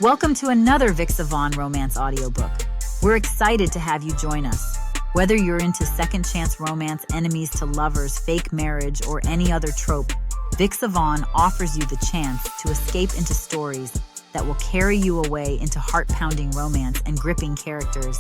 Welcome to another Vixa Vaughn romance audiobook. We're excited to have you join us. Whether you're into second chance romance, enemies to lovers, fake marriage, or any other trope, Vixa Vaughn offers you the chance to escape into stories that will carry you away into heart-pounding romance and gripping characters.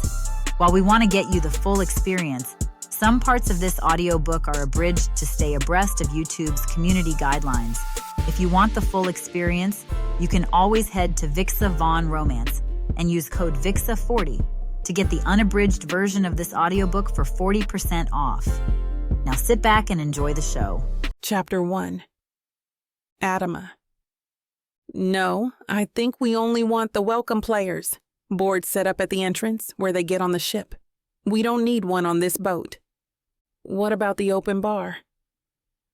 While we want to get you the full experience, some parts of this audiobook are abridged to stay abreast of YouTube's community guidelines. If you want the full experience, you can always head to Vixa Vaughn Romance and use code VIXA40 to get the unabridged version of this audiobook for 40% off. Now sit back and enjoy the show. Chapter 1. Adama. No, I think we only want the welcome players. Boards set up at the entrance where they get on the ship. We don't need one on this boat. What about the open bar?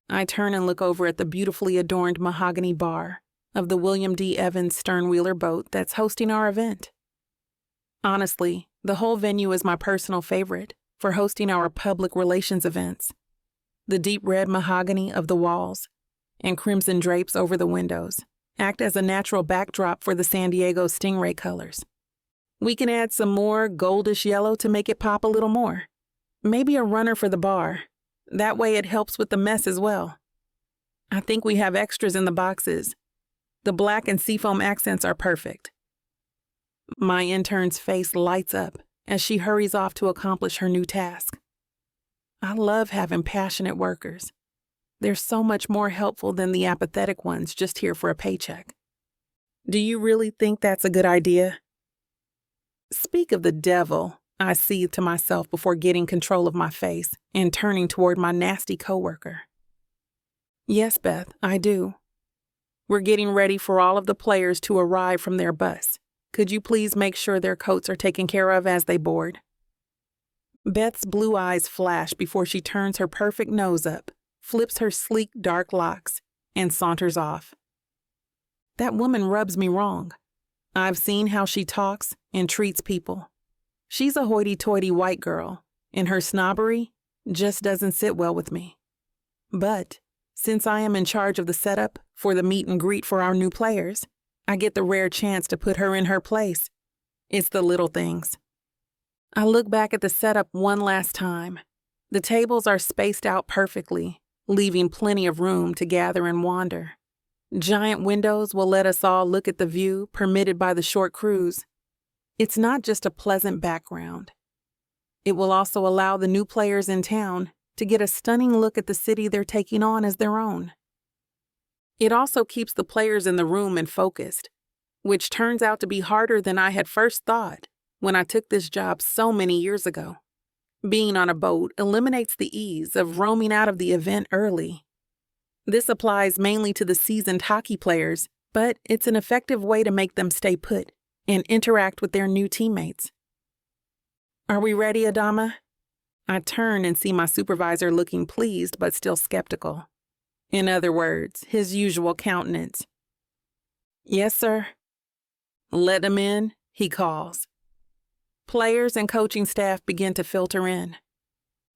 I turn and look over at the beautifully adorned mahogany bar of the William D. Evans sternwheeler boat that's hosting our event. Honestly, the whole venue is my personal favorite for hosting our public relations events. The deep red mahogany of the walls and crimson drapes over the windows act as a natural backdrop for the San Diego Stingray colors. We can add some more goldish yellow to make it pop a little more. Maybe a runner for the bar. That way it helps with the mess as well. I think we have extras in the boxes. The black and seafoam accents are perfect. My intern's face lights up as she hurries off to accomplish her new task. I love having passionate workers. They're so much more helpful than the apathetic ones just here for a paycheck. Do you really think that's a good idea? Speak of the devil, I seethed to myself before getting control of my face and turning toward my nasty coworker. Yes, Beth, I do. We're getting ready for all of the players to arrive from their bus. Could you please make sure their coats are taken care of as they board? Beth's blue eyes flash before she turns her perfect nose up, flips her sleek dark locks, and saunters off. That woman rubs me wrong. I've seen how she talks and treats people. She's a hoity-toity white girl, and her snobbery just doesn't sit well with me. But since I am in charge of the setup for the meet and greet for our new players, I get the rare chance to put her in her place. It's the little things. I look back at the setup one last time. The tables are spaced out perfectly, leaving plenty of room to gather and wander. Giant windows will let us all look at the view permitted by the short cruise. It's not just a pleasant background. It will also allow the new players in town to get a stunning look at the city they're taking on as their own. It also keeps the players in the room and focused, which turns out to be harder than I had first thought when I took this job so many years ago. Being on a boat eliminates the ease of roaming out of the event early. This applies mainly to the seasoned hockey players, but it's an effective way to make them stay put and interact with their new teammates. Are we ready, Adama? I turn and see my supervisor looking pleased but still skeptical. In other words, his usual countenance. Yes, sir. Let them in, he calls. Players and coaching staff begin to filter in.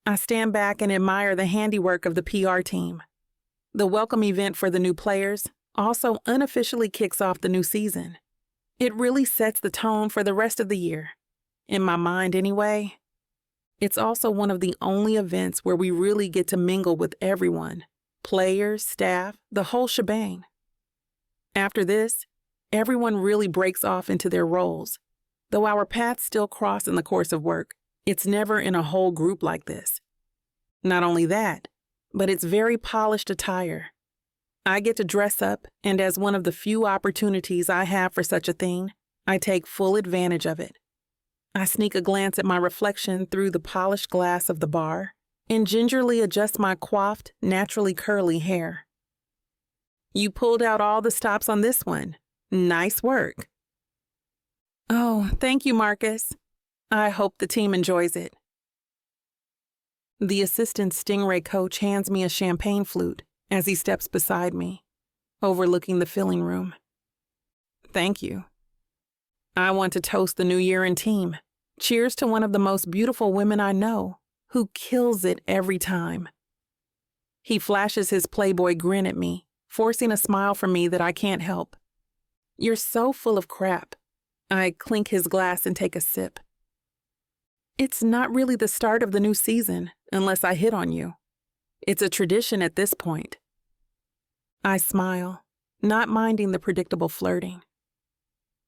I stand back and admire the handiwork of the PR team. The welcome event for the new players also unofficially kicks off the new season. It really sets the tone for the rest of the year. In my mind, anyway. It's also one of the only events where we really get to mingle with everyone. Players, staff, the whole shebang. After this, everyone really breaks off into their roles. Though our paths still cross in the course of work, it's never in a whole group like this. Not only that, but it's very polished attire. I get to dress up, and as one of the few opportunities I have for such a thing, I take full advantage of it. I sneak a glance at my reflection through the polished glass of the bar and gingerly adjust my coiffed, naturally curly hair. You pulled out all the stops on this one. Nice work. Oh, thank you, Marcus. I hope the team enjoys it. The assistant Stingray coach hands me a champagne flute as he steps beside me, overlooking the filling room. Thank you. I want to toast the new year and team. Cheers to one of the most beautiful women I know, who kills it every time. He flashes his Playboy grin at me, forcing a smile from me that I can't help. You're so full of crap. I clink his glass and take a sip. It's not really the start of the new season unless I hit on you. It's a tradition at this point. I smile, not minding the predictable flirting.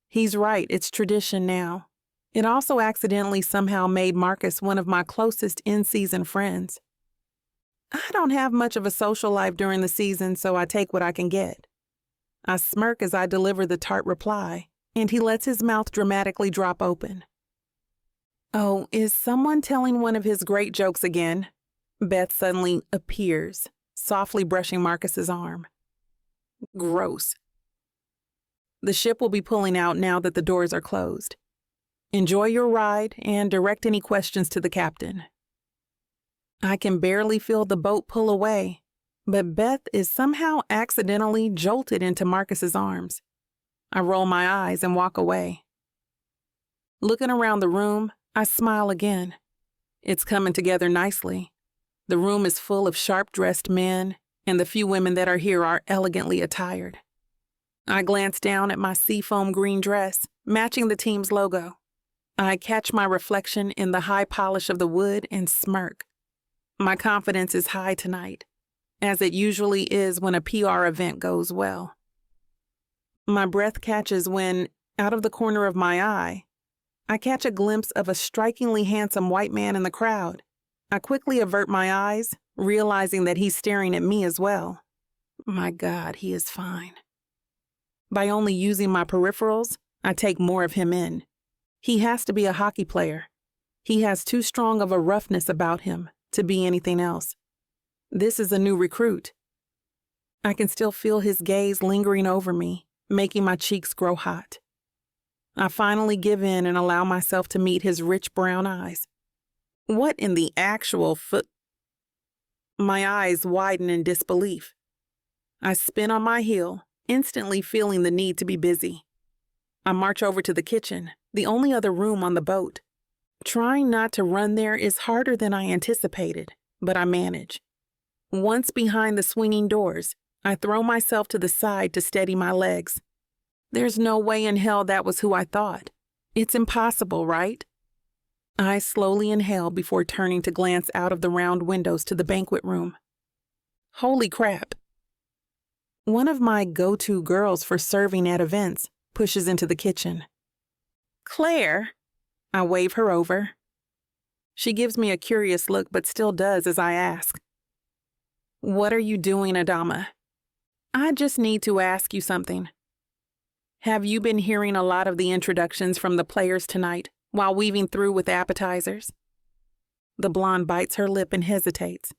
He's right, it's tradition now. It also accidentally somehow made Marcus one of my closest in-season friends. I don't have much of a social life during the season, so I take what I can get. I smirk as I deliver the tart reply, and he lets his mouth dramatically drop open. Oh, is someone telling one of his great jokes again? Beth suddenly appears, softly brushing Marcus's arm. Gross. The ship will be pulling out now that the doors are closed. Enjoy your ride and direct any questions to the captain. I can barely feel the boat pull away, but Beth is somehow accidentally jolted into Marcus's arms. I roll my eyes and walk away. Looking around the room, I smile again. It's coming together nicely. The room is full of sharp-dressed men, and the few women that are here are elegantly attired. I glance down at my seafoam green dress, matching the team's logo. I catch my reflection in the high polish of the wood and smirk. My confidence is high tonight, as it usually is when a PR event goes well. My breath catches when, out of the corner of my eye, I catch a glimpse of a strikingly handsome white man in the crowd. I quickly avert my eyes, realizing that he's staring at me as well. My God, he is fine. By only using my peripherals, I take more of him in. He has to be a hockey player. He has too strong of a roughness about him to be anything else. This is a new recruit. I can still feel his gaze lingering over me, making my cheeks grow hot. I finally give in and allow myself to meet his rich brown eyes. What in the actual foot? My eyes widen in disbelief. I spin on my heel, instantly feeling the need to be busy. I march over to the kitchen, the only other room on the boat. Trying not to run there is harder than I anticipated, but I manage. Once behind the swinging doors, I throw myself to the side to steady my legs. There's no way in hell that was who I thought. It's impossible, right? I slowly inhale before turning to glance out of the round windows to the banquet room. Holy crap. One of my go-to girls for serving at events pushes into the kitchen. Claire, I wave her over. She gives me a curious look but still does as I ask. What are you doing, Adama? I just need to ask you something. Have you been hearing a lot of the introductions from the players tonight while weaving through with appetizers? The blonde bites her lip and hesitates.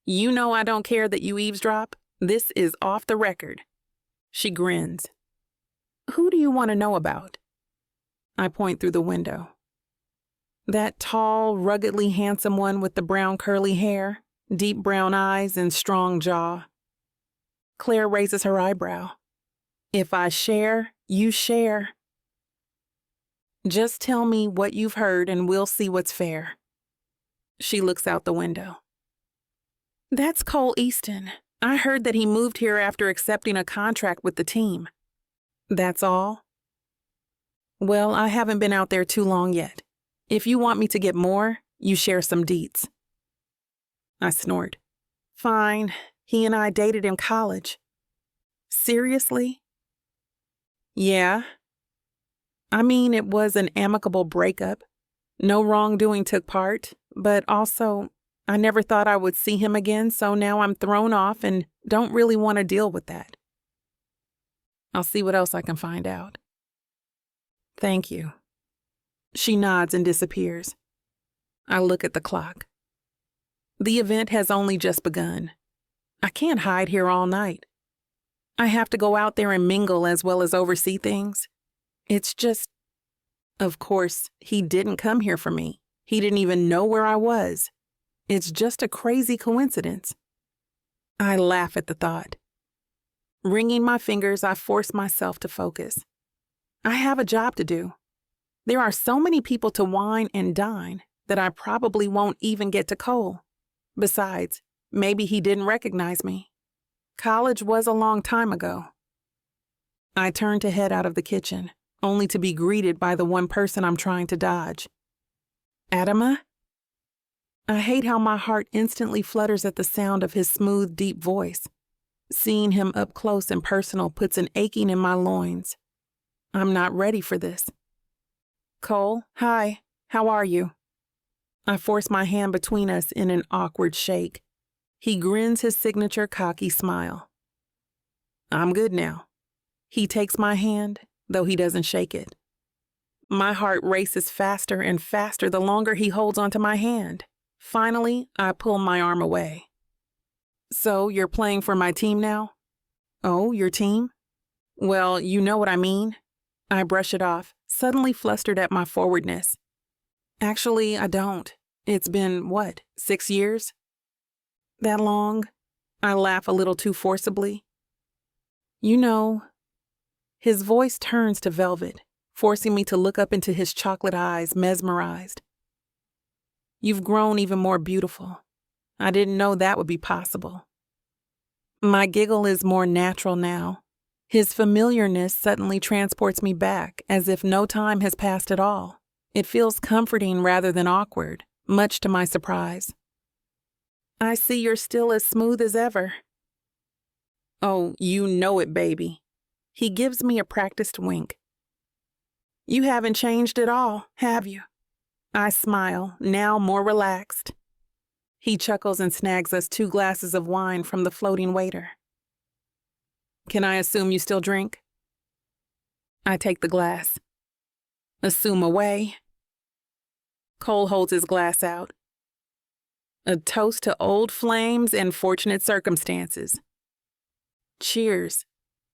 You know I don't care that you eavesdrop. This is off the record. She grins. Who do you want to know about? I point through the window. That tall, ruggedly handsome one with the brown curly hair, deep brown eyes, and strong jaw. Claire raises her eyebrow. If I share, you share. Just tell me what you've heard and we'll see what's fair. She looks out the window. That's Cole Easton. I heard that he moved here after accepting a contract with the team. That's all? Well, I haven't been out there too long yet. If you want me to get more, you share some deets. I snort. Fine. He and I dated in college. Seriously? Yeah. I mean, it was an amicable breakup. No wrongdoing took part, but also, I never thought I would see him again, so now I'm thrown off and don't really want to deal with that. I'll see what else I can find out. Thank you. She nods and disappears. I look at the clock. The event has only just begun. I can't hide here all night. I have to go out there and mingle as well as oversee things. It's just... Of course, he didn't come here for me. He didn't even know where I was. It's just a crazy coincidence. I laugh at the thought. Wringing my fingers, I force myself to focus. I have a job to do. There are so many people to wine and dine that I probably won't even get to Cole. Besides, maybe he didn't recognize me. College was a long time ago. I turn to head out of the kitchen, only to be greeted by the one person I'm trying to dodge. Adama? I hate how my heart instantly flutters at the sound of his smooth, deep voice. Seeing him up close and personal puts an aching in my loins. I'm not ready for this. Cole, hi, how are you? I force my hand between us in an awkward shake. He grins his signature cocky smile. I'm good now. He takes my hand, though he doesn't shake it. My heart races faster and faster the longer he holds onto my hand. Finally, I pull my arm away. So, you're playing for my team now? Oh, your team? Well, you know what I mean. I brush it off, suddenly flustered at my forwardness. Actually, I don't. It's been, 6 years? That long? I laugh a little too forcibly. You know. His voice turns to velvet, forcing me to look up into his chocolate eyes, mesmerized. You've grown even more beautiful. I didn't know that would be possible. My giggle is more natural now. His familiarness suddenly transports me back, as if no time has passed at all. It feels comforting rather than awkward, much to my surprise. I see you're still as smooth as ever. Oh, you know it, baby. He gives me a practiced wink. You haven't changed at all, have you? I smile, now more relaxed. He chuckles and snags us 2 glasses of wine from the floating waiter. Can I assume you still drink? I take the glass. Assume away. Cole holds his glass out. A toast to old flames and fortunate circumstances. Cheers.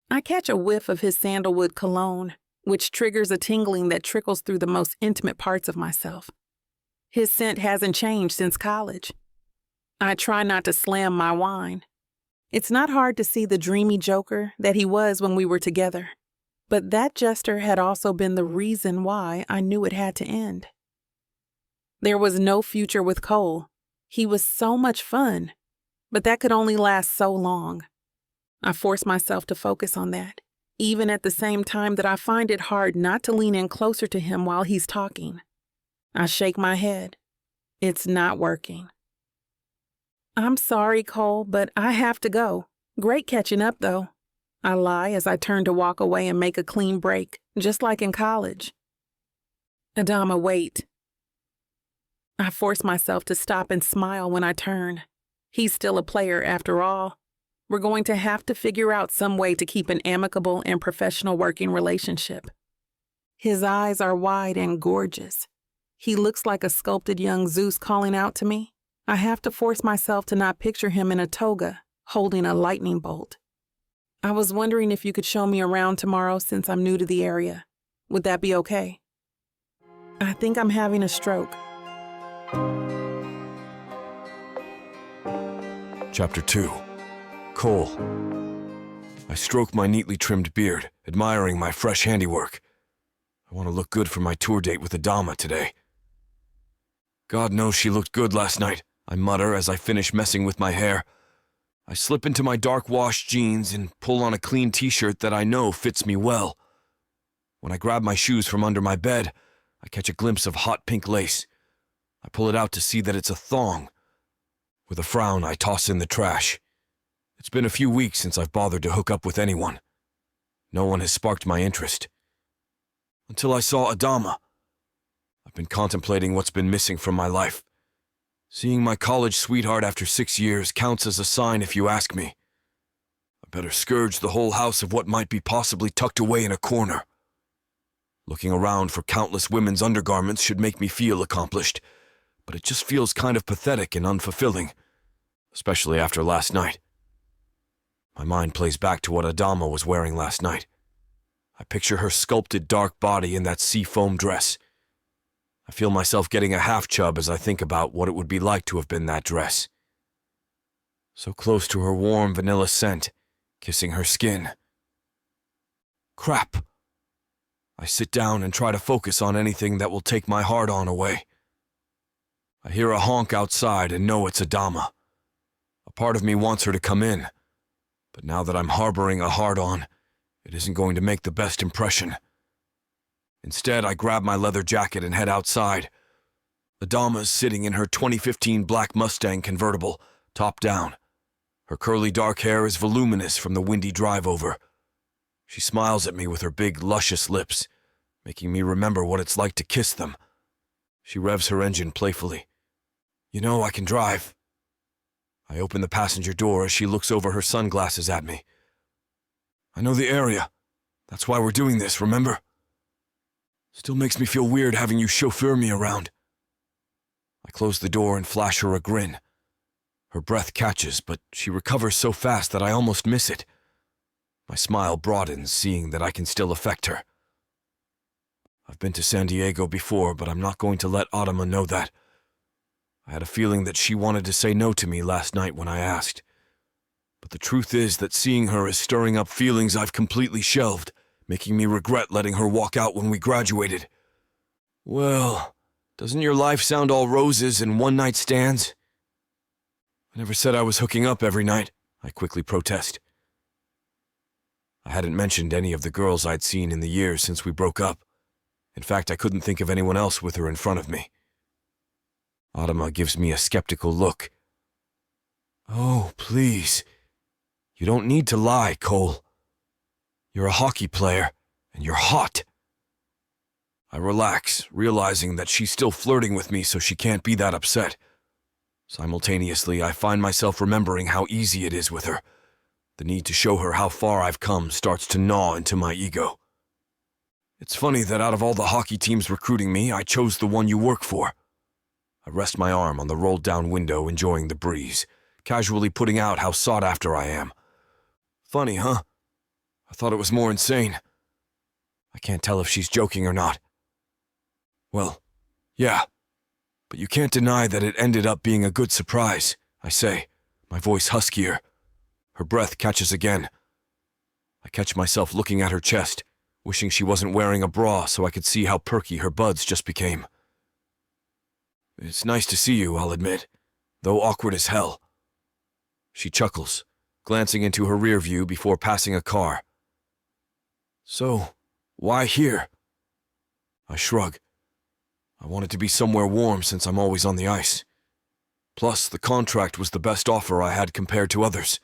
I catch a whiff of his sandalwood cologne, which triggers a tingling that trickles through the most intimate parts of myself. His scent hasn't changed since college. I try not to slam my wine. It's not hard to see the dreamy joker that he was when we were together, but that jester had also been the reason why I knew it had to end. There was no future with Cole. He was so much fun, but that could only last so long. I force myself to focus on that, even at the same time that I find it hard not to lean in closer to him while he's talking. I shake my head. It's not working. I'm sorry, Cole, but I have to go. Great catching up, though. I lie as I turn to walk away and make a clean break, just like in college. Adama, wait. I force myself to stop and smile when I turn. He's still a player after all. We're going to have to figure out some way to keep an amicable and professional working relationship. His eyes are wide and gorgeous. He looks like a sculpted young Zeus calling out to me. I have to force myself to not picture him in a toga, holding a lightning bolt. I was wondering if you could show me around tomorrow since I'm new to the area. Would that be okay? I think I'm having a stroke. Chapter 2. Cole. I stroke my neatly trimmed beard, admiring my fresh handiwork. I want to look good for my tour date with Adama today. God knows she looked good last night, I mutter as I finish messing with my hair. I slip into my dark washed jeans and pull on a clean t-shirt that I know fits me well. When I grab my shoes from under my bed, I catch a glimpse of hot pink lace. I pull it out to see that it's a thong. With a frown, I toss in the trash. It's been a few weeks since I've bothered to hook up with anyone. No one has sparked my interest. Until I saw Adama. I've been contemplating what's been missing from my life. Seeing my college sweetheart after 6 years counts as a sign if you ask me. I better scourge the whole house of what might be possibly tucked away in a corner. Looking around for countless women's undergarments should make me feel accomplished, but it just feels kind of pathetic and unfulfilling, especially after last night. My mind plays back to what Adama was wearing last night. I picture her sculpted dark body in that seafoam dress. I feel myself getting a half-chub as I think about what it would be like to have been that dress. So close to her warm vanilla scent, kissing her skin. Crap! I sit down and try to focus on anything that will take my heart-on away. I hear a honk outside and know it's Adama. A part of me wants her to come in, but now that I'm harboring a heart-on, it isn't going to make the best impression. Instead, I grab my leather jacket and head outside. Adama's sitting in her 2015 black Mustang convertible, top down. Her curly dark hair is voluminous from the windy drive-over. She smiles at me with her big, luscious lips, making me remember what it's like to kiss them. She revs her engine playfully. You know I can drive. I open the passenger door as she looks over her sunglasses at me. I know the area. That's why we're doing this, remember? Still makes me feel weird having you chauffeur me around. I close the door and flash her a grin. Her breath catches, but she recovers so fast that I almost miss it. My smile broadens, seeing that I can still affect her. I've been to San Diego before, but I'm not going to let Adama know that. I had a feeling that she wanted to say no to me last night when I asked. But the truth is that seeing her is stirring up feelings I've completely shelved, making me regret letting her walk out when we graduated. Well, doesn't your life sound all roses and one-night stands? I never said I was hooking up every night, I quickly protest. I hadn't mentioned any of the girls I'd seen in the years since we broke up. In fact, I couldn't think of anyone else with her in front of me. Adama gives me a skeptical look. Oh, please. You don't need to lie, Cole. You're a hockey player, and you're hot. I relax, realizing that she's still flirting with me, so she can't be that upset. Simultaneously, I find myself remembering how easy it is with her. The need to show her how far I've come starts to gnaw into my ego. It's funny that out of all the hockey teams recruiting me, I chose the one you work for. I rest my arm on the rolled-down window, enjoying the breeze, casually putting out how sought-after I am. Funny, huh? I thought it was more insane. I can't tell if she's joking or not. Well, yeah, but you can't deny that it ended up being a good surprise, I say, my voice huskier. Her breath catches again. I catch myself looking at her chest, wishing she wasn't wearing a bra so I could see how perky her buds just became. It's nice to see you, I'll admit, though awkward as hell. She chuckles, glancing into her rear view before passing a car. So, why here? I shrug. I wanted to be somewhere warm since I'm always on the ice. Plus, the contract was the best offer I had compared to others.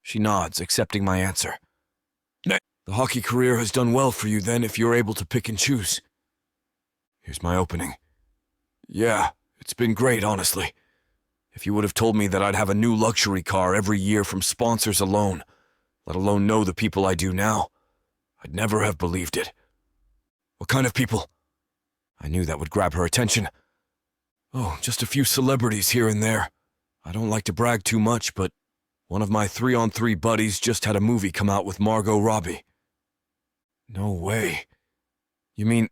She nods, accepting my answer. The hockey career has done well for you then if you're able to pick and choose. Here's my opening. Yeah, it's been great, honestly. If you would have told me that I'd have a new luxury car every year from sponsors alone, let alone know the people I do now, I'd never have believed it. What kind of people? I knew that would grab her attention. Oh, just a few celebrities here and there. I don't like to brag too much, but one of my 3-on-3 buddies just had a movie come out with Margot Robbie. No way. You mean...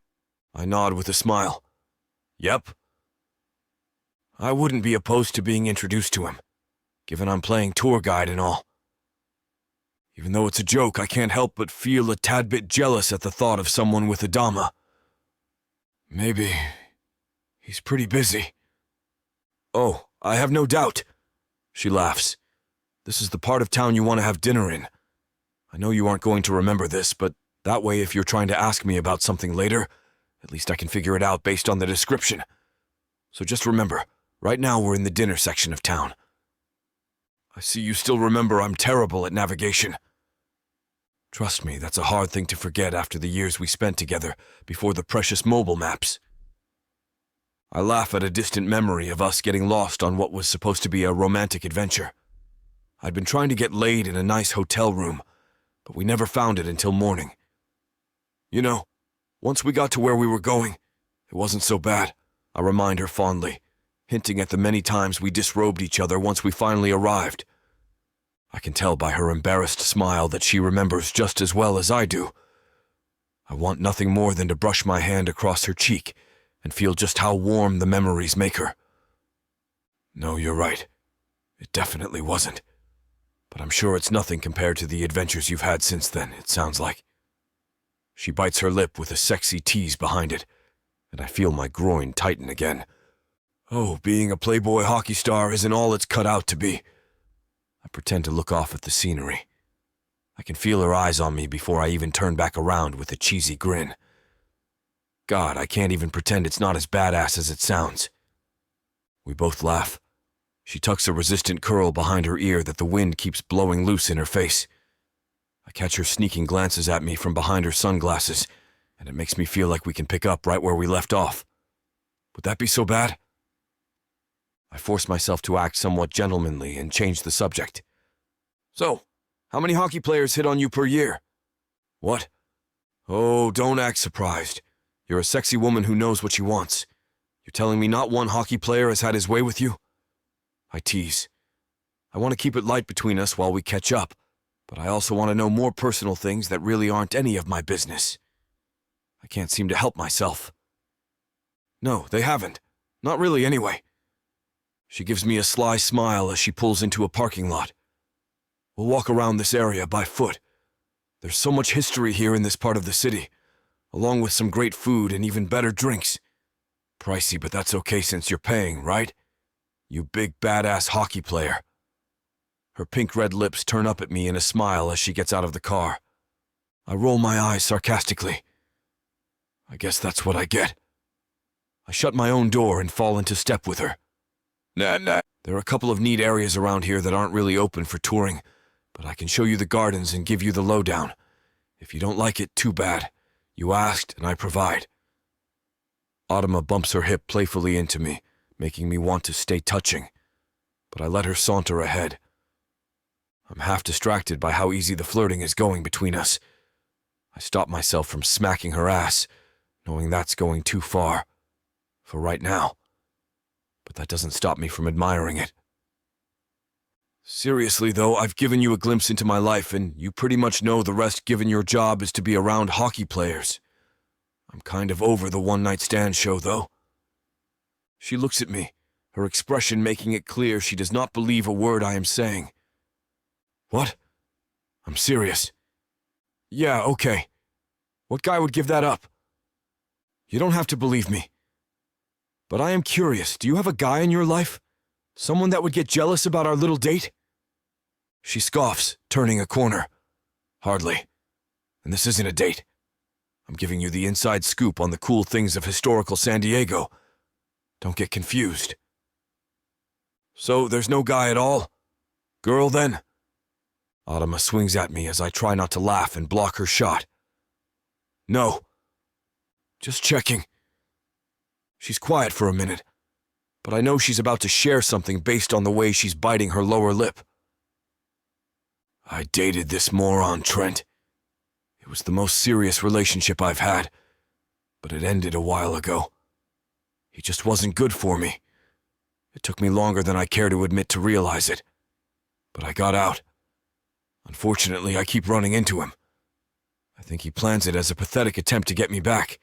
I nod with a smile. Yep. I wouldn't be opposed to being introduced to him, given I'm playing tour guide and all. Even though it's a joke, I can't help but feel a tad bit jealous at the thought of someone with Adama. Maybe he's pretty busy. Oh, I have no doubt. She laughs. This is the part of town you want to have dinner in. I know you aren't going to remember this, but that way if you're trying to ask me about something later, at least I can figure it out based on the description. So just remember, right now we're in the dinner section of town. I see you still remember I'm terrible at navigation. Trust me, that's a hard thing to forget after the years we spent together before the precious mobile maps. I laugh at a distant memory of us getting lost on what was supposed to be a romantic adventure. I'd been trying to get laid in a nice hotel room, but we never found it until morning. You know, once we got to where we were going, it wasn't so bad, I remind her fondly, hinting at the many times we disrobed each other once we finally arrived. I can tell by her embarrassed smile that she remembers just as well as I do. I want nothing more than to brush my hand across her cheek and feel just how warm the memories make her. No, you're right. It definitely wasn't. But I'm sure it's nothing compared to the adventures you've had since then, it sounds like. She bites her lip with a sexy tease behind it, and I feel my groin tighten again. Oh, being a Playboy hockey star isn't all it's cut out to be. I pretend to look off at the scenery. I can feel her eyes on me before I even turn back around with a cheesy grin. God, I can't even pretend it's not as badass as it sounds. We both laugh. She tucks a resistant curl behind her ear that the wind keeps blowing loose in her face. I catch her sneaking glances at me from behind her sunglasses, and it makes me feel like we can pick up right where we left off. Would that be so bad? I force myself to act somewhat gentlemanly and change the subject. So, how many hockey players hit on you per year? What? Oh, don't act surprised. You're a sexy woman who knows what she wants. You're telling me not one hockey player has had his way with you? I tease. I want to keep it light between us while we catch up, but I also want to know more personal things that really aren't any of my business. I can't seem to help myself. No, they haven't. Not really, anyway. She gives me a sly smile as she pulls into a parking lot. We'll walk around this area by foot. There's so much history here in this part of the city, along with some great food and even better drinks. Pricey, but that's okay since you're paying, right? You big badass hockey player. Her pink-red lips turn up at me in a smile as she gets out of the car. I roll my eyes sarcastically. I guess that's what I get. I shut my own door and fall into step with her. Nah. There are a couple of neat areas around here that aren't really open for touring, but I can show you the gardens and give you the lowdown. If you don't like it, too bad. You asked, and I provide. Autumn bumps her hip playfully into me, making me want to stay touching, but I let her saunter ahead. I'm half distracted by how easy the flirting is going between us. I stop myself from smacking her ass, knowing that's going too far. For right now. But that doesn't stop me from admiring it. Seriously, though, I've given you a glimpse into my life, and you pretty much know the rest given your job is to be around hockey players. I'm kind of over the one-night stand show, though. She looks at me, her expression making it clear she does not believe a word I am saying. What? I'm serious. Yeah, okay. What guy would give that up? You don't have to believe me. But I am curious, do you have a guy in your life? Someone that would get jealous about our little date? She scoffs, turning a corner. Hardly. And this isn't a date. I'm giving you the inside scoop on the cool things of historical San Diego. Don't get confused. So there's no guy at all? Girl, then? Autumn swings at me as I try not to laugh and block her shot. No. Just checking. She's quiet for a minute, but I know she's about to share something based on the way she's biting her lower lip. I dated this moron, Trent. It was the most serious relationship I've had, but it ended a while ago. He just wasn't good for me. It took me longer than I care to admit to realize it, but I got out. Unfortunately, I keep running into him. I think he plans it as a pathetic attempt to get me back.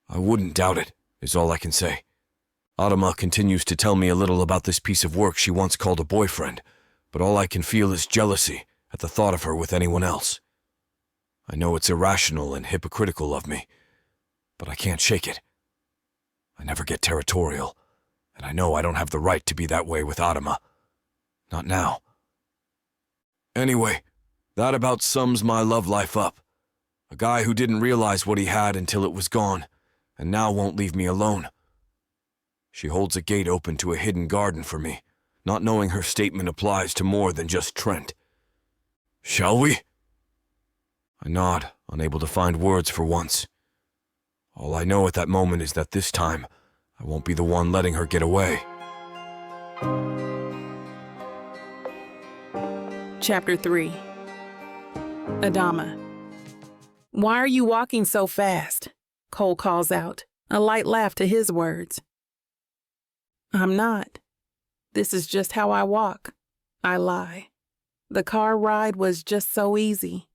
I wouldn't doubt it, is all I can say. Autumn continues to tell me a little about this piece of work she once called a boyfriend, but all I can feel is jealousy at the thought of her with anyone else. I know it's irrational and hypocritical of me, but I can't shake it. I never get territorial, and I know I don't have the right to be that way with Autumn. Not now. Anyway, that about sums my love life up. A guy who didn't realize what he had until it was gone, and now won't leave me alone. She holds a gate open to a hidden garden for me, not knowing her statement applies to more than just Trent. Shall we? I nod, unable to find words for once. All I know at that moment is that this time, I won't be the one letting her get away. Chapter 3. Adama. Why are you walking so fast? Cole calls out, a light laugh to his words. I'm not. This is just how I walk. I lie. The car ride was just so easy.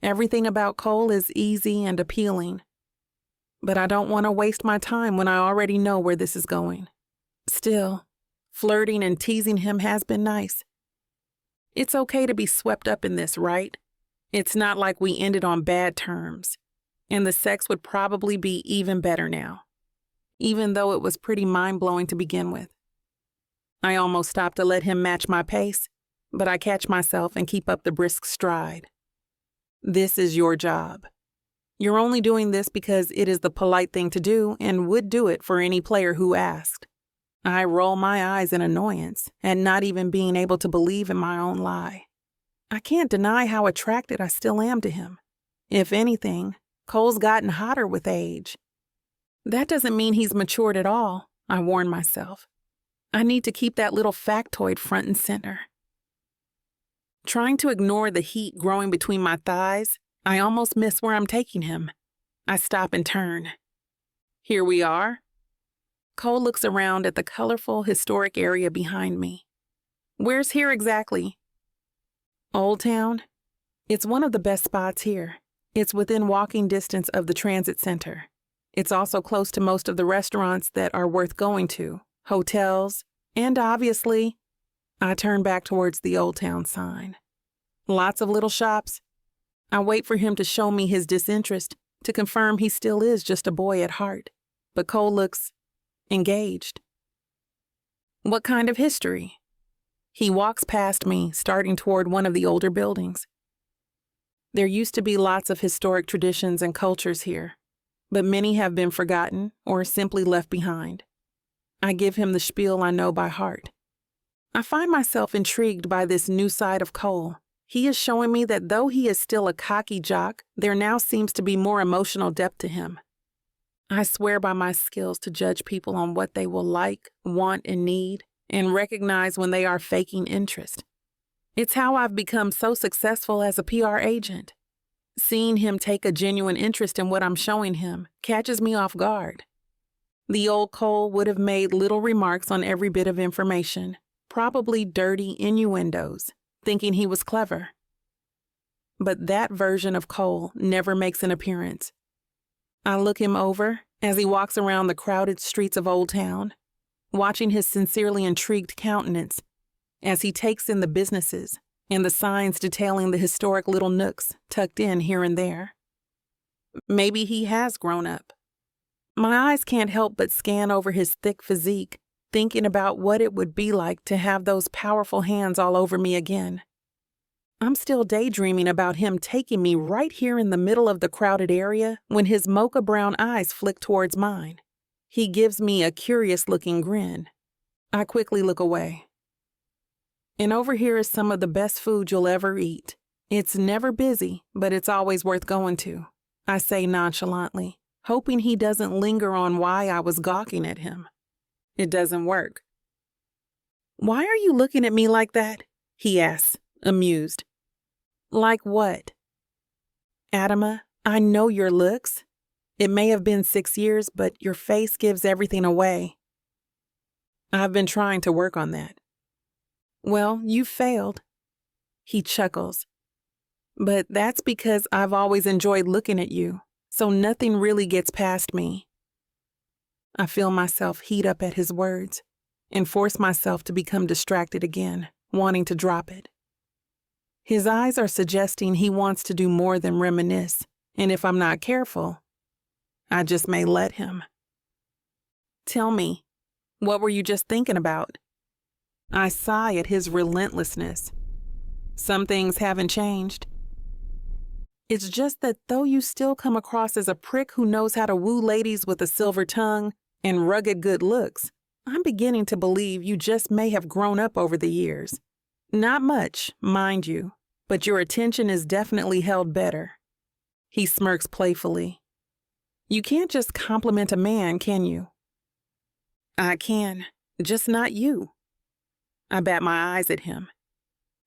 Everything about Cole is easy and appealing. But I don't want to waste my time when I already know where this is going. Still, flirting and teasing him has been nice. It's okay to be swept up in this, right? It's not like we ended on bad terms. And the sex would probably be even better now, even though it was pretty mind-blowing to begin with. I almost stopped to let him match my pace, but I catch myself and keep up the brisk stride. This is your job. You're only doing this because it is the polite thing to do and would do it for any player who asked. I roll my eyes in annoyance at not even being able to believe in my own lie. I can't deny how attracted I still am to him. If anything, Cole's gotten hotter with age. That doesn't mean he's matured at all, I warn myself. I need to keep that little factoid front and center. Trying to ignore the heat growing between my thighs, I almost miss where I'm taking him. I stop and turn. Here we are. Cole looks around at the colorful, historic area behind me. Where's here exactly? Old Town? It's one of the best spots here. It's within walking distance of the transit center. It's also close to most of the restaurants that are worth going to, hotels, and obviously, I turn back towards the Old Town sign. Lots of little shops. I wait for him to show me his disinterest to confirm he still is just a boy at heart. But Cole looks engaged. What kind of history? He walks past me, starting toward one of the older buildings. There used to be lots of historic traditions and cultures here, but many have been forgotten or simply left behind. I give him the spiel I know by heart. I find myself intrigued by this new side of Cole. He is showing me that though he is still a cocky jock, there now seems to be more emotional depth to him. I swear by my skills to judge people on what they will like, want, and need, and recognize when they are faking interest. It's how I've become so successful as a PR agent. Seeing him take a genuine interest in what I'm showing him catches me off guard. The old Cole would have made little remarks on every bit of information, probably dirty innuendos, thinking he was clever. But that version of Cole never makes an appearance. I look him over as he walks around the crowded streets of Old Town, watching his sincerely intrigued countenance as he takes in the businesses and the signs detailing the historic little nooks tucked in here and there. Maybe he has grown up. My eyes can't help but scan over his thick physique, thinking about what it would be like to have those powerful hands all over me again. I'm still daydreaming about him taking me right here in the middle of the crowded area when his mocha brown eyes flick towards mine. He gives me a curious-looking grin. I quickly look away. And over here is some of the best food you'll ever eat. It's never busy, but it's always worth going to, I say nonchalantly, hoping he doesn't linger on why I was gawking at him. It doesn't work. Why are you looking at me like that? He asks, amused. Like what? Adama, I know your looks. It may have been 6 years, but your face gives everything away. I've been trying to work on that. Well, you've failed. He chuckles. But that's because I've always enjoyed looking at you, so nothing really gets past me. I feel myself heat up at his words and force myself to become distracted again, wanting to drop it. His eyes are suggesting he wants to do more than reminisce, and if I'm not careful, I just may let him. Tell me, what were you just thinking about? I sigh at his relentlessness. Some things haven't changed. It's just that though you still come across as a prick who knows how to woo ladies with a silver tongue and rugged good looks, I'm beginning to believe you just may have grown up over the years. Not much, mind you, but your attention is definitely held better. He smirks playfully. You can't just compliment a man, can you? I can, just not you. I bat my eyes at him.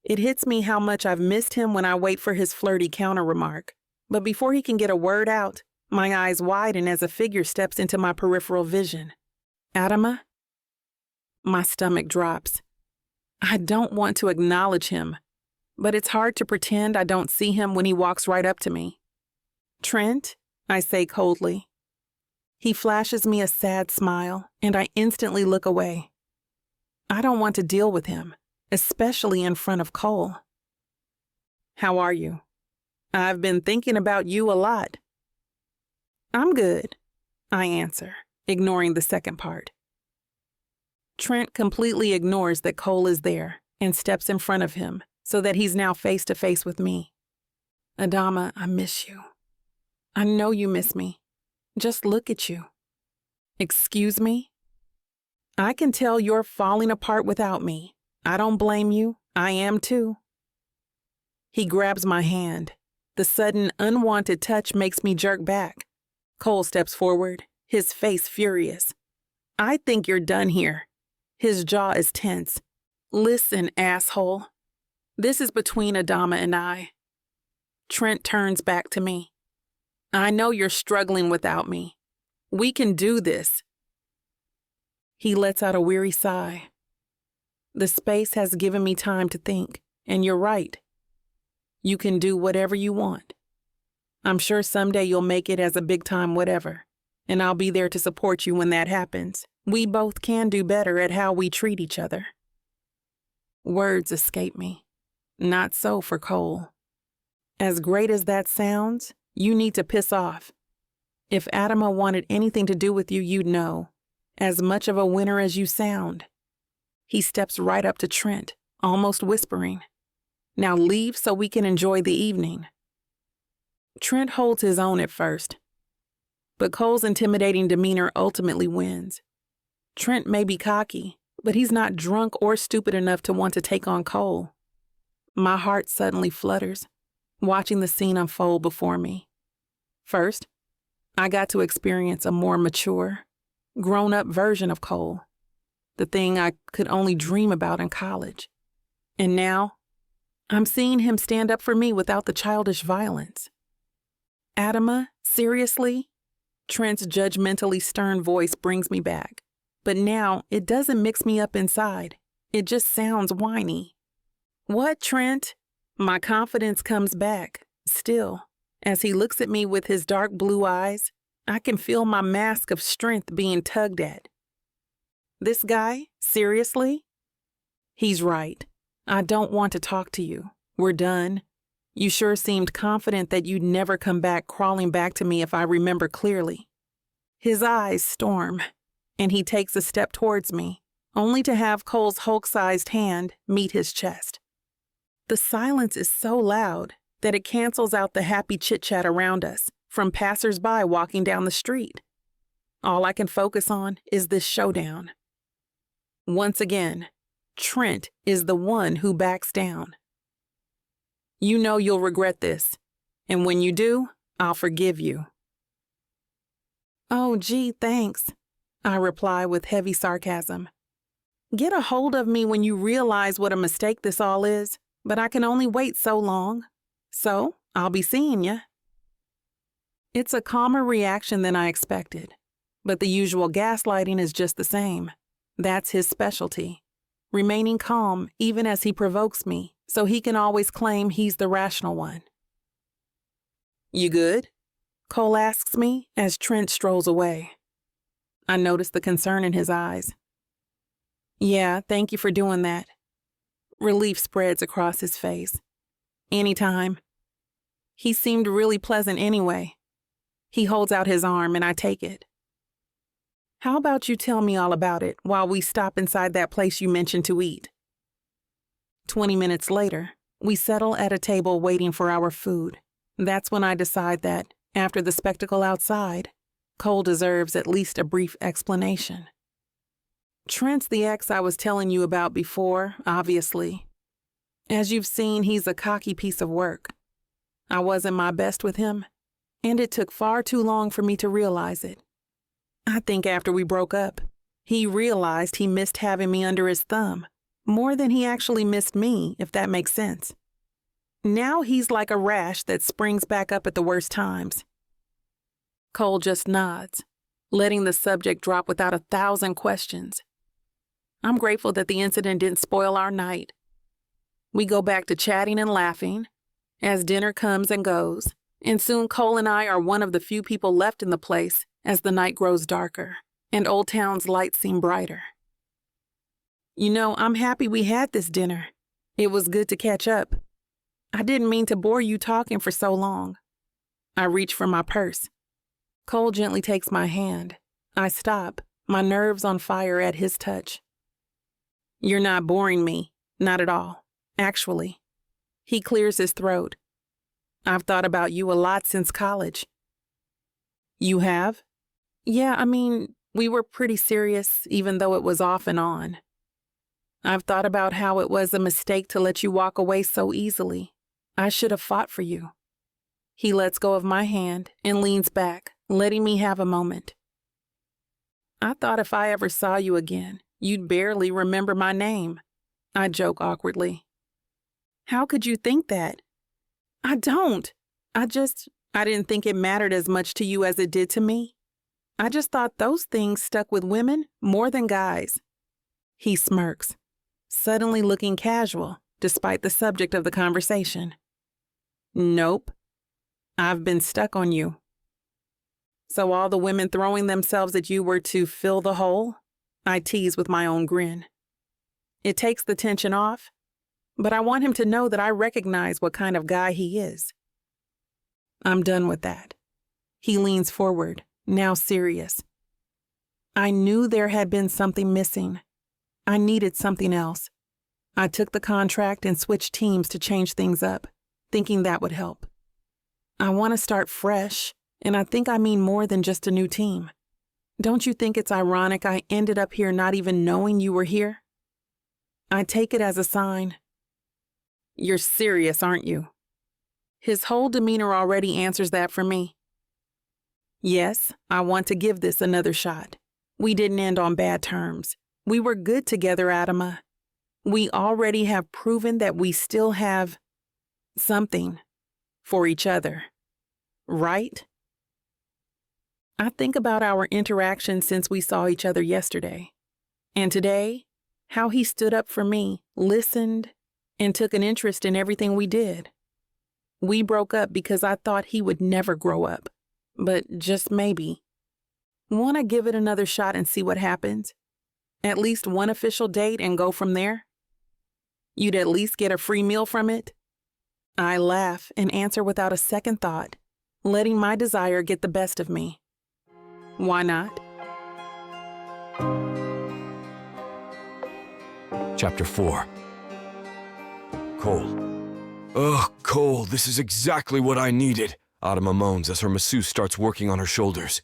It hits me how much I've missed him when I wait for his flirty counter-remark. But before he can get a word out, my eyes widen as a figure steps into my peripheral vision. Adama? My stomach drops. I don't want to acknowledge him, but it's hard to pretend I don't see him when he walks right up to me. Trent, I say coldly. He flashes me a sad smile, and I instantly look away. I don't want to deal with him, especially in front of Cole. How are you? I've been thinking about you a lot. I'm good, I answer, ignoring the second part. Trent completely ignores that Cole is there and steps in front of him so that he's now face to face with me. Adama, I miss you. I know you miss me. Just look at you. Excuse me? I can tell you're falling apart without me. I don't blame you. I am too. He grabs my hand. The sudden, unwanted touch makes me jerk back. Cole steps forward, his face furious. I think you're done here. His jaw is tense. Listen, asshole. This is between Adama and I. Trent turns back to me. I know you're struggling without me. We can do this. He lets out a weary sigh. The space has given me time to think, and you're right. You can do whatever you want. I'm sure someday you'll make it as a big-time whatever, and I'll be there to support you when that happens. We both can do better at how we treat each other. Words escape me. Not so for Cole. As great as that sounds, you need to piss off. If Adama wanted anything to do with you, you'd know. As much of a winner as you sound. He steps right up to Trent, almost whispering. Now leave so we can enjoy the evening. Trent holds his own at first, but Cole's intimidating demeanor ultimately wins. Trent may be cocky, but he's not drunk or stupid enough to want to take on Cole. My heart suddenly flutters, watching the scene unfold before me. First, I got to experience a more mature, grown-up version of Cole, the thing I could only dream about in college. And now, I'm seeing him stand up for me without the childish violence. Adama, seriously? Trent's judgmentally stern voice brings me back. But now, it doesn't mix me up inside. It just sounds whiny. What, Trent? My confidence comes back, still. As he looks at me with his dark blue eyes, I can feel my mask of strength being tugged at. This guy? Seriously? He's right. I don't want to talk to you. We're done. You sure seemed confident that you'd never come back crawling back to me if I remember clearly. His eyes storm, and he takes a step towards me, only to have Cole's Hulk-sized hand meet his chest. The silence is so loud that it cancels out the happy chit-chat around us from passers-by walking down the street. All I can focus on is this showdown. Once again, Trent is the one who backs down. You know you'll regret this, and when you do, I'll forgive you. Oh, gee, thanks, I reply with heavy sarcasm. Get a hold of me when you realize what a mistake this all is, but I can only wait so long. So, I'll be seeing ya. It's a calmer reaction than I expected, but the usual gaslighting is just the same. That's his specialty. Remaining calm even as he provokes me, so he can always claim he's the rational one. You good? Cole asks me as Trent strolls away. I notice the concern in his eyes. Yeah, thank you for doing that. Relief spreads across his face. Anytime. He seemed really pleasant anyway. He holds out his arm and I take it. How about you tell me all about it while we stop inside that place you mentioned to eat? 20 minutes later, we settle at a table waiting for our food. That's when I decide that, after the spectacle outside, Cole deserves at least a brief explanation. Trent's the ex I was telling you about before, obviously. As you've seen, he's a cocky piece of work. I wasn't my best with him, and it took far too long for me to realize it. I think after we broke up, he realized he missed having me under his thumb, more than he actually missed me, if that makes sense. Now he's like a rash that springs back up at the worst times. Cole just nods, letting the subject drop without 1,000 questions. I'm grateful that the incident didn't spoil our night. We go back to chatting and laughing as dinner comes and goes, and soon Cole and I are one of the few people left in the place as the night grows darker and Old Town's lights seem brighter. You know, I'm happy we had this dinner. It was good to catch up. I didn't mean to bore you talking for so long. I reach for my purse. Cole gently takes my hand. I stop, my nerves on fire at his touch. You're not boring me, not at all, actually. He clears his throat. I've thought about you a lot since college. You have? Yeah, we were pretty serious, even though it was off and on. I've thought about how it was a mistake to let you walk away so easily. I should have fought for you. He lets go of my hand and leans back, letting me have a moment. I thought if I ever saw you again, you'd barely remember my name. I joke awkwardly. How could you think that? I don't. I didn't think it mattered as much to you as it did to me. I just thought those things stuck with women more than guys. He smirks, suddenly looking casual, despite the subject of the conversation. Nope. I've been stuck on you. So all the women throwing themselves at you were to fill the hole? I tease with my own grin. It takes the tension off, but I want him to know that I recognize what kind of guy he is. I'm done with that. He leans forward, now serious. I knew there had been something missing. I needed something else. I took the contract and switched teams to change things up, thinking that would help. I want to start fresh, and I think I mean more than just a new team. Don't you think it's ironic I ended up here not even knowing you were here? I take it as a sign. You're serious, aren't you? His whole demeanor already answers that for me. Yes, I want to give this another shot. We didn't end on bad terms. We were good together, Adama. We already have proven that we still have something for each other, right? I think about our interaction since we saw each other yesterday. And today, how he stood up for me, listened, and took an interest in everything we did. We broke up because I thought he would never grow up. But just maybe. Want to give it another shot and see what happens? At least one official date and go from there? You'd at least get a free meal from it? I laugh and answer without a second thought, letting my desire get the best of me. Why not? Chapter 4. Cole. Ugh, Cole, this is exactly what I needed, Adama moans as her masseuse starts working on her shoulders.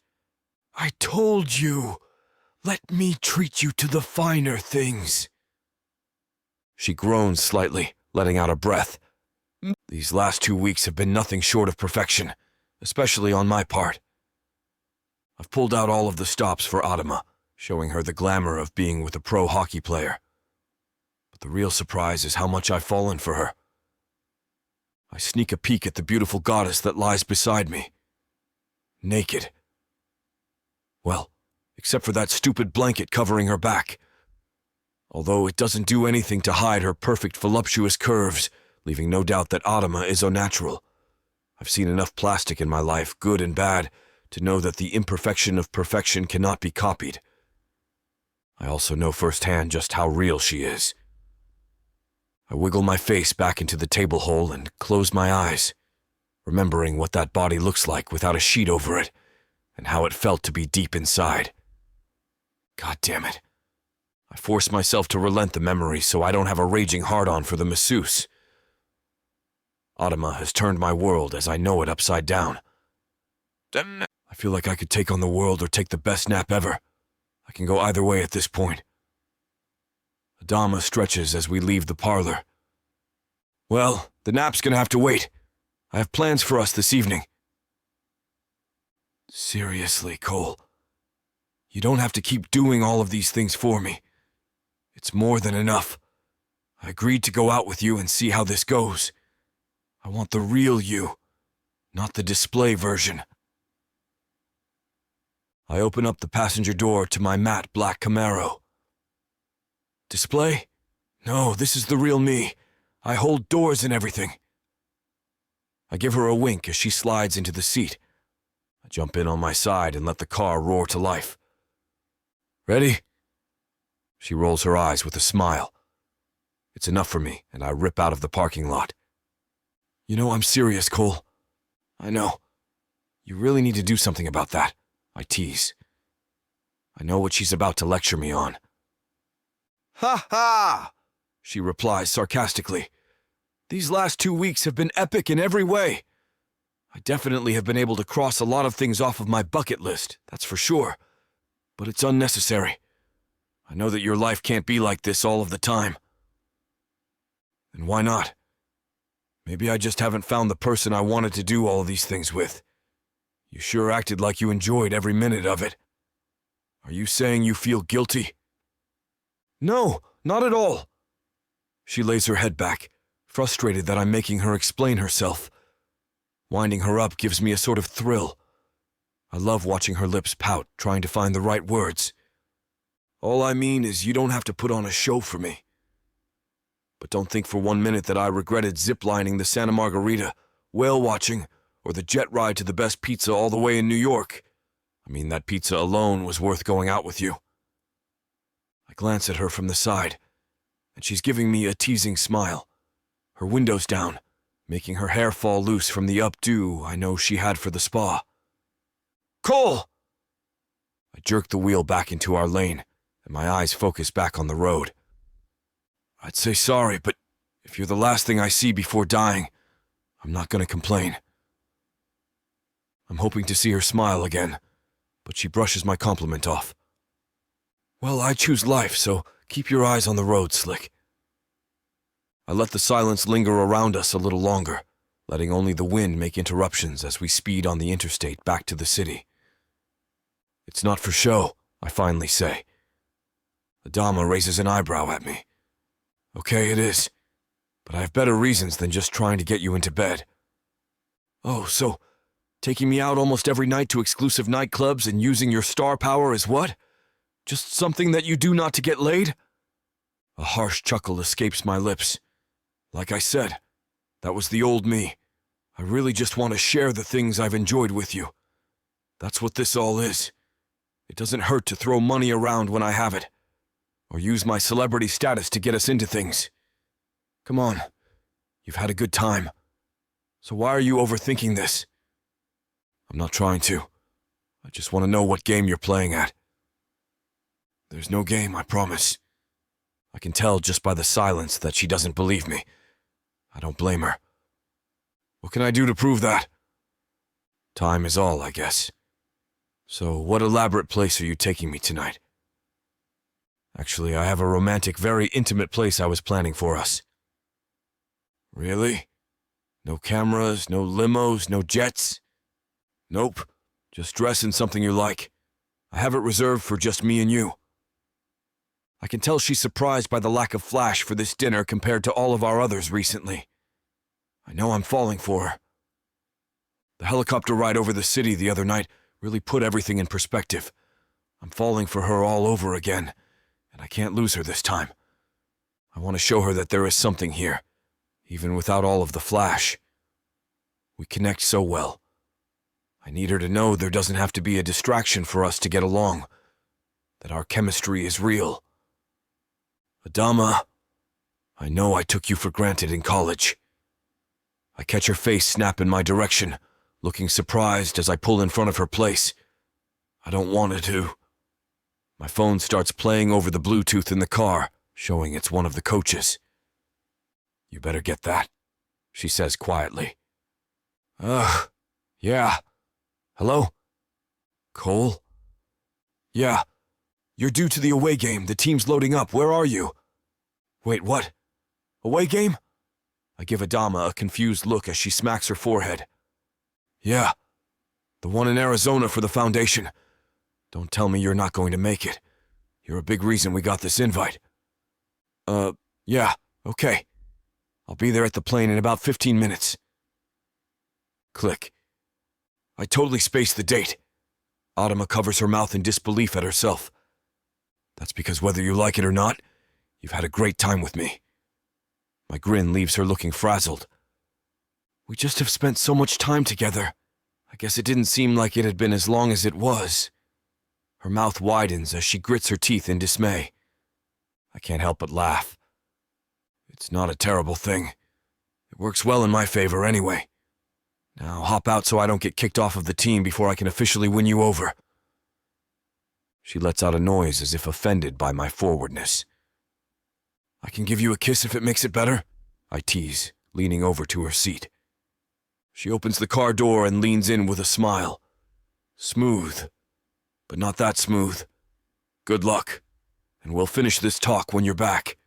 I told you. Let me treat you to the finer things. She groans slightly, letting out a breath. These last 2 weeks have been nothing short of perfection, especially on my part. I've pulled out all of the stops for Adama, showing her the glamour of being with a pro hockey player. But the real surprise is how much I've fallen for her. I sneak a peek at the beautiful goddess that lies beside me. Naked. Well, except for that stupid blanket covering her back. Although it doesn't do anything to hide her perfect voluptuous curves, leaving no doubt that Adama is unnatural. I've seen enough plastic in my life, good and bad, to know that the imperfection of perfection cannot be copied. I also know firsthand just how real she is. I wiggle my face back into the table hole and close my eyes, remembering what that body looks like without a sheet over it, and how it felt to be deep inside. God damn it. I force myself to relent the memory so I don't have a raging hard-on for the masseuse. Adama has turned my world as I know it upside down. I feel like I could take on the world or take the best nap ever. I can go either way at this point. Adama stretches as we leave the parlor. Well, the nap's gonna have to wait. I have plans for us this evening. Seriously, Cole. You don't have to keep doing all of these things for me. It's more than enough. I agreed to go out with you and see how this goes. I want the real you, not the display version. I open up the passenger door to my matte black Camaro. Display? No, this is the real me. I hold doors and everything. I give her a wink as she slides into the seat. I jump in on my side and let the car roar to life. Ready? She rolls her eyes with a smile. It's enough for me, and I rip out of the parking lot. You know I'm serious, Cole. I know. You really need to do something about that, I tease. I know what she's about to lecture me on. Ha ha! She replies sarcastically. These last 2 weeks have been epic in every way. I definitely have been able to cross a lot of things off of my bucket list, that's for sure. But it's unnecessary. I know that your life can't be like this all of the time. And why not? Maybe I just haven't found the person I wanted to do all of these things with. You sure acted like you enjoyed every minute of it. Are you saying you feel guilty? No, not at all. She lays her head back, frustrated that I'm making her explain herself. Winding her up gives me a sort of thrill. I love watching her lips pout, trying to find the right words. All I mean is you don't have to put on a show for me. But don't think for 1 minute that I regretted ziplining the Santa Margarita, whale watching, or the jet ride to the best pizza all the way in New York. I mean, that pizza alone was worth going out with you. I glance at her from the side, and she's giving me a teasing smile. Her window's down, making her hair fall loose from the updo I know she had for the spa. Cole! I jerk the wheel back into our lane, and my eyes focus back on the road. I'd say sorry, but if you're the last thing I see before dying, I'm not going to complain. I'm hoping to see her smile again, but she brushes my compliment off. Well, I choose life, so keep your eyes on the road, Slick. I let the silence linger around us a little longer, letting only the wind make interruptions as we speed on the interstate back to the city. It's not for show, I finally say. Adama raises an eyebrow at me. Okay, it is, but I have better reasons than just trying to get you into bed. Oh, so taking me out almost every night to exclusive nightclubs and using your star power is what? Just something that you do not to get laid? A harsh chuckle escapes my lips. Like I said, that was the old me. I really just want to share the things I've enjoyed with you. That's what this all is. It doesn't hurt to throw money around when I have it, or use my celebrity status to get us into things. Come on, you've had a good time. So why are you overthinking this? I'm not trying to. I just want to know what game you're playing at. There's no game, I promise. I can tell just by the silence that she doesn't believe me. I don't blame her. What can I do to prove that? Time is all, I guess. So what elaborate place are you taking me tonight? Actually, I have a romantic, very intimate place I was planning for us. Really? No cameras, no limos, no jets? Nope. Just dress in something you like. I have it reserved for just me and you. I can tell she's surprised by the lack of flash for this dinner compared to all of our others recently. I know I'm falling for her. The helicopter ride over the city the other night really put everything in perspective. I'm falling for her all over again, and I can't lose her this time. I want to show her that there is something here, even without all of the flash. We connect so well. I need her to know there doesn't have to be a distraction for us to get along, that our chemistry is real. Adama, I know I took you for granted in college. I catch her face snap in my direction, looking surprised as I pull in front of her place. I don't want it to. My phone starts playing over the Bluetooth in the car, showing it's one of the coaches. You better get that, she says quietly. Yeah. Hello? Cole? Yeah. You're due to the away game. The team's loading up. Where are you? Wait, what? Away game? I give Adama a confused look as she smacks her forehead. Yeah. The one in Arizona for the foundation. Don't tell me you're not going to make it. You're a big reason we got this invite. Yeah, okay. I'll be there at the plane in about 15 minutes. Click. I totally spaced the date. Adama covers her mouth in disbelief at herself. That's because whether you like it or not, you've had a great time with me. My grin leaves her looking frazzled. We just have spent so much time together. I guess it didn't seem like it had been as long as it was. Her mouth widens as she grits her teeth in dismay. I can't help but laugh. It's not a terrible thing. It works well in my favor anyway. Now hop out so I don't get kicked off of the team before I can officially win you over. She lets out a noise as if offended by my forwardness. I can give you a kiss if it makes it better, I tease, leaning over to her seat. She opens the car door and leans in with a smile. Smooth, but not that smooth. Good luck, and we'll finish this talk when you're back.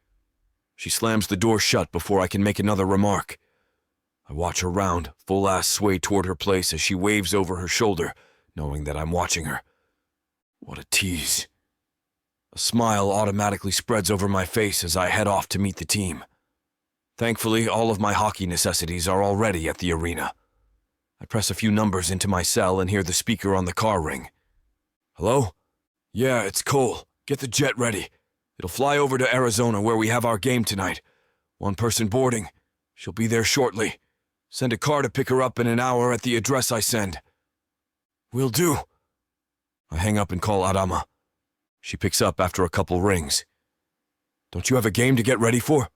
She slams the door shut before I can make another remark. I watch her round, full ass sway toward her place as she waves over her shoulder, knowing that I'm watching her. What a tease. A smile automatically spreads over my face as I head off to meet the team. Thankfully, all of my hockey necessities are already at the arena. I press a few numbers into my cell and hear the speaker on the car ring. Hello? Yeah, it's Cole. Get the jet ready. It'll fly over to Arizona where we have our game tonight. One person boarding. She'll be there shortly. Send a car to pick her up in an hour at the address I send. Will do. I hang up and call Adama. She picks up after a couple rings. Don't you have a game to get ready for?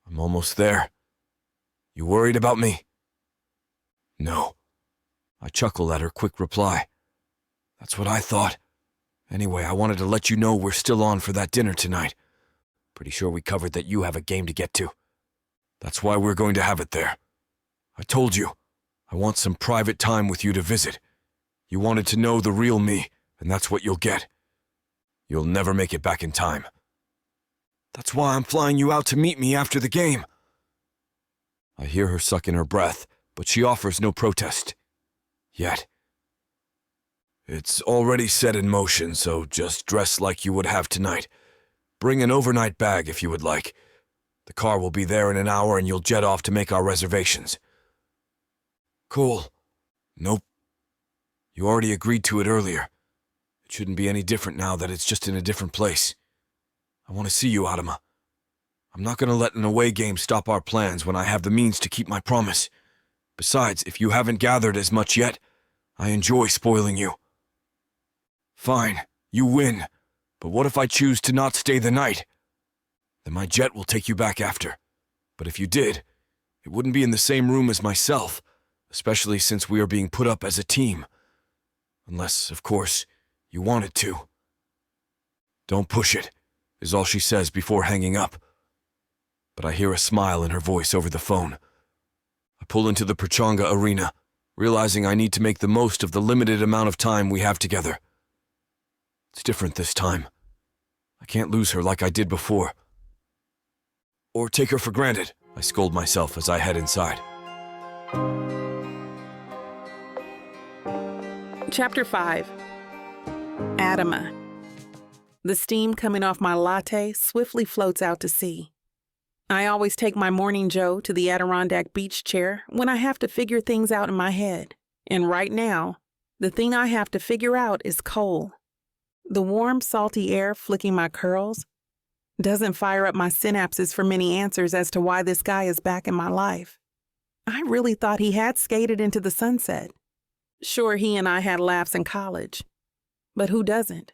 I'm almost there. You worried about me? No. I chuckle at her quick reply. That's what I thought. Anyway, I wanted to let you know we're still on for that dinner tonight. Pretty sure we covered that you have a game to get to. That's why we're going to have it there. I told you, I want some private time with you to visit. You wanted to know the real me, and that's what you'll get. You'll never make it back in time. That's why I'm flying you out to meet me after the game. I hear her suck in her breath, but she offers no protest. Yet. It's already set in motion, so just dress like you would have tonight. Bring an overnight bag if you would like. The car will be there in an hour and you'll jet off to make our reservations. Cool. Nope. You already agreed to it earlier. It shouldn't be any different now that it's just in a different place. I want to see you, Adama. I'm not going to let an away game stop our plans when I have the means to keep my promise. Besides, if you haven't gathered as much yet, I enjoy spoiling you. Fine, you win. But what if I choose to not stay the night? Then my jet will take you back after. But if you did, it wouldn't be in the same room as myself, especially since we are being put up as a team. Unless, of course, you wanted to. Don't push it, is all she says before hanging up. But I hear a smile in her voice over the phone. I pull into the Pachanga arena, realizing I need to make the most of the limited amount of time we have together. It's different this time. I can't lose her like I did before. Or take her for granted, I scold myself as I head inside. Chapter 5. Adama. The steam coming off my latte swiftly floats out to sea. I always take my morning Joe to the Adirondack beach chair when I have to figure things out in my head. And right now, the thing I have to figure out is Cole. The warm, salty air flicking my curls doesn't fire up my synapses for many answers as to why this guy is back in my life. I really thought he had skated into the sunset. Sure, he and I had laughs in college. But who doesn't?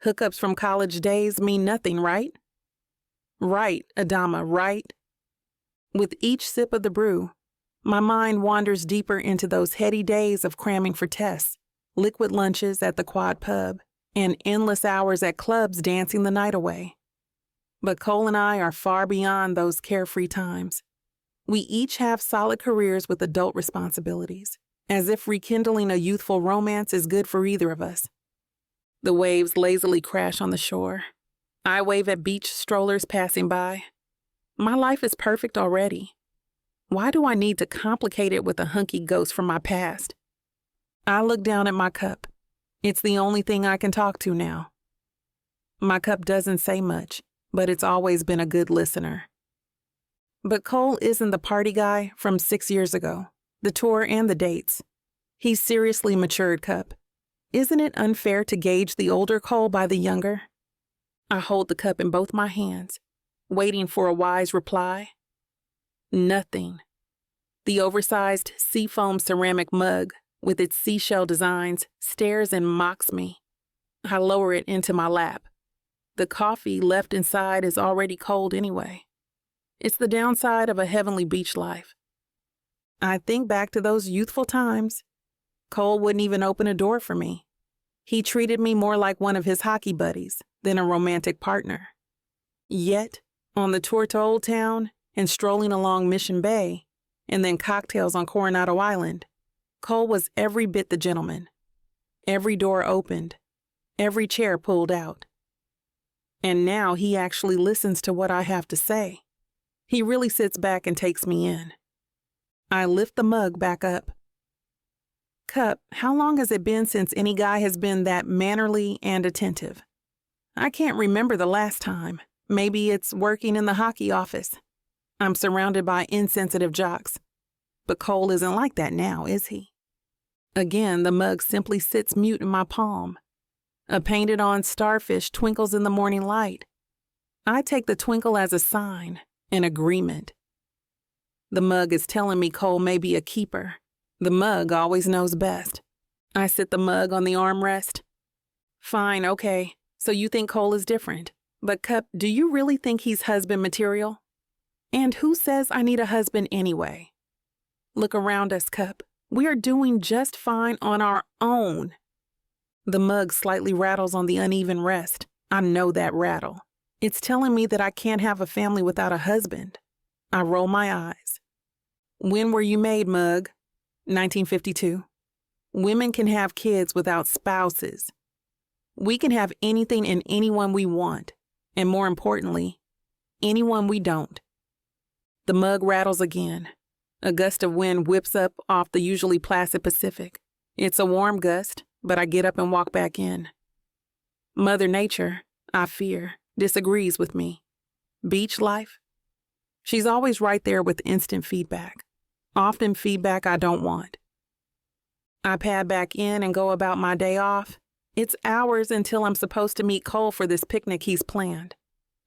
Hookups from college days mean nothing, right? Right, Adama, right? With each sip of the brew, my mind wanders deeper into those heady days of cramming for tests, liquid lunches at the Quad Pub, and endless hours at clubs dancing the night away. But Cole and I are far beyond those carefree times. We each have solid careers with adult responsibilities, as if rekindling a youthful romance is good for either of us. The waves lazily crash on the shore. I wave at beach strollers passing by. My life is perfect already. Why do I need to complicate it with a hunky ghost from my past? I look down at my cup. It's the only thing I can talk to now. My cup doesn't say much, but it's always been a good listener. But Cole isn't the party guy from 6 years ago, the tour and the dates. He's seriously matured, Cup. Isn't it unfair to gauge the older Cole by the younger? I hold the cup in both my hands, waiting for a wise reply. Nothing. The oversized seafoam ceramic mug with its seashell designs stares and mocks me. I lower it into my lap. The coffee left inside is already cold anyway. It's the downside of a heavenly beach life. I think back to those youthful times. Cole wouldn't even open a door for me. He treated me more like one of his hockey buddies than a romantic partner. Yet, on the tour to Old Town and strolling along Mission Bay, and then cocktails on Coronado Island. Cole was every bit the gentleman. Every door opened, every chair pulled out. And now he actually listens to what I have to say. He really sits back and takes me in. I lift the mug back up. Cup, how long has it been since any guy has been that mannerly and attentive? I can't remember the last time. Maybe it's working in the hockey office. I'm surrounded by insensitive jocks. But Cole isn't like that now, is he? Again, the mug simply sits mute in my palm. A painted-on starfish twinkles in the morning light. I take the twinkle as a sign, an agreement. The mug is telling me Cole may be a keeper. The mug always knows best. I sit the mug on the armrest. Fine, okay, so you think Cole is different. But Cup, do you really think he's husband material? And who says I need a husband anyway? Look around us, Cup. We are doing just fine on our own. The mug slightly rattles on the uneven rest. I know that rattle. It's telling me that I can't have a family without a husband. I roll my eyes. When were you made, mug? 1952. Women can have kids without spouses. We can have anything and anyone we want. And more importantly, anyone we don't. The mug rattles again. A gust of wind whips up off the usually placid Pacific. It's a warm gust, but I get up and walk back in. Mother Nature, I fear, disagrees with me. Beach life? She's always right there with instant feedback. Often feedback I don't want. I pad back in and go about my day off. It's hours until I'm supposed to meet Cole for this picnic he's planned.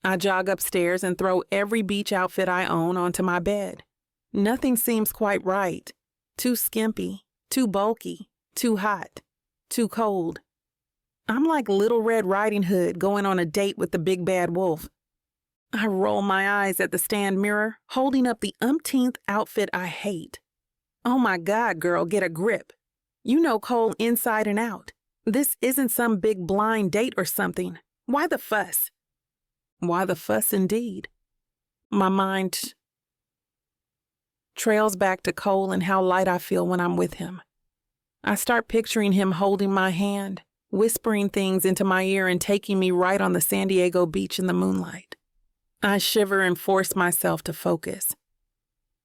I jog upstairs and throw every beach outfit I own onto my bed. Nothing seems quite right. Too skimpy, too bulky, too hot, too cold. I'm like Little Red Riding Hood going on a date with the big bad wolf. I roll my eyes at the stand mirror, holding up the umpteenth outfit I hate. Oh my God, girl, get a grip. You know Cole inside and out. This isn't some big blind date or something. Why the fuss? Why the fuss indeed? My mind trails back to Cole and how light I feel when I'm with him. I start picturing him holding my hand, whispering things into my ear and taking me right on the San Diego beach in the moonlight. I shiver and force myself to focus.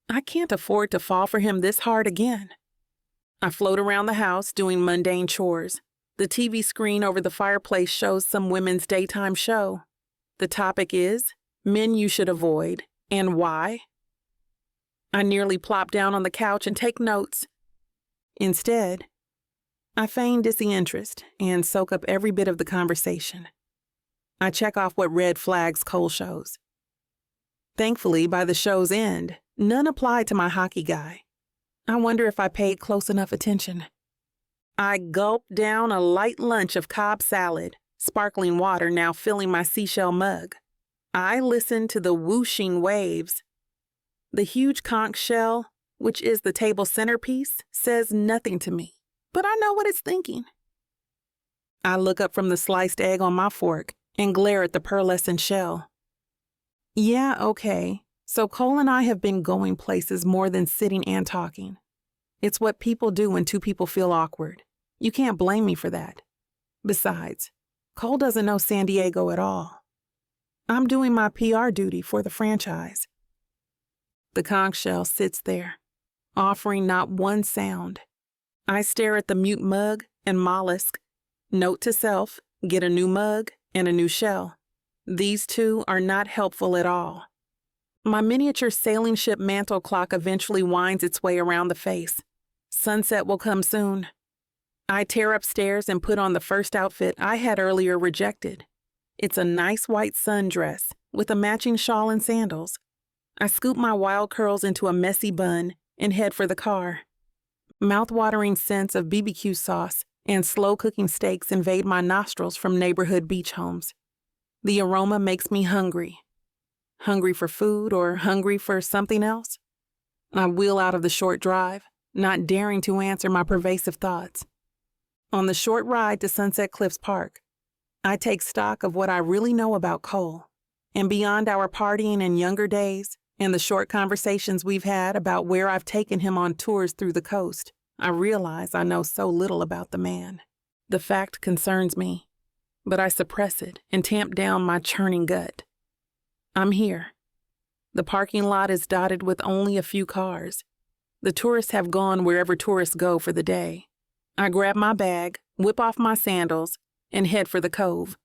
I can't afford to fall for him this hard again. I float around the house doing mundane chores. The TV screen over the fireplace shows some women's daytime show. The topic is men you should avoid and why. I nearly plop down on the couch and take notes. Instead, I feign disinterest and soak up every bit of the conversation. I check off what red flags Cole shows. Thankfully, by the show's end, none apply to my hockey guy. I wonder if I paid close enough attention. I gulp down a light lunch of Cobb salad, sparkling water now filling my seashell mug. I listen to the whooshing waves. The huge conch shell, which is the table centerpiece, says nothing to me, but I know what it's thinking. I look up from the sliced egg on my fork and glare at the pearlescent shell. Yeah, okay, so Cole and I have been going places more than sitting and talking. It's what people do when two people feel awkward. You can't blame me for that. Besides, Cole doesn't know San Diego at all. I'm doing my PR duty for the franchise. The conch shell sits there, offering not one sound. I stare at the mute mug and mollusk. Note to self, get a new mug and a new shell. These two are not helpful at all. My miniature sailing ship mantle clock eventually winds its way around the face. Sunset will come soon. I tear upstairs and put on the first outfit I had earlier rejected. It's a nice white sundress with a matching shawl and sandals. I scoop my wild curls into a messy bun and head for the car. Mouth-watering scents of BBQ sauce and slow-cooking steaks invade my nostrils from neighborhood beach homes. The aroma makes me hungry. Hungry for food or hungry for something else? I wheel out of the short drive, not daring to answer my pervasive thoughts. On the short ride to Sunset Cliffs Park, I take stock of what I really know about Cole, and beyond our partying in younger days and the short conversations we've had about where I've taken him on tours through the coast, I realize I know so little about the man. The fact concerns me, but I suppress it and tamp down my churning gut. I'm here. The parking lot is dotted with only a few cars. The tourists have gone wherever tourists go for the day. I grab my bag, whip off my sandals, and head for the cove.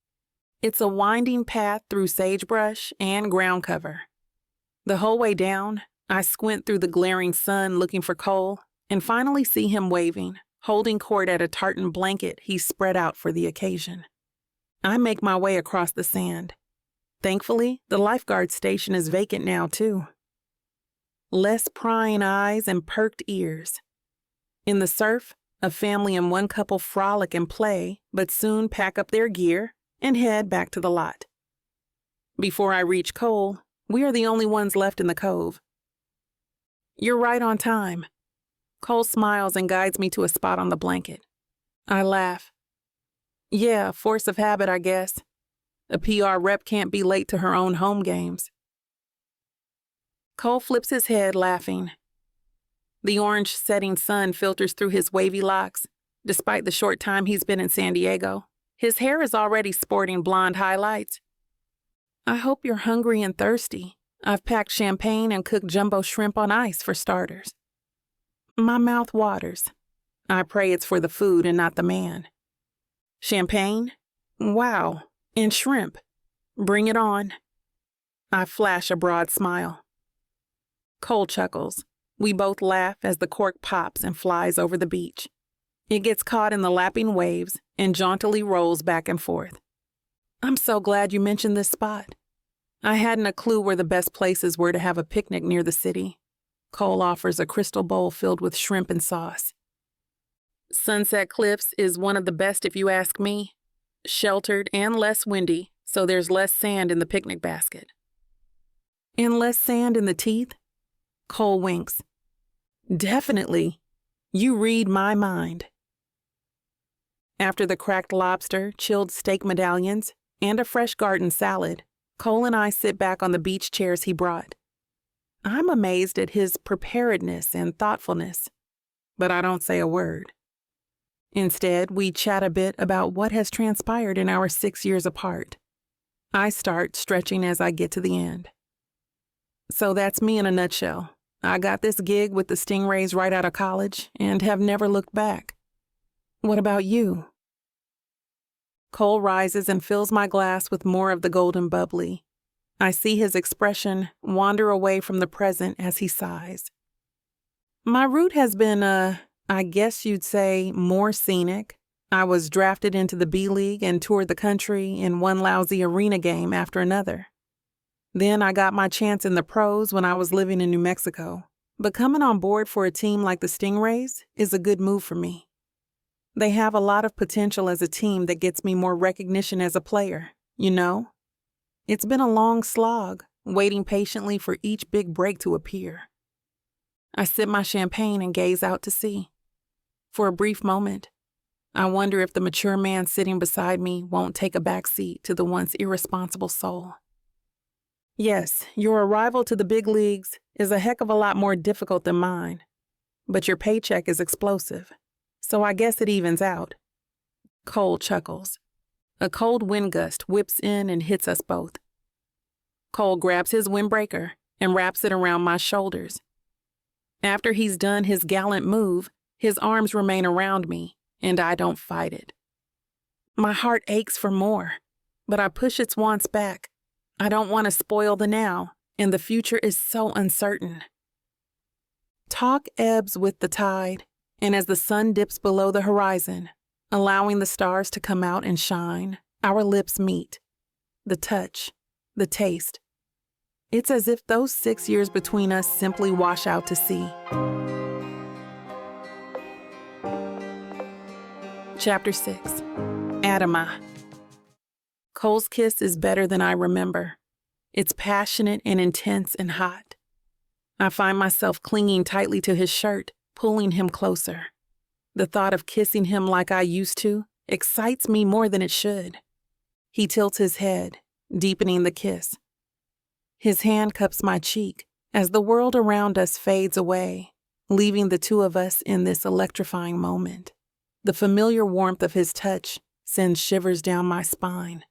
It's a winding path through sagebrush and ground cover. The whole way down, I squint through the glaring sun looking for Cole and finally see him waving, holding court at a tartan blanket he spread out for the occasion. I make my way across the sand. Thankfully, the lifeguard station is vacant now, too. Less prying eyes and perked ears. In the surf, a family and one couple frolic and play, but soon pack up their gear and head back to the lot. Before I reach Cole, we are the only ones left in the cove. You're right on time. Cole smiles and guides me to a spot on the blanket. I laugh. Yeah, force of habit, I guess. A PR rep can't be late to her own home games. Cole flips his head, laughing. The orange setting sun filters through his wavy locks. Despite the short time he's been in San Diego, his hair is already sporting blonde highlights. I hope you're hungry and thirsty. I've packed champagne and cooked jumbo shrimp on ice for starters. My mouth waters. I pray it's for the food and not the man. Champagne? Wow. And shrimp. Bring it on. I flash a broad smile. Cole chuckles. We both laugh as the cork pops and flies over the beach. It gets caught in the lapping waves and jauntily rolls back and forth. I'm so glad you mentioned this spot. I hadn't a clue where the best places were to have a picnic near the city. Cole offers a crystal bowl filled with shrimp and sauce. Sunset Cliffs is one of the best if you ask me. Sheltered and less windy, so there's less sand in the picnic basket. And less sand in the teeth? Cole winks. Definitely. You read my mind. After the cracked lobster, chilled steak medallions, and a fresh garden salad, Cole and I sit back on the beach chairs he brought. I'm amazed at his preparedness and thoughtfulness, but I don't say a word. Instead, we chat a bit about what has transpired in our 6 years apart. I start stretching as I get to the end. So that's me in a nutshell. I got this gig with the Stingrays right out of college and have never looked back. What about you? Cole rises and fills my glass with more of the golden bubbly. I see his expression wander away from the present as he sighs. My route has been, I guess you'd say, more scenic. I was drafted into the B League and toured the country in one lousy arena game after another. Then I got my chance in the pros when I was living in New Mexico. But coming on board for a team like the Stingrays is a good move for me. They have a lot of potential as a team that gets me more recognition as a player, you know? It's been a long slog, waiting patiently for each big break to appear. I sip my champagne and gaze out to sea. For a brief moment, I wonder if the mature man sitting beside me won't take a back seat to the once irresponsible soul. Yes, your arrival to the big leagues is a heck of a lot more difficult than mine, but your paycheck is explosive, so I guess it evens out. Cole chuckles. A cold wind gust whips in and hits us both. Cole grabs his windbreaker and wraps it around my shoulders. After he's done his gallant move, his arms remain around me, and I don't fight it. My heart aches for more, but I push its wants back. I don't want to spoil the now, and the future is so uncertain. Talk ebbs with the tide, and as the sun dips below the horizon, allowing the stars to come out and shine, our lips meet. The touch, the taste. It's as if those 6 years between us simply wash out to sea. Chapter 6. Adama. Cole's kiss is better than I remember. It's passionate and intense and hot. I find myself clinging tightly to his shirt, pulling him closer. The thought of kissing him like I used to excites me more than it should. He tilts his head, deepening the kiss. His hand cups my cheek as the world around us fades away, leaving the two of us in this electrifying moment. The familiar warmth of his touch sends shivers down my spine,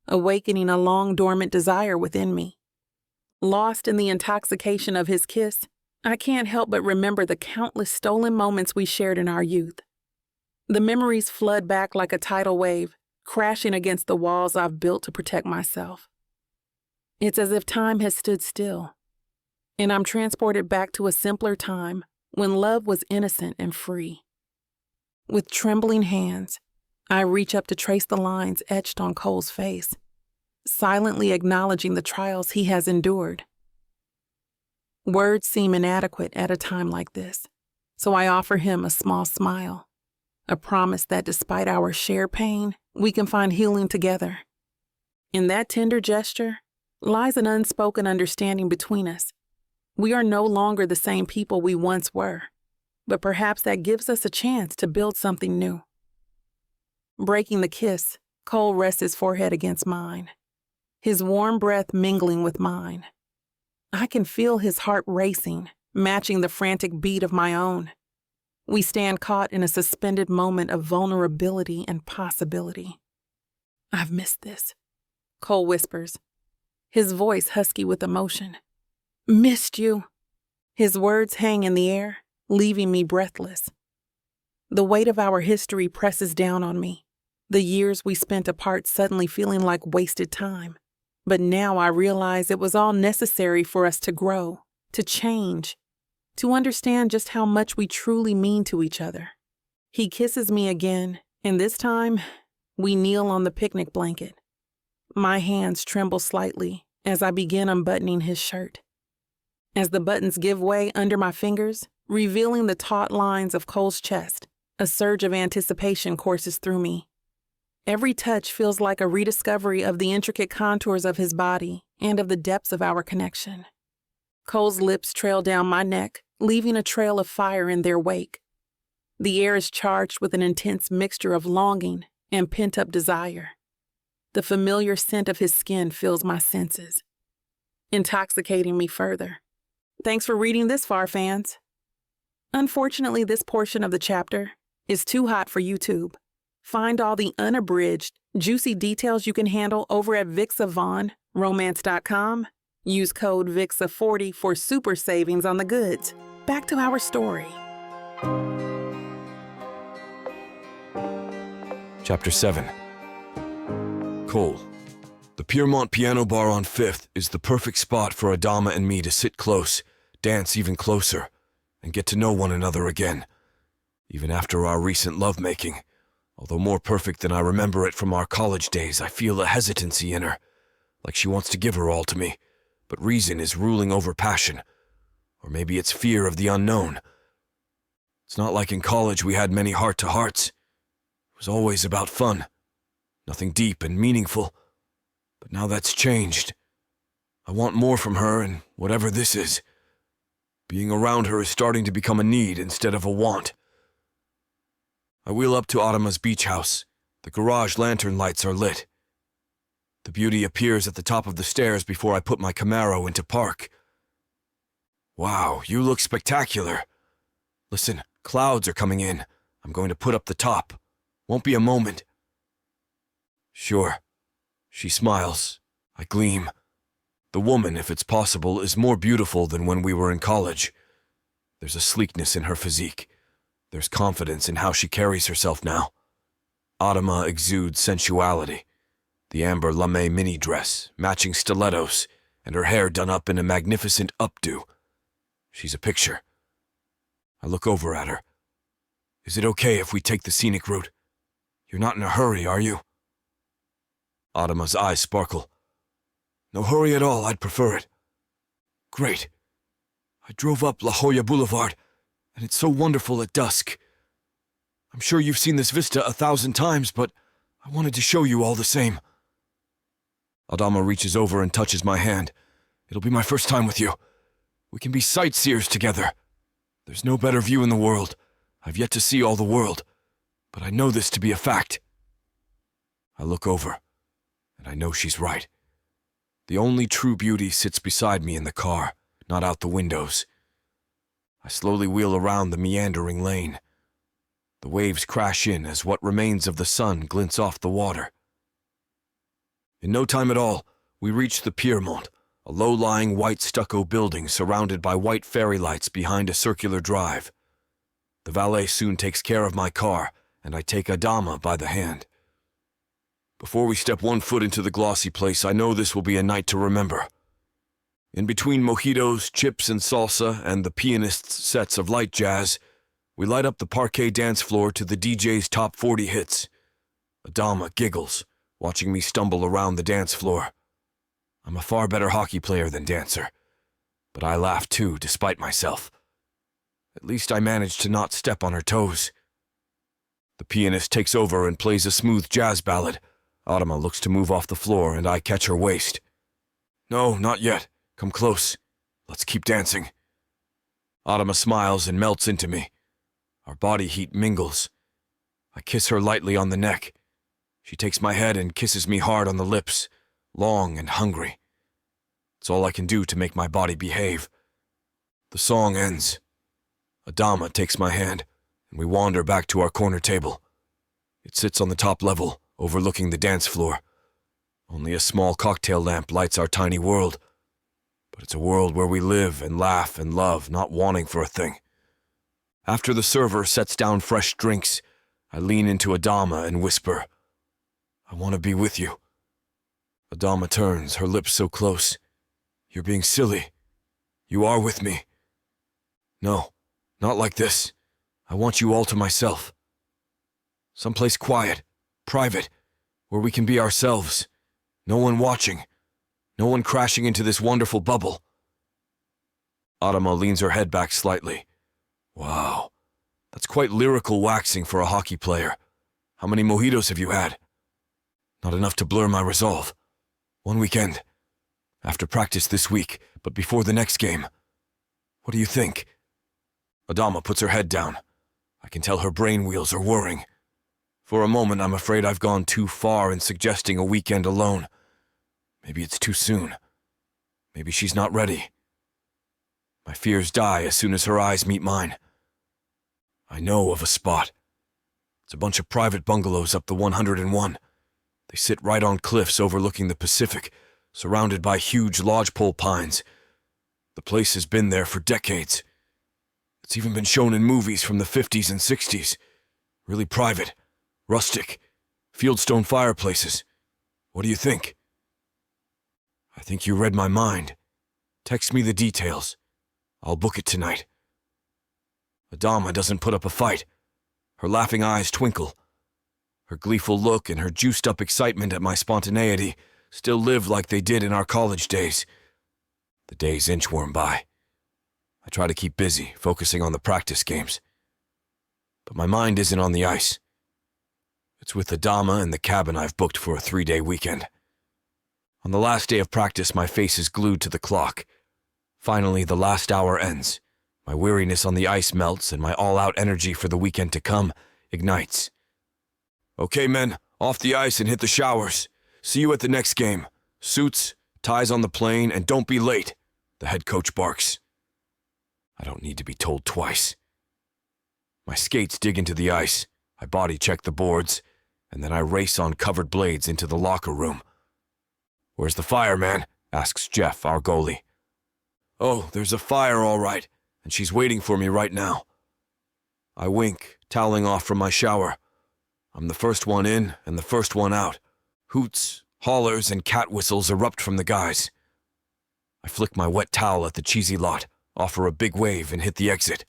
awakening a long-dormant desire within me. Lost in the intoxication of his kiss, I can't help but remember the countless stolen moments we shared in our youth. The memories flood back like a tidal wave, crashing against the walls I've built to protect myself. It's as if time has stood still, and I'm transported back to a simpler time when love was innocent and free. With trembling hands, I reach up to trace the lines etched on Cole's face, silently acknowledging the trials he has endured. Words seem inadequate at a time like this, so I offer him a small smile, a promise that despite our shared pain, we can find healing together. In that tender gesture lies an unspoken understanding between us. We are no longer the same people we once were, but perhaps that gives us a chance to build something new. Breaking the kiss, Cole rests his forehead against mine, his warm breath mingling with mine. I can feel his heart racing, matching the frantic beat of my own. We stand caught in a suspended moment of vulnerability and possibility. "I've missed this," Cole whispers, his voice husky with emotion. "Missed you." His words hang in the air, leaving me breathless. The weight of our history presses down on me, the years we spent apart suddenly feeling like wasted time. But now I realize it was all necessary for us to grow, to change, to understand just how much we truly mean to each other. He kisses me again, and this time, we kneel on the picnic blanket. My hands tremble slightly as I begin unbuttoning his shirt. As the buttons give way under my fingers, revealing the taut lines of Cole's chest, a surge of anticipation courses through me. Every touch feels like a rediscovery of the intricate contours of his body and of the depths of our connection. Cole's lips trail down my neck, leaving a trail of fire in their wake. The air is charged with an intense mixture of longing and pent-up desire. The familiar scent of his skin fills my senses, intoxicating me further. Thanks for reading this far, fans. Unfortunately, this portion of the chapter is too hot for YouTube. Find all the unabridged, juicy details you can handle over at VixAVonRomance.com. Use code VIXA40 for super savings on the goods. Back to our story. Chapter 7. Cole. The Piermont Piano Bar on 5th is the perfect spot for Adama and me to sit close, dance even closer, and get to know one another again. Even after our recent lovemaking, although more perfect than I remember it from our college days, I feel a hesitancy in her, like she wants to give her all to me, but reason is ruling over passion. Or maybe it's fear of the unknown. It's not like in college we had many heart-to-hearts. It was always about fun, nothing deep and meaningful. But now that's changed. I want more from her, and whatever this is, being around her is starting to become a need instead of a want. I wheel up to Adama's beach house. The garage lantern lights are lit. The beauty appears at the top of the stairs before I put my Camaro into park. Wow, you look spectacular. Listen, clouds are coming in. I'm going to put up the top. Won't be a moment. Sure. She smiles. I gleam. The woman, if it's possible, is more beautiful than when we were in college. There's a sleekness in her physique. There's confidence in how she carries herself now. Adama exudes sensuality. The amber lame mini dress, matching stilettos, and her hair done up in a magnificent updo. She's a picture. I look over at her. Is it okay if we take the scenic route? You're not in a hurry, are you? Adama's eyes sparkle. No hurry at all, I'd prefer it. Great. I drove up La Jolla Boulevard, and it's so wonderful at dusk. I'm sure you've seen this vista 1,000 times, but I wanted to show you all the same. Adama reaches over and touches my hand. It'll be my first time with you. We can be sightseers together. There's no better view in the world. I've yet to see all the world, but I know this to be a fact. I look over, and I know she's right. The only true beauty sits beside me in the car, not out the windows. I slowly wheel around the meandering lane. The waves crash in as what remains of the sun glints off the water. In no time at all, we reach the Piermont, a low-lying white stucco building surrounded by white fairy lights behind a circular drive. The valet soon takes care of my car, and I take Adama by the hand. Before we step one foot into the glossy place, I know this will be a night to remember. In between mojitos, chips and salsa, and the pianist's sets of light jazz, we light up the parquet dance floor to the DJ's top 40 hits. Adama giggles, watching me stumble around the dance floor. I'm a far better hockey player than dancer, but I laugh too, despite myself. At least I managed to not step on her toes. The pianist takes over and plays a smooth jazz ballad. Adama looks to move off the floor, and I catch her waist. No, not yet. Come close. Let's keep dancing. Adama smiles and melts into me. Our body heat mingles. I kiss her lightly on the neck. She takes my head and kisses me hard on the lips, long and hungry. It's all I can do to make my body behave. The song ends. Adama takes my hand, and we wander back to our corner table. It sits on the top level, overlooking the dance floor. Only a small cocktail lamp lights our tiny world. But it's a world where we live and laugh and love, not wanting for a thing. After the server sets down fresh drinks, I lean into Adama and whisper, I want to be with you. Adama turns, her lips so close. You're being silly. You are with me. No, not like this. I want you all to myself. Someplace quiet, private, where we can be ourselves. No one watching. No one crashing into this wonderful bubble. Adama leans her head back slightly. Wow, that's quite lyrical waxing for a hockey player. How many mojitos have you had? Not enough to blur my resolve. One weekend. After practice this week, but before the next game. What do you think? Adama puts her head down. I can tell her brain wheels are whirring. For a moment, I'm afraid I've gone too far in suggesting a weekend alone. Maybe it's too soon. Maybe she's not ready. My fears die as soon as her eyes meet mine. I know of a spot. It's a bunch of private bungalows up the 101. They sit right on cliffs overlooking the Pacific, surrounded by huge lodgepole pines. The place has been there for decades. It's even been shown in movies from the 50s and 60s. Really private, rustic, fieldstone fireplaces. What do you think? I think you read my mind. Text me the details. I'll book it tonight. Adama doesn't put up a fight. Her laughing eyes twinkle. Her gleeful look and her juiced-up excitement at my spontaneity still live like they did in our college days. The days inchworm by. I try to keep busy, focusing on the practice games. But my mind isn't on the ice. It's with Adama and the cabin I've booked for a 3-day weekend. On the last day of practice, my face is glued to the clock. Finally, the last hour ends. My weariness on the ice melts, and my all-out energy for the weekend to come ignites. Okay, men, off the ice and hit the showers. See you at the next game. Suits, ties on the plane, and don't be late, the head coach barks. I don't need to be told twice. My skates dig into the ice, I body check the boards, and then I race on covered blades into the locker room. Where's the fireman? Asks Jeff, our goalie. Oh, there's a fire all right, and she's waiting for me right now. I wink, toweling off from my shower. I'm the first one in and the first one out. Hoots, hollers, and cat whistles erupt from the guys. I flick my wet towel at the cheesy lot, offer a big wave, and hit the exit.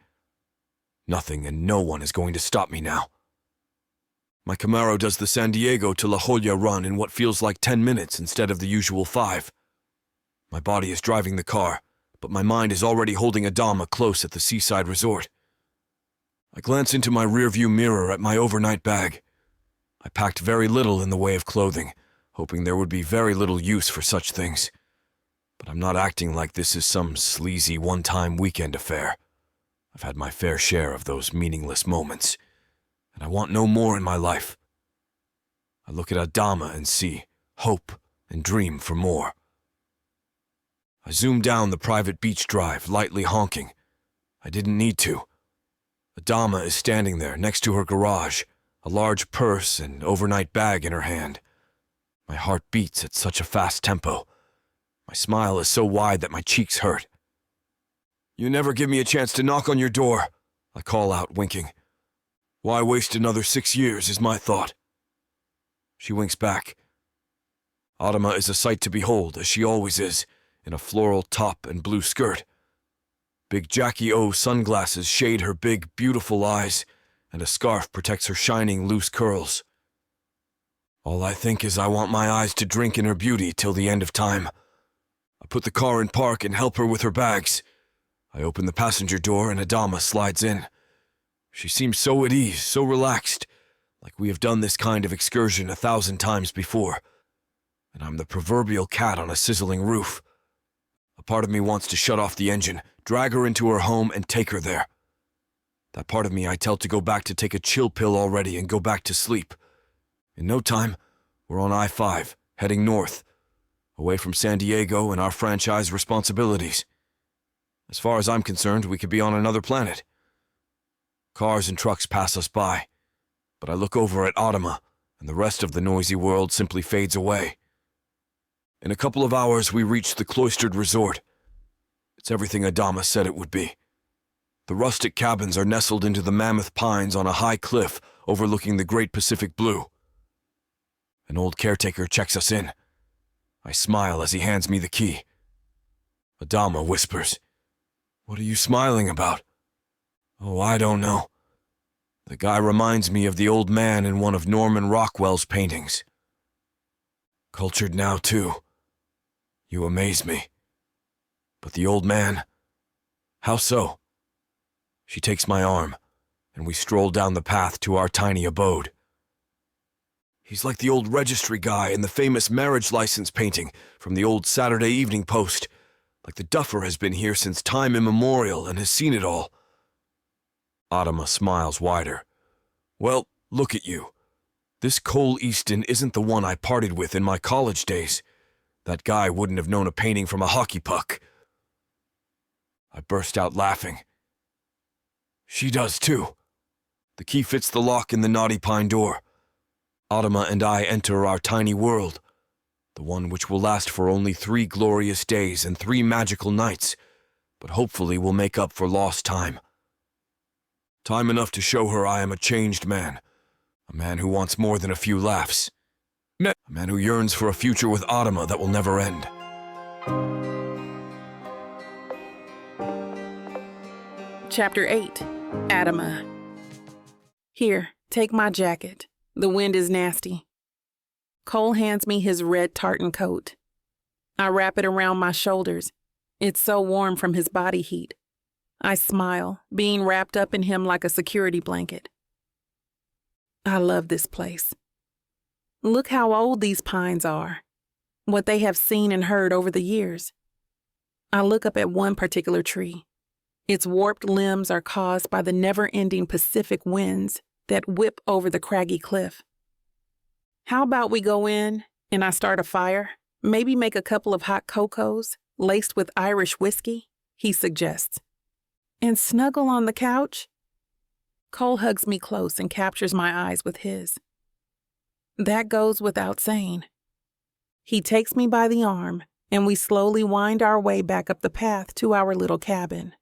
Nothing and no one is going to stop me now. My Camaro does the San Diego to La Jolla run in what feels like 10 minutes instead of the usual 5. My body is driving the car, but my mind is already holding Adama close at the seaside resort. I glance into my rearview mirror at my overnight bag. I packed very little in the way of clothing, hoping there would be very little use for such things. But I'm not acting like this is some sleazy one-time weekend affair. I've had my fair share of those meaningless moments, and I want no more in my life. I look at Adama and see hope and dream for more. I zoomed down the private beach drive, lightly honking. I didn't need to. Adama is standing there next to her garage, a large purse and overnight bag in her hand. My heart beats at such a fast tempo. My smile is so wide that my cheeks hurt. "You never give me a chance to knock on your door," I call out, winking. "Why waste another 6 years is my thought." She winks back. Adama is a sight to behold, as she always is, in a floral top and blue skirt. Big Jackie O sunglasses shade her big, beautiful eyes, and a scarf protects her shining, loose curls. All I think is I want my eyes to drink in her beauty till the end of time. I put the car in park and help her with her bags. I open the passenger door and Adama slides in. She seems so at ease, so relaxed, like we have done this kind of excursion 1,000 times before. And I'm the proverbial cat on a sizzling roof. A part of me wants to shut off the engine, drag her into her home, and take her there. That part of me I tell to go back to take a chill pill already and go back to sleep. In no time, we're on I-5, heading north, away from San Diego and our franchise responsibilities. As far as I'm concerned, we could be on another planet. Cars and trucks pass us by, but I look over at Adama, and the rest of the noisy world simply fades away. In a couple of hours, we reach the cloistered resort. It's everything Adama said it would be. The rustic cabins are nestled into the mammoth pines on a high cliff overlooking the great Pacific blue. An old caretaker checks us in. I smile as he hands me the key. Adama whispers, "What are you smiling about?" "Oh, I don't know. The guy reminds me of the old man in one of Norman Rockwell's paintings. Cultured now, too. You amaze me. But the old man, how so?" She takes my arm, and we stroll down the path to our tiny abode. He's like the old registry guy in the famous marriage license painting from the old Saturday Evening Post, like the duffer has been here since time immemorial and has seen it all. Adama smiles wider. "Well, look at you. This Cole Easton isn't the one I partied with in my college days. That guy wouldn't have known a painting from a hockey puck." I burst out laughing. She does too. The key fits the lock in the knotty pine door. Adama and I enter our tiny world, the one which will last for only 3 glorious days and 3 magical nights, but hopefully will make up for lost time. Time enough to show her I am a changed man, a man who wants more than a few laughs, a man who yearns for a future with Adama that will never end. Chapter 8. Adama. "Here, take my jacket. The wind is nasty." Cole hands me his red tartan coat. I wrap it around my shoulders. It's so warm from his body heat. I smile, being wrapped up in him like a security blanket. I love this place. Look how old these pines are, what they have seen and heard over the years. I look up at one particular tree. Its warped limbs are caused by the never-ending Pacific winds that whip over the craggy cliff. "How about we go in and I start a fire, maybe make a couple of hot cocos laced with Irish whiskey," he suggests, "and snuggle on the couch?" Cole hugs me close and captures my eyes with his. That goes without saying. He takes me by the arm, and we slowly wind our way back up the path to our little cabin.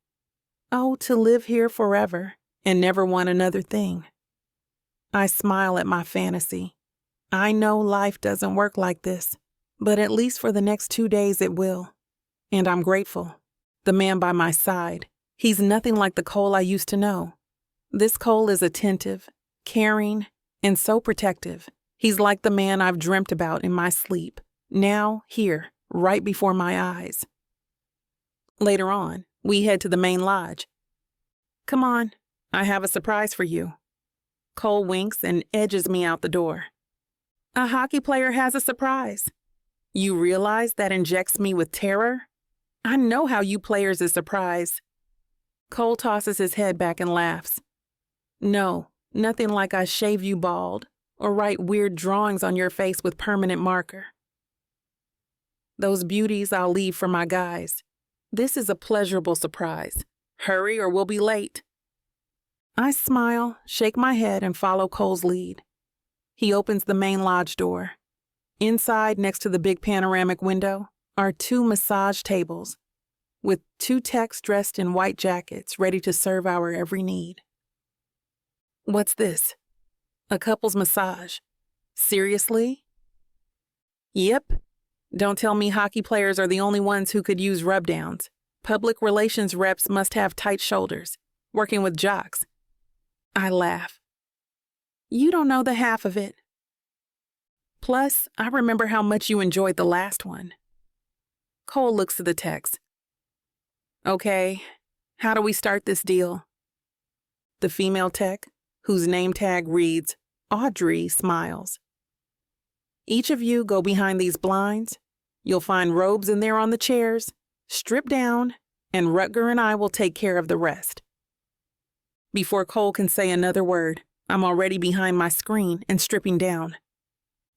Oh, to live here forever and never want another thing. I smile at my fantasy. I know life doesn't work like this, but at least for the next 2 days it will. And I'm grateful. The man by my side, he's nothing like the Cole I used to know. This Cole is attentive, caring, and so protective. He's like the man I've dreamt about in my sleep, now here, right before my eyes. Later on, we head to the main lodge. "Come on, I have a surprise for you." Cole winks and edges me out the door. "A hockey player has a surprise. You realize that injects me with terror? I know how you players is surprised." Cole tosses his head back and laughs. "No, nothing like I shave you bald or write weird drawings on your face with permanent marker." Those beauties I'll leave for my guys. This is a pleasurable surprise. Hurry or we'll be late. I smile, shake my head, and follow Cole's lead. He opens the main lodge door. Inside, next to the big panoramic window, are 2 massage tables, with 2 techs dressed in white jackets ready to serve our every need. What's this? A couple's massage. Seriously? Yep. Don't tell me hockey players are the only ones who could use rubdowns. Public relations reps must have tight shoulders, working with jocks. I laugh. You don't know the half of it. Plus, I remember how much you enjoyed the last one. Cole looks to the text. Okay, how do we start this deal? The female tech, whose name tag reads Audrey, smiles. Each of you go behind these blinds. You'll find robes in there on the chairs. Strip down, and Rutger and I will take care of the rest. Before Cole can say another word, I'm already behind my screen and stripping down.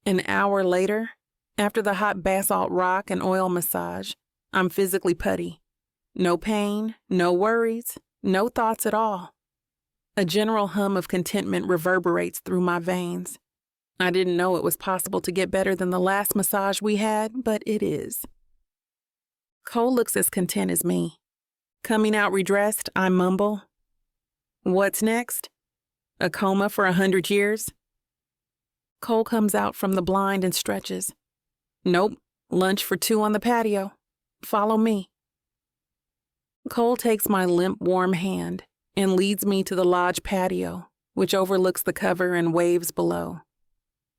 An hour later, after the hot basalt rock and oil massage, I'm physically putty. No pain, no worries, no thoughts at all. A general hum of contentment reverberates through my veins. I didn't know it was possible to get better than the last massage we had, but it is. Cole looks as content as me. Coming out redressed, I mumble, "What's next? A coma for 100 years?" Cole comes out from the blind and stretches. "Nope, lunch for 2 on the patio. Follow me." Cole takes my limp, warm hand and leads me to the lodge patio, which overlooks the cover and waves below.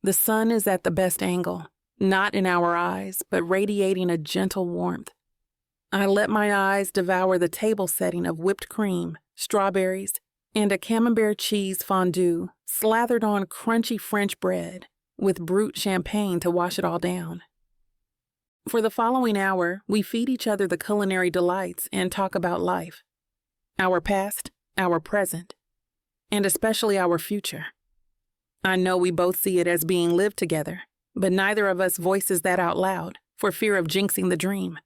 The sun is at the best angle, not in our eyes, but radiating a gentle warmth. I let my eyes devour the table setting of whipped cream, strawberries, and a camembert cheese fondue slathered on crunchy French bread with brut champagne to wash it all down. For the following hour, we feed each other the culinary delights and talk about life. Our past, our present, and especially our future. I know we both see it as being lived together, but neither of us voices that out loud for fear of jinxing the dream.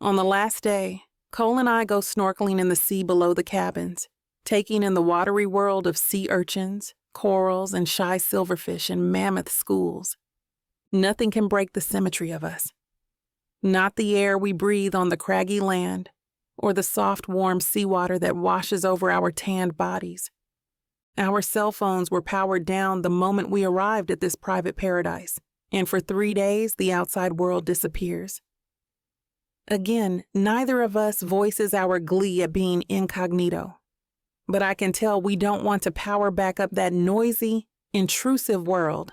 On the last day, Cole and I go snorkeling in the sea below the cabins, taking in the watery world of sea urchins, corals, and shy silverfish in mammoth schools. Nothing can break the symmetry of us. Not the air we breathe on the craggy land, or the soft, warm seawater that washes over our tanned bodies. Our cell phones were powered down the moment we arrived at this private paradise, and for 3 days the outside world disappears. Again, neither of us voices our glee at being incognito, but I can tell we don't want to power back up that noisy, intrusive world.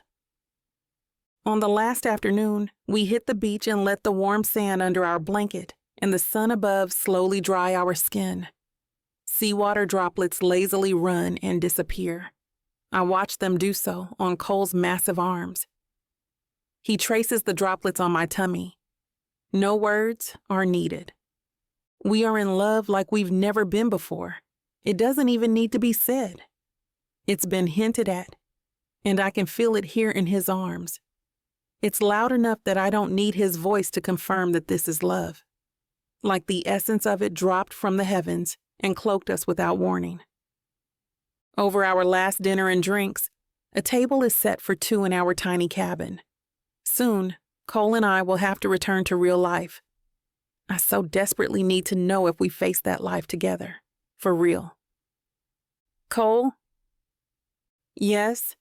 On the last afternoon, we hit the beach and let the warm sand under our blanket and the sun above slowly dry our skin. Seawater droplets lazily run and disappear. I watch them do so on Cole's massive arms. He traces the droplets on my tummy. No words are needed. We are in love like we've never been before. It doesn't even need to be said. It's been hinted at, and I can feel it here in his arms. It's loud enough that I don't need his voice to confirm that this is love. Like the essence of it dropped from the heavens and cloaked us without warning. Over our last dinner and drinks, a table is set for 2 in our tiny cabin. Soon, Cole and I will have to return to real life. I so desperately need to know if we face that life together, for real. Cole? Yes?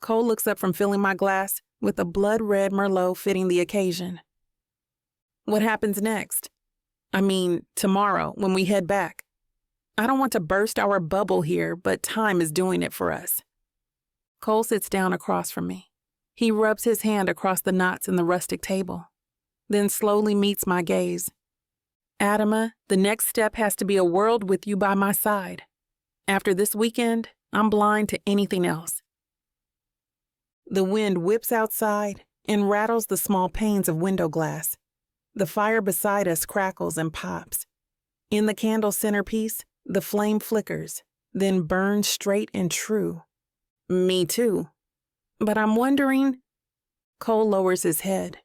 Cole looks up from filling my glass with a blood-red Merlot fitting the occasion. What happens next? I mean, tomorrow, when we head back. I don't want to burst our bubble here, but time is doing it for us. Cole sits down across from me. He rubs his hand across the knots in the rustic table, then slowly meets my gaze. Adama, the next step has to be a world with you by my side. After this weekend, I'm blind to anything else. The wind whips outside and rattles the small panes of window glass. The fire beside us crackles and pops. In the candle centerpiece, the flame flickers, then burns straight and true. Me too. But I'm wondering... Cole lowers his head.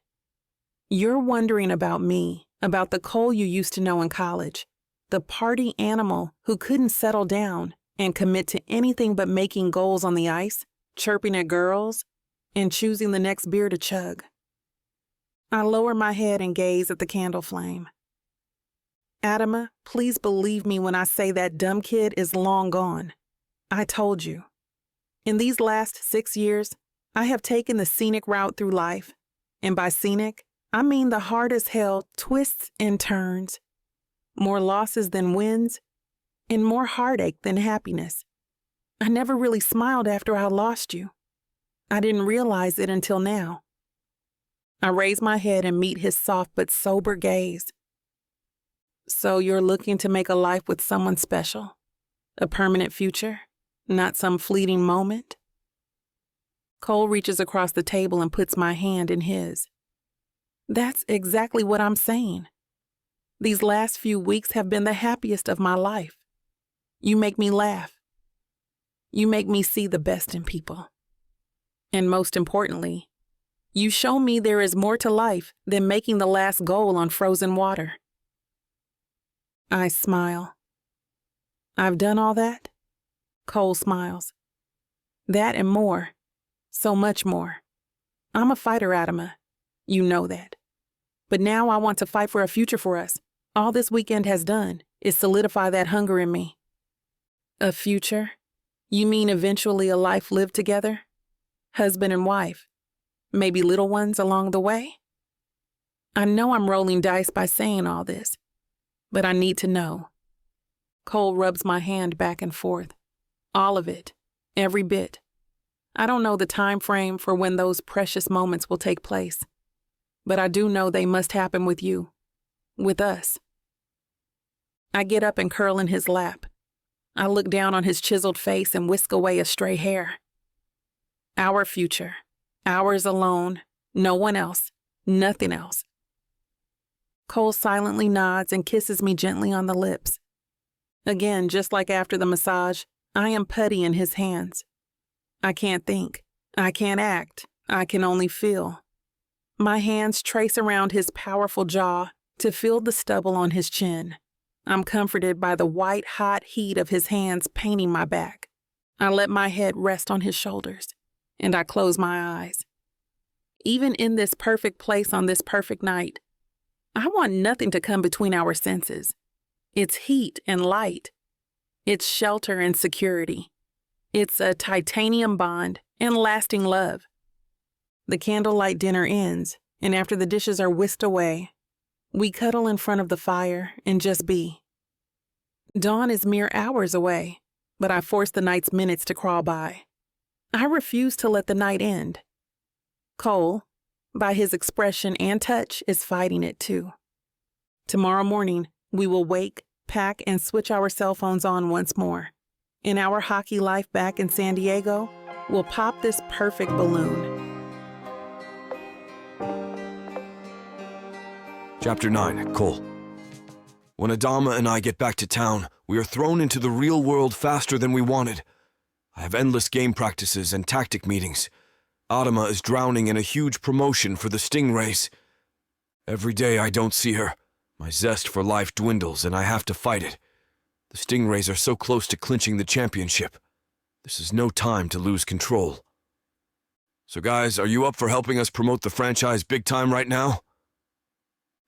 You're wondering about me, about the Cole you used to know in college, the party animal who couldn't settle down and commit to anything but making goals on the ice, chirping at girls, and choosing the next beer to chug. I lower my head and gaze at the candle flame. Adama, please believe me when I say that dumb kid is long gone. I told you. In these last 6 years, I have taken the scenic route through life, and by scenic, I mean the hard as hell twists and turns, more losses than wins, and more heartache than happiness. I never really smiled after I lost you. I didn't realize it until now. I raise my head and meet his soft but sober gaze. So you're looking to make a life with someone special? A permanent future? Not some fleeting moment? Cole reaches across the table and puts my hand in his. That's exactly what I'm saying. These last few weeks have been the happiest of my life. You make me laugh. You make me see the best in people. And most importantly, you show me there is more to life than making the last goal on frozen water. I smile. I've done all that? Cole smiles. That and more. So much more. I'm a fighter, Adama. You know that. But now I want to fight for a future for us. All this weekend has done is solidify that hunger in me. A future? You mean eventually a life lived together? Husband and wife? Maybe little ones along the way? I know I'm rolling dice by saying all this, but I need to know. Cole rubs my hand back and forth. All of it. Every bit. I don't know the time frame for when those precious moments will take place, but I do know they must happen with you. With us. I get up and curl in his lap. I look down on his chiseled face and whisk away a stray hair. Our future. Ours alone. No one else. Nothing else. Cole silently nods and kisses me gently on the lips. Again, just like after the massage, I am putty in his hands. I can't think. I can't act. I can only feel. My hands trace around his powerful jaw to feel the stubble on his chin. I'm comforted by the white, hot heat of his hands painting my back. I let my head rest on his shoulders, and I close my eyes. Even in this perfect place on this perfect night, I want nothing to come between our senses. It's heat and light. It's shelter and security. It's a titanium bond and lasting love. The candlelight dinner ends, and after the dishes are whisked away, we cuddle in front of the fire and just be. Dawn is mere hours away, but I force the night's minutes to crawl by. I refuse to let the night end. Cole, by his expression and touch, is fighting it too. Tomorrow morning, we will wake, pack, and switch our cell phones on once more. In our hockey life back in San Diego, we'll pop this perfect balloon. Chapter 9, Cole. When Adama and I get back to town, we are thrown into the real world faster than we wanted. I have endless game practices and tactic meetings. Adama is drowning in a huge promotion for the Stingrays. Every day I don't see her. My zest for life dwindles and I have to fight it. The Stingrays are so close to clinching the championship. This is no time to lose control. So guys, are you up for helping us promote the franchise big time right now?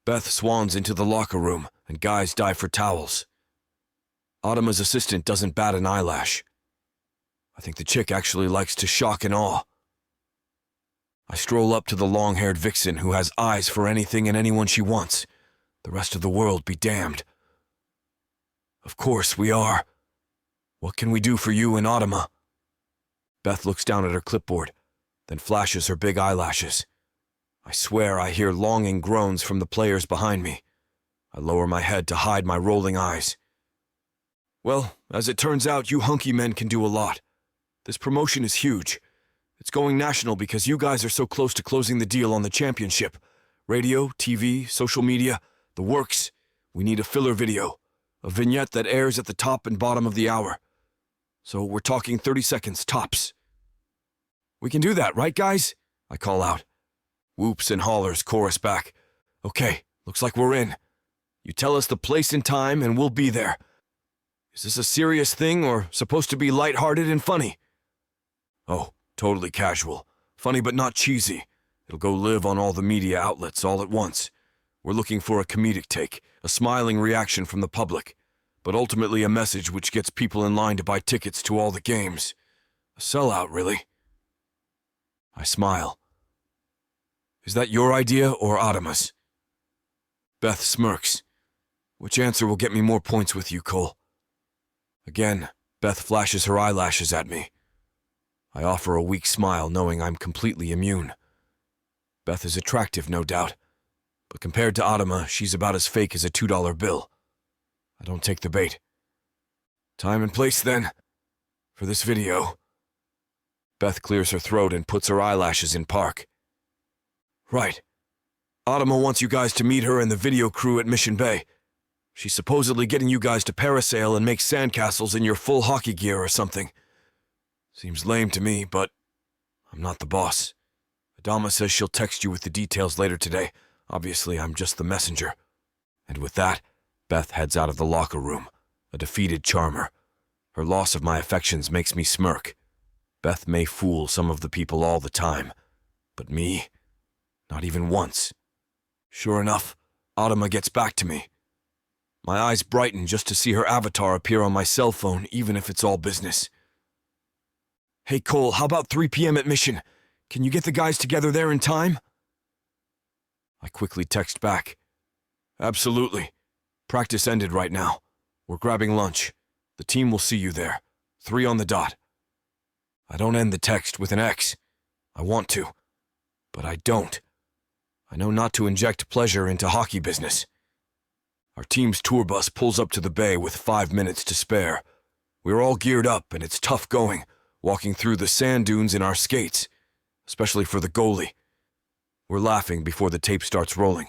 Beth swans into the locker room, and guys dive for towels. Adama's assistant doesn't bat an eyelash. I think the chick actually likes to shock and awe. I stroll up to the long-haired vixen who has eyes for anything and anyone she wants. The rest of the world be damned. Of course we are. What can we do for you and Adama? Beth looks down at her clipboard, then flashes her big eyelashes. I swear I hear longing groans from the players behind me. I lower my head to hide my rolling eyes. Well, as it turns out, you hunky men can do a lot. This promotion is huge. It's going national because you guys are so close to closing the deal on the championship. Radio, TV, social media, the works. We need a filler video, a vignette that airs at the top and bottom of the hour. So we're talking 30 seconds tops. We can do that, right guys? I call out. Whoops and hollers chorus back. Okay, looks like we're in. You tell us the place and time and we'll be there. Is this a serious thing or supposed to be lighthearted and funny? Oh, totally casual. Funny but not cheesy. It'll go live on all the media outlets all at once. We're looking for a comedic take, a smiling reaction from the public, but ultimately a message which gets people in line to buy tickets to all the games. A sellout, really. I smile. Is that your idea or Adama's? Beth smirks. Which answer will get me more points with you, Cole? Again, Beth flashes her eyelashes at me. I offer a weak smile, knowing I'm completely immune. Beth is attractive, no doubt, but compared to Adama, she's about as fake as a $2 bill. I don't take the bait. Time and place, then, for this video. Beth clears her throat and puts her eyelashes in park. Right. Adama wants you guys to meet her and the video crew at Mission Bay. She's supposedly getting you guys to parasail and make sandcastles in your full hockey gear or something. Seems lame to me, but I'm not the boss. Adama says she'll text you with the details later today. Obviously, I'm just the messenger. And with that, Beth heads out of the locker room, a defeated charmer. Her loss of my affections makes me smirk. Beth may fool some of the people all the time, but me? Not even once. Sure enough, Adama gets back to me. My eyes brighten just to see her avatar appear on my cell phone, even if it's all business. Hey Cole, how about 3 p.m. at Mission? Can you get the guys together there in time? I quickly text back. Absolutely. Practice ended right now. We're grabbing lunch. The team will see you there. 3 on the dot. I don't end the text with an X. I want to, but I don't. I know not to inject pleasure into hockey business. Our team's tour bus pulls up to the bay with 5 minutes to spare. We're all geared up and it's tough going, walking through the sand dunes in our skates, especially for the goalie. We're laughing before the tape starts rolling.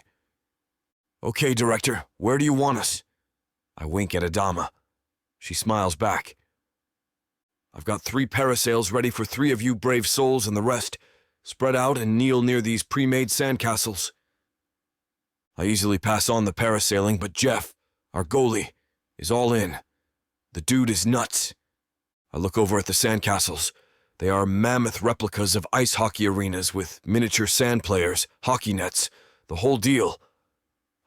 Okay, director, where do you want us? I wink at Adama. She smiles back. I've got 3 parasails ready for 3 of you brave souls, and the rest spread out and kneel near these pre-made sandcastles. I easily pass on the parasailing, but Jeff, our goalie, is all in. The dude is nuts. I look over at the sandcastles. They are mammoth replicas of ice hockey arenas with miniature sand players, hockey nets, the whole deal.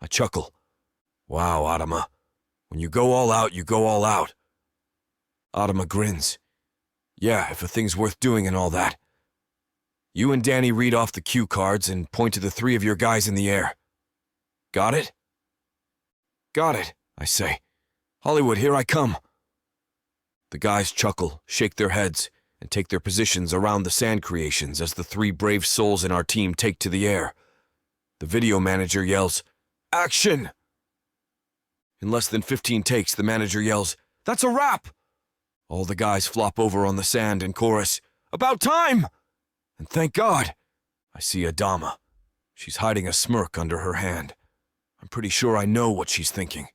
I chuckle. Wow, Adama. When you go all out, you go all out. Adama grins. Yeah, if a thing's worth doing and all that. You and Danny read off the cue cards and point to the 3 of your guys in the air. Got it? Got it, I say. Hollywood, here I come. The guys chuckle, shake their heads, and take their positions around the sand creations as the 3 brave souls in our team take to the air. The video manager yells, "Action!" In less than 15 takes, the manager yells, "That's a wrap!" All the guys flop over on the sand and chorus, "About time!" And thank God, I see Adama. She's hiding a smirk under her hand. I'm pretty sure I know what she's thinking.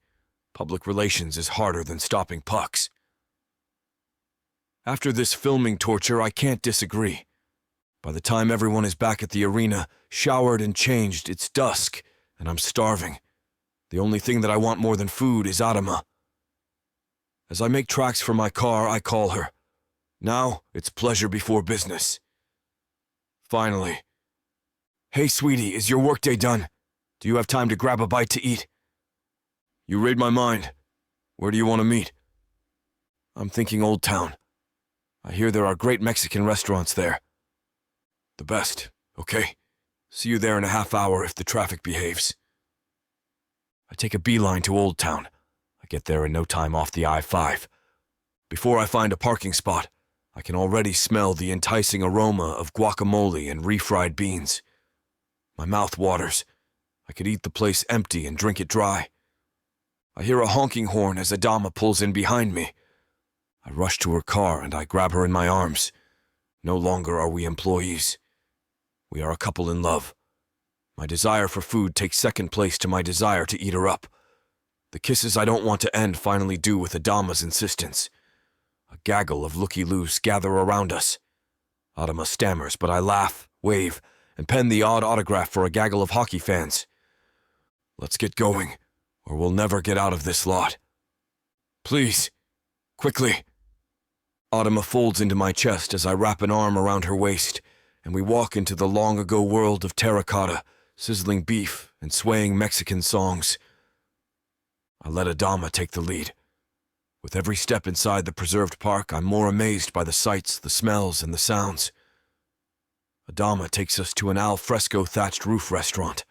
Public relations is harder than stopping pucks. After this filming torture, I can't disagree. By the time everyone is back at the arena, showered and changed, it's dusk, and I'm starving. The only thing that I want more than food is Adama. As I make tracks for my car, I call her. Now, it's pleasure before business. Finally. Hey, sweetie, is your workday done? Do you have time to grab a bite to eat? You read my mind. Where do you want to meet? I'm thinking Old Town. I hear there are great Mexican restaurants there. The best, okay? See you there in a half hour if the traffic behaves. I take a beeline to Old Town. I get there in no time off the I-5. Before I find a parking spot, I can already smell the enticing aroma of guacamole and refried beans. My mouth waters. I could eat the place empty and drink it dry. I hear a honking horn as Adama pulls in behind me. I rush to her car and I grab her in my arms. No longer are we employees. We are a couple in love. My desire for food takes second place to my desire to eat her up. The kisses I don't want to end finally do with Adama's insistence. A gaggle of looky-loos gather around us. Adama stammers, but I laugh, wave, and pen the odd autograph for a gaggle of hockey fans. Let's get going, or we'll never get out of this lot. Please, quickly. Adama folds into my chest as I wrap an arm around her waist, and we walk into the long-ago world of terracotta, sizzling beef, and swaying Mexican songs. I let Adama take the lead. With every step inside the preserved park, I'm more amazed by the sights, the smells, and the sounds. Adama takes us to an al fresco thatched roof restaurant.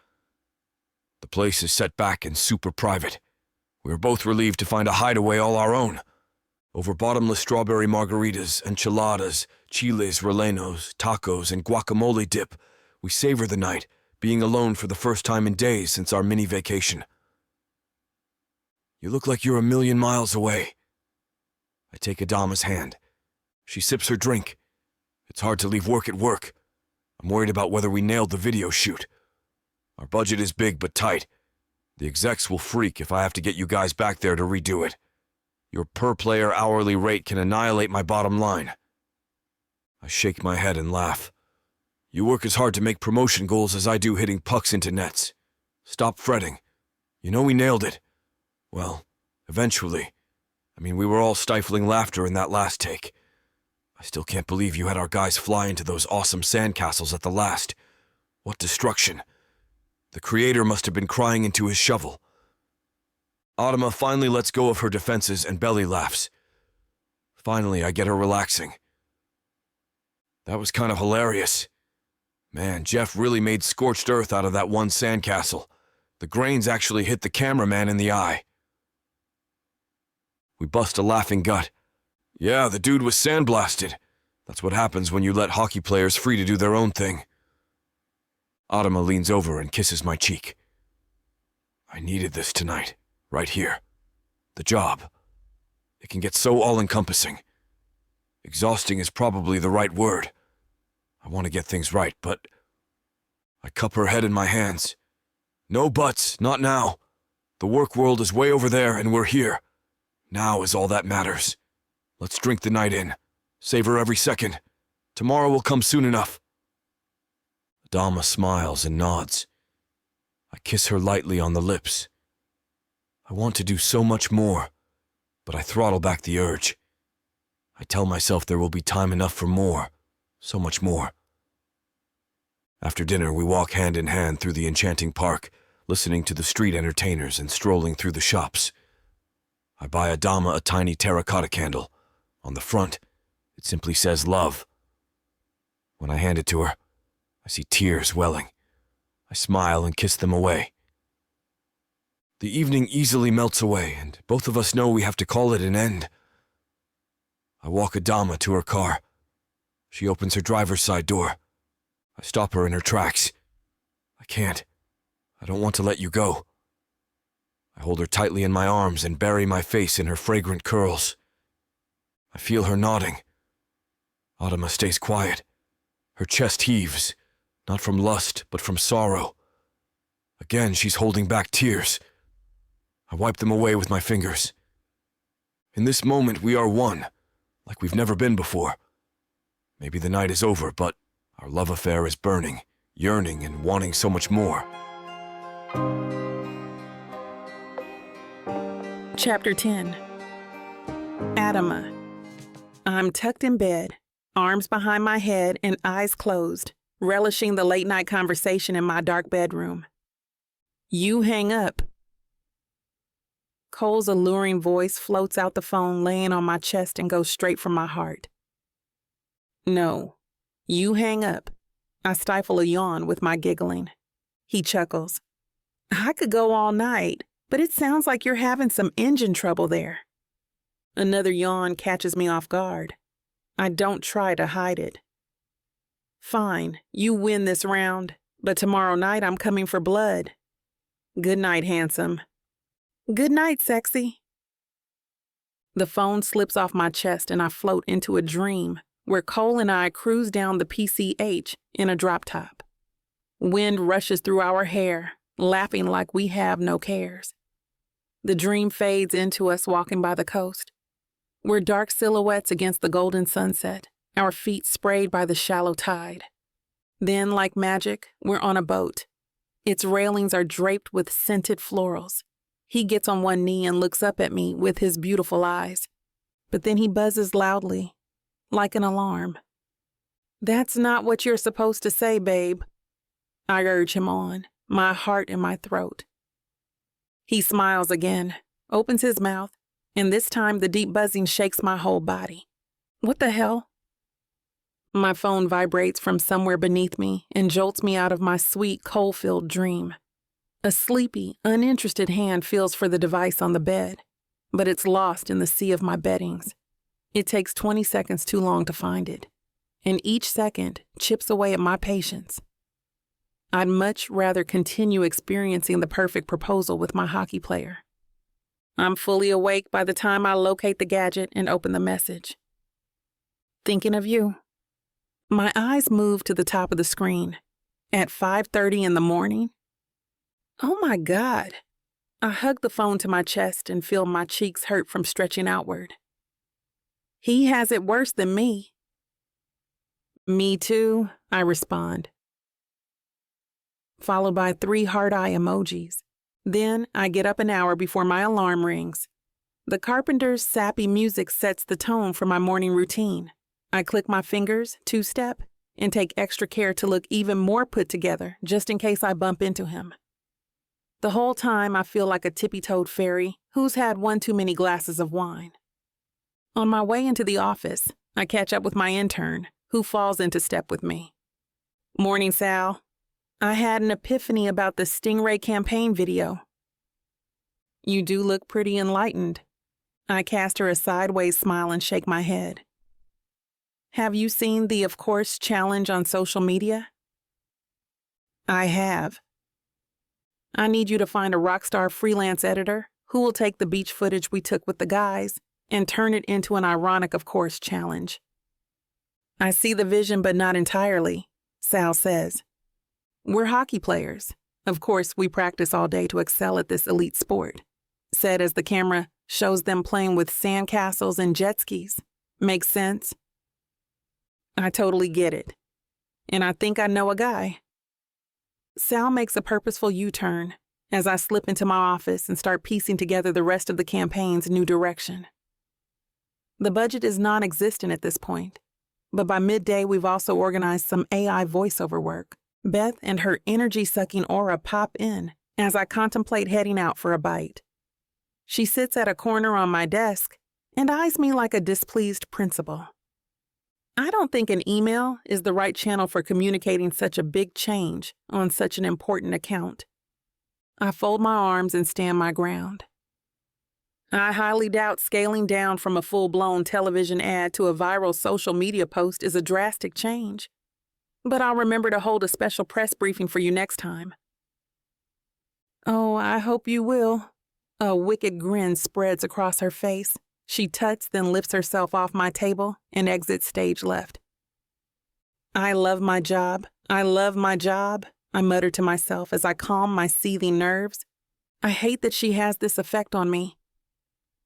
The place is set back and super private. We are both relieved to find a hideaway all our own. Over bottomless strawberry margaritas, enchiladas, chiles rellenos, tacos, and guacamole dip, we savor the night, being alone for the first time in days since our mini vacation. You look like you're a million miles away. I take Adama's hand. She sips her drink. It's hard to leave work at work. I'm worried about whether we nailed the video shoot. Our budget is big but tight. The execs will freak if I have to get you guys back there to redo it. Your per-player hourly rate can annihilate my bottom line. I shake my head and laugh. You work as hard to make promotion goals as I do hitting pucks into nets. Stop fretting. You know we nailed it. Well, eventually. I mean, we were all stifling laughter in that last take. I still can't believe you had our guys fly into those awesome sandcastles at the last. What destruction. The creator must have been crying into his shovel. Adama finally lets go of her defenses and belly laughs. Finally, I get her relaxing. That was kind of hilarious. Man, Jeff really made scorched earth out of that one sandcastle. The grains actually hit the cameraman in the eye. We bust a laughing gut. Yeah, the dude was sandblasted. That's what happens when you let hockey players free to do their own thing. Adama leans over and kisses my cheek. I needed this tonight, right here. The job. It can get so all-encompassing. Exhausting is probably the right word. I want to get things right, but... I cup her head in my hands. No buts, not now. The work world is way over there and we're here. Now is all that matters. Let's drink the night in. Savor every second. Tomorrow will come soon enough. Adama smiles and nods. I kiss her lightly on the lips. I want to do so much more, but I throttle back the urge. I tell myself there will be time enough for more, so much more. After dinner, we walk hand in hand through the enchanting park, listening to the street entertainers and strolling through the shops. I buy Adama a tiny terracotta candle. On the front, it simply says love. When I hand it to her, I see tears welling. I smile and kiss them away. The evening easily melts away, and both of us know we have to call it an end. I walk Adama to her car. She opens her driver's side door. I stop her in her tracks. I can't. I don't want to let you go. I hold her tightly in my arms and bury my face in her fragrant curls. I feel her nodding. Adama stays quiet. Her chest heaves, not from lust, but from sorrow. Again, she's holding back tears. I wipe them away with my fingers. In this moment, we are one, like we've never been before. Maybe the night is over, but our love affair is burning, yearning, and wanting so much more. Chapter 10. Adama. I'm tucked in bed, arms behind my head and eyes closed, relishing the late-night conversation in my dark bedroom. You hang up. Cole's alluring voice floats out the phone laying on my chest and goes straight for my heart. No, you hang up. I stifle a yawn with my giggling. He chuckles. I could go all night, but it sounds like you're having some engine trouble there. Another yawn catches me off guard. I don't try to hide it. Fine, you win this round, but tomorrow night I'm coming for blood. Good night, handsome. Good night, sexy. The phone slips off my chest and I float into a dream where Cole and I cruise down the PCH in a drop top. Wind rushes through our hair, laughing like we have no cares. The dream fades into us walking by the coast. We're dark silhouettes against the golden sunset, our feet sprayed by the shallow tide. Then, like magic, we're on a boat. Its railings are draped with scented florals. He gets on one knee and looks up at me with his beautiful eyes. But then he buzzes loudly, like an alarm. "That's not what you're supposed to say, babe." I urge him on, my heart in my throat. He smiles again, opens his mouth, and this time the deep buzzing shakes my whole body. What the hell? My phone vibrates from somewhere beneath me and jolts me out of my sweet, coal-filled dream. A sleepy, uninterested hand feels for the device on the bed, but it's lost in the sea of my beddings. It takes 20 seconds too long to find it, and each second chips away at my patience. I'd much rather continue experiencing the perfect proposal with my hockey player. I'm fully awake by the time I locate the gadget and open the message. "Thinking of you." My eyes move to the top of the screen. At 5:30 in the morning? Oh my God. I hug the phone to my chest and feel my cheeks hurt from stretching outward. He has it worse than me. "Me too," I respond, followed by 3 heart eye emojis. Then I get up an hour before my alarm rings. The Carpenter's sappy music sets the tone for my morning routine. I click my fingers, 2-step, and take extra care to look even more put together just in case I bump into him. The whole time I feel like a tippy-toed fairy who's had one too many glasses of wine. On my way into the office, I catch up with my intern, who falls into step with me. "Morning, Sal. I had an epiphany about the Stingray campaign video." "You do look pretty enlightened." I cast her a sideways smile and shake my head. "Have you seen the Of Course challenge on social media?" "I have." "I need you to find a rockstar freelance editor who will take the beach footage we took with the guys and turn it into an ironic Of Course challenge." "I see the vision, but not entirely," Sal says. "We're hockey players. Of course, we practice all day to excel at this elite sport," said as the camera shows them playing with sandcastles and jet skis. "Makes sense?" "I totally get it. And I think I know a guy." Sal makes a purposeful U-turn as I slip into my office and start piecing together the rest of the campaign's new direction. The budget is non-existent at this point, but by midday we've also organized some AI voiceover work. Beth and her energy-sucking aura pop in as I contemplate heading out for a bite. She sits at a corner on my desk and eyes me like a displeased principal. I don't think an email is the right channel for communicating such a big change on such an important account. I fold my arms and stand my ground. I highly doubt scaling down from a full-blown television ad to a viral social media post is a drastic change. But I'll remember to hold a special press briefing for you next time. "Oh, I hope you will." A wicked grin spreads across her face. She tuts, then lifts herself off my table and exits stage left. "I love my job. I love my job," I mutter to myself as I calm my seething nerves. I hate that she has this effect on me.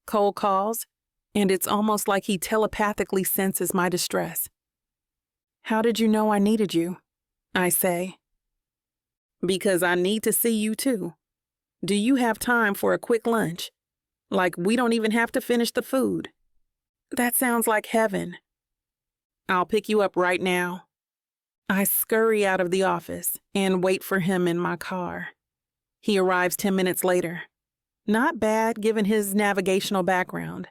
Cole calls, and it's almost like he telepathically senses my distress. "How did you know I needed you?" I say. "Because I need to see you too. Do you have time for a quick lunch? Like we don't even have to finish the food." "That sounds like heaven." "I'll pick you up right now." I scurry out of the office and wait for him in my car. He arrives 10 minutes later. Not bad given his navigational background.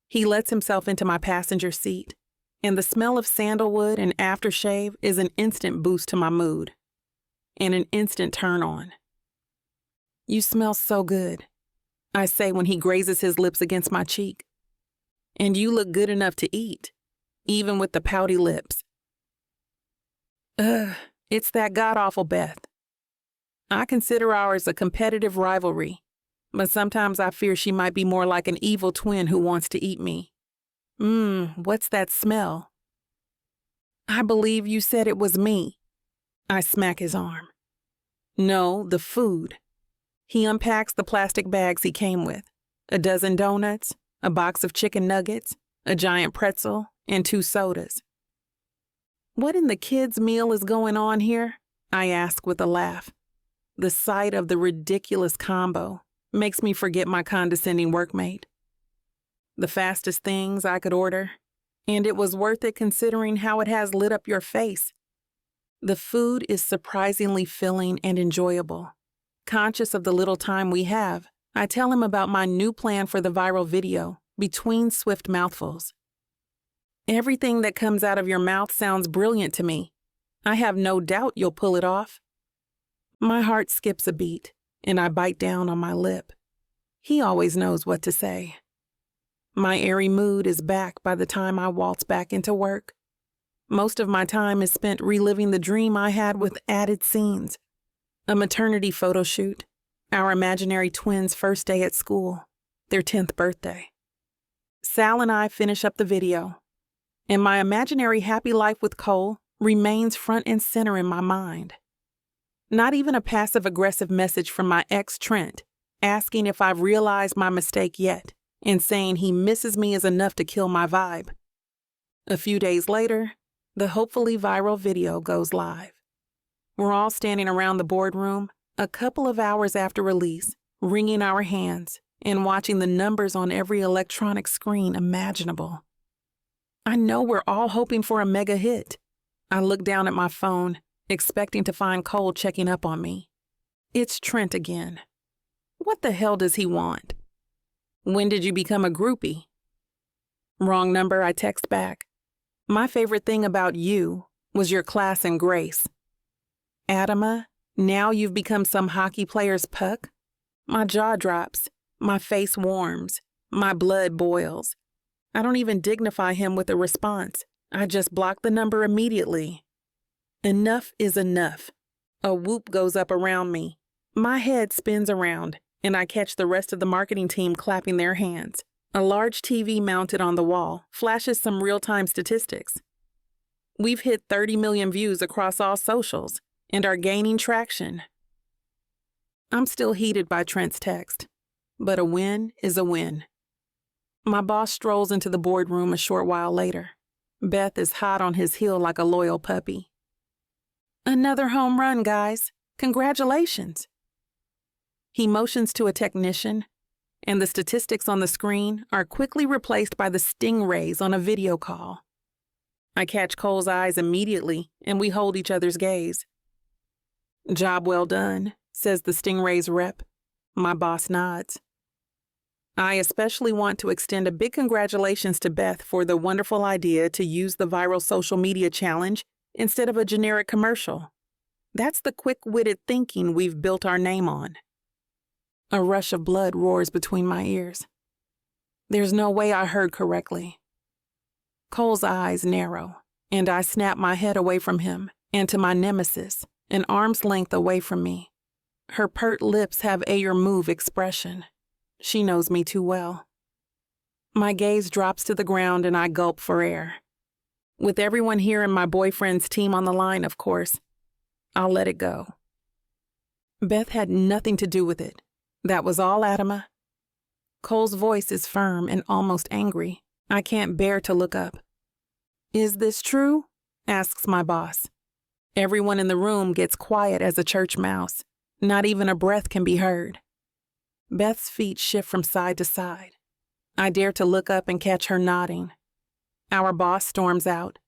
He lets himself into my passenger seat, and the smell of sandalwood and aftershave is an instant boost to my mood and an instant turn on. "You smell so good," I say when he grazes his lips against my cheek. "And you look good enough to eat, even with the pouty lips." It's that god-awful Beth. I consider ours a competitive rivalry, but sometimes I fear she might be more like an evil twin who wants to eat me. What's that smell? "I believe you said it was me." I smack his arm. "No, the food." He unpacks the plastic bags he came with, a dozen donuts, a box of chicken nuggets, a giant pretzel, and 2 sodas. "What in the kids' meal is going on here?" I ask with a laugh. The sight of the ridiculous combo makes me forget my condescending workmate. The fastest things I could order, and it was worth it considering how it has lit up your face. The food is surprisingly filling and enjoyable. Conscious of the little time we have, I tell him about my new plan for the viral video, Between Swift Mouthfuls. Everything that comes out of your mouth sounds brilliant to me. I have no doubt you'll pull it off. My heart skips a beat, and I bite down on my lip. He always knows what to say. My airy mood is back by the time I waltz back into work. Most of my time is spent reliving the dream I had with added scenes. A maternity photo shoot, our imaginary twins' first day at school, their 10th birthday. Sal and I finish up the video, and my imaginary happy life with Cole remains front and center in my mind. Not even a passive-aggressive message from my ex Trent asking if I've realized my mistake yet and saying he misses me is enough to kill my vibe. A few days later, the hopefully viral video goes live. We're all standing around the boardroom a couple of hours after release, wringing our hands and watching the numbers on every electronic screen imaginable. I know we're all hoping for a mega hit. I look down at my phone, expecting to find Cole checking up on me. It's Trent again. What the hell does he want? When did you become a groupie? Wrong number, I text back. My favorite thing about you was your class and grace. Adama, now you've become some hockey player's puck? My jaw drops, my face warms, my blood boils. I don't even dignify him with a response. I just block the number immediately. Enough is enough. A whoop goes up around me. My head spins around, and I catch the rest of the marketing team clapping their hands. A large TV mounted on the wall flashes some real-time statistics. We've hit 30 million views across all socials and are gaining traction. I'm still heated by Trent's text, but a win is a win. My boss strolls into the boardroom a short while later. Beth is hot on his heel like a loyal puppy. Another home run, guys. Congratulations. He motions to a technician, and the statistics on the screen are quickly replaced by the Stingrays on a video call. I catch Cole's eyes immediately, and we hold each other's gaze. Job well done, says the Stingrays rep. My boss nods. I especially want to extend a big congratulations to Beth for the wonderful idea to use the viral social media challenge instead of a generic commercial. That's the quick-witted thinking we've built our name on. A rush of blood roars between my ears. There's no way I heard correctly. Cole's eyes narrow, and I snap my head away from him and to my nemesis, an arm's length away from me. Her pert lips have a your move expression. She knows me too well. My gaze drops to the ground and I gulp for air. With everyone here and my boyfriend's team on the line, of course, I'll let it go. Beth had nothing to do with it. That was all Adama. Cole's voice is firm and almost angry. I can't bear to look up. Is this true? Asks my boss. Everyone in the room gets quiet as a church mouse. Not even a breath can be heard. Beth's feet shift from side to side. I dare to look up and catch her nodding. Our boss storms out.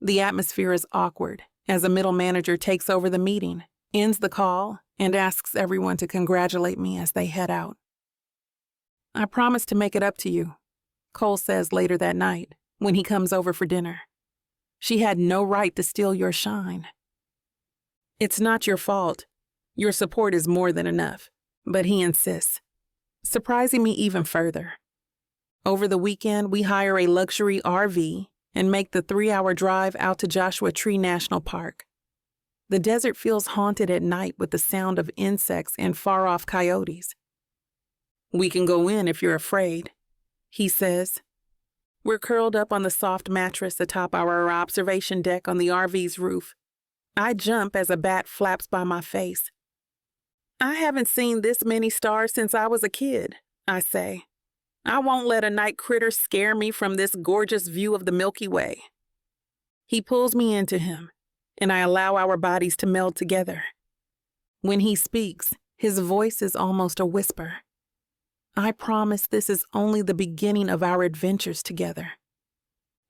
The atmosphere is awkward as a middle manager takes over the meeting, ends the call, and asks everyone to congratulate me as they head out. I promise to make it up to you, Cole says later that night when he comes over for dinner. She had no right to steal your shine. It's not your fault. Your support is more than enough, but he insists, surprising me even further. Over the weekend, we hire a luxury RV and make the 3-hour drive out to Joshua Tree National Park. The desert feels haunted at night with the sound of insects and far-off coyotes. We can go in if you're afraid, he says. We're curled up on the soft mattress atop our observation deck on the RV's roof. I jump as a bat flaps by my face. I haven't seen this many stars since I was a kid, I say. I won't let a night critter scare me from this gorgeous view of the Milky Way. He pulls me into him, and I allow our bodies to meld together. When he speaks, his voice is almost a whisper. I promise this is only the beginning of our adventures together.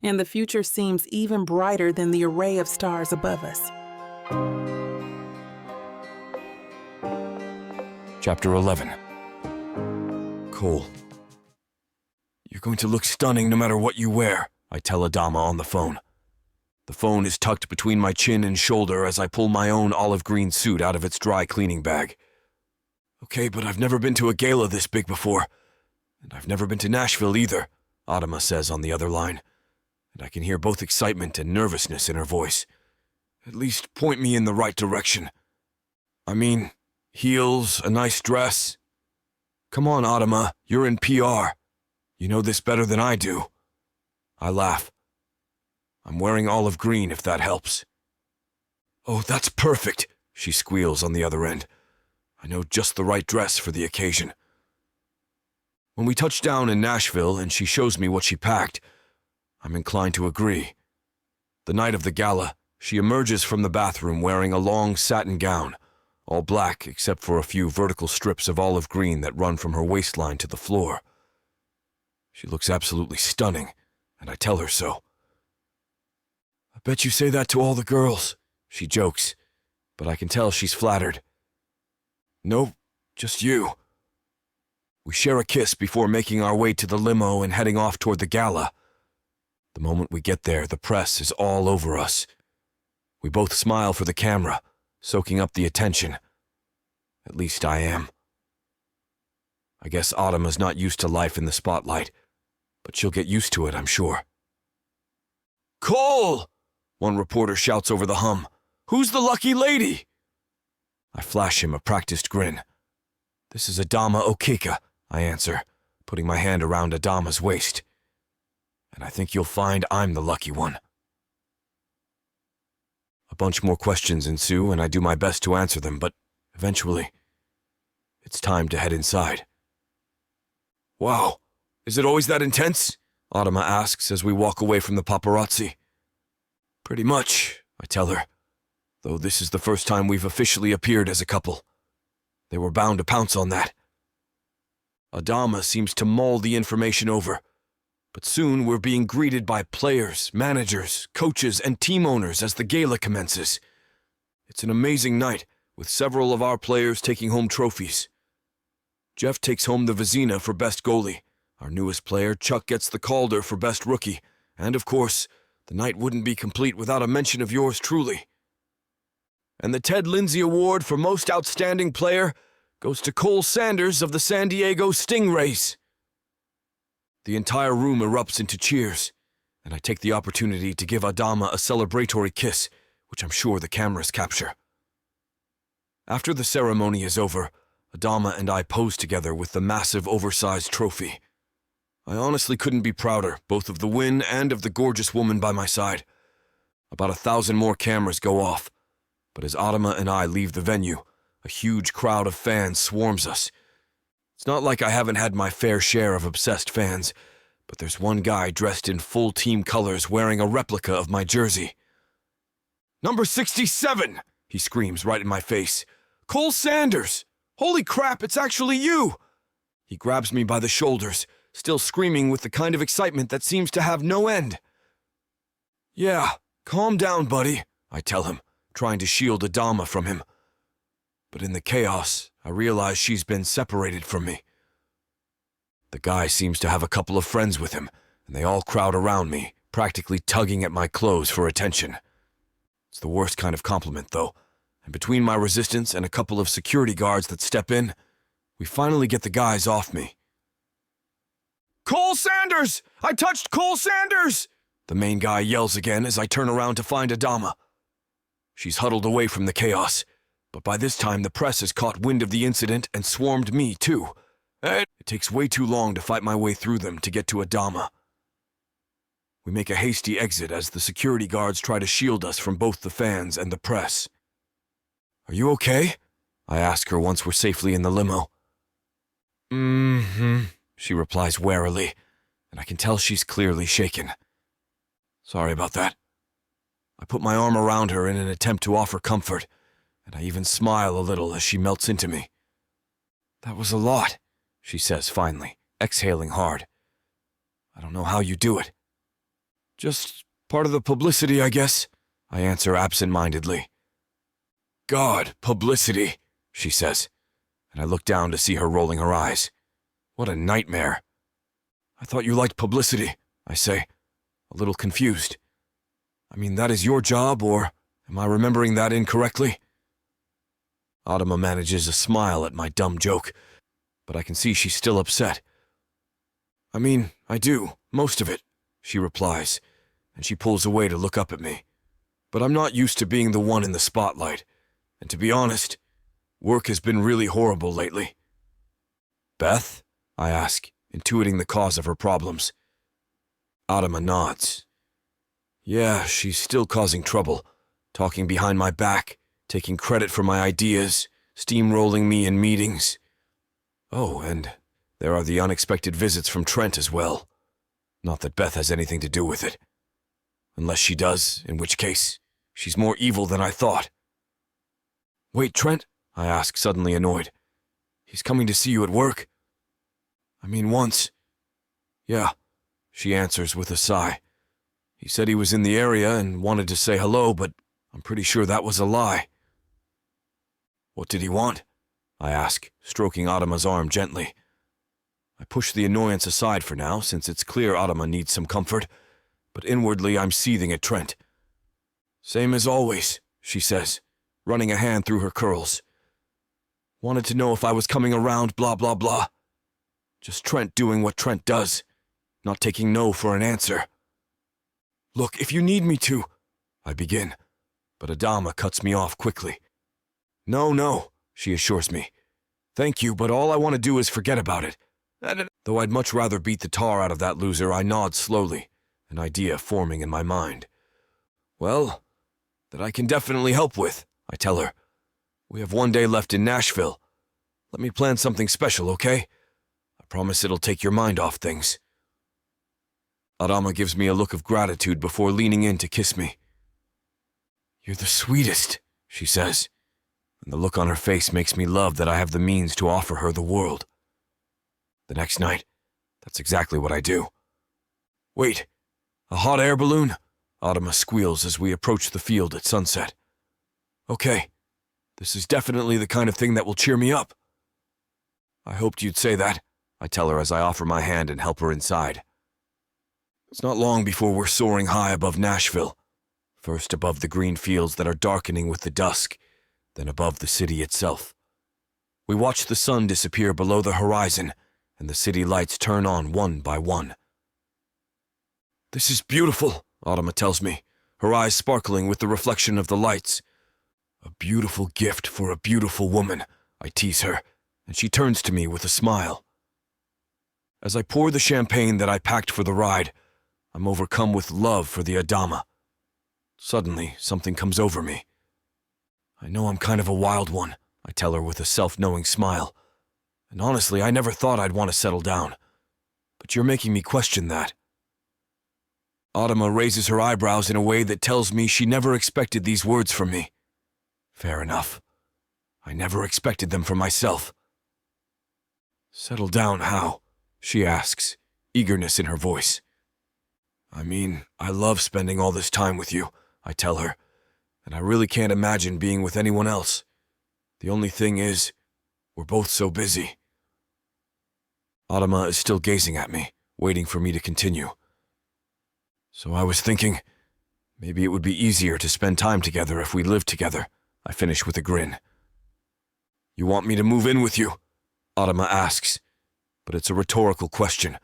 And the future seems even brighter than the array of stars above us. Chapter 11. Cole. You're going to look stunning no matter what you wear, I tell Adama on the phone. The phone is tucked between my chin and shoulder as I pull my own olive green suit out of its dry cleaning bag. Okay, but I've never been to a gala this big before. And I've never been to Nashville either, Adama says on the other line. And I can hear both excitement and nervousness in her voice. At least point me in the right direction. I mean, heels, a nice dress. Come on, Adama, you're in PR. You know this better than I do. I laugh. I'm wearing olive green if that helps. Oh, that's perfect, she squeals on the other end. I know just the right dress for the occasion. When we touch down in Nashville and she shows me what she packed, I'm inclined to agree. The night of the gala, she emerges from the bathroom wearing a long satin gown, all black except for a few vertical strips of olive green that run from her waistline to the floor. She looks absolutely stunning, and I tell her so. I bet you say that to all the girls, she jokes, but I can tell she's flattered. Nope, just you. We share a kiss before making our way to the limo and heading off toward the gala. The moment we get there, the press is all over us. We both smile for the camera, soaking up the attention. At least I am. I guess Adama's not used to life in the spotlight, but she'll get used to it, I'm sure. Cole! One reporter shouts over the hum. Who's the lucky lady? I flash him a practiced grin. This is Adama Okeka, I answer, putting my hand around Adama's waist. And I think you'll find I'm the lucky one. A bunch more questions ensue, and I do my best to answer them, but eventually, it's time to head inside. Wow, is it always that intense? Adama asks as we walk away from the paparazzi. Pretty much, I tell her, though this is the first time we've officially appeared as a couple. They were bound to pounce on that. Adama seems to mull the information over, but soon we're being greeted by players, managers, coaches, and team owners as the gala commences. It's an amazing night, with several of our players taking home trophies. Jeff takes home the Vizina for best goalie. Our newest player, Chuck, gets the Calder for best rookie. And of course, the night wouldn't be complete without a mention of yours truly. And the Ted Lindsay Award for Most Outstanding Player goes to Cole Sanders of the San Diego Stingrays. The entire room erupts into cheers, and I take the opportunity to give Adama a celebratory kiss, which I'm sure the cameras capture. After the ceremony is over, Adama and I pose together with the massive oversized trophy. I honestly couldn't be prouder, both of the win and of the gorgeous woman by my side. About 1,000 more cameras go off, but as Adama and I leave the venue, a huge crowd of fans swarms us. It's not like I haven't had my fair share of obsessed fans, but there's one guy dressed in full team colors wearing a replica of my jersey. Number 67, he screams right in my face. Cole Sanders! Holy crap, it's actually you! He grabs me by the shoulders, still screaming with the kind of excitement that seems to have no end. Yeah, calm down, buddy, I tell him, trying to shield Adama from him. But in the chaos, I realize she's been separated from me. The guy seems to have a couple of friends with him, and they all crowd around me, practically tugging at my clothes for attention. It's the worst kind of compliment, though, and between my resistance and a couple of security guards that step in, we finally get the guys off me. Cole Sanders! I touched Cole Sanders! The main guy yells again as I turn around to find Adama. She's huddled away from the chaos, but by this time the press has caught wind of the incident and swarmed me too. It takes way too long to fight my way through them to get to Adama. We make a hasty exit as the security guards try to shield us from both the fans and the press. Are you okay? I ask her once we're safely in the limo. She replies warily, and I can tell she's clearly shaken. Sorry about that. I put my arm around her in an attempt to offer comfort, and I even smile a little as she melts into me. "That was a lot," she says finally, exhaling hard. "I don't know how you do it." "Just part of the publicity, I guess," I answer absent-mindedly. "God, publicity," she says, and I look down to see her rolling her eyes. What a nightmare. "I thought you liked publicity," I say, a little confused. "I mean, that is your job, or am I remembering that incorrectly?" Adama manages a smile at my dumb joke, but I can see she's still upset. "I mean, I do, most of it," she replies, and she pulls away to look up at me. "But I'm not used to being the one in the spotlight, and to be honest, work has been really horrible lately." "Beth?" I ask, intuiting the cause of her problems. Adama nods. "Yeah, she's still causing trouble, talking behind my back, taking credit for my ideas, steamrolling me in meetings. Oh, and there are the unexpected visits from Trent as well. Not that Beth has anything to do with it. Unless she does, in which case, she's more evil than I thought." "Wait, Trent?" I ask, suddenly annoyed. "He's coming to see you at work?" "I mean, once." "Yeah," she answers with a sigh. "He said he was in the area and wanted to say hello, but I'm pretty sure that was a lie." "What did he want?" I ask, stroking Adama's arm gently. I push the annoyance aside for now, since it's clear Adama needs some comfort, but inwardly I'm seething at Trent. "Same as always," she says, running a hand through her curls. "Wanted to know if I was coming around, blah, blah, blah. Just Trent doing what Trent does, not taking no for an answer." "Look, if you need me to," I begin, but Adama cuts me off quickly. No, she assures me. "Thank you, but all I want to do is forget about it." Though I'd much rather beat the tar out of that loser, I nod slowly, an idea forming in my mind. "Well, that I can definitely help with," I tell her. "We have one day left in Nashville. Let me plan something special, okay? I promise it'll take your mind off things." Adama gives me a look of gratitude before leaning in to kiss me. "You're the sweetest," she says, and the look on her face makes me love that I have the means to offer her the world. The next night, that's exactly what I do. "Wait, a hot air balloon?" Adama squeals as we approach the field at sunset. "Okay, this is definitely the kind of thing that will cheer me up." "I hoped you'd say that," I tell her as I offer my hand and help her inside. It's not long before we're soaring high above Nashville, first above the green fields that are darkening with the dusk, then above the city itself. We watch the sun disappear below the horizon, and the city lights turn on one by one. "This is beautiful," Adama tells me, her eyes sparkling with the reflection of the lights. "A beautiful gift for a beautiful woman," I tease her, and she turns to me with a smile. As I pour the champagne that I packed for the ride, I'm overcome with love for the Adama. Suddenly, something comes over me. "I know I'm kind of a wild one," I tell her with a self-knowing smile. "And honestly, I never thought I'd want to settle down. But you're making me question that." Adama raises her eyebrows in a way that tells me she never expected these words from me. Fair enough. I never expected them from myself. "Settle down how?" she asks, eagerness in her voice. "I mean, I love spending all this time with you," I tell her, "and I really can't imagine being with anyone else. The only thing is, we're both so busy." Adama is still gazing at me, waiting for me to continue. "So I was thinking, maybe it would be easier to spend time together if we lived together," I finish with a grin. "You want me to move in with you?" Adama asks, but it's a rhetorical question,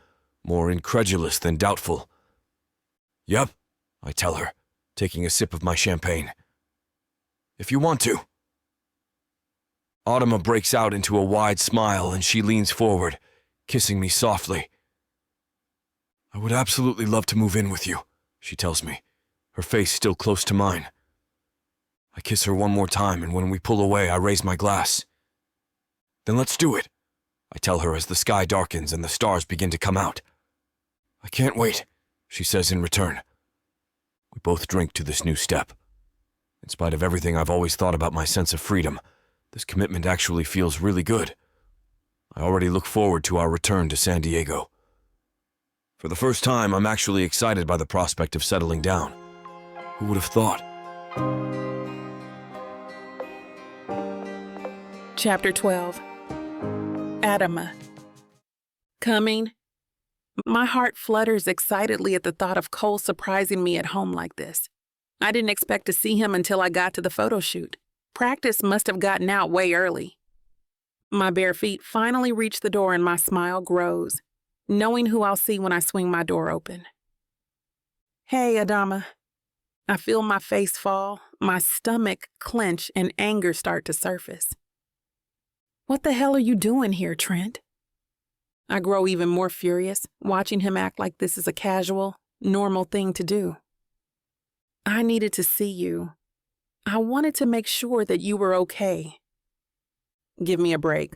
more incredulous than doubtful. "Yep," I tell her, taking a sip of my champagne. "If you want to." Adama breaks out into a wide smile and she leans forward, kissing me softly. "I would absolutely love to move in with you," she tells me, her face still close to mine. I kiss her one more time, and when we pull away, I raise my glass. "Then let's do it," I tell her as the sky darkens and the stars begin to come out. "I can't wait," she says in return. We both drink to this new step. In spite of everything I've always thought about my sense of freedom, this commitment actually feels really good. I already look forward to our return to San Diego. For the first time, I'm actually excited by the prospect of settling down. Who would have thought? Chapter 12. Adama. Coming. My heart flutters excitedly at the thought of Cole surprising me at home like this. I didn't expect to see him until I got to the photo shoot. Practice must have gotten out way early. My bare feet finally reach the door and my smile grows, knowing who I'll see when I swing my door open. Hey, Adama. I feel my face fall, my stomach clench, and anger start to surface. What the hell are you doing here, Trent? I grow even more furious, watching him act like this is a casual, normal thing to do. I needed to see you. I wanted to make sure that you were okay. Give me a break.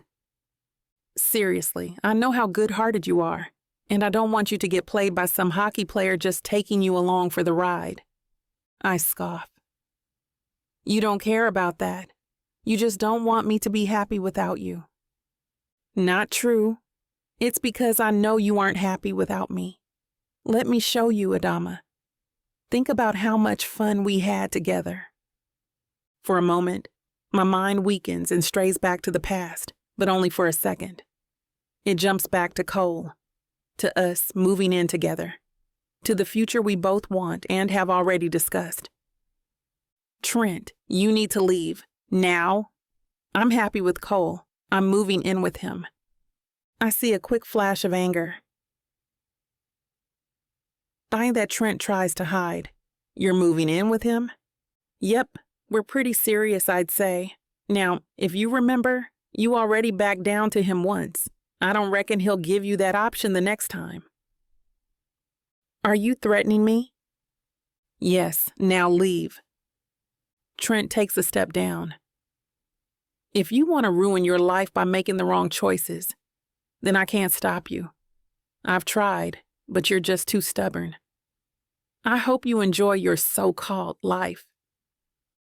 Seriously, I know how good-hearted you are, and I don't want you to get played by some hockey player just taking you along for the ride. I scoff. You don't care about that. You just don't want me to be happy without you. Not true. It's because I know you aren't happy without me. Let me show you, Adama. Think about how much fun we had together. For a moment, my mind weakens and strays back to the past, but only for a second. It jumps back to Cole, to us moving in together, to the future we both want and have already discussed. Trent, you need to leave, now. I'm happy with Cole. I'm moving in with him. I see a quick flash of anger. Find that Trent tries to hide. You're moving in with him? Yep, we're pretty serious, I'd say. Now, if you remember, you already backed down to him once. I don't reckon he'll give you that option the next time. Are you threatening me? Yes, now leave. Trent takes a step down. If you want to ruin your life by making the wrong choices, then I can't stop you. I've tried, but you're just too stubborn. I hope you enjoy your so-called life.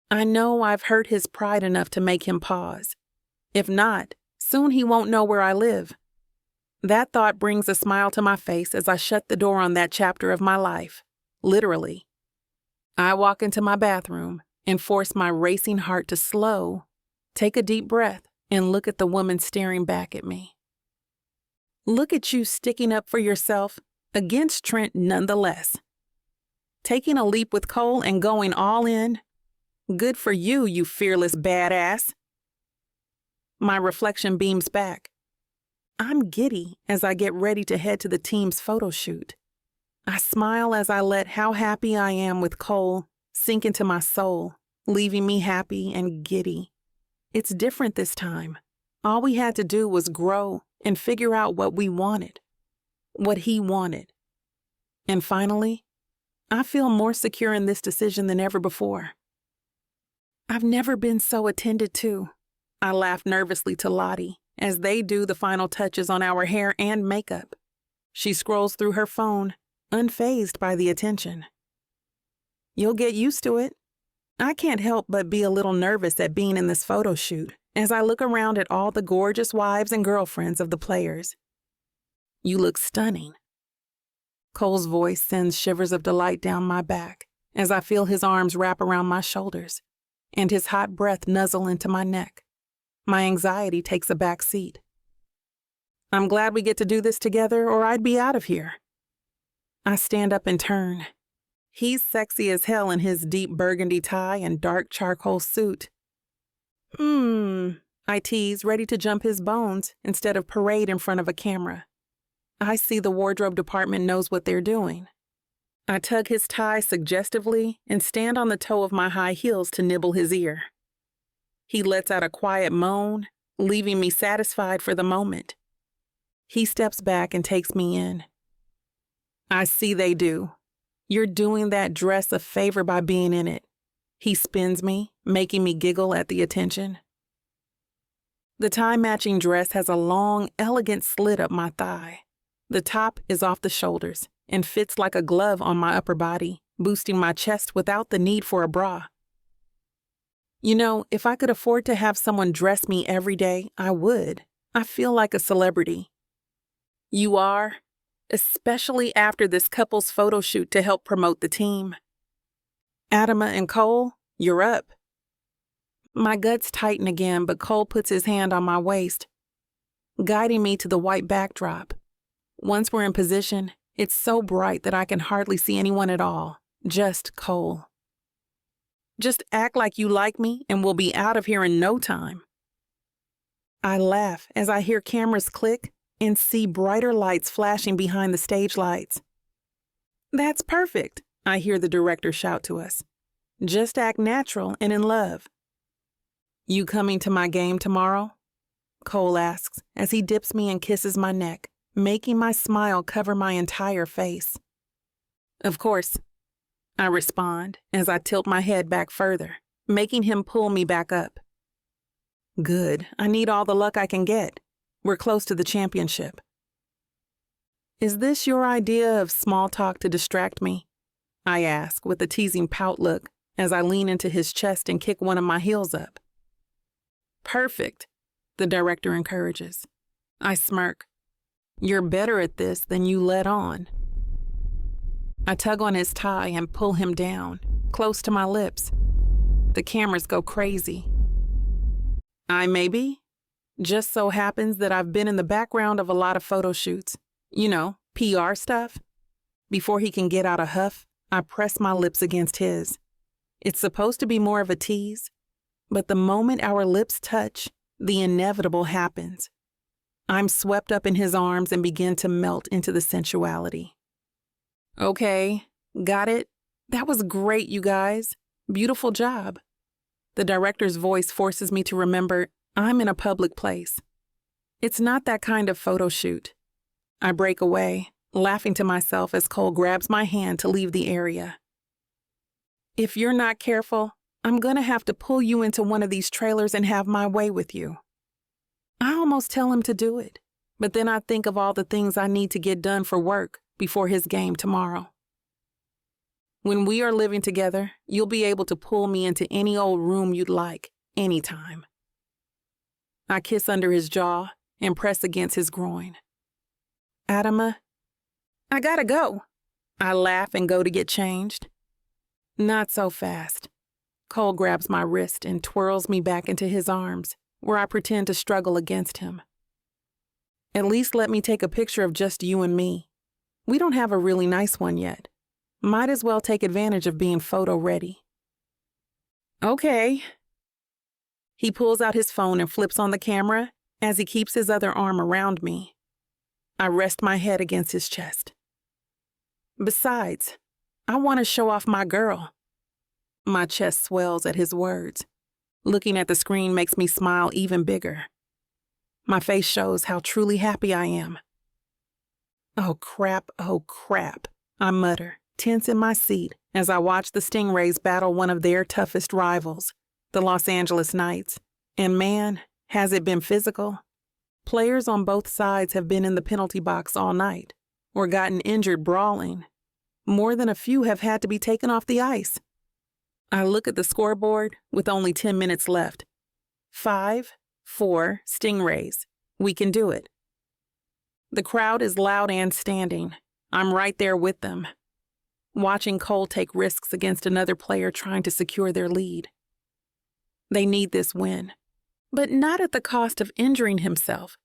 I know I've hurt his pride enough to make him pause. If not, soon he won't know where I live. That thought brings a smile to my face as I shut the door on that chapter of my life, literally. I walk into my bathroom and force my racing heart to slow, take a deep breath, and look at the woman staring back at me. Look at you sticking up for yourself, against Trent nonetheless. Taking a leap with Cole and going all in. Good for you, you fearless badass. My reflection beams back. I'm giddy as I get ready to head to the team's photo shoot. I smile as I let how happy I am with Cole sink into my soul, leaving me happy and giddy. It's different this time. All we had to do was grow and figure out what we wanted, what he wanted. And finally, I feel more secure in this decision than ever before. I've never been so attended to. I laugh nervously to Lottie as they do the final touches on our hair and makeup. She scrolls through her phone, unfazed by the attention. You'll get used to it. I can't help but be a little nervous at being in this photo shoot as I look around at all the gorgeous wives and girlfriends of the players. You look stunning. Cole's voice sends shivers of delight down my back as I feel his arms wrap around my shoulders and his hot breath nuzzle into my neck. My anxiety takes a back seat. I'm glad we get to do this together or I'd be out of here. I stand up and turn. He's sexy as hell in his deep burgundy tie and dark charcoal suit. I tease, ready to jump his bones instead of parade in front of a camera. I see the wardrobe department knows what they're doing. I tug his tie suggestively and stand on the toe of my high heels to nibble his ear. He lets out a quiet moan, leaving me satisfied for the moment. He steps back and takes me in. I see they do. You're doing that dress a favor by being in it. He spins me, making me giggle at the attention. The tie-matching dress has a long, elegant slit up my thigh. The top is off the shoulders and fits like a glove on my upper body, boosting my chest without the need for a bra. You know, if I could afford to have someone dress me every day, I would. I feel like a celebrity. You are, especially after this couple's photo shoot to help promote the team. Adama and Cole, you're up. My guts tighten again, but Cole puts his hand on my waist, guiding me to the white backdrop. Once we're in position, it's so bright that I can hardly see anyone at all, just Cole. Just act like you like me and we'll be out of here in no time. I laugh as I hear cameras click and see brighter lights flashing behind the stage lights. That's perfect, I hear the director shout to us. Just act natural and in love. You coming to my game tomorrow? Cole asks as he dips me and kisses my neck, making my smile cover my entire face. Of course, I respond as I tilt my head back further, making him pull me back up. Good, I need all the luck I can get. We're close to the championship. Is this your idea of small talk to distract me? I ask with a teasing pout look as I lean into his chest and kick one of my heels up. Perfect, the director encourages. I smirk. You're better at this than you let on. I tug on his tie and pull him down, close to my lips. The cameras go crazy. I may be. Just so happens that I've been in the background of a lot of photo shoots. You know, PR stuff. Before he can get out a huff, I press my lips against his. It's supposed to be more of a tease, but the moment our lips touch, the inevitable happens. I'm swept up in his arms and begin to melt into the sensuality. Okay, got it? That was great, you guys. Beautiful job. The director's voice forces me to remember I'm in a public place. It's not that kind of photo shoot. I break away, laughing to myself as Cole grabs my hand to leave the area. If you're not careful, I'm gonna have to pull you into one of these trailers and have my way with you. I almost tell him to do it, but then I think of all the things I need to get done for work before his game tomorrow. When we are living together, you'll be able to pull me into any old room you'd like, anytime. I kiss under his jaw and press against his groin. Adama, I gotta go. I laugh and go to get changed. Not so fast. Cole grabs my wrist and twirls me back into his arms, where I pretend to struggle against him. At least let me take a picture of just you and me. We don't have a really nice one yet. Might as well take advantage of being photo ready. Okay. He pulls out his phone and flips on the camera as he keeps his other arm around me. I rest my head against his chest. Besides, I want to show off my girl. My chest swells at his words. Looking at the screen makes me smile even bigger. My face shows how truly happy I am. Oh crap, I mutter, tense in my seat as I watch the Stingrays battle one of their toughest rivals, the Los Angeles Knights. And man, has it been physical. Players on both sides have been in the penalty box all night, or gotten injured brawling. More than a few have had to be taken off the ice. I look at the scoreboard with only 10 minutes left. 5-4 Stingrays. We can do it. The crowd is loud and standing. I'm right there with them, watching Cole take risks against another player trying to secure their lead. They need this win, but not at the cost of injuring himself,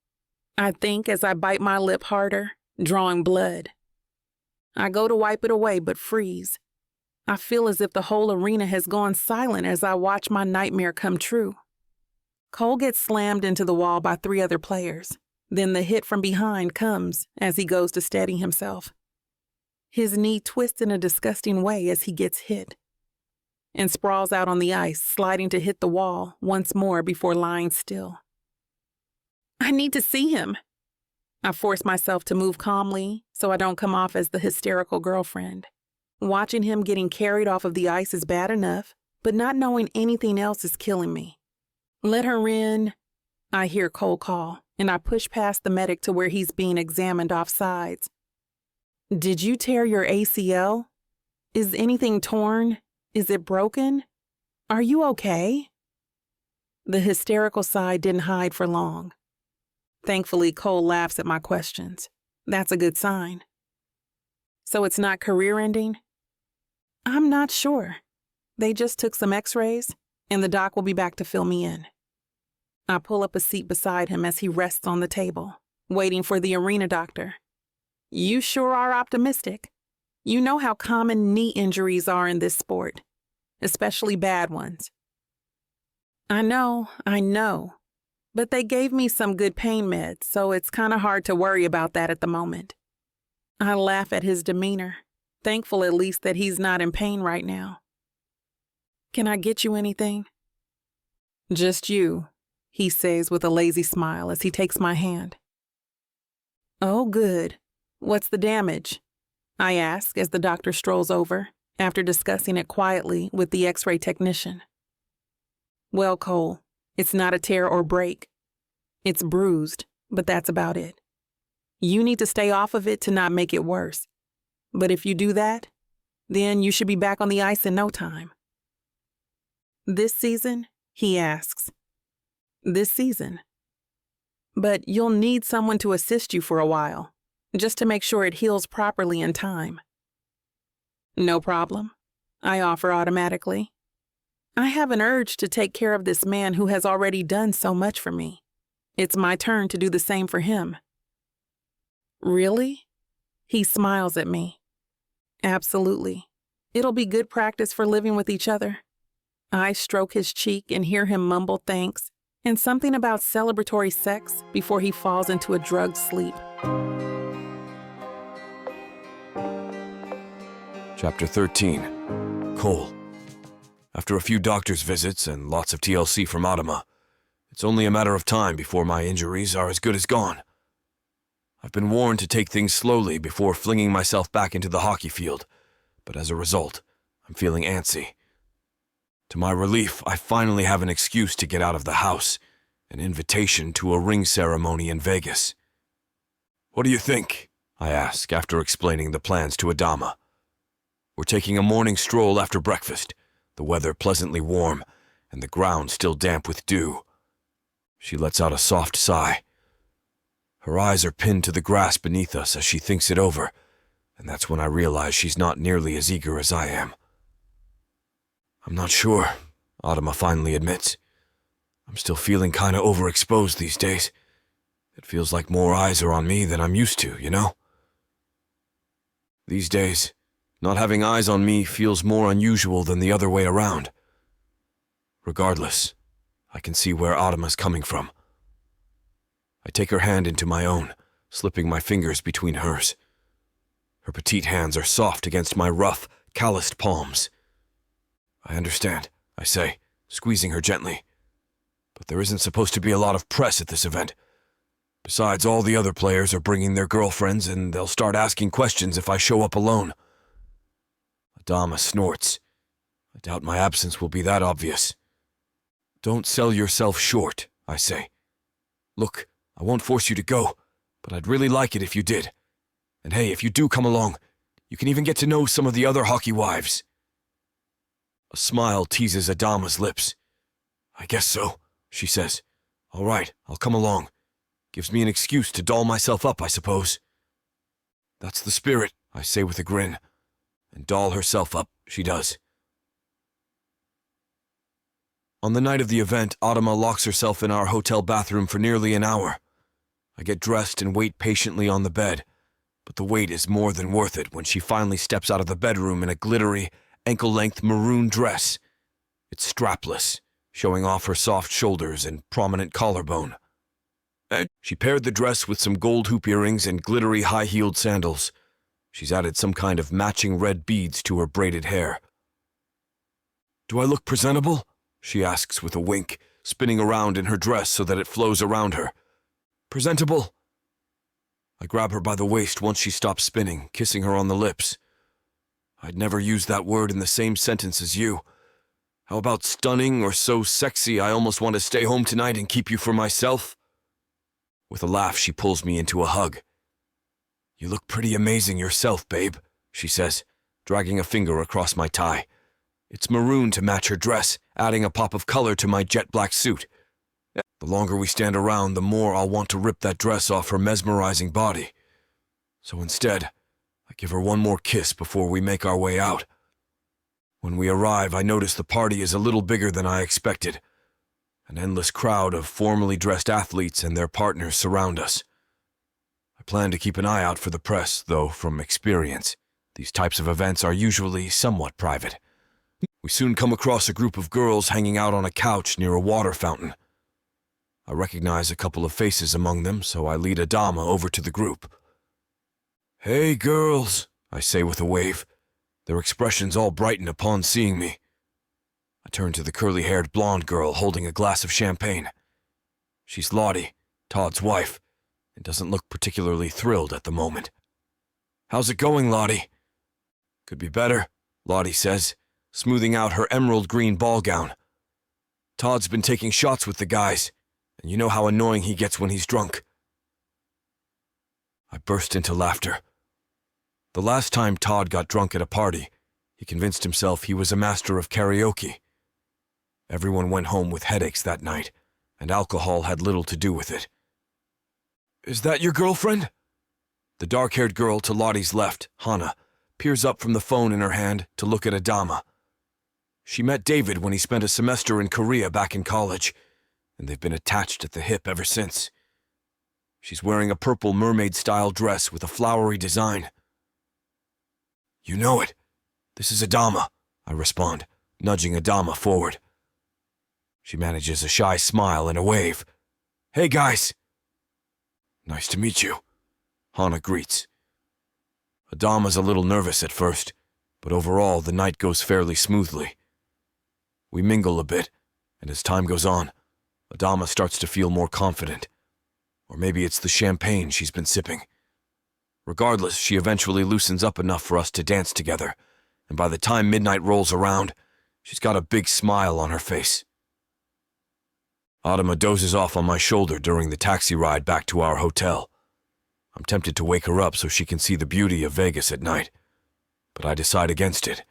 I think as I bite my lip harder, drawing blood. I go to wipe it away but freeze. I feel as if the whole arena has gone silent as I watch my nightmare come true. Cole gets slammed into the wall by 3 other players. Then the hit from behind comes as he goes to steady himself. His knee twists in a disgusting way as he gets hit and sprawls out on the ice, sliding to hit the wall once more before lying still. I need to see him. I force myself to move calmly so I don't come off as the hysterical girlfriend. Watching him getting carried off of the ice is bad enough, but not knowing anything else is killing me. Let her in, I hear Cole call, and I push past the medic to where he's being examined off sides. Did you tear your ACL? Is anything torn? Is it broken? Are you okay? The hysterical side didn't hide for long. Thankfully, Cole laughs at my questions. That's a good sign. So it's not career-ending? I'm not sure. They just took some x-rays, and the doc will be back to fill me in. I pull up a seat beside him as he rests on the table, waiting for the arena doctor. You sure are optimistic. You know how common knee injuries are in this sport, especially bad ones. I know. But they gave me some good pain meds, so it's kind of hard to worry about that at the moment. I laugh at his demeanor, thankful at least that he's not in pain right now. Can I get you anything? Just you, he says with a lazy smile as he takes my hand. Oh, good. What's the damage? I ask as the doctor strolls over, after discussing it quietly with the x-ray technician. Well, Cole, it's not a tear or break. It's bruised, but that's about it. You need to stay off of it to not make it worse. But if you do that, then you should be back on the ice in no time. This season? He asks. This season. But you'll need someone to assist you for a while, just to make sure it heals properly in time. No problem, I offer automatically. I have an urge to take care of this man who has already done so much for me. It's my turn to do the same for him. Really? He smiles at me. Absolutely. It'll be good practice for living with each other. I stroke his cheek and hear him mumble thanks and something about celebratory sex before he falls into a drugged sleep. Chapter 13. Cole. After a few doctor's visits and lots of TLC from Adama, it's only a matter of time before my injuries are as good as gone. I've been warned to take things slowly before flinging myself back into the hockey field, but as a result, I'm feeling antsy. To my relief, I finally have an excuse to get out of the house, an invitation to a ring ceremony in Vegas. What do you think? I ask after explaining the plans to Adama. We're taking a morning stroll after breakfast, the weather pleasantly warm and the ground still damp with dew. She lets out a soft sigh. Her eyes are pinned to the grass beneath us as she thinks it over, and that's when I realize she's not nearly as eager as I am. I'm not sure, Adama finally admits. I'm still feeling kinda overexposed these days. It feels like more eyes are on me than I'm used to, you know? These days, not having eyes on me feels more unusual than the other way around. Regardless, I can see where Adama's coming from. I take her hand into my own, slipping my fingers between hers. Her petite hands are soft against my rough, calloused palms. I understand, I say, squeezing her gently. But there isn't supposed to be a lot of press at this event. Besides, all the other players are bringing their girlfriends and they'll start asking questions if I show up alone. Adama snorts. I doubt my absence will be that obvious. Don't sell yourself short, I say. Look, I won't force you to go, but I'd really like it if you did. And hey, if you do come along, you can even get to know some of the other hockey wives. A smile teases Adama's lips. I guess so, she says. All right, I'll come along. Gives me an excuse to doll myself up, I suppose. That's the spirit, I say with a grin. And doll herself up, she does. On the night of the event, Adama locks herself in our hotel bathroom for nearly an hour. I get dressed and wait patiently on the bed, but the wait is more than worth it when she finally steps out of the bedroom in a glittery, ankle-length maroon dress. It's strapless, showing off her soft shoulders and prominent collarbone. She paired the dress with some gold hoop earrings and glittery high-heeled sandals. She's added some kind of matching red beads to her braided hair. Do I look presentable? She asks with a wink, spinning around in her dress so that it flows around her. Presentable? I grab her by the waist once she stops spinning, kissing her on the lips. I'd never use that word in the same sentence as you. How about stunning or so sexy I almost want to stay home tonight and keep you for myself? With a laugh, she pulls me into a hug. You look pretty amazing yourself, babe, she says, dragging a finger across my tie. It's maroon to match her dress, adding a pop of color to my jet black suit. The longer we stand around, the more I'll want to rip that dress off her mesmerizing body. So instead, I give her one more kiss before we make our way out. When we arrive, I notice the party is a little bigger than I expected. An endless crowd of formally dressed athletes and their partners surround us. I plan to keep an eye out for the press, though from experience, these types of events are usually somewhat private. We soon come across a group of girls hanging out on a couch near a water fountain. I recognize a couple of faces among them, so I lead a dama over to the group. "Hey, girls," I say with a wave. Their expressions all brighten upon seeing me. I turn to the curly-haired blonde girl holding a glass of champagne. She's Lottie, Todd's wife, and doesn't look particularly thrilled at the moment. "How's it going, Lottie?" "Could be better," Lottie says, smoothing out her emerald green ball gown. "Todd's been taking shots with the guys, and you know how annoying he gets when he's drunk." I burst into laughter. The last time Todd got drunk at a party, he convinced himself he was a master of karaoke. Everyone went home with headaches that night, and alcohol had little to do with it. "Is that your girlfriend?" The dark-haired girl to Lottie's left, Hannah, peers up from the phone in her hand to look at Adama. She met David when he spent a semester in Korea back in college, and they've been attached at the hip ever since. She's wearing a purple mermaid-style dress with a flowery design. "You know it. This is Adama," I respond, nudging Adama forward. She manages a shy smile and a wave. "Hey, guys." "Nice to meet you," Hannah greets. Adama's a little nervous at first, but overall the night goes fairly smoothly. We mingle a bit, and as time goes on, Adama starts to feel more confident. Or maybe it's the champagne she's been sipping. Regardless, she eventually loosens up enough for us to dance together, and by the time midnight rolls around, she's got a big smile on her face. Adama dozes off on my shoulder during the taxi ride back to our hotel. I'm tempted to wake her up so she can see the beauty of Vegas at night, but I decide against it,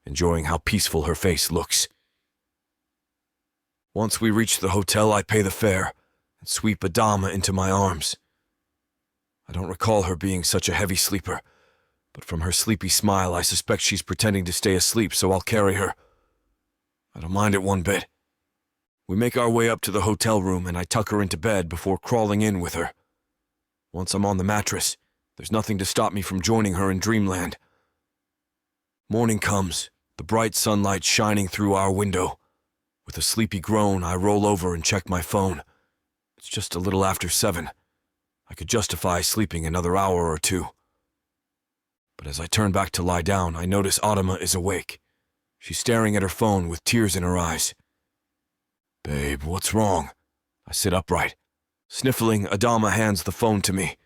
enjoying how peaceful her face looks. Once we reach the hotel, I pay the fare and sweep Adama into my arms. I don't recall her being such a heavy sleeper, but from her sleepy smile, I suspect she's pretending to stay asleep, so I'll carry her. I don't mind it one bit. We make our way up to the hotel room, and I tuck her into bed before crawling in with her. Once I'm on the mattress, there's nothing to stop me from joining her in dreamland. Morning comes, the bright sunlight shining through our window. With a sleepy groan, I roll over and check my phone. It's just a little after 7. I could justify sleeping another hour or two. But as I turn back to lie down, I notice Adama is awake. She's staring at her phone with tears in her eyes. "Babe, what's wrong?" I sit upright. Sniffling, Adama hands the phone to me.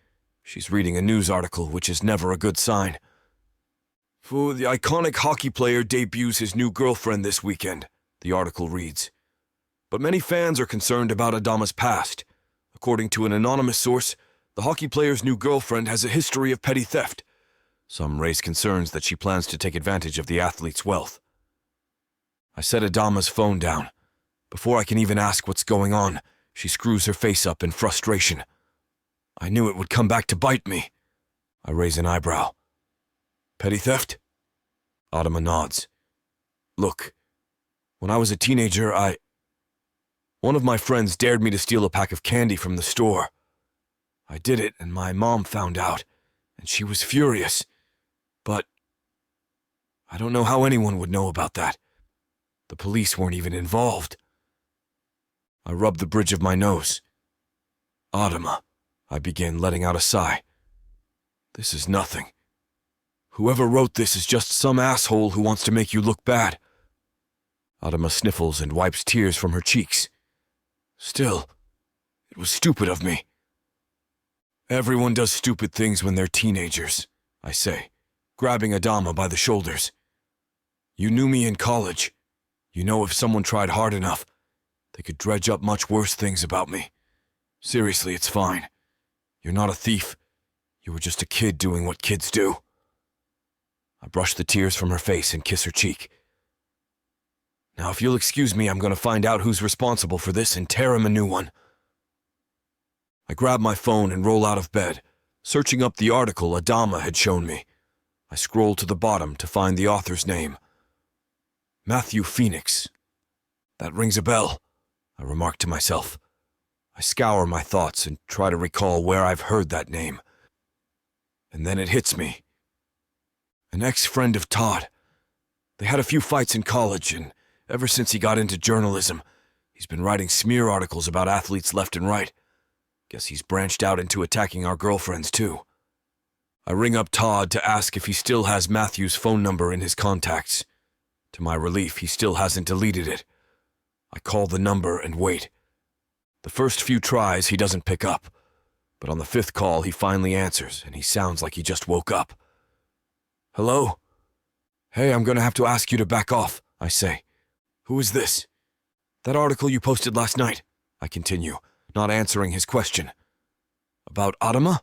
She's reading a news article, which is never a good sign. "For the iconic hockey player debuts his new girlfriend this weekend," the article reads. "But many fans are concerned about Adama's past. According to an anonymous source, the hockey player's new girlfriend has a history of petty theft. Some raise concerns that she plans to take advantage of the athlete's wealth." I set Adama's phone down. Before I can even ask what's going on, she screws her face up in frustration. I knew it would come back to bite me. I raise an eyebrow. "Petty theft?" Adama nods. "Look, when I was a teenager, one of my friends dared me to steal a pack of candy from the store. I did it, and my mom found out, and she was furious. But I don't know how anyone would know about that. The police weren't even involved." I rub the bridge of my nose. "Adama," I begin, letting out a sigh. "This is nothing. Whoever wrote this is just some asshole who wants to make you look bad." Adama sniffles and wipes tears from her cheeks. "Still, it was stupid of me." "Everyone does stupid things when they're teenagers," I say, grabbing Adama by the shoulders. "You knew me in college. You know if someone tried hard enough, they could dredge up much worse things about me. Seriously, it's fine. You're not a thief. You were just a kid doing what kids do." I brush the tears from her face and kiss her cheek. Now, if you'll excuse me, I'm going to find out who's responsible for this and tear him a new one. I grab my phone and roll out of bed, searching up the article Adama had shown me. I scroll to the bottom to find the author's name. Matthew Phoenix. That rings a bell, I remark to myself. I scour my thoughts and try to recall where I've heard that name. And then it hits me. An ex-friend of Todd. They had a few fights in college, and ever since he got into journalism, he's been writing smear articles about athletes left and right. Guess he's branched out into attacking our girlfriends, too. I ring up Todd to ask if he still has Matthew's phone number in his contacts. To my relief, he still hasn't deleted it. I call the number and wait. The first few tries, he doesn't pick up. But on the fifth call, he finally answers, and he sounds like he just woke up. Hello? Hey, I'm gonna have to ask you to back off, I say. Who is this? That article you posted last night, I continue, not answering his question. About Adama?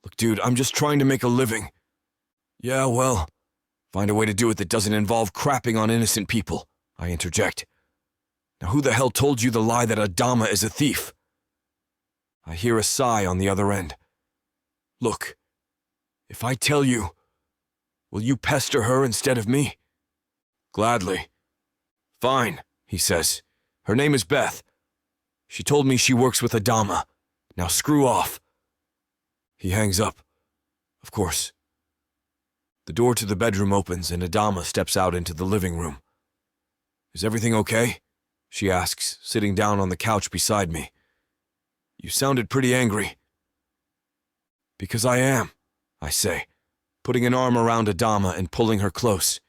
Look, dude, I'm just trying to make a living. Yeah, well, find a way to do it that doesn't involve crapping on innocent people, I interject. Now who the hell told you the lie that Adama is a thief? I hear a sigh on the other end. Look, if I tell you, will you pester her instead of me? Gladly. Fine, he says. Her name is Beth. She told me she works with Adama. Now screw off. He hangs up. Of course. The door to the bedroom opens and Adama steps out into the living room. Is everything okay? She asks, sitting down on the couch beside me. You sounded pretty angry. Because I am, I say, putting an arm around Adama and pulling her close.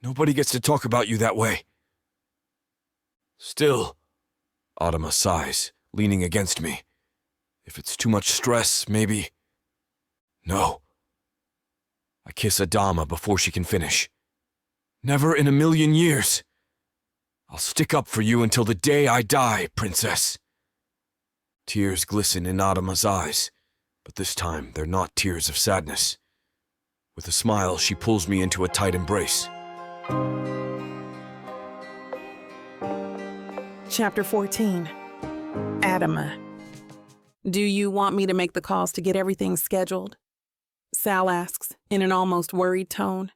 Nobody gets to talk about you that way. Still, Adama sighs, leaning against me. If it's too much stress, maybe... No. I kiss Adama before she can finish. Never in a million years. I'll stick up for you until the day I die, princess. Tears glisten in Adama's eyes, but this time they're not tears of sadness. With a smile, she pulls me into a tight embrace. Chapter 14. Adama. Do you want me to make the calls to get everything scheduled? Sal asks in an almost worried tone.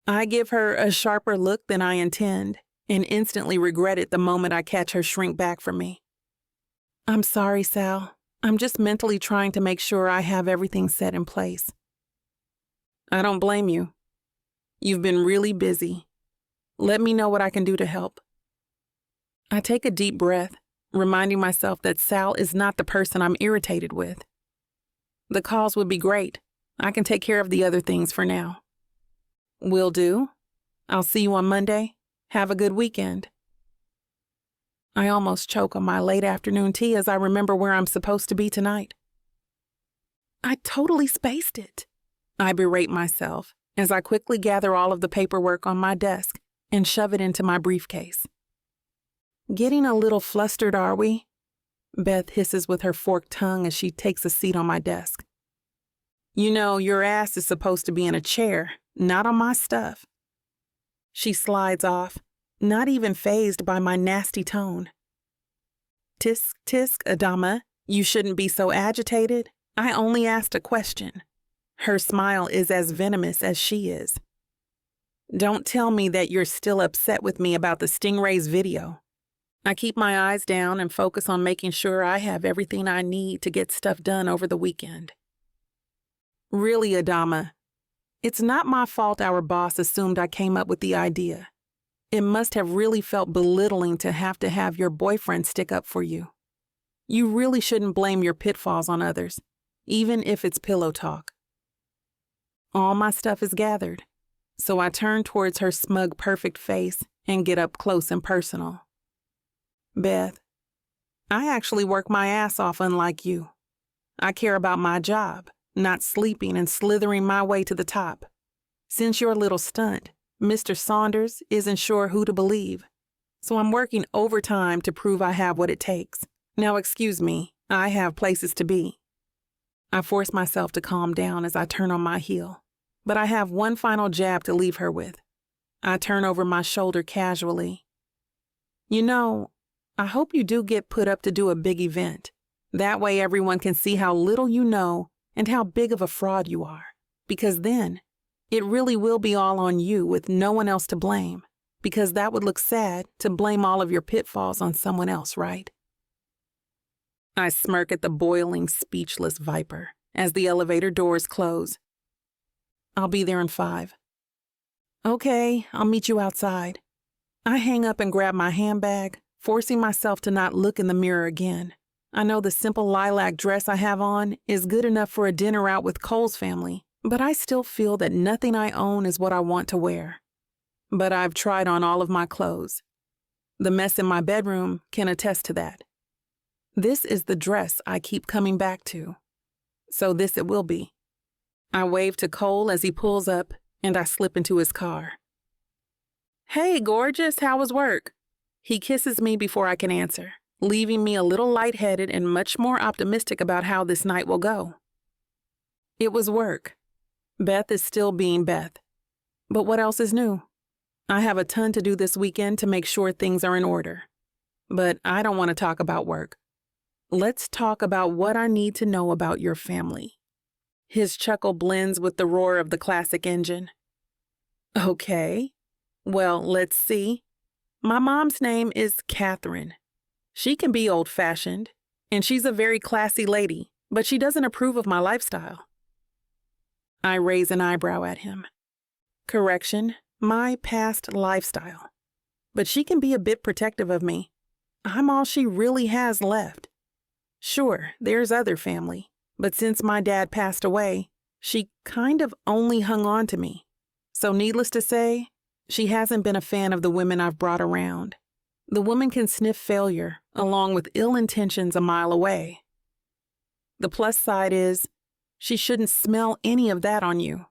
I give her a sharper look than I intend and instantly regret it the moment I catch her shrink back from me. I'm sorry, Sal. I'm just mentally trying to make sure I have everything set in place. I don't blame you. You've been really busy. Let me know what I can do to help. I take a deep breath, reminding myself that Sal is not the person I'm irritated with. The calls would be great. I can take care of the other things for now. Will do. I'll see you on Monday. Have a good weekend. I almost choke on my late afternoon tea as I remember where I'm supposed to be tonight. I totally spaced it. I berate myself as I quickly gather all of the paperwork on my desk and shove it into my briefcase. Getting a little flustered, are we? Beth hisses with her forked tongue as she takes a seat on my desk. You know, your ass is supposed to be in a chair, not on my stuff. She slides off, not even fazed by my nasty tone. Tisk, tisk, Adama, you shouldn't be so agitated. I only asked a question. Her smile is as venomous as she is. Don't tell me that you're still upset with me about the Stingrays video. I keep my eyes down and focus on making sure I have everything I need to get stuff done over the weekend. Really, Adama, it's not my fault our boss assumed I came up with the idea. It must have really felt belittling to have your boyfriend stick up for you. You really shouldn't blame your pitfalls on others, even if it's pillow talk. All my stuff is gathered, so I turn towards her smug, perfect face and get up close and personal. Beth, I actually work my ass off unlike you. I care about my job, not sleeping and slithering my way to the top. Since your little stunt, Mr. Saunders isn't sure who to believe, so I'm working overtime to prove I have what it takes. Now excuse me, I have places to be. I force myself to calm down as I turn on my heel, but I have one final jab to leave her with. I turn over my shoulder casually. You know, I hope you do get put up to do a big event. That way everyone can see how little you know and how big of a fraud you are. Because then, it really will be all on you with no one else to blame. Because that would look sad to blame all of your pitfalls on someone else, right? I smirk at the boiling, speechless viper as the elevator doors close. I'll be there in 5. Okay, I'll meet you outside. I hang up and grab my handbag, forcing myself to not look in the mirror again. I know the simple lilac dress I have on is good enough for a dinner out with Cole's family, but I still feel that nothing I own is what I want to wear. But I've tried on all of my clothes. The mess in my bedroom can attest to that. This is the dress I keep coming back to. So this it will be. I wave to Cole as he pulls up, and I slip into his car. Hey, gorgeous, how was work? He kisses me before I can answer, leaving me a little lightheaded and much more optimistic about how this night will go. It was work. Beth is still being Beth. But what else is new? I have a ton to do this weekend to make sure things are in order. But I don't want to talk about work. Let's talk about what I need to know about your family. His chuckle blends with the roar of the classic engine. Okay. Well, let's see. My mom's name is Catherine. She can be old-fashioned, and she's a very classy lady, but she doesn't approve of my lifestyle. I raise an eyebrow at him. Correction, my past lifestyle. But she can be a bit protective of me. I'm all she really has left. Sure, there's other family, but since my dad passed away, she kind of only hung on to me. So needless to say, she hasn't been a fan of the women I've brought around. The woman can sniff failure, along with ill intentions a mile away. The plus side is, she shouldn't smell any of that on you.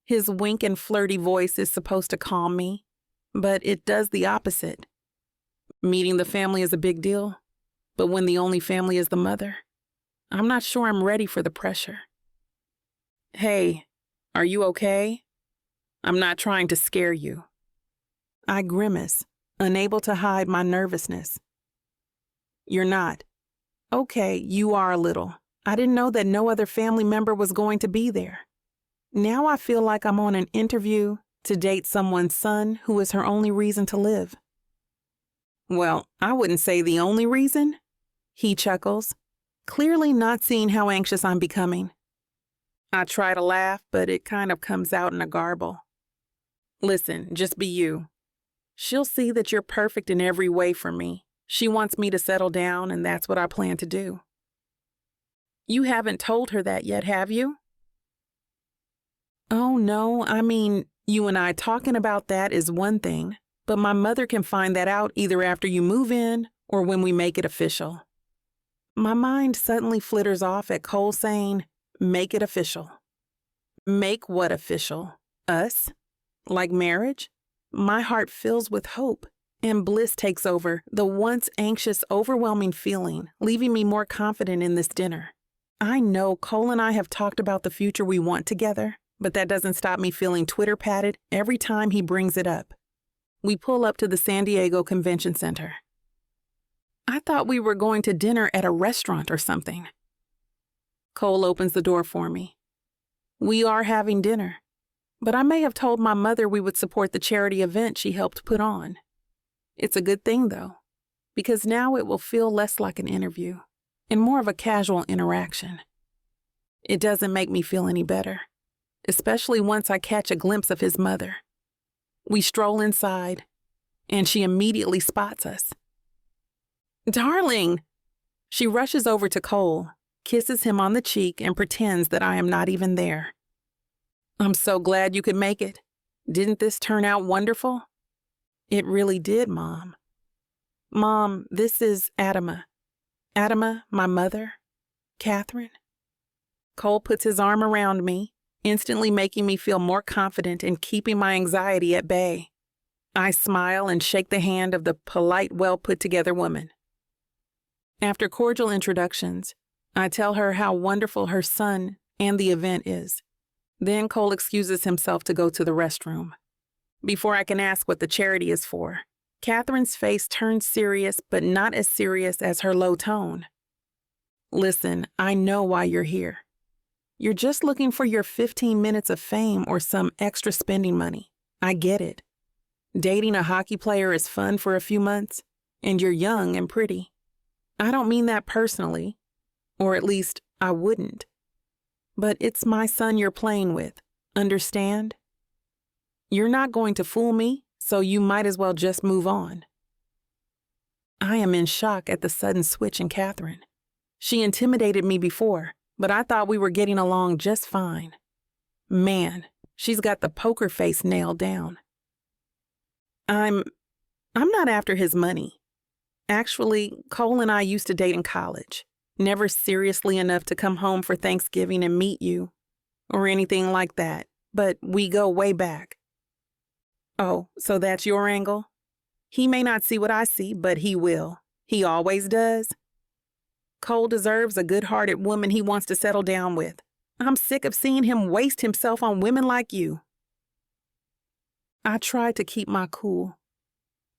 His wink and flirty voice is supposed to calm me, but it does the opposite. Meeting the family is a big deal, but when the only family is the mother, I'm not sure I'm ready for the pressure. Hey, are you okay? I'm not trying to scare you. I grimace, unable to hide my nervousness. You're not. Okay, you are a little. I didn't know that no other family member was going to be there. Now I feel like I'm on an interview to date someone's son who is her only reason to live. Well, I wouldn't say the only reason. He chuckles, clearly not seeing how anxious I'm becoming. I try to laugh, but it kind of comes out in a garble. Listen, just be you. She'll see that you're perfect in every way for me. She wants me to settle down, and that's what I plan to do. You haven't told her that yet, have you? Oh, no, I mean, you and I talking about that is one thing, but my mother can find that out either after you move in or when we make it official. My mind suddenly flitters off at Cole saying, make it official. Make what official? Us? Like marriage? My heart fills with hope, and bliss takes over the once anxious, overwhelming feeling, leaving me more confident in this dinner. I know Cole and I have talked about the future we want together, but that doesn't stop me feeling Twitter-patted every time he brings it up. We pull up to the San Diego Convention Center. I thought we were going to dinner at a restaurant or something. Cole opens the door for me. We are having dinner, but I may have told my mother we would support the charity event she helped put on. It's a good thing, though, because now it will feel less like an interview and more of a casual interaction. It doesn't make me feel any better, especially once I catch a glimpse of his mother. We stroll inside, and she immediately spots us. Darling! She rushes over to Cole, kisses him on the cheek, and pretends that I am not even there. I'm so glad you could make it. Didn't this turn out wonderful? It really did, Mom. Mom, this is Adama. Adama, my mother. Catherine. Cole puts his arm around me, instantly making me feel more confident and keeping my anxiety at bay. I smile and shake the hand of the polite, well-put-together woman. After cordial introductions, I tell her how wonderful her son and the event is. Then Cole excuses himself to go to the restroom. Before I can ask what the charity is for, Catherine's face turned serious, but not as serious as her low tone. Listen, I know why you're here. You're just looking for your 15 minutes of fame or some extra spending money. I get it. Dating a hockey player is fun for a few months, and you're young and pretty. I don't mean that personally, or at least I wouldn't. But it's my son you're playing with, understand? You're not going to fool me, so you might as well just move on. I am in shock at the sudden switch in Catherine. She intimidated me before, but I thought we were getting along just fine. Man, she's got the poker face nailed down. I'm not after his money. Actually, Cole and I used to date in college. Never seriously enough to come home for Thanksgiving and meet you, or anything like that, but we go way back. Oh, so that's your angle? He may not see what I see, but he will. He always does. Cole deserves a good-hearted woman he wants to settle down with. I'm sick of seeing him waste himself on women like you. I tried to keep my cool.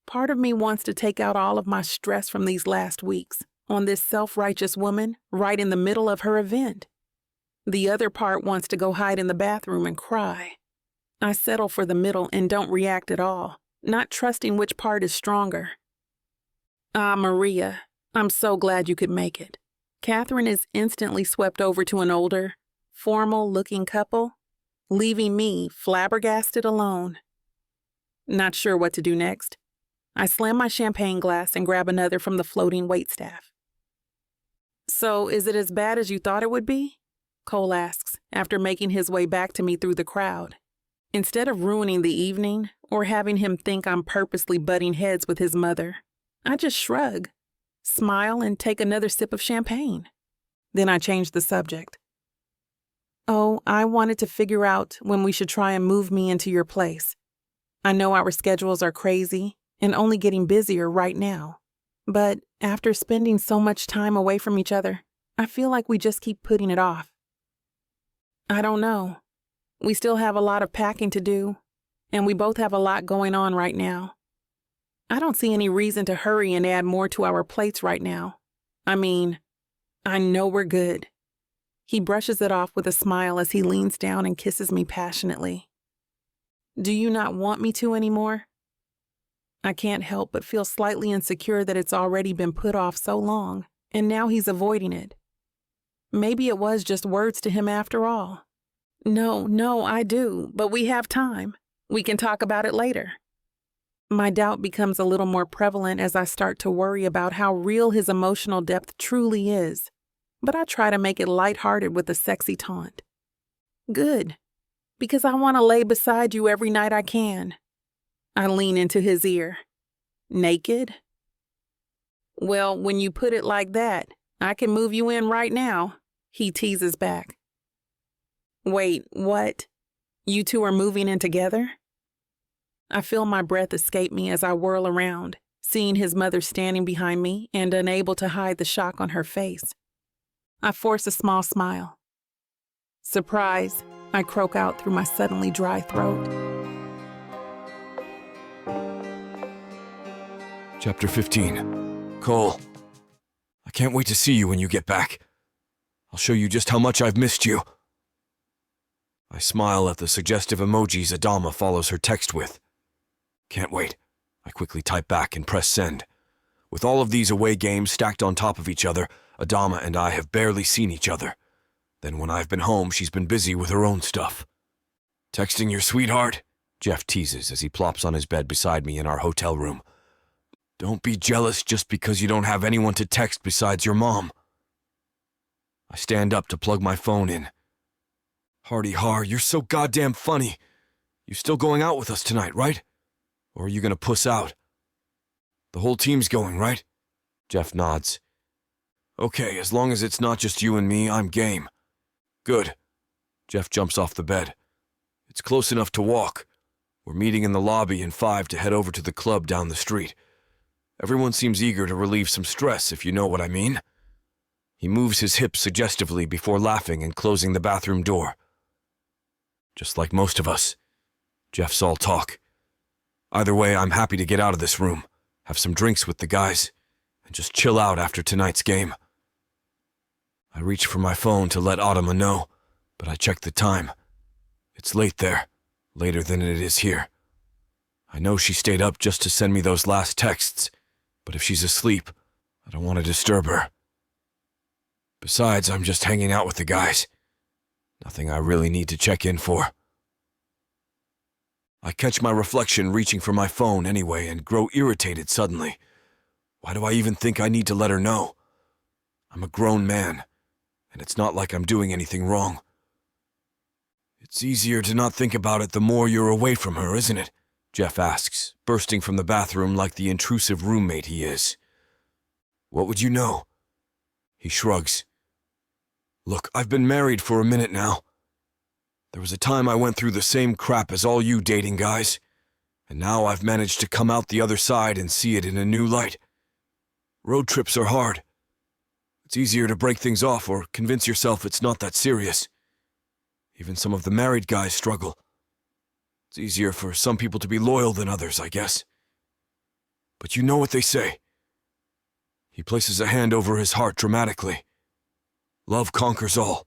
Part of me wants to take out all of my stress from these last weeks on this self-righteous woman right in the middle of her event. The other part wants to go hide in the bathroom and cry. I settle for the middle and don't react at all, not trusting which part is stronger. Ah, Maria, I'm so glad you could make it. Catherine is instantly swept over to an older, formal-looking couple, leaving me flabbergasted alone. Not sure what to do next. I slam my champagne glass and grab another from the floating waitstaff. So, is it as bad as you thought it would be? Cole asks, after making his way back to me through the crowd. Instead of ruining the evening or having him think I'm purposely butting heads with his mother, I just shrug, smile, and take another sip of champagne. Then I change the subject. Oh, I wanted to figure out when we should try and move me into your place. I know our schedules are crazy and only getting busier right now. But after spending so much time away from each other, I feel like we just keep putting it off. I don't know. We still have a lot of packing to do, and we both have a lot going on right now. I don't see any reason to hurry and add more to our plates right now. I mean, I know we're good. He brushes it off with a smile as he leans down and kisses me passionately. Do you not want me to anymore? I can't help but feel slightly insecure that it's already been put off so long, and now he's avoiding it. Maybe it was just words to him after all. No, I do, but we have time. We can talk about it later. My doubt becomes a little more prevalent as I start to worry about how real his emotional depth truly is, but I try to make it lighthearted with a sexy taunt. Good, because I want to lay beside you every night I can. I lean into his ear. Naked? Well, when you put it like that, I can move you in right now, he teases back. Wait, what? You two are moving in together? I feel my breath escape me as I whirl around, seeing his mother standing behind me and unable to hide the shock on her face. I force a small smile. Surprise, I croak out through my suddenly dry throat. Chapter 15. Cole, I can't wait to see you when you get back. I'll show you just how much I've missed you. I smile at the suggestive emojis Adama follows her text with. Can't wait. I quickly type back and press send. With all of these away games stacked on top of each other, Adama and I have barely seen each other. Then when I've been home, she's been busy with her own stuff. Texting your sweetheart? Jeff teases as he plops on his bed beside me in our hotel room. Don't be jealous just because you don't have anyone to text besides your mom. I stand up to plug my phone in. Hardy Har, you're so goddamn funny. You still going out with us tonight, right? Or are you gonna puss out? The whole team's going, right? Jeff nods. Okay, as long as it's not just you and me, I'm game. Good. Jeff jumps off the bed. It's close enough to walk. We're meeting in the lobby in 5 to head over to the club down the street. Everyone seems eager to relieve some stress, if you know what I mean. He moves his hips suggestively before laughing and closing the bathroom door. Just like most of us. Jeff's all talk. Either way, I'm happy to get out of this room, have some drinks with the guys, and just chill out after tonight's game. I reach for my phone to let Adama know, but I check the time. It's late there, later than it is here. I know she stayed up just to send me those last texts, but if she's asleep, I don't want to disturb her. Besides, I'm just hanging out with the guys. Nothing I really need to check in for. I catch my reflection reaching for my phone anyway and grow irritated suddenly. Why do I even think I need to let her know? I'm a grown man, and it's not like I'm doing anything wrong. It's easier to not think about it the more you're away from her, isn't it? Jeff asks, bursting from the bathroom like the intrusive roommate he is. What would you know? He shrugs. Look, I've been married for a minute now. There was a time I went through the same crap as all you dating guys, and now I've managed to come out the other side and see it in a new light. Road trips are hard. It's easier to break things off or convince yourself it's not that serious. Even some of the married guys struggle. It's easier for some people to be loyal than others, I guess. But you know what they say. He places a hand over his heart dramatically. Love conquers all.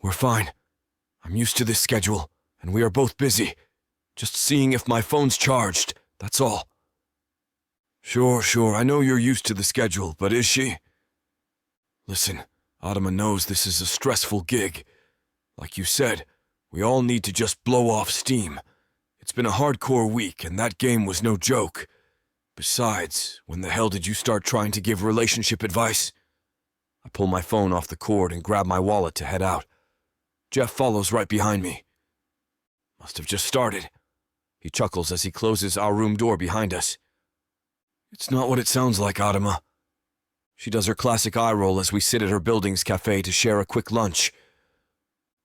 We're fine. I'm used to this schedule, and we are both busy. Just seeing if my phone's charged, that's all. Sure, I know you're used to the schedule, but is she? Listen, Adama knows this is a stressful gig. Like you said, we all need to just blow off steam. It's been a hardcore week, and that game was no joke. Besides, when the hell did you start trying to give relationship advice? I pull my phone off the cord and grab my wallet to head out. Jeff follows right behind me. Must have just started. He chuckles as he closes our room door behind us. It's not what it sounds like, Adama. She does her classic eye roll as we sit at her building's cafe to share a quick lunch.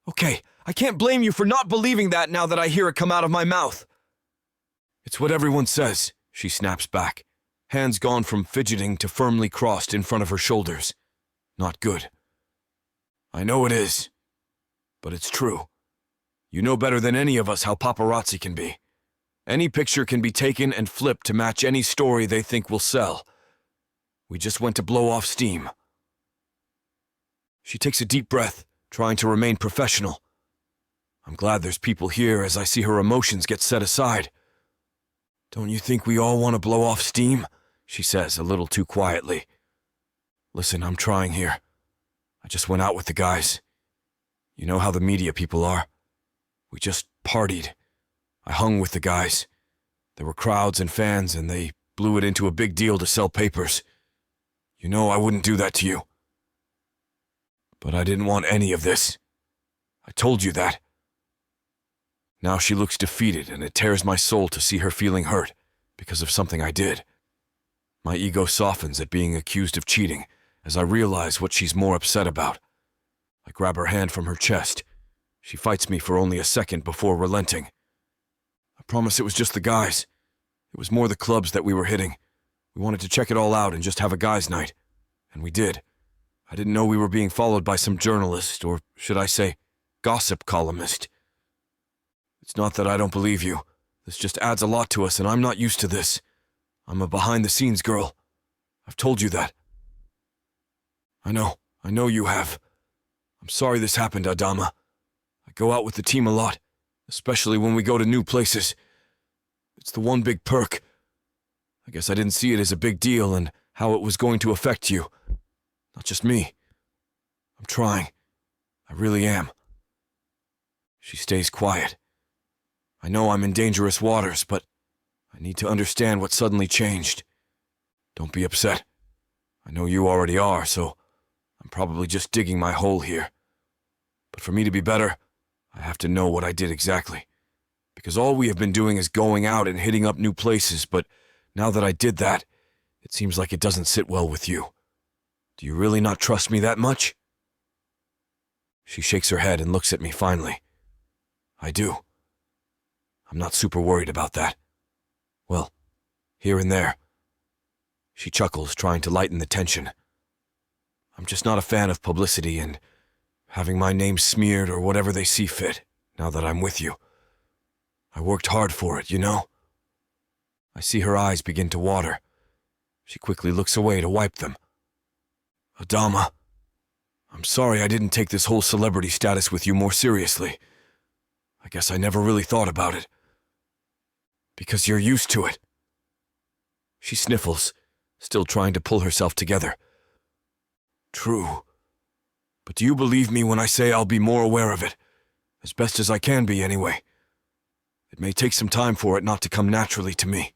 Okay, I can't blame you for not believing that now that I hear it come out of my mouth. It's what everyone says, she snaps back, hands gone from fidgeting to firmly crossed in front of her shoulders. Not good. I know it is, but it's true. You know better than any of us how paparazzi can be. Any picture can be taken and flipped to match any story they think will sell. We just went to blow off steam. She takes a deep breath, trying to remain professional. I'm glad there's people here as I see her emotions get set aside. Don't you think we all want to blow off steam? She says a little too quietly. Listen, I'm trying here. I just went out with the guys. You know how the media people are. We just partied. I hung with the guys. There were crowds and fans, and they blew it into a big deal to sell papers. You know I wouldn't do that to you. But I didn't want any of this. I told you that. Now she looks defeated, and it tears my soul to see her feeling hurt because of something I did. My ego softens at being accused of cheating as I realize what she's more upset about. I grab her hand from her chest. She fights me for only a second before relenting. I promise it was just the guys. It was more the clubs that we were hitting. We wanted to check it all out and just have a guys' night. And we did. I didn't know we were being followed by some journalist, or should I say, gossip columnist. It's not that I don't believe you. This just adds a lot to us, and I'm not used to this. I'm a behind-the-scenes girl. I've told you that. I know you have. I'm sorry this happened, Adama. I go out with the team a lot, especially when we go to new places. It's the one big perk. I guess I didn't see it as a big deal and how it was going to affect you. Not just me. I'm trying. I really am. She stays quiet. I know I'm in dangerous waters, but I need to understand what suddenly changed. Don't be upset. I know you already are, so I'm probably just digging my hole here. But for me to be better, I have to know what I did exactly. Because all we have been doing is going out and hitting up new places, but now that I did that, it seems like it doesn't sit well with you. Do you really not trust me that much? She shakes her head and looks at me finally. I do. I'm not super worried about that. Well, here and there. She chuckles, trying to lighten the tension. I'm just not a fan of publicity and having my name smeared or whatever they see fit, now that I'm with you. I worked hard for it, you know? I see her eyes begin to water. She quickly looks away to wipe them. Adama, I'm sorry I didn't take this whole celebrity status with you more seriously. I guess I never really thought about it. Because you're used to it. She sniffles, still trying to pull herself together. True. But do you believe me when I say I'll be more aware of it? As best as I can be, anyway. It may take some time for it not to come naturally to me.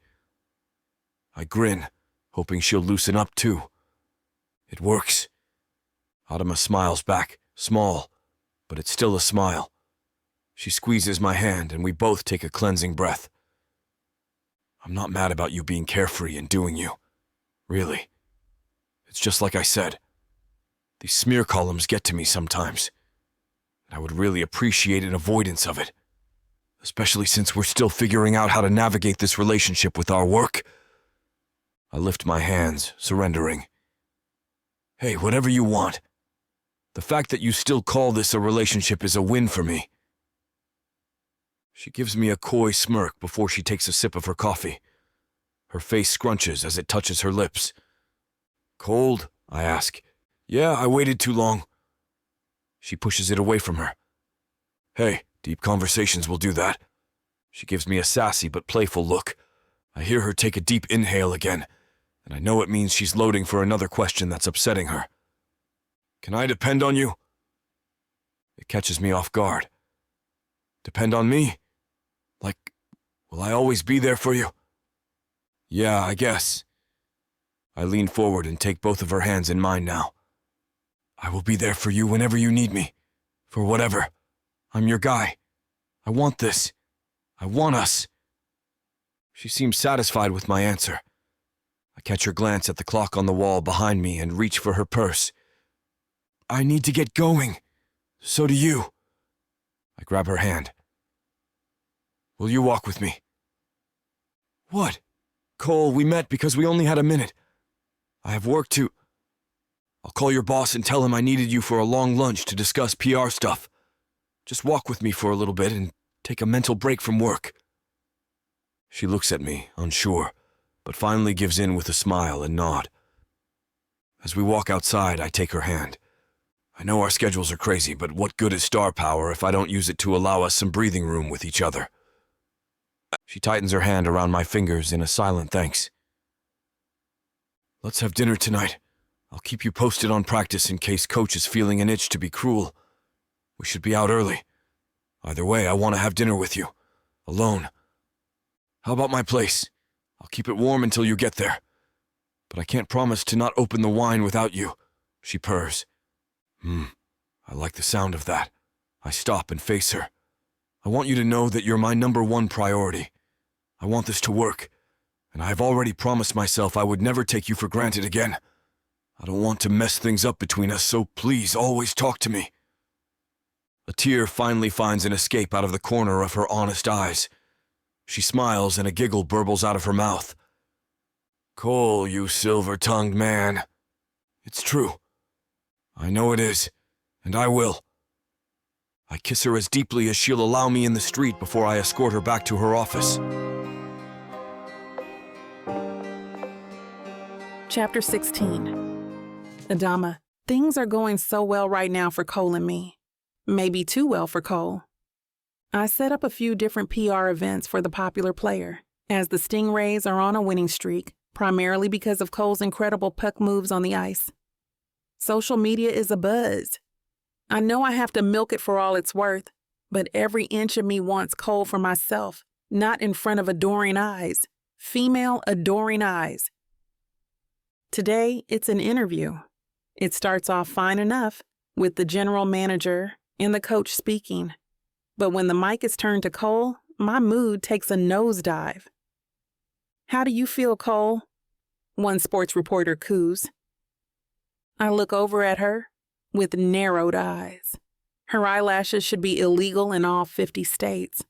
I grin, hoping she'll loosen up too. It works. Adama smiles back, small, but it's still a smile. She squeezes my hand and we both take a cleansing breath. I'm not mad about you being carefree and doing you. Really. It's just like I said. These smear columns get to me sometimes. And I would really appreciate an avoidance of it. Especially since we're still figuring out how to navigate this relationship with our work. I lift my hands, surrendering. Hey, whatever you want. The fact that you still call this a relationship is a win for me. She gives me a coy smirk before she takes a sip of her coffee. Her face scrunches as it touches her lips. Cold? I ask. Yeah, I waited too long. She pushes it away from her. Hey, deep conversations will do that. She gives me a sassy but playful look. I hear her take a deep inhale again, and I know it means she's loading for another question that's upsetting her. Can I depend on you? It catches me off guard. Depend on me? Like, will I always be there for you? Yeah, I guess. I lean forward and take both of her hands in mine now. I will be there for you whenever you need me. For whatever. I'm your guy. I want this. I want us. She seems satisfied with my answer. I catch her glance at the clock on the wall behind me and reach for her purse. I need to get going. So do you. I grab her hand. Will you walk with me? What? Cole, we met because we only had a minute. I have work to... I'll call your boss and tell him I needed you for a long lunch to discuss PR stuff. Just walk with me for a little bit and take a mental break from work. She looks at me, unsure, but finally gives in with a smile and nod. As we walk outside, I take her hand. I know our schedules are crazy, but what good is star power if I don't use it to allow us some breathing room with each other? She tightens her hand around my fingers in a silent thanks. Let's have dinner tonight. I'll keep you posted on practice in case Coach is feeling an itch to be cruel. We should be out early. Either way, I want to have dinner with you. Alone. How about my place? I'll keep it warm until you get there. But I can't promise to not open the wine without you, she purrs. I like the sound of that. I stop and face her. I want you to know that you're my #1 priority. I want this to work, and I've already promised myself I would never take you for granted again. I don't want to mess things up between us, so please always talk to me. A tear finally finds an escape out of the corner of her honest eyes. She smiles and a giggle burbles out of her mouth. Cole, you silver-tongued man. It's true. I know it is, and I will. I kiss her as deeply as she'll allow me in the street before I escort her back to her office. Chapter 16. Adama, things are going so well right now for Cole and me. Maybe too well for Cole. I set up a few different PR events for the popular player, as the Stingrays are on a winning streak, primarily because of Cole's incredible puck moves on the ice. Social media is abuzz. I know I have to milk it for all it's worth, but every inch of me wants Cole for myself, not in front of adoring eyes. Female adoring eyes. Today, it's an interview. It starts off fine enough, with the general manager and the coach speaking. But when the mic is turned to Cole, my mood takes a nosedive. How do you feel, Cole? One sports reporter coos. I look over at her with narrowed eyes. Her eyelashes should be illegal in all 50 states.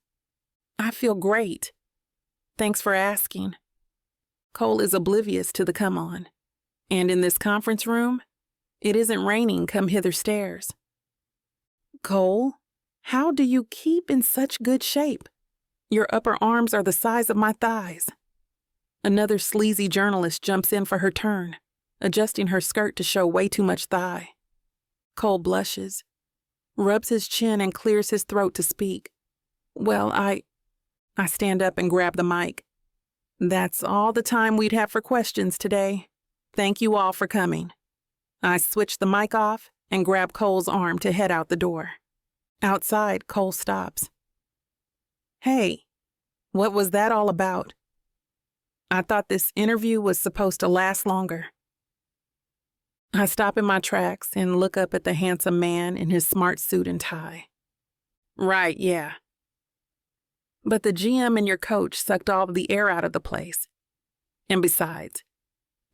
I feel great. Thanks for asking. Cole is oblivious to the come on. And in this conference room, it isn't raining come hither stairs. Cole, how do you keep in such good shape? Your upper arms are the size of my thighs. Another sleazy journalist jumps in for her turn, adjusting her skirt to show way too much thigh. Cole blushes, rubs his chin and clears his throat to speak. Well, I stand up and grab the mic. That's all the time we'd have for questions today. Thank you all for coming. I switch the mic off and grab Cole's arm to head out the door. Outside, Cole stops. Hey, what was that all about? I thought this interview was supposed to last longer. I stop in my tracks and look up at the handsome man in his smart suit and tie. Right, yeah. But the GM and your coach sucked all the air out of the place. And besides,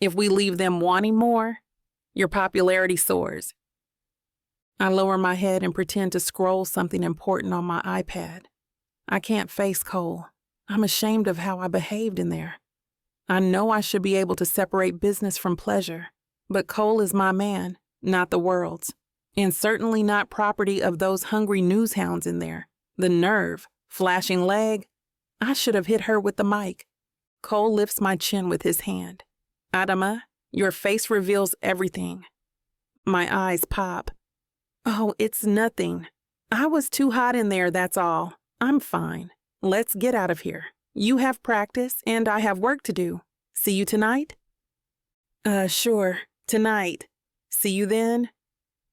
if we leave them wanting more, your popularity soars. I lower my head and pretend to scroll something important on my iPad. I can't face Cole. I'm ashamed of how I behaved in there. I know I should be able to separate business from pleasure, but Cole is my man, not the world's, and certainly not property of those hungry news hounds in there. The nerve, flashing leg. I should have hit her with the mic. Cole lifts my chin with his hand. Adama, your face reveals everything. My eyes pop. Oh, it's nothing. I was too hot in there, that's all. I'm fine. Let's get out of here. You have practice, and I have work to do. See you tonight? Sure. Tonight. See you then?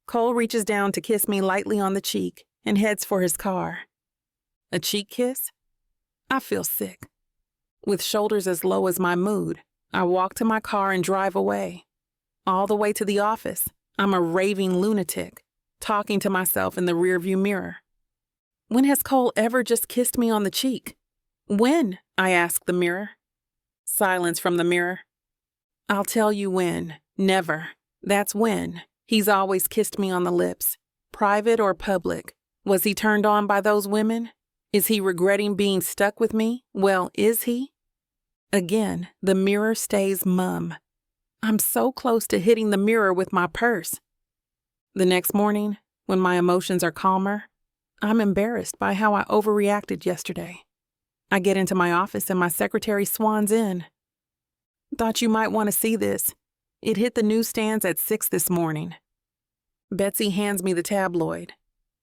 Cole reaches down to kiss me lightly on the cheek and heads for his car. A cheek kiss? I feel sick. With shoulders as low as my mood, I walk to my car and drive away. All the way to the office, I'm a raving lunatic, talking to myself in the rearview mirror. When has Cole ever just kissed me on the cheek? When? I ask the mirror. Silence from the mirror. I'll tell you when. Never. That's when. He's always kissed me on the lips. Private or public. Was he turned on by those women? Is he regretting being stuck with me? Well, is he? Again, the mirror stays mum. I'm so close to hitting the mirror with my purse. The next morning, when my emotions are calmer, I'm embarrassed by how I overreacted yesterday. I get into my office and my secretary swans in. Thought you might want to see this. It hit the newsstands at 6 this morning. Betsy hands me the tabloid,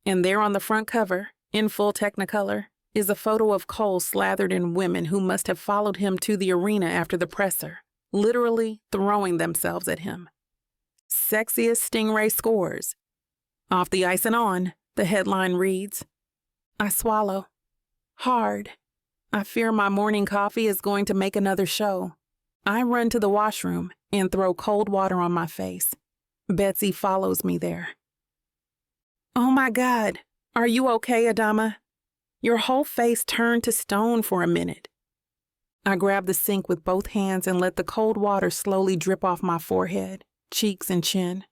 and there on the front cover, in full Technicolor, is a photo of Cole slathered in women who must have followed him to the arena after the presser, literally throwing themselves at him. Sexiest Stingray scores. Off the ice and on, the headline reads. I swallow. Hard. I fear my morning coffee is going to make another show. I run to the washroom and throw cold water on my face. Betsy follows me there. Oh my God, are you okay, Adama? Your whole face turned to stone for a minute. I grab the sink with both hands and let the cold water slowly drip off my forehead, cheeks, and chin.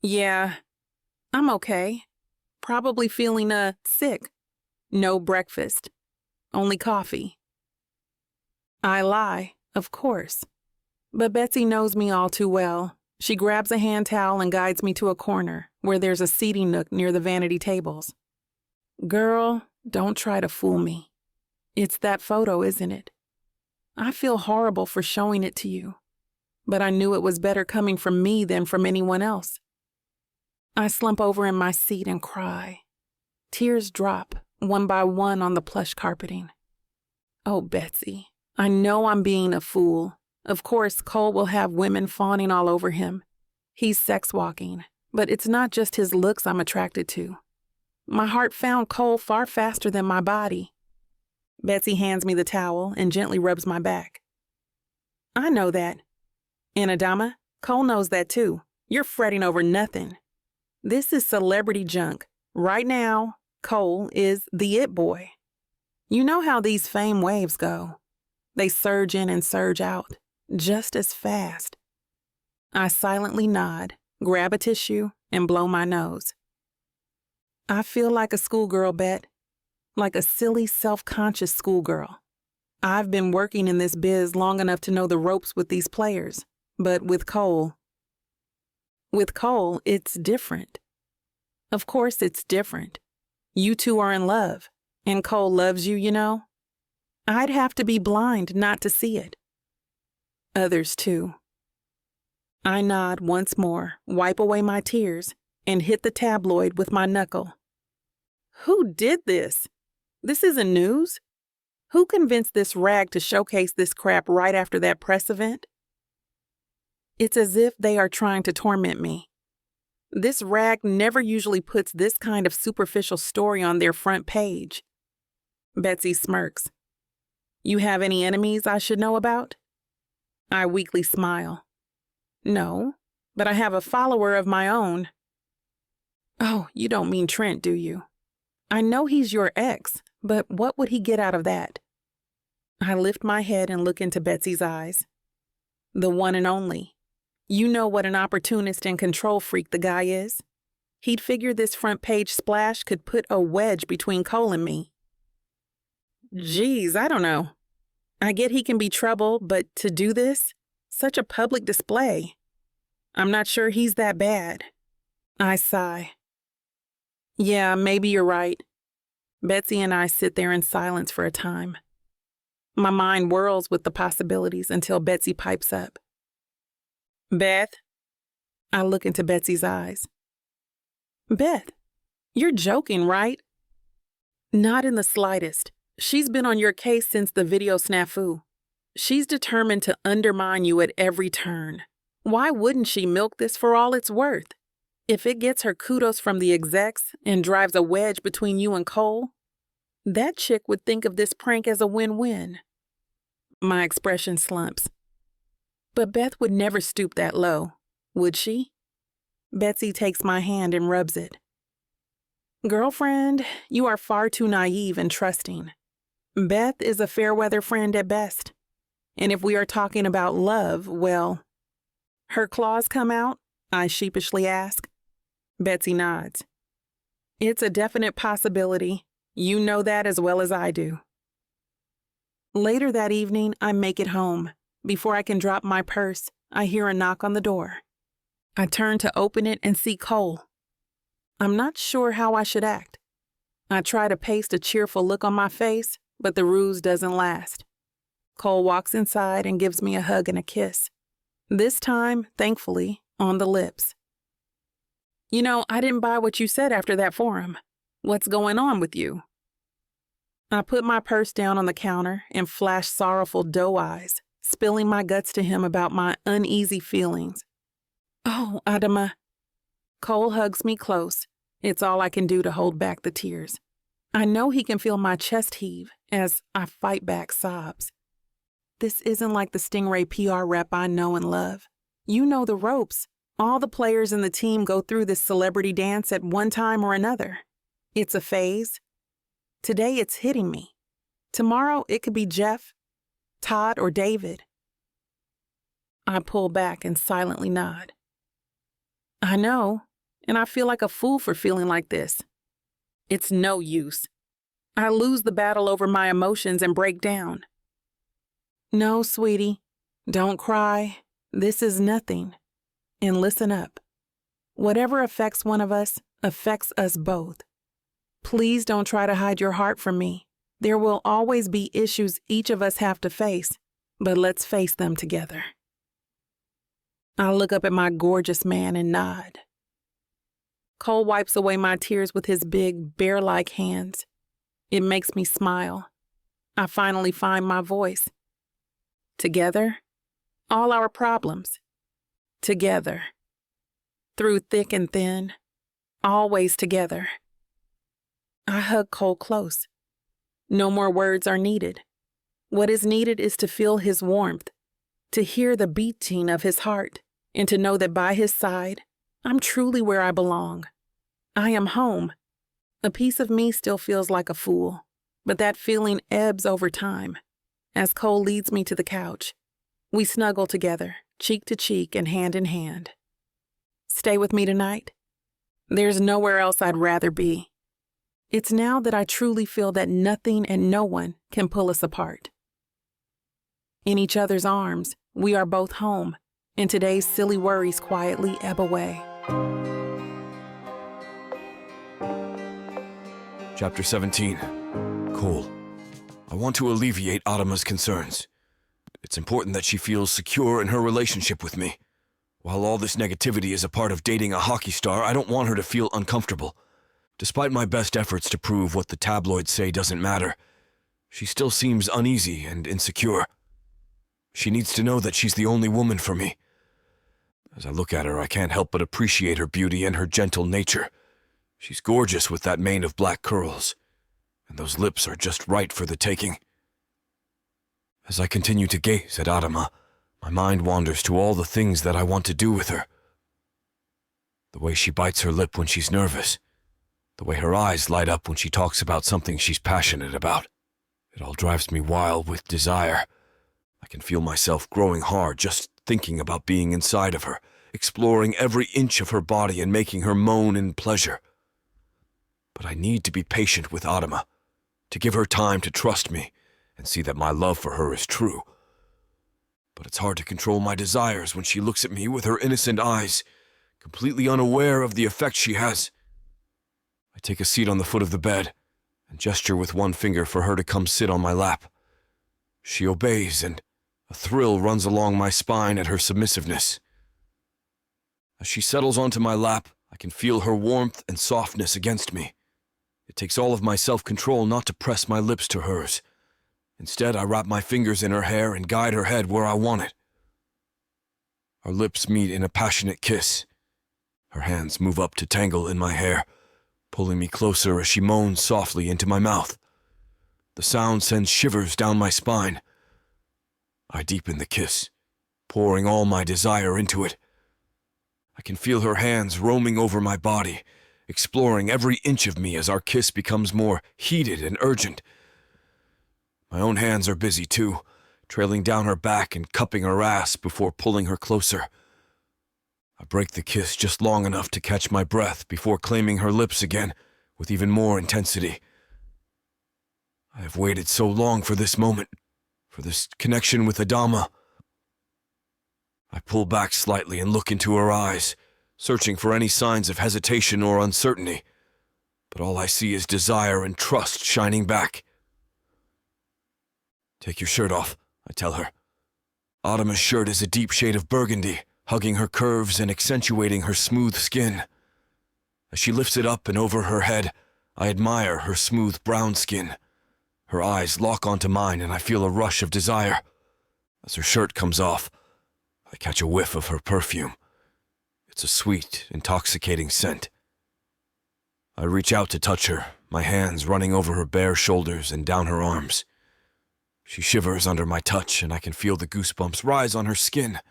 Yeah, I'm okay. Probably feeling, sick. No breakfast. Only coffee. I lie, of course. But Betsy knows me all too well. She grabs a hand towel and guides me to a corner where there's a seating nook near the vanity tables. Girl, don't try to fool me. It's that photo, isn't it? I feel horrible for showing it to you, but I knew it was better coming from me than from anyone else. I slump over in my seat and cry. Tears drop, one by one, on the plush carpeting. Oh, Betsy, I know I'm being a fool. Of course, Cole will have women fawning all over him. He's sex-walking, but it's not just his looks I'm attracted to. My heart found Cole far faster than my body. Betsy hands me the towel and gently rubs my back. I know that. And Adama, Cole knows that too. You're fretting over nothing. This is celebrity junk. Right now, Cole is the it boy. You know how these fame waves go. They surge in and surge out, just as fast. I silently nod, grab a tissue, and blow my nose. I feel like a schoolgirl, Bet. Like a silly, self-conscious schoolgirl. I've been working in this biz long enough to know the ropes with these players, but with Cole, it's different. Of course it's different. You two are in love, and Cole loves you, you know. I'd have to be blind not to see it. Others too. I nod once more, wipe away my tears, and hit the tabloid with my knuckle. Who did this? This isn't news. Who convinced this rag to showcase this crap right after that press event? It's as if they are trying to torment me. This rag never usually puts this kind of superficial story on their front page. Betsy smirks. You have any enemies I should know about? I weakly smile. No, but I have a follower of my own. Oh, you don't mean Trent, do you? I know he's your ex, but what would he get out of that? I lift my head and look into Betsy's eyes. The one and only. You know what an opportunist and control freak the guy is. He'd figure this front page splash could put a wedge between Cole and me. Geez, I don't know. I get he can be trouble, but to do this? Such a public display. I'm not sure he's that bad. I sigh. Yeah, maybe you're right. Betsy and I sit there in silence for a time. My mind whirls with the possibilities until Betsy pipes up. Beth? I look into Betsy's eyes. Beth, you're joking, right? Not in the slightest. She's been on your case since the video snafu. She's determined to undermine you at every turn. Why wouldn't she milk this for all it's worth? If it gets her kudos from the execs and drives a wedge between you and Cole, that chick would think of this prank as a win-win. My expression slumps. But Beth would never stoop that low, would she? Betsy takes my hand and rubs it. Girlfriend, you are far too naive and trusting. Beth is a fair-weather friend at best. And if we are talking about love, well, her claws come out? I sheepishly ask. Betsy nods. It's a definite possibility. You know that as well as I do. Later that evening, I make it home. Before I can drop my purse, I hear a knock on the door. I turn to open it and see Cole. I'm not sure how I should act. I try to paste a cheerful look on my face, but the ruse doesn't last. Cole walks inside and gives me a hug and a kiss. This time, thankfully, on the lips. You know, I didn't buy what you said after that forum. What's going on with you? I put my purse down on the counter and flash sorrowful doe eyes, spilling my guts to him about my uneasy feelings. Oh, Adama. Cole hugs me close. It's all I can do to hold back the tears. I know he can feel my chest heave as I fight back sobs. This isn't like the Stingray PR rep I know and love. You know the ropes. All the players in the team go through this celebrity dance at one time or another. It's a phase. Today it's hitting me. Tomorrow it could be Jeff, Todd, or David. I pull back and silently nod. I know, and I feel like a fool for feeling like this. It's no use. I lose the battle over my emotions and break down. No, sweetie, don't cry. This is nothing. And listen up. Whatever affects one of us affects us both. Please don't try to hide your heart from me. There will always be issues each of us have to face, but let's face them together. I look up at my gorgeous man and nod. Cole wipes away my tears with his big, bear-like hands. It makes me smile. I finally find my voice. Together, all our problems. Together. Through thick and thin, always together. I hug Cole close. No more words are needed. What is needed is to feel his warmth, to hear the beating of his heart, and to know that by his side, I'm truly where I belong. I am home. A piece of me still feels like a fool, but that feeling ebbs over time. As Cole leads me to the couch, we snuggle together, cheek to cheek and hand in hand. Stay with me tonight? There's nowhere else I'd rather be. It's now that I truly feel that nothing and no one can pull us apart. In each other's arms, we are both home, and today's silly worries quietly ebb away. Chapter 17. Cole. I want to alleviate Adama's concerns. It's important that she feels secure in her relationship with me. While all this negativity is a part of dating a hockey star, I don't want her to feel uncomfortable. Despite my best efforts to prove what the tabloids say doesn't matter, she still seems uneasy and insecure. She needs to know that she's the only woman for me. As I look at her, I can't help but appreciate her beauty and her gentle nature. She's gorgeous with that mane of black curls, and those lips are just right for the taking. As I continue to gaze at Adama, my mind wanders to all the things that I want to do with her. The way she bites her lip when she's nervous, the way her eyes light up when she talks about something she's passionate about. It all drives me wild with desire. I can feel myself growing hard just thinking about being inside of her, exploring every inch of her body and making her moan in pleasure. But I need to be patient with Adama, to give her time to trust me and see that my love for her is true. But it's hard to control my desires when she looks at me with her innocent eyes, completely unaware of the effect she has. I take a seat on the foot of the bed and gesture with one finger for her to come sit on my lap. She obeys, and a thrill runs along my spine at her submissiveness. As she settles onto my lap, I can feel her warmth and softness against me. It takes all of my self-control not to press my lips to hers. Instead, I wrap my fingers in her hair and guide her head where I want it. Our lips meet in a passionate kiss. Her hands move up to tangle in my hair, pulling me closer as she moans softly into my mouth. The sound sends shivers down my spine. I deepen the kiss, pouring all my desire into it. I can feel her hands roaming over my body, exploring every inch of me as our kiss becomes more heated and urgent. My own hands are busy too, trailing down her back and cupping her ass before pulling her closer. I break the kiss just long enough to catch my breath before claiming her lips again with even more intensity. I have waited so long for this moment, for this connection with Adama. I pull back slightly and look into her eyes, searching for any signs of hesitation or uncertainty, but all I see is desire and trust shining back. "Take your shirt off," I tell her. Adama's shirt is a deep shade of burgundy, hugging her curves and accentuating her smooth skin. As she lifts it up and over her head, I admire her smooth brown skin. Her eyes lock onto mine and I feel a rush of desire. As her shirt comes off, I catch a whiff of her perfume. It's a sweet, intoxicating scent. I reach out to touch her, my hands running over her bare shoulders and down her arms. She shivers under my touch and I can feel the goosebumps rise on her skin.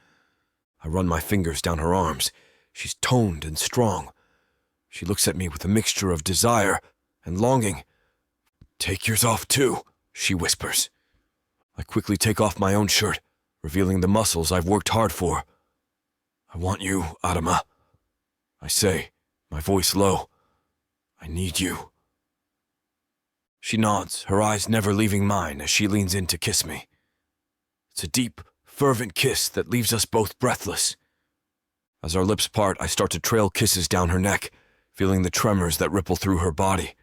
I run my fingers down her arms. She's toned and strong. She looks at me with a mixture of desire and longing. "Take yours off too," she whispers. I quickly take off my own shirt, revealing the muscles I've worked hard for. "I want you, Adama," I say, my voice low. "I need you." She nods, her eyes never leaving mine as she leans in to kiss me. It's a deep, fervent kiss that leaves us both breathless. As our lips part, I start to trail kisses down her neck, feeling the tremors that ripple through her body.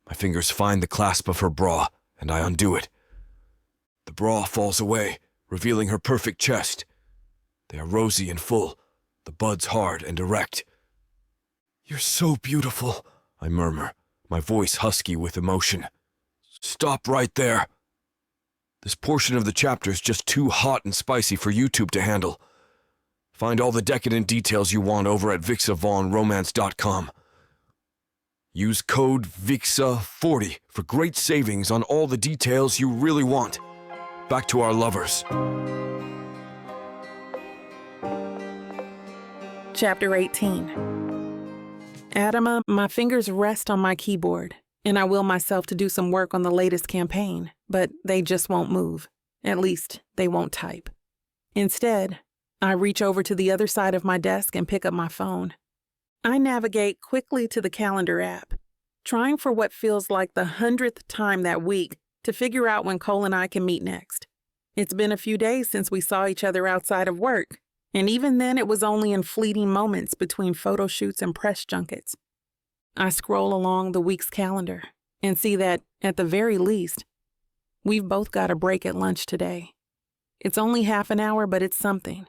My fingers find the clasp of her bra, and I undo it. The bra falls away, revealing her perfect chest. They are rosy and full, the buds hard and erect. "You're so beautiful," I murmur, my voice husky with emotion. "Stop right there. This portion of the chapter is just too hot and spicy for YouTube to handle. Find all the decadent details you want over at vixavaughnromance.com. Use code VIXA40 for great savings on all the details you really want. Back to our lovers. Chapter 18. Adama, my fingers rest on my keyboard, and I will myself to do some work on the latest campaign, but they just won't move. At least, they won't type. Instead, I reach over to the other side of my desk and pick up my phone. I navigate quickly to the calendar app, trying for what feels like the 100th time that week to figure out when Cole and I can meet next. It's been a few days since we saw each other outside of work, and even then it was only in fleeting moments between photo shoots and press junkets. I scroll along the week's calendar and see that, at the very least, We've both got a break at lunch today. It's only half an hour, but it's something.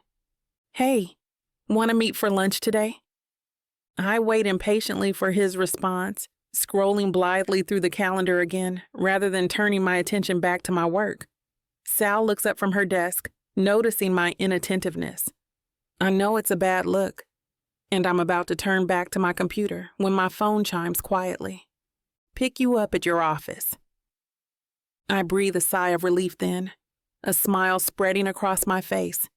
Hey, want to meet for lunch today? I wait impatiently for his response, scrolling blithely through the calendar again, rather than turning my attention back to my work. Sal looks up from her desk, noticing my inattentiveness. I know it's a bad look, and I'm about to turn back to my computer when my phone chimes quietly. Pick you up at your office. I breathe a sigh of relief then, a smile spreading across my face.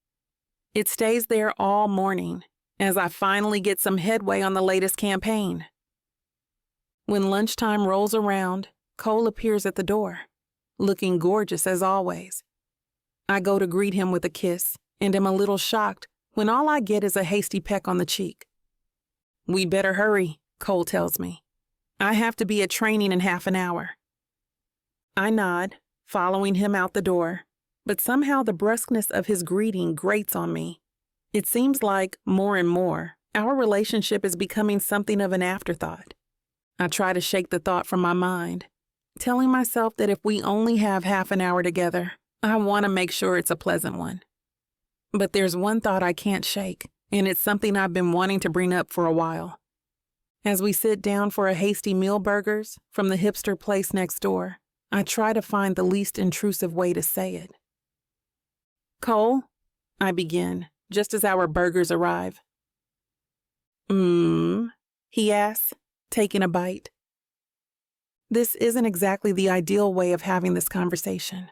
It stays there all morning as I finally get some headway on the latest campaign. When lunchtime rolls around, Cole appears at the door, looking gorgeous as always. I go to greet him with a kiss and am a little shocked when all I get is a hasty peck on the cheek. "We better hurry," Cole tells me. "I have to be at training in half an hour." I nod, following him out the door, but somehow the brusqueness of his greeting grates on me. It seems like, more and more, our relationship is becoming something of an afterthought. I try to shake the thought from my mind, telling myself that if we only have half an hour together, I want to make sure it's a pleasant one. But there's one thought I can't shake, and it's something I've been wanting to bring up for a while. As we sit down for a hasty meal burgers from the hipster place next door, I try to find the least intrusive way to say it. "Cole," I begin, just as our burgers arrive. He asks, taking a bite. This isn't exactly the ideal way of having this conversation,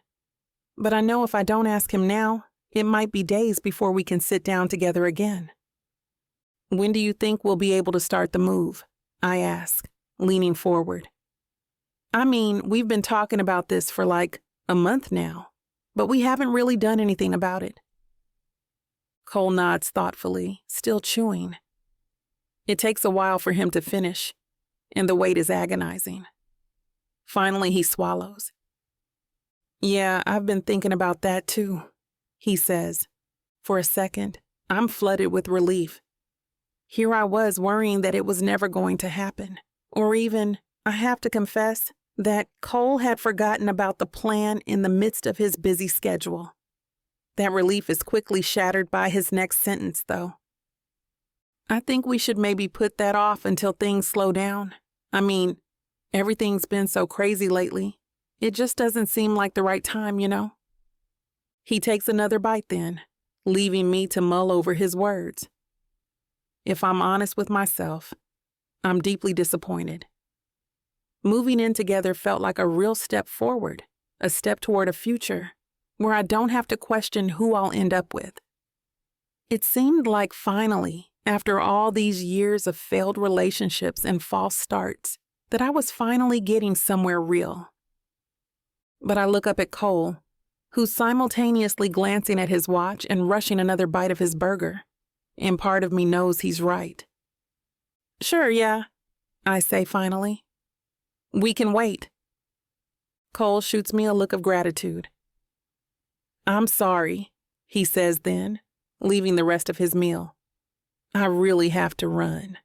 but I know if I don't ask him now, it might be days before we can sit down together again. "When do you think we'll be able to start the move?" I ask, leaning forward. "I mean, we've been talking about this for like a month now, but we haven't really done anything about it." Cole nods thoughtfully, still chewing. It takes a while for him to finish, and the wait is agonizing. Finally, he swallows. "Yeah, I've been thinking about that too," he says. For a second, I'm flooded with relief. Here I was worrying that it was never going to happen, or even, I have to confess, that Cole had forgotten about the plan in the midst of his busy schedule. That relief is quickly shattered by his next sentence, though. "I think we should maybe put that off until things slow down. I mean, everything's been so crazy lately. It just doesn't seem like the right time, you know?" He takes another bite then, leaving me to mull over his words. If I'm honest with myself, I'm deeply disappointed. Moving in together felt like a real step forward, a step toward a future where I don't have to question who I'll end up with. It seemed like finally, after all these years of failed relationships and false starts, that I was finally getting somewhere real. But I look up at Cole, who's simultaneously glancing at his watch and rushing another bite of his burger, and part of me knows he's right. "Sure, yeah," I say finally. "We can wait." Cole shoots me a look of gratitude. "I'm sorry," he says then, leaving the rest of his meal. "I really have to run."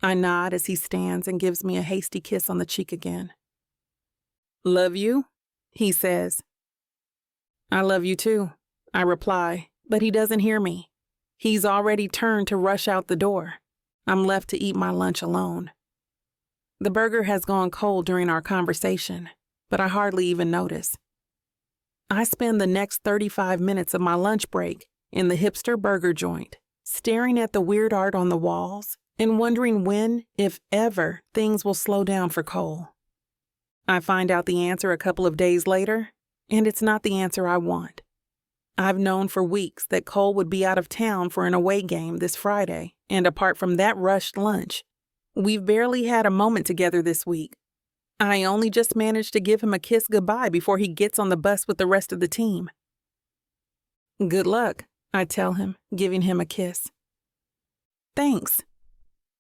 I nod as he stands and gives me a hasty kiss on the cheek again. "Love you," he says. "I love you too," I reply, but he doesn't hear me. He's already turned to rush out the door. I'm left to eat my lunch alone. The burger has gone cold during our conversation, but I hardly even notice. I spend the next 35 minutes of my lunch break in the hipster burger joint, staring at the weird art on the walls and wondering when, if ever, things will slow down for Cole. I find out the answer a couple of days later, and it's not the answer I want. I've known for weeks that Cole would be out of town for an away game this Friday, and apart from that rushed lunch, we've barely had a moment together this week. I only just managed to give him a kiss goodbye before he gets on the bus with the rest of the team. "Good luck," I tell him, giving him a kiss. "Thanks."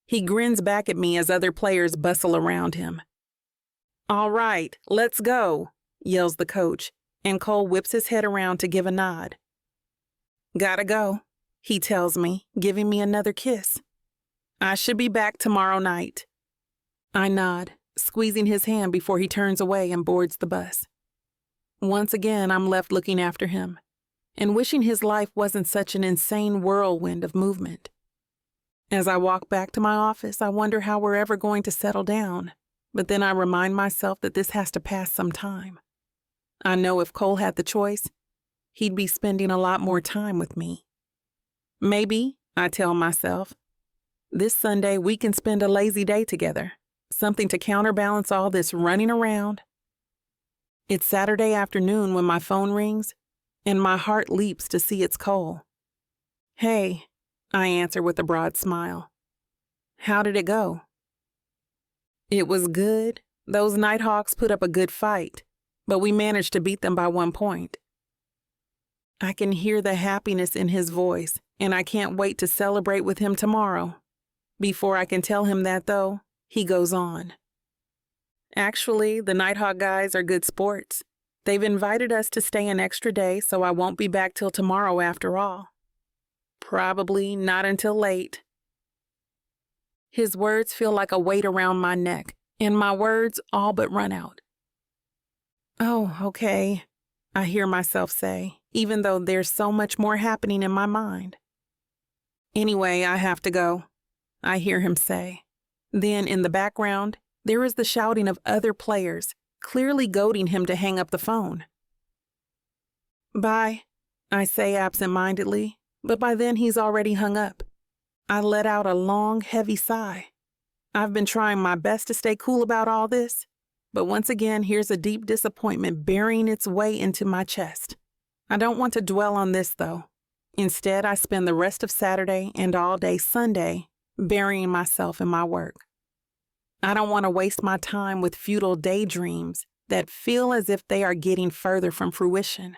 He grins back at me as other players bustle around him. "All right, let's go," yells the coach, and Cole whips his head around to give a nod. "Gotta go," he tells me, giving me another kiss. "I should be back tomorrow night." I nod, squeezing his hand before he turns away and boards the bus. Once again, I'm left looking after him and wishing his life wasn't such an insane whirlwind of movement. As I walk back to my office, I wonder how we're ever going to settle down, but then I remind myself that this has to pass some time. I know if Cole had the choice, he'd be spending a lot more time with me. Maybe, I tell myself, this Sunday we can spend a lazy day together, something to counterbalance all this running around. It's Saturday afternoon when my phone rings, and my heart leaps to see it's Cole. "Hey," I answer with a broad smile. "How did it go?" "It was good. Those Nighthawks put up a good fight, but we managed to beat them by 1 point." I can hear the happiness in his voice, and I can't wait to celebrate with him tomorrow. Before I can tell him that, though, he goes on. "Actually, the Nighthawk guys are good sports. They've invited us to stay an extra day, so I won't be back till tomorrow after all. Probably not until late." His words feel like a weight around my neck, and my words all but run out. "Oh, okay," I hear myself say, even though there's so much more happening in my mind. "Anyway, I have to go," I hear him say. Then, in the background, there is the shouting of other players, clearly goading him to hang up the phone. "Bye," I say absent-mindedly, but by then he's already hung up. I let out a long, heavy sigh. I've been trying my best to stay cool about all this, but once again, here's a deep disappointment burying its way into my chest. I don't want to dwell on this, though. Instead, I spend the rest of Saturday and all day Sunday burying myself in my work. I don't want to waste my time with futile daydreams that feel as if they are getting further from fruition.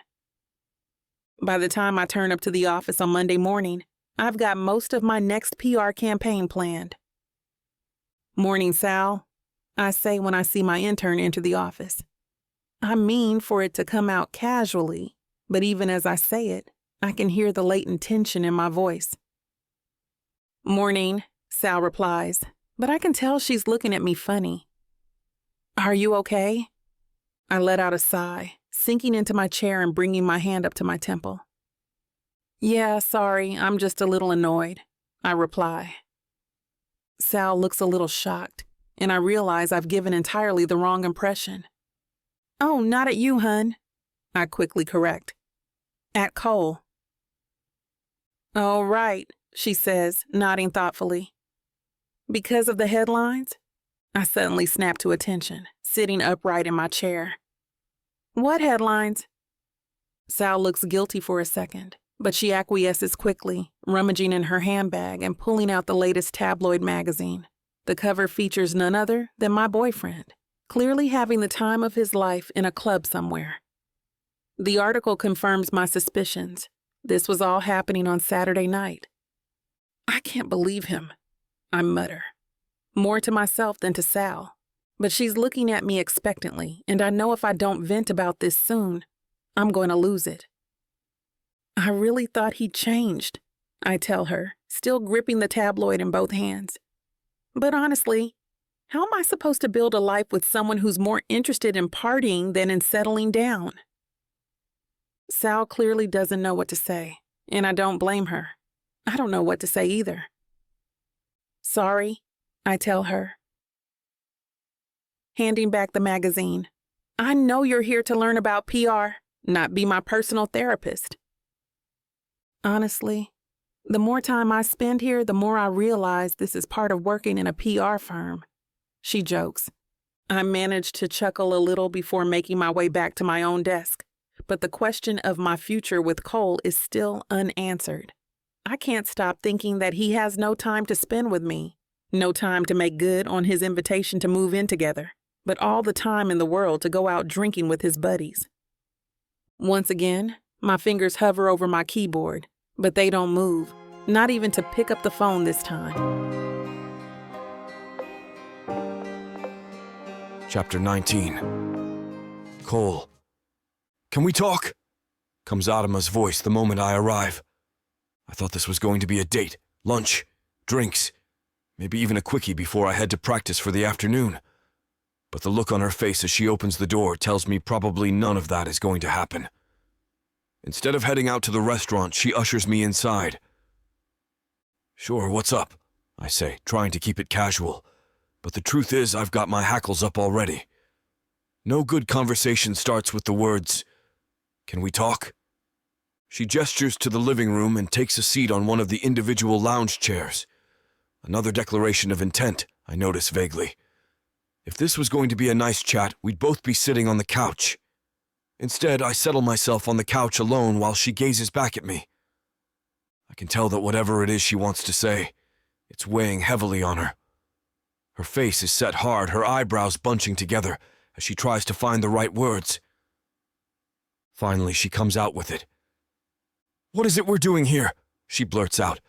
By the time I turn up to the office on Monday morning, I've got most of my next PR campaign planned. "Morning, Sal," I say when I see my intern enter the office. I mean for it to come out casually, but even as I say it, I can hear the latent tension in my voice. "Morning," Sal replies, but I can tell she's looking at me funny. "Are you okay?" I let out a sigh, sinking into my chair and bringing my hand up to my temple. "Yeah, sorry, I'm just a little annoyed," I reply. Sal looks a little shocked, and I realize I've given entirely the wrong impression. "Oh, not at you, hun," I quickly correct. "At Cole." "Oh, right," she says, nodding thoughtfully. "Because of the headlines?" I suddenly snap to attention, sitting upright in my chair. "What headlines?" Sal looks guilty for a second, but she acquiesces quickly, rummaging in her handbag and pulling out the latest tabloid magazine. The cover features none other than my boyfriend, clearly having the time of his life in a club somewhere. The article confirms my suspicions. This was all happening on Saturday night. "I can't believe him," I mutter, more to myself than to Sal. But she's looking at me expectantly, and I know if I don't vent about this soon, I'm going to lose it. "I really thought he'd changed," I tell her, still gripping the tabloid in both hands. "But honestly, how am I supposed to build a life with someone who's more interested in partying than in settling down?" Sal clearly doesn't know what to say, and I don't blame her. I don't know what to say either. "Sorry," I tell her, handing back the magazine. "I know you're here to learn about PR, not be my personal therapist." Honestly, the more time I spend here, the more I realize this is part of working in a PR firm. She jokes. I manage to chuckle a little before making my way back to my own desk, but the question of my future with Cole is still unanswered. I can't stop thinking that he has no time to spend with me, no time to make good on his invitation to move in together, but all the time in the world to go out drinking with his buddies. Once again, my fingers hover over my keyboard, but they don't move, not even to pick up the phone this time. Chapter 19. Cole. "Can we talk?" comes Adama's voice the moment I arrive. I thought this was going to be a date, lunch, drinks, maybe even a quickie before I head to practice for the afternoon. but the look on her face as she opens the door tells me probably none of that is going to happen. Instead of heading out to the restaurant, she ushers me inside. "Sure, what's up?" I say, trying to keep it casual. But the truth is, I've got my hackles up already. No good conversation starts with the words, "Can we talk?" She gestures to the living room and takes a seat on one of the individual lounge chairs. Another declaration of intent, I notice vaguely. If this was going to be a nice chat, we'd both be sitting on the couch. Instead, I settle myself on the couch alone while she gazes back at me. I can tell that whatever it is she wants to say, it's weighing heavily on her. Her face is set hard, her eyebrows bunching together as she tries to find the right words. Finally, she comes out with it. "What is it we're doing here?" she blurts out,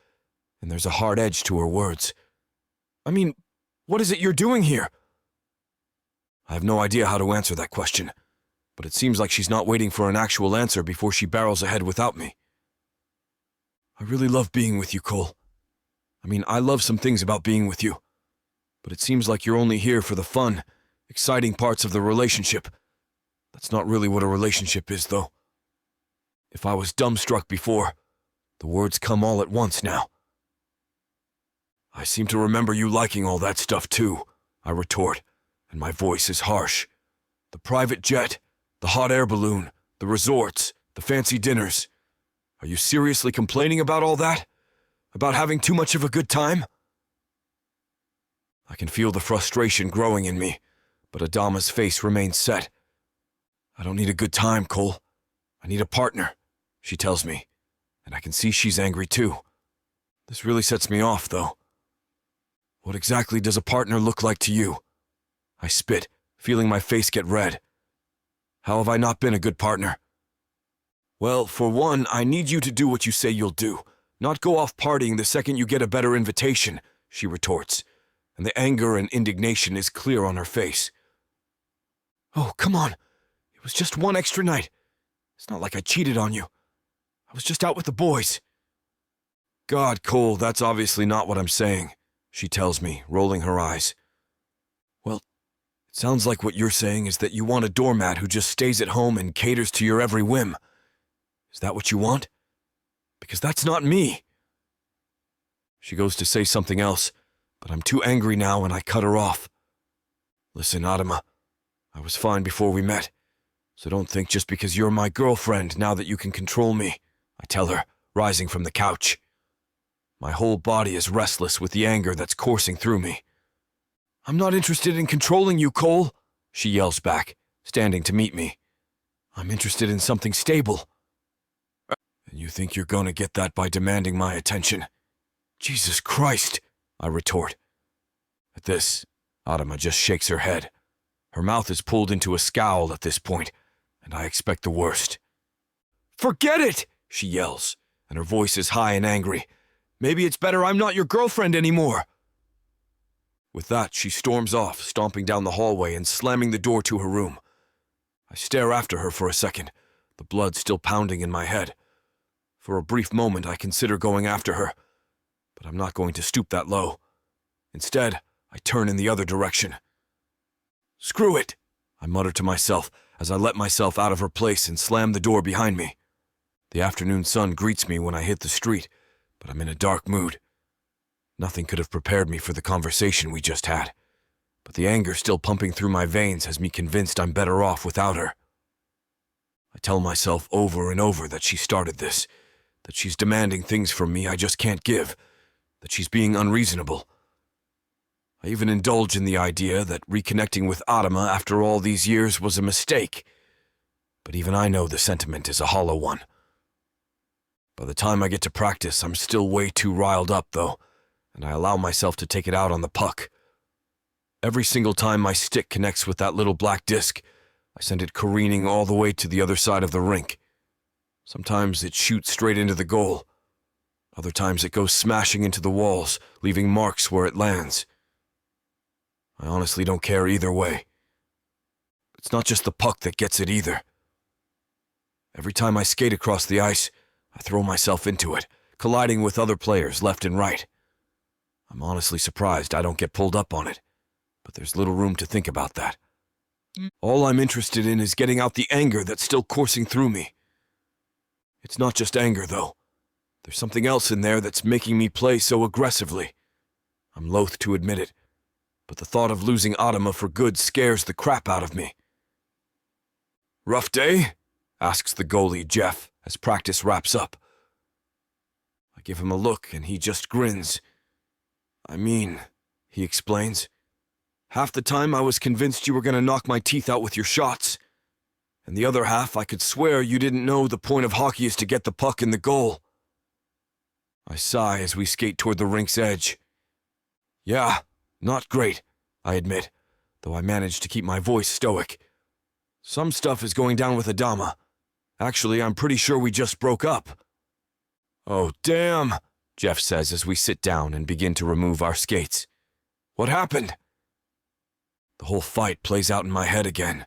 and there's a hard edge to her words. "I mean, what is it you're doing here?" I have no idea how to answer that question, but it seems like she's not waiting for an actual answer before she barrels ahead without me. "I really love being with you, Cole. I mean, I love some things about being with you, but it seems like you're only here for the fun, exciting parts of the relationship. That's not really what a relationship is, though." If I was dumbstruck before, the words come all at once now. "I seem to remember you liking all that stuff too," I retort, and my voice is harsh. "The private jet, the hot air balloon, the resorts, the fancy dinners. Are you seriously complaining about all that? About having too much of a good time?" I can feel the frustration growing in me, but Adama's face remains set. "I don't need a good time, Cole. I need a partner," she tells me, and I can see she's angry too. This really sets me off, though. "What exactly does a partner look like to you?" I spit, feeling my face get red. "How have I not been a good partner?" "Well, for one, I need you to do what you say you'll do, not go off partying the second you get a better invitation," she retorts, and the anger and indignation is clear on her face. "Oh, come on. It was just one extra night. It's not like I cheated on you. I was just out with the boys." "God, Cole, that's obviously not what I'm saying," she tells me, rolling her eyes. "Well, it sounds like what you're saying is that you want a doormat who just stays at home and caters to your every whim. Is that what you want? Because that's not me." She goes to say something else, but I'm too angry now and I cut her off. "Listen, Adama, I was fine before we met, so don't think just because you're my girlfriend now that you can control me," I tell her, rising from the couch. My whole body is restless with the anger that's coursing through me. "I'm not interested in controlling you, Cole," she yells back, standing to meet me. "I'm interested in something stable." "And you think you're gonna get that by demanding my attention? Jesus Christ," I retort. At this, Adama just shakes her head. Her mouth is pulled into a scowl at this point, and I expect the worst. "Forget it!" she yells, and her voice is high and angry. "Maybe it's better I'm not your girlfriend anymore." With that, she storms off, stomping down the hallway and slamming the door to her room. I stare after her for a second, the blood still pounding in my head. For a brief moment, I consider going after her, but I'm not going to stoop that low. Instead, I turn in the other direction. "Screw it," I mutter to myself as I let myself out of her place and slam the door behind me. The afternoon sun greets me when I hit the street, but I'm in a dark mood. Nothing could have prepared me for the conversation we just had, but the anger still pumping through my veins has me convinced I'm better off without her. I tell myself over and over that she started this, that she's demanding things from me I just can't give, that she's being unreasonable. I even indulge in the idea that reconnecting with Adama after all these years was a mistake, but even I know the sentiment is a hollow one. By the time I get to practice, I'm still way too riled up, though, and I allow myself to take it out on the puck. Every single time my stick connects with that little black disc, I send it careening all the way to the other side of the rink. Sometimes it shoots straight into the goal. Other times it goes smashing into the walls, leaving marks where it lands. I honestly don't care either way. It's not just the puck that gets it either. Every time I skate across the ice, I throw myself into it, colliding with other players left and right. I'm honestly surprised I don't get pulled up on it, but there's little room to think about that. All I'm interested in is getting out the anger that's still coursing through me. It's not just anger, though. There's something else in there that's making me play so aggressively. I'm loath to admit it, but the thought of losing Adama for good scares the crap out of me. "Rough day?" asks the goalie, Jeff, as practice wraps up. I give him a look, and he just grins. "I mean," he explains, "half the time I was convinced you were going to knock my teeth out with your shots, and the other half I could swear you didn't know the point of hockey is to get the puck in the goal." I sigh as we skate toward the rink's edge. "Yeah, not great," I admit, though I manage to keep my voice stoic. "Some stuff is going down with Adama. Actually, I'm pretty sure we just broke up." "Oh, damn," Jeff says as we sit down and begin to remove our skates. "What happened?" The whole fight plays out in my head again.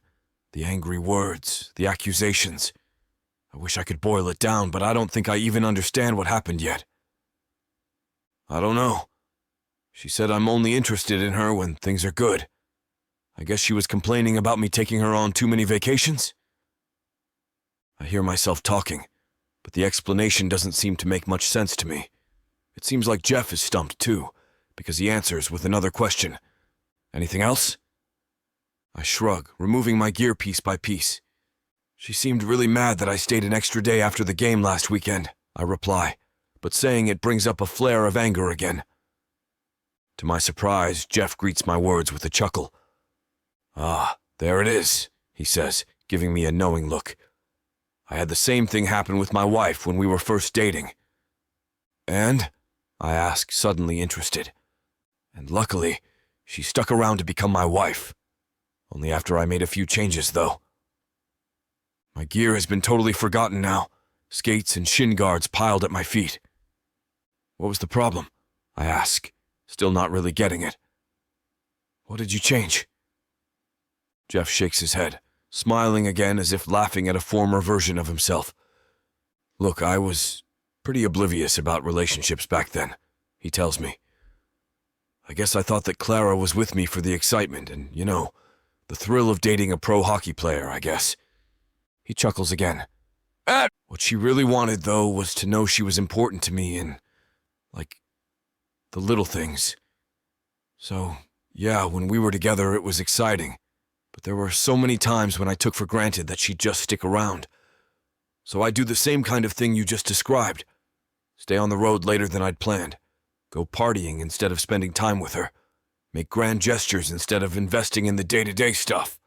The angry words, the accusations. I wish I could boil it down, but I don't think I even understand what happened yet. "I don't know. She said I'm only interested in her when things are good. I guess she was complaining about me taking her on too many vacations?" I hear myself talking, but the explanation doesn't seem to make much sense to me. It seems like Jeff is stumped too, because he answers with another question. "Anything else?" I shrug, removing my gear piece by piece. "She seemed really mad that I stayed an extra day after the game last weekend," I reply, but saying it brings up a flare of anger again. To my surprise, Jeff greets my words with a chuckle. "Ah, there it is," he says, giving me a knowing look. "I had the same thing happen with my wife when we were first dating." "And?" I ask, suddenly interested. "And luckily, she stuck around to become my wife. Only after I made a few changes, though." My gear has been totally forgotten now, skates and shin guards piled at my feet. "What was the problem?" I ask, still not really getting it. "What did you change?" Jeff shakes his head, smiling again as if laughing at a former version of himself. "Look, I was pretty oblivious about relationships back then," he tells me. "I guess I thought that Clara was with me for the excitement and, the thrill of dating a pro hockey player, I guess." He chuckles again. "What she really wanted, though, was to know she was important to me in, the little things. So, yeah, when we were together, it was exciting. But there were so many times when I took for granted that she'd just stick around. So I do the same kind of thing you just described. Stay on the road later than I'd planned. Go partying instead of spending time with her. Make grand gestures instead of investing in the day-to-day stuff."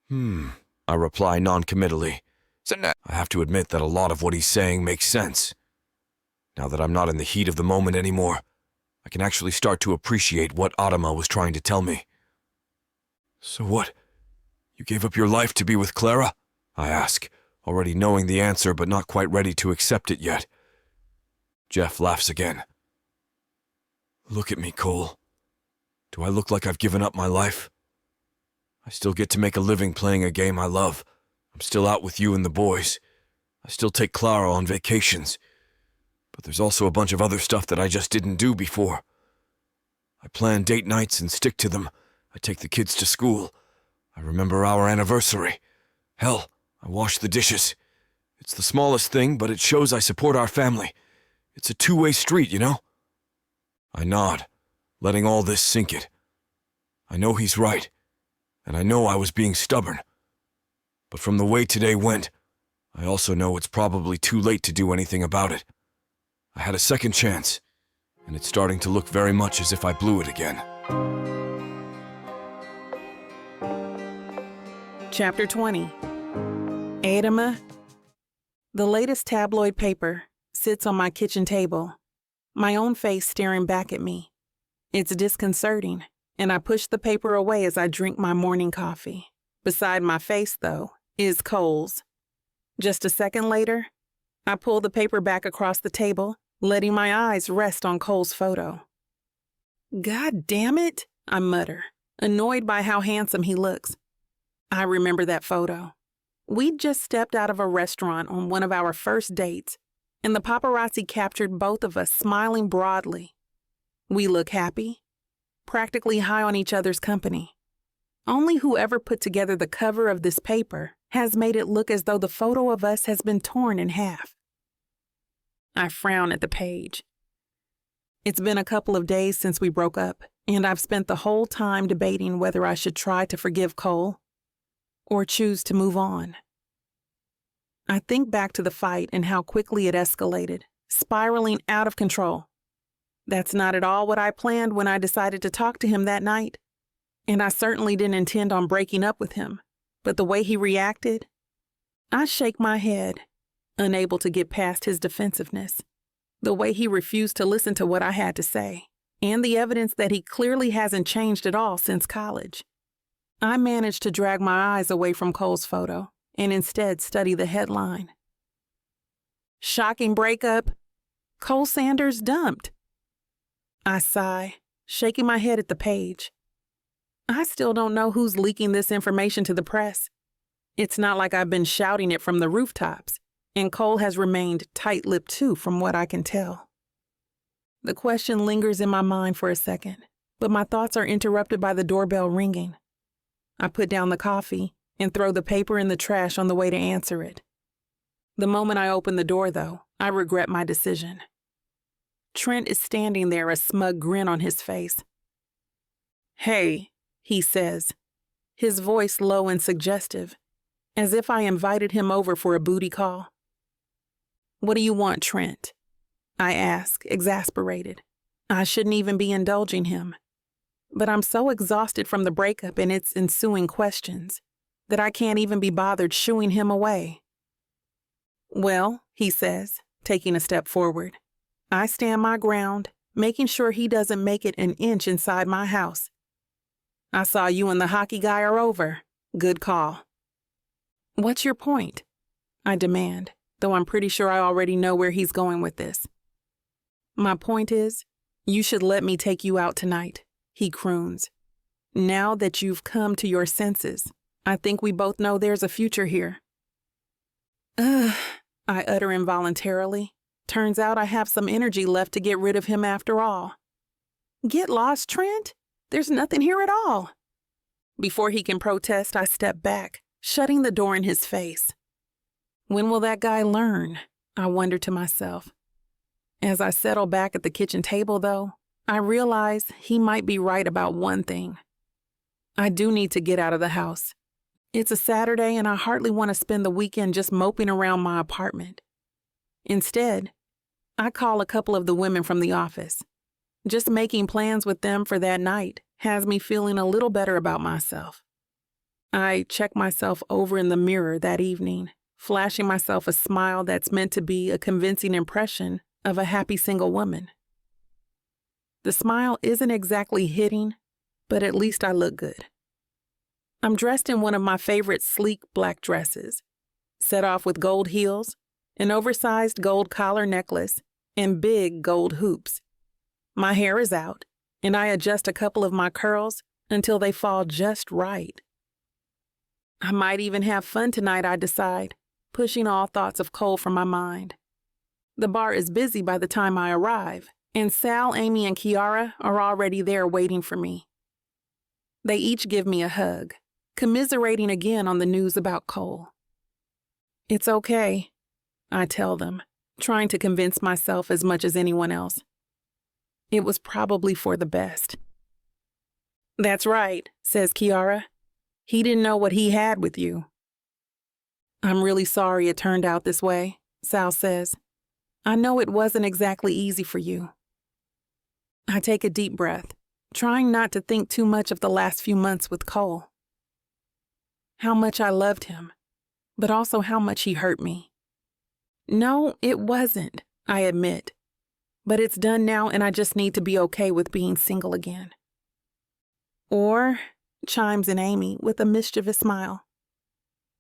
I reply non-committally. I have to admit that a lot of what he's saying makes sense. Now that I'm not in the heat of the moment anymore, I can actually start to appreciate what Adama was trying to tell me. "So what? You gave up your life to be with Clara?" I ask, already knowing the answer but not quite ready to accept it yet. Jeff laughs again. "Look at me, Cole. Do I look like I've given up my life? I still get to make a living playing a game I love. I'm still out with you and the boys. I still take Clara on vacations. But there's also a bunch of other stuff that I just didn't do before. I plan date nights and stick to them. I take the kids to school. I remember our anniversary. Hell, I wash the dishes. It's the smallest thing, but it shows I support our family. It's a two-way street, I nod, letting all this sink it. I know he's right, and I know I was being stubborn. But from the way today went, I also know it's probably too late to do anything about it. I had a second chance, and it's starting to look very much as if I blew it again. Chapter 20. Adama. The latest tabloid paper sits on my kitchen table, my own face staring back at me. It's disconcerting, and I push the paper away as I drink my morning coffee. Beside my face, though, is Cole's. Just a second later, I pull the paper back across the table, letting my eyes rest on Cole's photo. "God damn it," I mutter, annoyed by how handsome he looks. I remember that photo. We'd just stepped out of a restaurant on one of our first dates, and the paparazzi captured both of us smiling broadly. We look happy, practically high on each other's company. Only whoever put together the cover of this paper has made it look as though the photo of us has been torn in half. I frown at the page. It's been a couple of days since we broke up, and I've spent the whole time debating whether I should try to forgive Cole or choose to move on. I think back to the fight and how quickly it escalated, spiraling out of control. That's not at all what I planned when I decided to talk to him that night, and I certainly didn't intend on breaking up with him, but the way he reacted, I shake my head, unable to get past his defensiveness. The way he refused to listen to what I had to say, and the evidence that he clearly hasn't changed at all since college. I managed to drag my eyes away from Cole's photo and instead study the headline. Shocking breakup. Cole Sanders dumped. I sigh, shaking my head at the page. I still don't know who's leaking this information to the press. It's not like I've been shouting it from the rooftops, and Cole has remained tight-lipped too, from what I can tell. The question lingers in my mind for a second, but my thoughts are interrupted by the doorbell ringing. I put down the coffee and throw the paper in the trash on the way to answer it. The moment I open the door, though, I regret my decision. Trent is standing there, a smug grin on his face. "Hey," he says, his voice low and suggestive, as if I invited him over for a booty call. "What do you want, Trent?" I ask, exasperated. I shouldn't even be indulging him. But I'm so exhausted from the breakup and its ensuing questions that I can't even be bothered shooing him away. "Well," he says, taking a step forward. I stand my ground, making sure he doesn't make it an inch inside my house. "I saw you and the hockey guy are over. Good call." "What's your point?" I demand, though I'm pretty sure I already know where he's going with this. "My point is, you should let me take you out tonight," he croons. "Now that you've come to your senses, I think we both know there's a future here." Ugh, I utter involuntarily. Turns out I have some energy left to get rid of him after all. "Get lost, Trent? There's nothing here at all." Before he can protest, I step back, shutting the door in his face. When will that guy learn? I wonder to myself. As I settle back at the kitchen table, though, I realize he might be right about one thing. I do need to get out of the house. It's a Saturday and I hardly want to spend the weekend just moping around my apartment. Instead, I call a couple of the women from the office. Just making plans with them for that night has me feeling a little better about myself. I check myself over in the mirror that evening, flashing myself a smile that's meant to be a convincing impression of a happy single woman. The smile isn't exactly hitting, but at least I look good. I'm dressed in one of my favorite sleek black dresses, set off with gold heels, an oversized gold collar necklace, and big gold hoops. My hair is out, and I adjust a couple of my curls until they fall just right. I might even have fun tonight, I decide, pushing all thoughts of Cole from my mind. The bar is busy by the time I arrive, and Sal, Amy, and Kiara are already there waiting for me. They each give me a hug, commiserating again on the news about Cole. "It's okay," I tell them, trying to convince myself as much as anyone else. It was probably for the best. "That's right," says Kiara. "He didn't know what he had with you." "I'm really sorry it turned out this way," Sal says. "I know it wasn't exactly easy for you." I take a deep breath, trying not to think too much of the last few months with Cole. How much I loved him, but also how much he hurt me. No, it wasn't, I admit. But it's done now and I just need to be okay with being single again. "Or," chimes in Amy with a mischievous smile,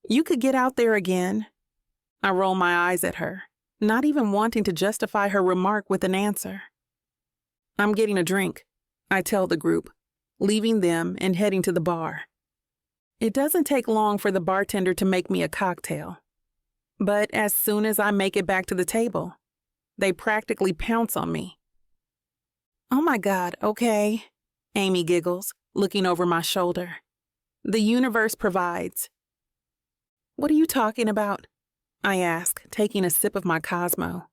"you could get out there again." I roll my eyes at her, not even wanting to justify her remark with an answer. "I'm getting a drink," I tell the group, leaving them and heading to the bar. It doesn't take long for the bartender to make me a cocktail. But as soon as I make it back to the table, they practically pounce on me. "Oh my God, okay," Amy giggles, looking over my shoulder. The universe provides. What are you talking about? I ask, taking a sip of my Cosmo.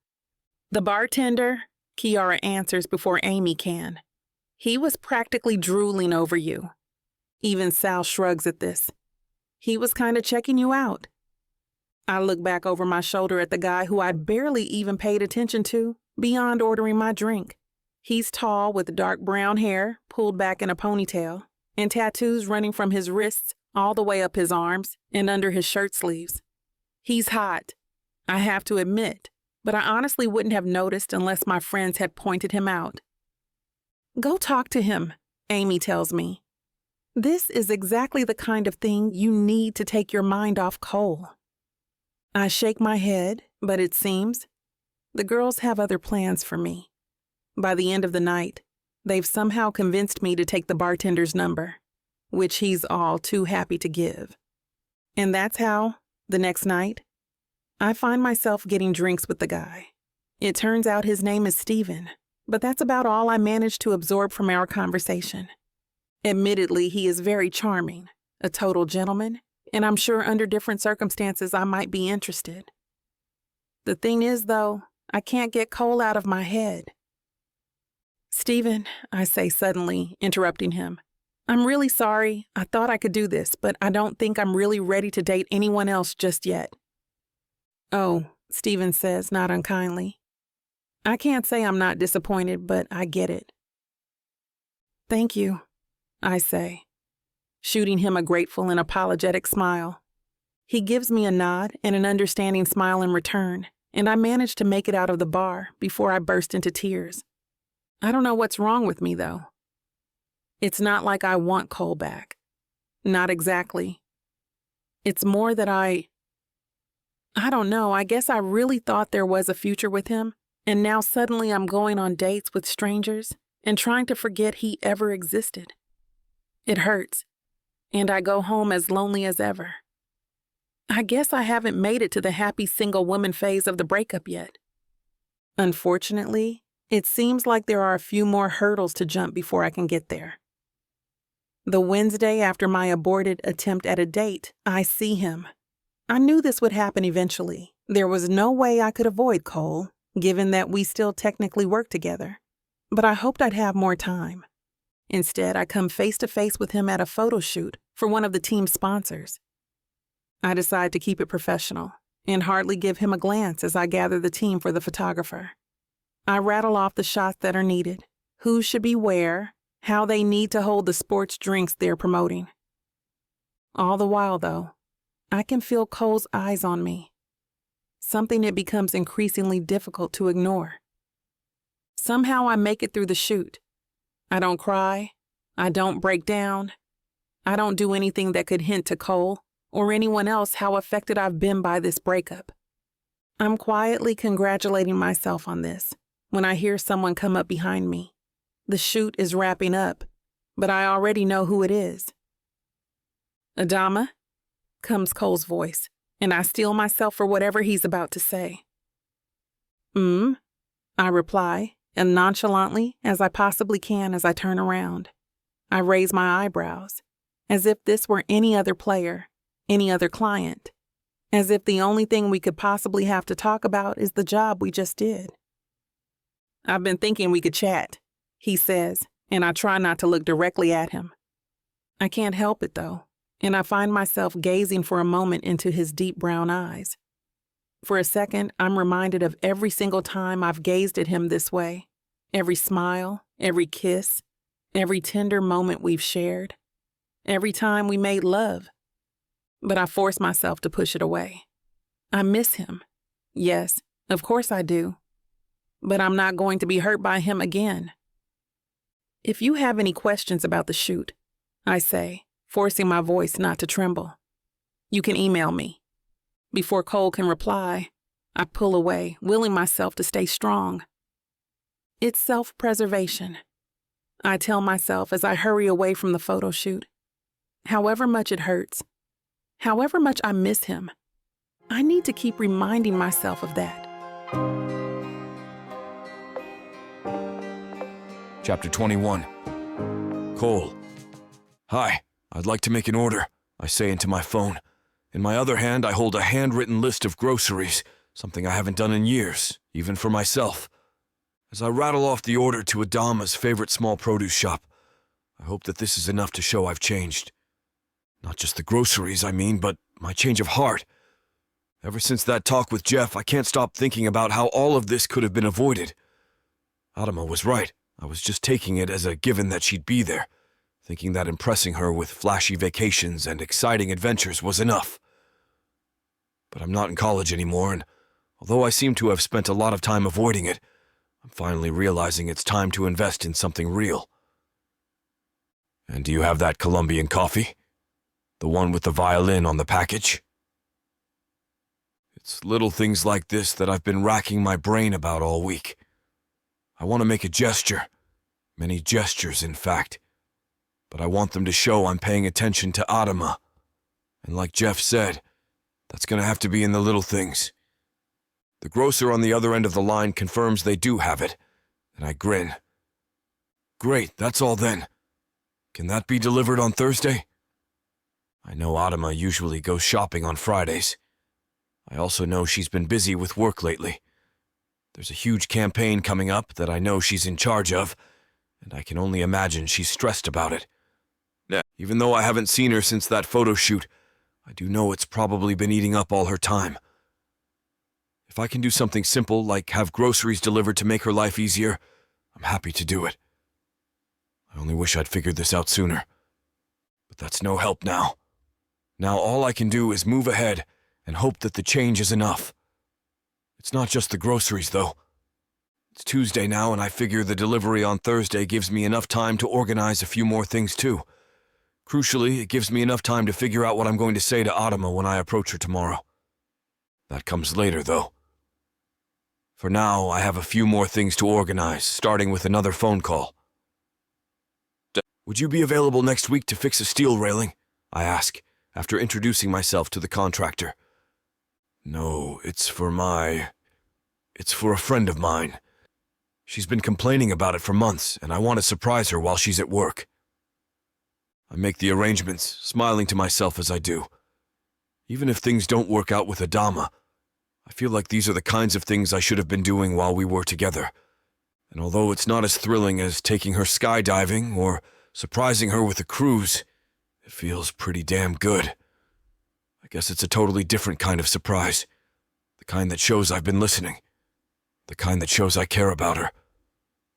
The bartender, Kiara answers before Amy can. He was practically drooling over you. Even Sal shrugs at this. He was kind of checking you out. I look back over my shoulder at the guy who I'd barely even paid attention to, beyond ordering my drink. He's tall with dark brown hair pulled back in a ponytail and tattoos running from his wrists all the way up his arms and under his shirt sleeves. He's hot, I have to admit, but I honestly wouldn't have noticed unless my friends had pointed him out. Go talk to him, Amy tells me. This is exactly the kind of thing you need to take your mind off Cole. I shake my head, but it seems the girls have other plans for me. By the end of the night, they've somehow convinced me to take the bartender's number, which he's all too happy to give. And that's how, the next night, I find myself getting drinks with the guy. It turns out his name is Steven, but that's about all I managed to absorb from our conversation. Admittedly, he is very charming, a total gentleman, and I'm sure under different circumstances I might be interested. The thing is, though, I can't get Cole out of my head. Steven, I say suddenly, interrupting him, I'm really sorry. I thought I could do this, but I don't think I'm really ready to date anyone else just yet. Oh, Steven says, not unkindly. I can't say I'm not disappointed, but I get it. Thank you, I say, shooting him a grateful and apologetic smile. He gives me a nod and an understanding smile in return, and I manage to make it out of the bar before I burst into tears. I don't know what's wrong with me, though. It's not like I want Cole back. Not exactly. It's more that I don't know, I guess I really thought there was a future with him, and now suddenly I'm going on dates with strangers and trying to forget he ever existed. It hurts, and I go home as lonely as ever. I guess I haven't made it to the happy single woman phase of the breakup yet. Unfortunately, it seems like there are a few more hurdles to jump before I can get there. The Wednesday after my aborted attempt at a date, I see him. I knew this would happen eventually. There was no way I could avoid Cole, given that we still technically work together. But I hoped I'd have more time. Instead, I come face to face with him at a photo shoot for one of the team's sponsors. I decide to keep it professional and hardly give him a glance as I gather the team for the photographer. I rattle off the shots that are needed, who should be where, how they need to hold the sports drinks they're promoting. All the while, though, I can feel Cole's eyes on me, something it becomes increasingly difficult to ignore. Somehow I make it through the shoot. I don't cry. I don't break down. I don't do anything that could hint to Cole or anyone else how affected I've been by this breakup. I'm quietly congratulating myself on this when I hear someone come up behind me. The shoot is wrapping up, but I already know who it is. Adama, comes Cole's voice, and I steel myself for whatever he's about to say. I reply, as nonchalantly as I possibly can as I turn around. I raise my eyebrows, as if this were any other player, any other client, as if the only thing we could possibly have to talk about is the job we just did. I've been thinking we could chat, he says, and I try not to look directly at him. I can't help it, though, and I find myself gazing for a moment into his deep brown eyes. For a second, I'm reminded of every single time I've gazed at him this way, every smile, every kiss, every tender moment we've shared, every time we made love. But I force myself to push it away. I miss him. Yes, of course I do. But I'm not going to be hurt by him again. If you have any questions about the shoot, I say, forcing my voice not to tremble, you can email me. Before Cole can reply, I pull away, willing myself to stay strong. It's self-preservation, I tell myself as I hurry away from the photo shoot. However much it hurts, however much I miss him, I need to keep reminding myself of that. Chapter 21. Cole. Hi. I'd like to make an order, I say into my phone. In my other hand, I hold a handwritten list of groceries, something I haven't done in years, even for myself. As I rattle off the order to Adama's favorite small produce shop, I hope that this is enough to show I've changed. Not just the groceries, I mean, but my change of heart. Ever since that talk with Jeff, I can't stop thinking about how all of this could have been avoided. Adama was right. I was just taking it as a given that she'd be there, thinking that impressing her with flashy vacations and exciting adventures was enough. But I'm not in college anymore, and although I seem to have spent a lot of time avoiding it, I'm finally realizing it's time to invest in something real. And do you have that Colombian coffee? The one with the violin on the package? It's little things like this that I've been racking my brain about all week. I want to make a gesture. Many gestures, in fact. But I want them to show I'm paying attention to Adama. And like Jeff said, that's going to have to be in the little things. The grocer on the other end of the line confirms they do have it, and I grin. Great, that's all then. Can that be delivered on Thursday? I know Adama usually goes shopping on Fridays. I also know she's been busy with work lately. There's a huge campaign coming up that I know she's in charge of, and I can only imagine she's stressed about it. Even though I haven't seen her since that photo shoot, I do know it's probably been eating up all her time. If I can do something simple, like have groceries delivered to make her life easier, I'm happy to do it. I only wish I'd figured this out sooner. But that's no help now. Now all I can do is move ahead and hope that the change is enough. It's not just the groceries, though. It's Tuesday now, and I figure the delivery on Thursday gives me enough time to organize a few more things, too. Crucially, it gives me enough time to figure out what I'm going to say to Adama when I approach her tomorrow. That comes later, though. For now, I have a few more things to organize, starting with another phone call. Would you be available next week to fix a steel railing? I ask, after introducing myself to the contractor. No, it's for a friend of mine. She's been complaining about it for months, and I want to surprise her while she's at work. I make the arrangements, smiling to myself as I do. Even if things don't work out with Adama, I feel like these are the kinds of things I should have been doing while we were together. And although it's not as thrilling as taking her skydiving or surprising her with a cruise, it feels pretty damn good. I guess it's a totally different kind of surprise. The kind that shows I've been listening. The kind that shows I care about her.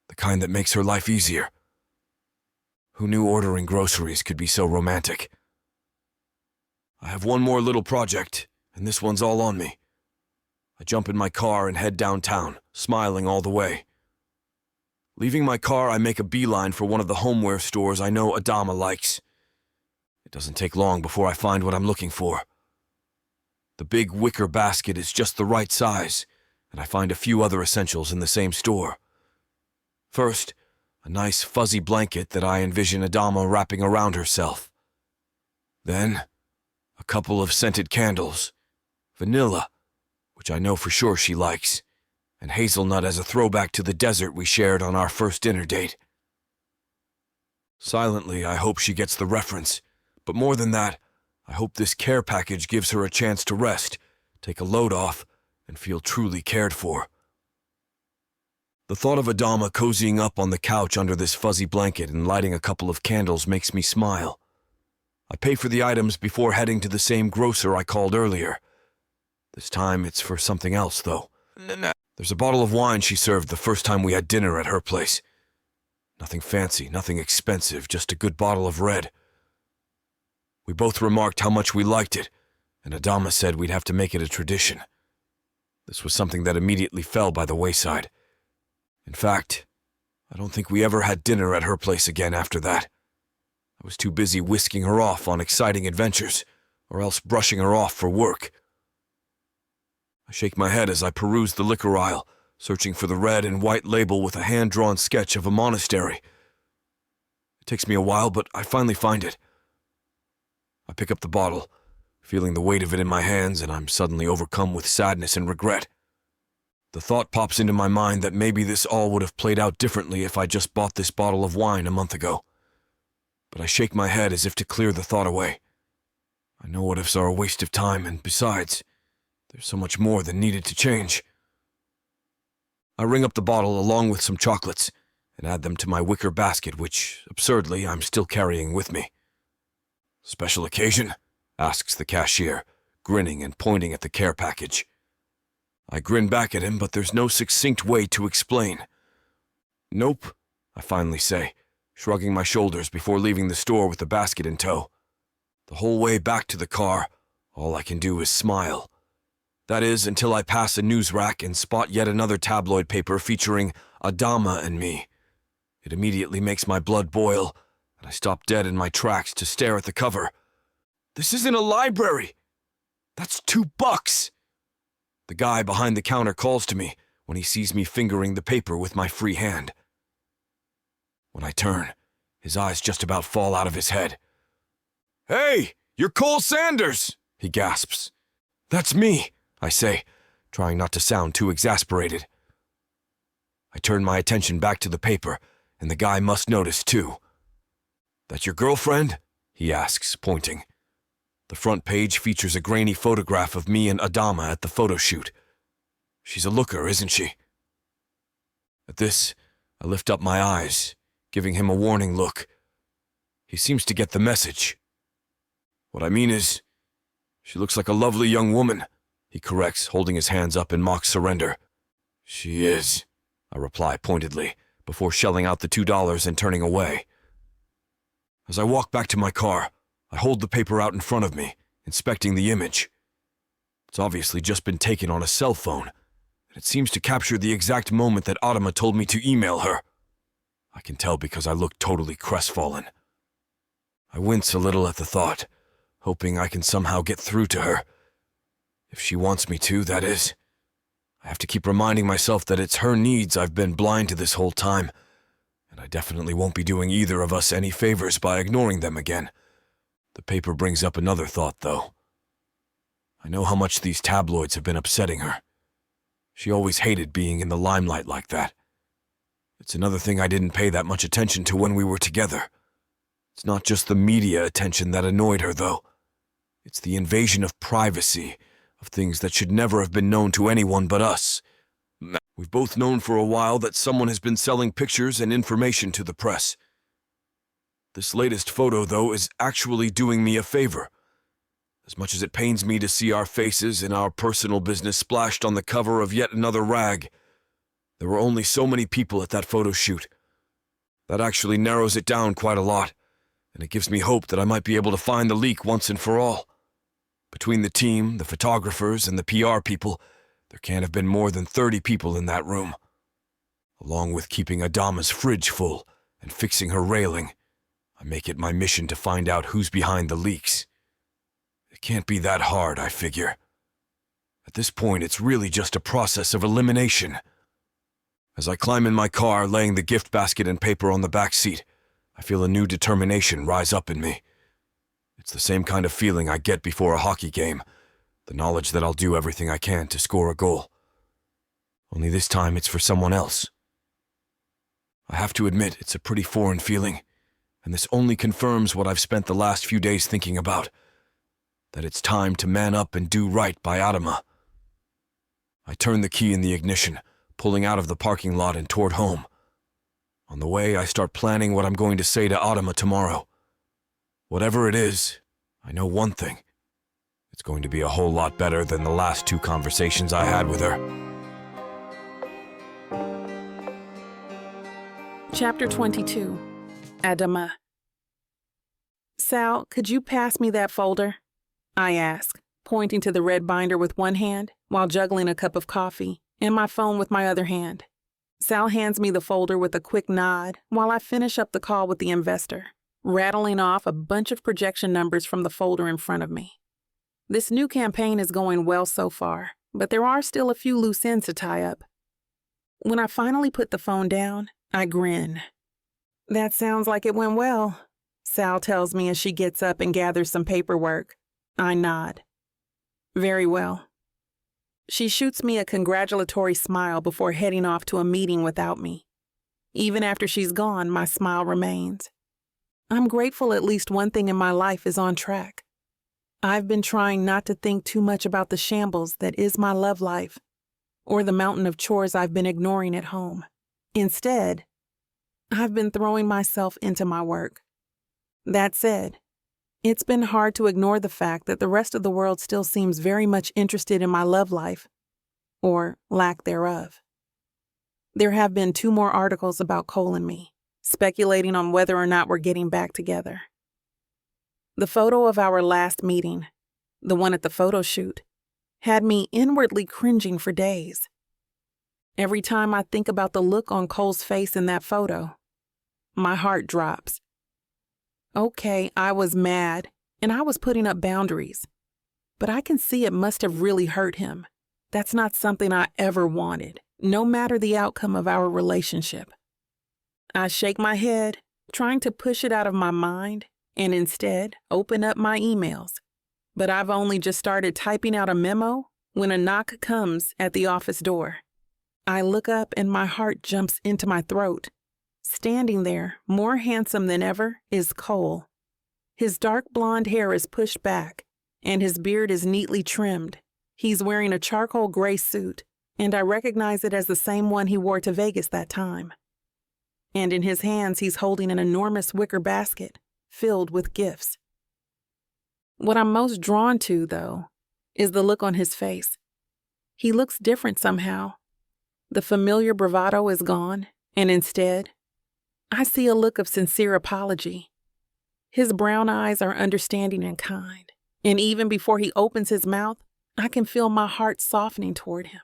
The kind that makes her life easier. Who knew ordering groceries could be so romantic? I have one more little project, and this one's all on me. I jump in my car and head downtown, smiling all the way. Leaving my car, I make a beeline for one of the homeware stores I know Adama likes. It doesn't take long before I find what I'm looking for. The big wicker basket is just the right size, and I find a few other essentials in the same store. First, a nice fuzzy blanket that I envision Adama wrapping around herself. Then, a couple of scented candles, vanilla, which I know for sure she likes, and hazelnut as a throwback to the desert we shared on our first dinner date. Silently, I hope she gets the reference, but more than that, I hope this care package gives her a chance to rest, take a load off, and feel truly cared for. The thought of Adama cozying up on the couch under this fuzzy blanket and lighting a couple of candles makes me smile. I pay for the items before heading to the same grocer I called earlier. This time it's for something else, though. There's a bottle of wine she served the first time we had dinner at her place. Nothing fancy, nothing expensive, just a good bottle of red. We both remarked how much we liked it, and Adama said we'd have to make it a tradition. This was something that immediately fell by the wayside. In fact, I don't think we ever had dinner at her place again after that. I was too busy whisking her off on exciting adventures, or else brushing her off for work. I shake my head as I peruse the liquor aisle, searching for the red and white label with a hand-drawn sketch of a monastery. It takes me a while, but I finally find it. I pick up the bottle, feeling the weight of it in my hands, and I'm suddenly overcome with sadness and regret. The thought pops into my mind that maybe this all would have played out differently if I just bought this bottle of wine a month ago. but I shake my head as if to clear the thought away. I know what ifs are a waste of time, and besides, there's so much more than needed to change. I ring up the bottle along with some chocolates and add them to my wicker basket, which, absurdly, I'm still carrying with me. "Special occasion?" asks the cashier, grinning and pointing at the care package. I grin back at him, but there's no succinct way to explain. "Nope," I finally say, shrugging my shoulders before leaving the store with the basket in tow. The whole way back to the car, all I can do is smile. That is, until I pass a news rack and spot yet another tabloid paper featuring a dama and me. It immediately makes my blood boil, and I stop dead in my tracks to stare at the cover. This isn't a library! That's $2! The guy behind the counter calls to me when he sees me fingering the paper with my free hand. When I turn, his eyes just about fall out of his head. "Hey, you're Cole Sanders!" he gasps. "That's me," I say, trying not to sound too exasperated. I turn my attention back to the paper, and the guy must notice too. "That your girlfriend?" he asks, pointing. The front page features a grainy photograph of me and Adama at the photo shoot. She's a looker, isn't she? At this, I lift up my eyes, giving him a warning look. He seems to get the message. "What I mean is, she looks like a lovely young woman," he corrects, holding his hands up in mock surrender. "She is," I reply pointedly, before shelling out the $2 and turning away. As I walk back to my car, I hold the paper out in front of me, inspecting the image. It's obviously just been taken on a cell phone, and it seems to capture the exact moment that Adama told me to email her. I can tell because I look totally crestfallen. I wince a little at the thought, hoping I can somehow get through to her. If she wants me to, that is. I have to keep reminding myself that it's her needs I've been blind to this whole time, and I definitely won't be doing either of us any favors by ignoring them again. The paper brings up another thought, though. I know how much these tabloids have been upsetting her. She always hated being in the limelight like that. It's another thing I didn't pay that much attention to when we were together. It's not just the media attention that annoyed her, though. It's the invasion of privacy, of things that should never have been known to anyone but us. We've both known for a while that someone has been selling pictures and information to the press. This latest photo, though, is actually doing me a favor. As much as it pains me to see our faces and our personal business splashed on the cover of yet another rag, there were only so many people at that photo shoot. That actually narrows it down quite a lot, and it gives me hope that I might be able to find the leak once and for all. Between the team, the photographers, and the PR people, there can't have been more than 30 people in that room. Along with keeping Adama's fridge full and fixing her railing, I make it my mission to find out who's behind the leaks. It can't be that hard, I figure. At this point, it's really just a process of elimination. As I climb in my car, laying the gift basket and paper on the back seat, I feel a new determination rise up in me. It's the same kind of feeling I get before a hockey game, the knowledge that I'll do everything I can to score a goal. Only this time it's for someone else. I have to admit, it's a pretty foreign feeling, and this only confirms what I've spent the last few days thinking about, that it's time to man up and do right by Adama. I turn the key in the ignition, pulling out of the parking lot and toward home. On the way, I start planning what I'm going to say to Adama tomorrow. Whatever it is, I know one thing. It's going to be a whole lot better than the last 2 conversations I had with her. Chapter 22. Adama. "Sal, could you pass me that folder?" I ask, pointing to the red binder with one hand while juggling a cup of coffee and my phone with my other hand. Sal hands me the folder with a quick nod while I finish up the call with the investor, rattling off a bunch of projection numbers from the folder in front of me. This new campaign is going well so far, but there are still a few loose ends to tie up. When I finally put the phone down, I grin. "That sounds like it went well," Sal tells me as she gets up and gathers some paperwork. I nod. "Very well." She shoots me a congratulatory smile before heading off to a meeting without me. Even after she's gone, my smile remains. I'm grateful at least one thing in my life is on track. I've been trying not to think too much about the shambles that is my love life, or the mountain of chores I've been ignoring at home. Instead, I've been throwing myself into my work. That said, it's been hard to ignore the fact that the rest of the world still seems very much interested in my love life, or lack thereof. There have been 2 more articles about Cole and me, speculating on whether or not we're getting back together. The photo of our last meeting, the one at the photo shoot, had me inwardly cringing for days. Every time I think about the look on Cole's face in that photo, my heart drops. Okay, I was mad, and I was putting up boundaries, but I can see it must have really hurt him. That's not something I ever wanted, no matter the outcome of our relationship. I shake my head, trying to push it out of my mind, and instead open up my emails. But I've only just started typing out a memo when a knock comes at the office door. I look up and my heart jumps into my throat. Standing there, more handsome than ever, is Cole. His dark blonde hair is pushed back, and his beard is neatly trimmed. He's wearing a charcoal gray suit, and I recognize it as the same one he wore to Vegas that time. And in his hands, he's holding an enormous wicker basket filled with gifts. What I'm most drawn to, though, is the look on his face. He looks different somehow. The familiar bravado is gone, and instead, I see a look of sincere apology. His brown eyes are understanding and kind, and even before he opens his mouth, I can feel my heart softening toward him.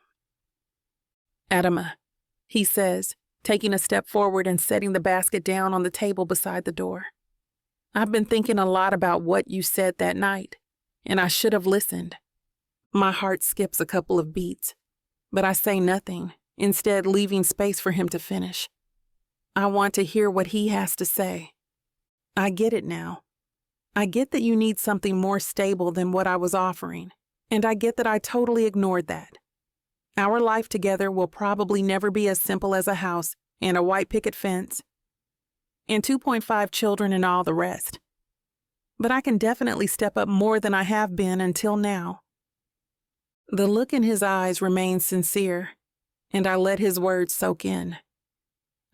"Adama," he says, taking a step forward and setting the basket down on the table beside the door. "I've been thinking a lot about what you said that night, and I should have listened." My heart skips a couple of beats, but I say nothing, instead leaving space for him to finish. I want to hear what he has to say. I get it now. I get that you need something more stable than what I was offering, and I get that I totally ignored that. Our life together will probably never be as simple as a house and a white picket fence and 2.5 children and all the rest. But I can definitely step up more than I have been until now. The look in his eyes remains sincere, and I let his words soak in.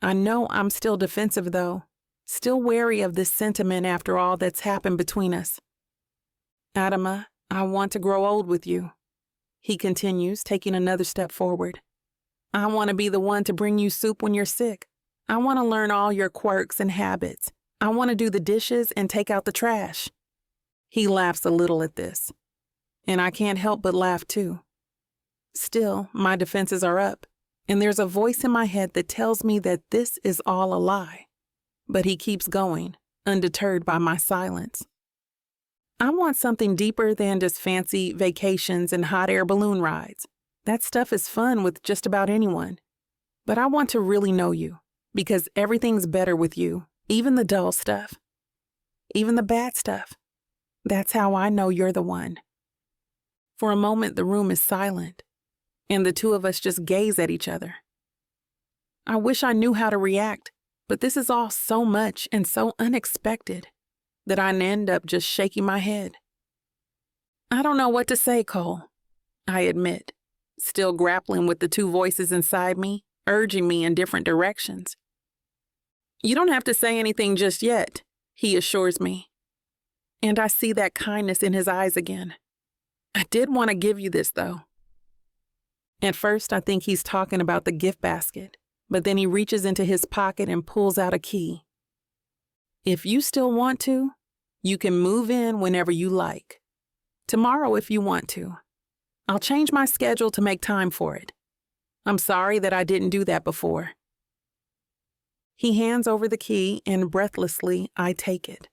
I know I'm still defensive, though, still wary of this sentiment after all that's happened between us. "Adama, I want to grow old with you," he continues, taking another step forward. "I want to be the one to bring you soup when you're sick. I want to learn all your quirks and habits. I want to do the dishes and take out the trash." He laughs a little at this, and I can't help but laugh too. Still, my defenses are up, and there's a voice in my head that tells me that this is all a lie. But he keeps going, undeterred by my silence. "I want something deeper than just fancy vacations and hot air balloon rides. That stuff is fun with just about anyone. But I want to really know you, because everything's better with you, even the dull stuff, even the bad stuff. That's how I know you're the one." For a moment, the room is silent, and the two of us just gaze at each other. I wish I knew how to react, but this is all so much and so unexpected that I end up just shaking my head. "I don't know what to say, Cole," I admit, still grappling with the two voices inside me, urging me in different directions. "You don't have to say anything just yet," he assures me. And I see that kindness in his eyes again. "I did want to give you this, though." At first, I think he's talking about the gift basket, but then he reaches into his pocket and pulls out a key. "If you still want to, you can move in whenever you like. Tomorrow if you want to. I'll change my schedule to make time for it. I'm sorry that I didn't do that before." He hands over the key, and breathlessly, I take it.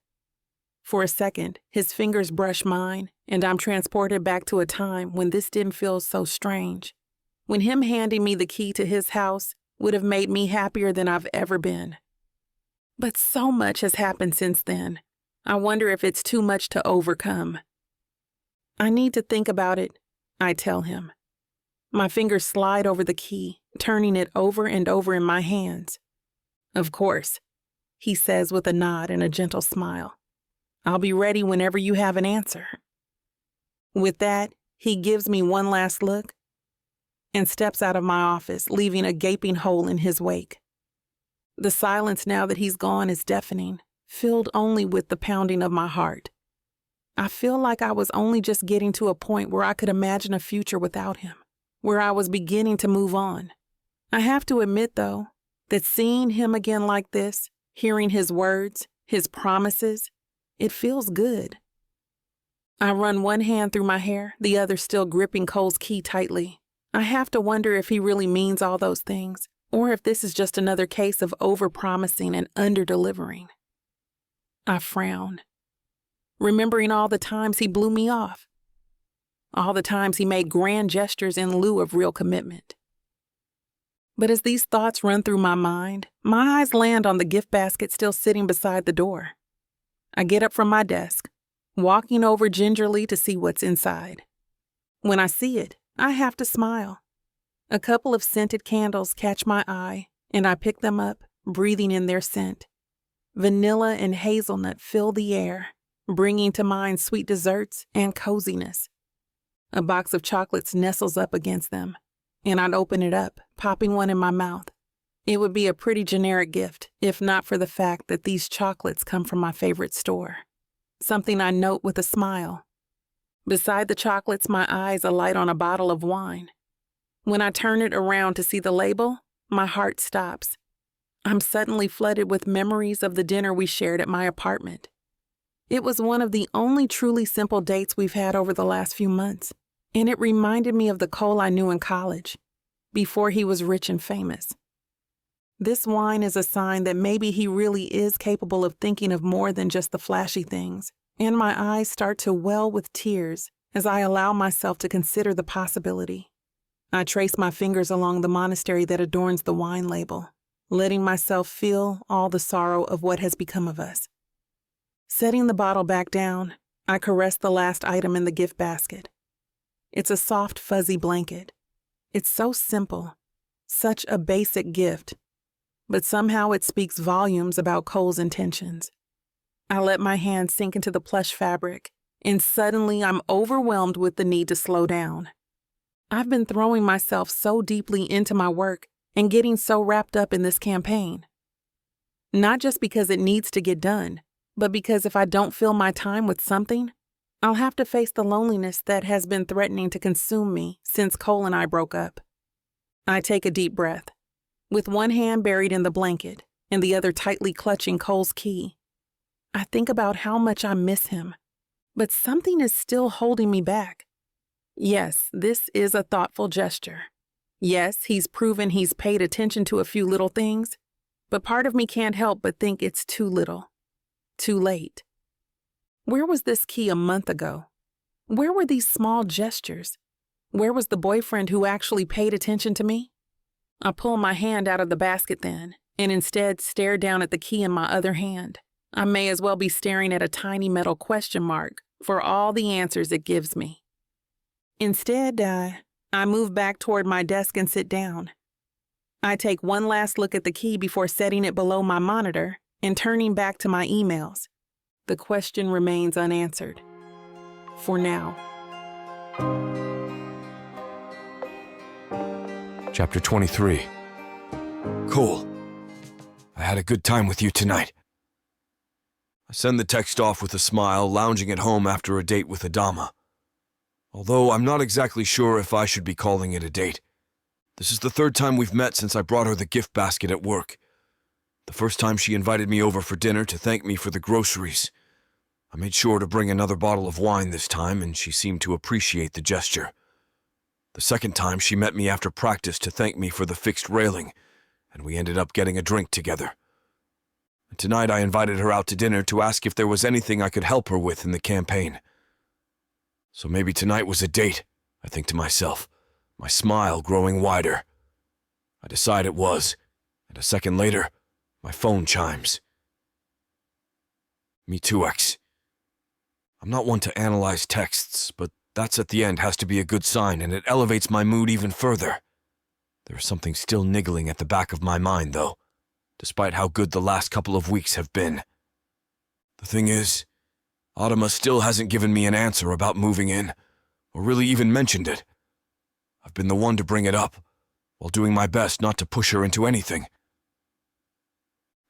For a second, his fingers brush mine, and I'm transported back to a time when this didn't feel so strange, when him handing me the key to his house would have made me happier than I've ever been. But so much has happened since then. I wonder if it's too much to overcome. "I need to think about it," I tell him. My fingers slide over the key, turning it over and over in my hands. "Of course," he says with a nod and a gentle smile. "I'll be ready whenever you have an answer." With that, he gives me one last look and steps out of my office, leaving a gaping hole in his wake. The silence now that he's gone is deafening, filled only with the pounding of my heart. I feel like I was only just getting to a point where I could imagine a future without him, where I was beginning to move on. I have to admit, though, that seeing him again like this, hearing his words, his promises, it feels good. I run one hand through my hair, the other still gripping Cole's key tightly. I have to wonder if he really means all those things, or if this is just another case of over-promising and under-delivering. I frown, remembering all the times he blew me off, all the times he made grand gestures in lieu of real commitment. But as these thoughts run through my mind, my eyes land on the gift basket still sitting beside the door. I get up from my desk, walking over gingerly to see what's inside. When I see it, I have to smile. A couple of scented candles catch my eye, and I pick them up, breathing in their scent. Vanilla and hazelnut fill the air, bringing to mind sweet desserts and coziness. A box of chocolates nestles up against them, and I'd open it up, popping one in my mouth. It would be a pretty generic gift, if not for the fact that these chocolates come from my favorite store. Something I note with a smile. Beside the chocolates, my eyes alight on a bottle of wine. When I turn it around to see the label, my heart stops. I'm suddenly flooded with memories of the dinner we shared at my apartment. It was one of the only truly simple dates we've had over the last few months, and it reminded me of the Cole I knew in college, before he was rich and famous. This wine is a sign that maybe he really is capable of thinking of more than just the flashy things, and my eyes start to well with tears as I allow myself to consider the possibility. I trace my fingers along the monastery that adorns the wine label, letting myself feel all the sorrow of what has become of us. Setting the bottle back down, I caress the last item in the gift basket. It's a soft, fuzzy blanket. It's so simple, such a basic gift, but somehow it speaks volumes about Cole's intentions. I let my hand sink into the plush fabric, and suddenly I'm overwhelmed with the need to slow down. I've been throwing myself so deeply into my work and getting so wrapped up in this campaign. Not just because it needs to get done, but because if I don't fill my time with something, I'll have to face the loneliness that has been threatening to consume me since Cole and I broke up. I take a deep breath, with one hand buried in the blanket and the other tightly clutching Cole's key. I think about how much I miss him, but something is still holding me back. Yes, this is a thoughtful gesture. Yes, he's proven he's paid attention to a few little things, but part of me can't help but think it's too little, too late. Where was this key a month ago? Where were these small gestures? Where was the boyfriend who actually paid attention to me? I pull my hand out of the basket then, and instead stare down at the key in my other hand. I may as well be staring at a tiny metal question mark for all the answers it gives me. Instead, I move back toward my desk and sit down. I take one last look at the key before setting it below my monitor and turning back to my emails. The question remains unanswered. For now. Chapter 23. Cole, I had a good time with you tonight. I send the text off with a smile, lounging at home after a date with Adama. Although I'm not exactly sure if I should be calling it a date. This is the third time we've met since I brought her the gift basket at work. The first time she invited me over for dinner to thank me for the groceries. I made sure to bring another bottle of wine this time, and she seemed to appreciate the gesture. The second time she met me after practice to thank me for the fixed railing, and we ended up getting a drink together. And tonight I invited her out to dinner to ask if there was anything I could help her with in the campaign. So maybe tonight was a date, I think to myself, my smile growing wider. I decide it was, and a second later, my phone chimes. Me too, X. I'm not one to analyze texts, but that's at the end has to be a good sign, and it elevates my mood even further. There is something still niggling at the back of my mind, though. despite how good the last couple of weeks have been. The thing is, Adama still hasn't given me an answer about moving in, or really even mentioned it. I've been the one to bring it up, while doing my best not to push her into anything.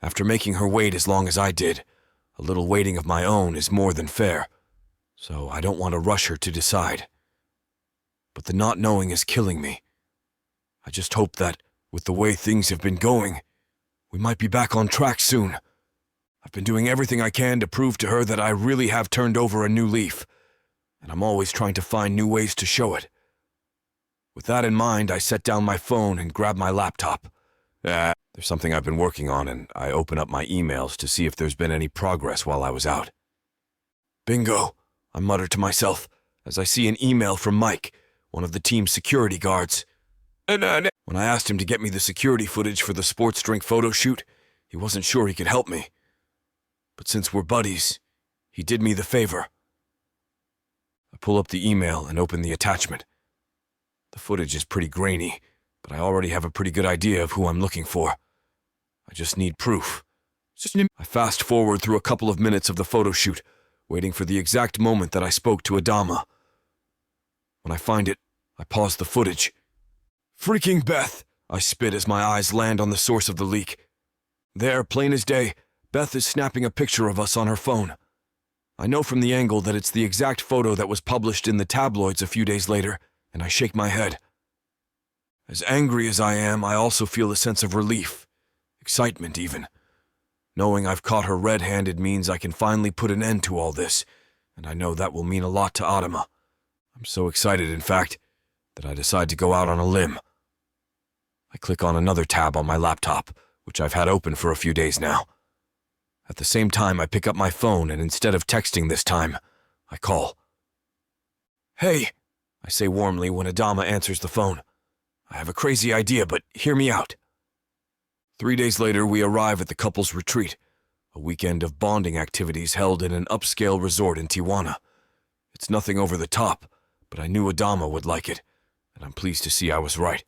After making her wait as long as I did, a little waiting of my own is more than fair, so I don't want to rush her to decide. But the not knowing is killing me. I just hope that, with the way things have been going, we might be back on track soon. I've been doing everything I can to prove to her that I really have turned over a new leaf, and I'm always trying to find new ways to show it. With that in mind, I set down my phone and grabbed my laptop. There's something I've been working on, and I open up my emails to see if there's been any progress while I was out. Bingo, I mutter to myself as I see an email from Mike, one of the team's security guards. When I asked him to get me the security footage for the sports drink photo shoot, he wasn't sure he could help me. But since we're buddies, he did me the favor. I pull up the email and open the attachment. The footage is pretty grainy, but I already have a pretty good idea of who I'm looking for. I just need proof. I fast forward through a couple of minutes of the photo shoot, waiting for the exact moment that I spoke to Adama. When I find it, I pause the footage. Freaking Beth! I spit as my eyes land on the source of the leak. There, plain as day, Beth is snapping a picture of us on her phone. I know from the angle that it's the exact photo that was published in the tabloids a few days later, and I shake my head. As angry as I am, I also feel a sense of relief, excitement even. Knowing I've caught her red-handed means I can finally put an end to all this, and I know that will mean a lot to Adama. I'm so excited, in fact, that I decide to go out on a limb. I click on another tab on my laptop, which I've had open for a few days now. At the same time, I pick up my phone, and instead of texting this time, I call. Hey, I say warmly when Adama answers the phone. I have a crazy idea, but hear me out. 3 days later, we arrive at the couple's retreat, a weekend of bonding activities held in an upscale resort in Tijuana. It's nothing over the top, but I knew Adama would like it, and I'm pleased to see I was right.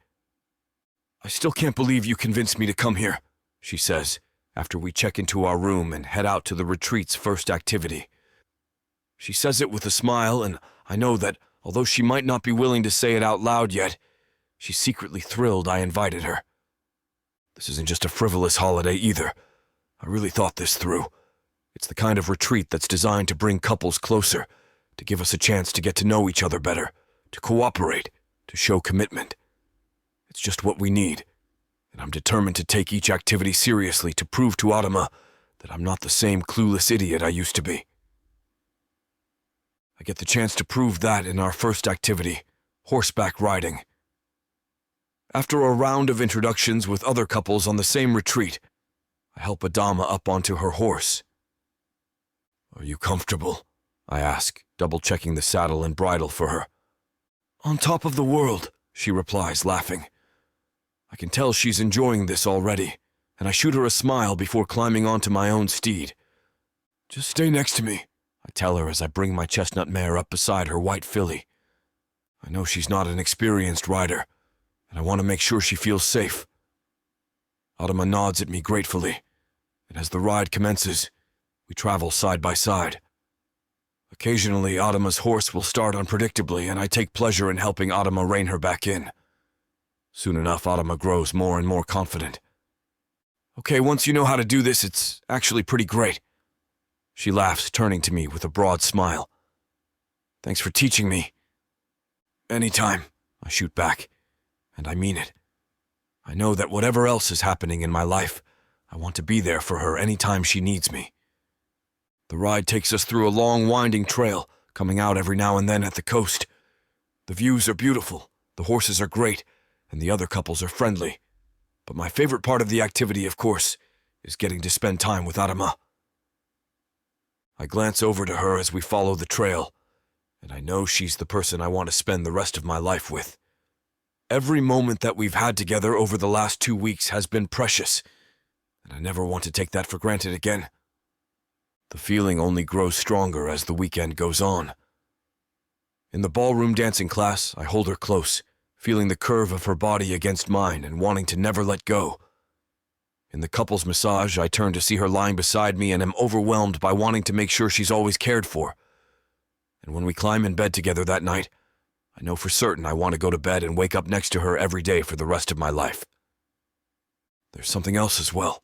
I still can't believe you convinced me to come here, she says, after we check into our room and head out to the retreat's first activity. She says it with a smile, and I know that, although she might not be willing to say it out loud yet, she's secretly thrilled I invited her. This isn't just a frivolous holiday either. I really thought this through. It's the kind of retreat that's designed to bring couples closer, to give us a chance to get to know each other better, to cooperate, to show commitment. It's just what we need, and I'm determined to take each activity seriously to prove to Adama that I'm not the same clueless idiot I used to be. I get the chance to prove that in our first activity, horseback riding. After a round of introductions with other couples on the same retreat, I help Adama up onto her horse. Are you comfortable? I ask, double-checking the saddle and bridle for her. On top of the world, she replies, laughing. I can tell she's enjoying this already, and I shoot her a smile before climbing onto my own steed. Just stay next to me, I tell her as I bring my chestnut mare up beside her white filly. I know she's not an experienced rider, and I want to make sure she feels safe. Adama nods at me gratefully, and as the ride commences, we travel side by side. Occasionally, Adama's horse will start unpredictably, and I take pleasure in helping Adama rein her back in. Soon enough, Adama grows more and more confident. Okay, once you know how to do this, it's actually pretty great. She laughs, turning to me with a broad smile. Thanks for teaching me. Anytime, I shoot back, and I mean it. I know that whatever else is happening in my life, I want to be there for her anytime she needs me. The ride takes us through a long, winding trail, coming out every now and then at the coast. The views are beautiful, the horses are great, and the other couples are friendly. But my favorite part of the activity, of course, is getting to spend time with Adama. I glance over to her as we follow the trail, and I know she's the person I want to spend the rest of my life with. Every moment that we've had together over the last 2 weeks has been precious, and I never want to take that for granted again. The feeling only grows stronger as the weekend goes on. In the ballroom dancing class, I hold her close, feeling the curve of her body against mine and wanting to never let go. In the couple's massage, I turn to see her lying beside me and am overwhelmed by wanting to make sure she's always cared for. And when we climb in bed together that night, I know for certain I want to go to bed and wake up next to her every day for the rest of my life. There's something else as well.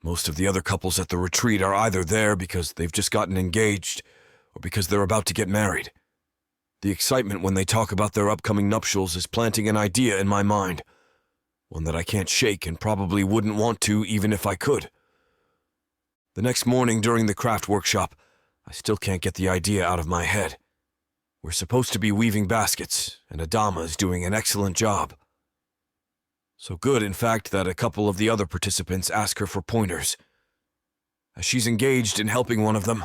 Most of the other couples at the retreat are either there because they've just gotten engaged or because they're about to get married. The excitement when they talk about their upcoming nuptials is planting an idea in my mind, one that I can't shake and probably wouldn't want to even if I could. The next morning during the craft workshop, I still can't get the idea out of my head. We're supposed to be weaving baskets, and Adama is doing an excellent job. So good, in fact, that a couple of the other participants ask her for pointers. As she's engaged in helping one of them,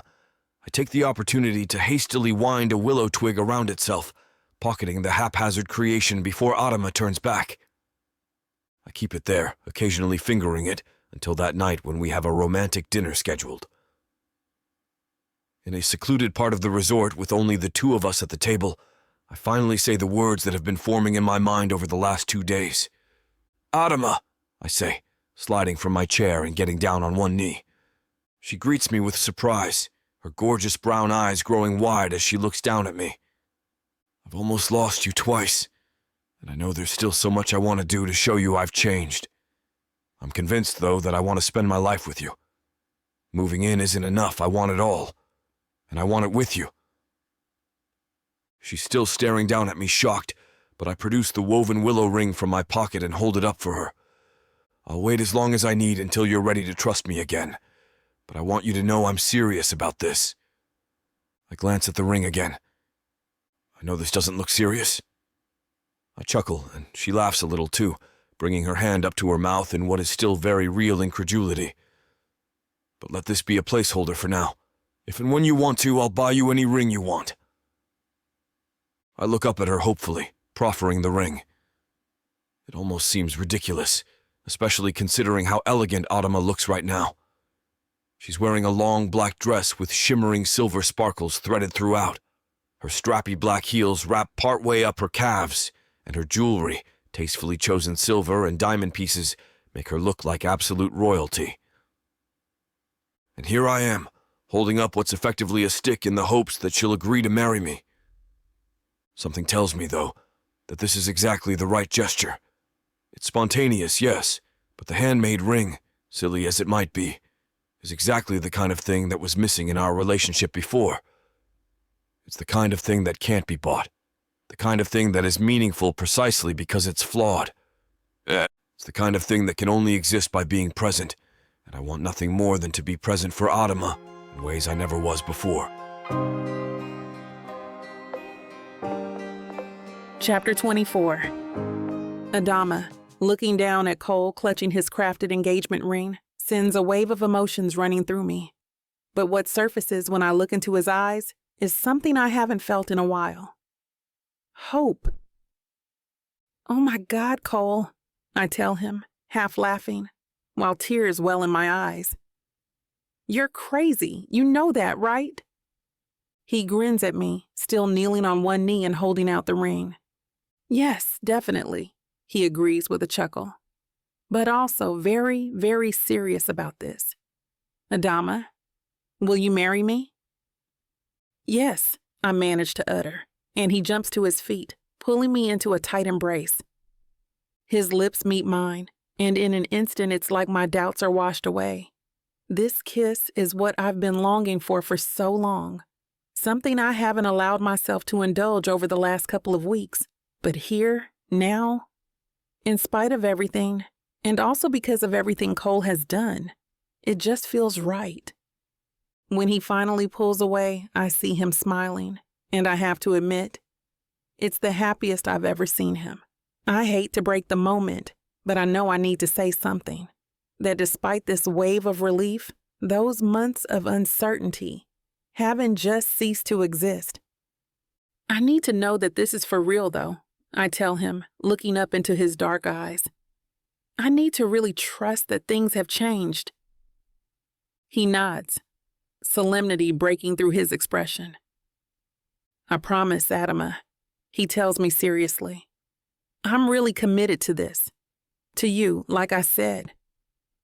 I take the opportunity to hastily wind a willow twig around itself, pocketing the haphazard creation before Adama turns back. I keep it there, occasionally fingering it, until that night when we have a romantic dinner scheduled. In a secluded part of the resort with only the two of us at the table, I finally say the words that have been forming in my mind over the last 2 days. "Adama," I say, sliding from my chair and getting down on one knee. She greets me with surprise, her gorgeous brown eyes growing wide as she looks down at me. "I've almost lost you twice, and I know there's still so much I want to do to show you I've changed. I'm convinced, though, that I want to spend my life with you. Moving in isn't enough, I want it all. And I want it with you." She's still staring down at me, shocked, but I produce the woven willow ring from my pocket and hold it up for her. "I'll wait as long as I need until you're ready to trust me again, but I want you to know I'm serious about this." I glance at the ring again. "I know this doesn't look serious." I chuckle, and she laughs a little too, bringing her hand up to her mouth in what is still very real incredulity. "But let this be a placeholder for now. If and when you want to, I'll buy you any ring you want." I look up at her hopefully, proffering the ring. It almost seems ridiculous, especially considering how elegant Adama looks right now. She's wearing a long black dress with shimmering silver sparkles threaded throughout. Her strappy black heels wrap partway up her calves, and her jewelry, tastefully chosen silver and diamond pieces, make her look like absolute royalty. And here I am, holding up what's effectively a stick in the hopes that she'll agree to marry me. Something tells me, though, that this is exactly the right gesture. It's spontaneous, yes, but the handmade ring, silly as it might be, is exactly the kind of thing that was missing in our relationship before. It's the kind of thing that can't be bought, the kind of thing that is meaningful precisely because it's flawed. It's the kind of thing that can only exist by being present, and I want nothing more than to be present for Adama in ways I never was before. Chapter 24. Adama, looking down at Cole clutching his crafted engagement ring, sends a wave of emotions running through me. But what surfaces when I look into his eyes is something I haven't felt in a while. Hope. "Oh my God, Cole," I tell him, half laughing, while tears well in my eyes. "You're crazy. You know that, right?" He grins at me, still kneeling on one knee and holding out the ring. "Yes, definitely," he agrees with a chuckle, but also very, very serious about this. "Adama, will you marry me?" "Yes," I manage to utter, and he jumps to his feet, pulling me into a tight embrace. His lips meet mine, and in an instant it's like my doubts are washed away. This kiss is what I've been longing for so long, something I haven't allowed myself to indulge over the last couple of weeks. But here, now, in spite of everything, and also because of everything Cole has done, it just feels right. When he finally pulls away, I see him smiling, and I have to admit, it's the happiest I've ever seen him. I hate to break the moment, but I know I need to say something, that despite this wave of relief, those months of uncertainty haven't just ceased to exist. "I need to know that this is for real, though," I tell him, looking up into his dark eyes. "I need to really trust that things have changed." He nods, solemnity breaking through his expression. "I promise, Adama," he tells me seriously. "I'm really committed to this. To you, like I said.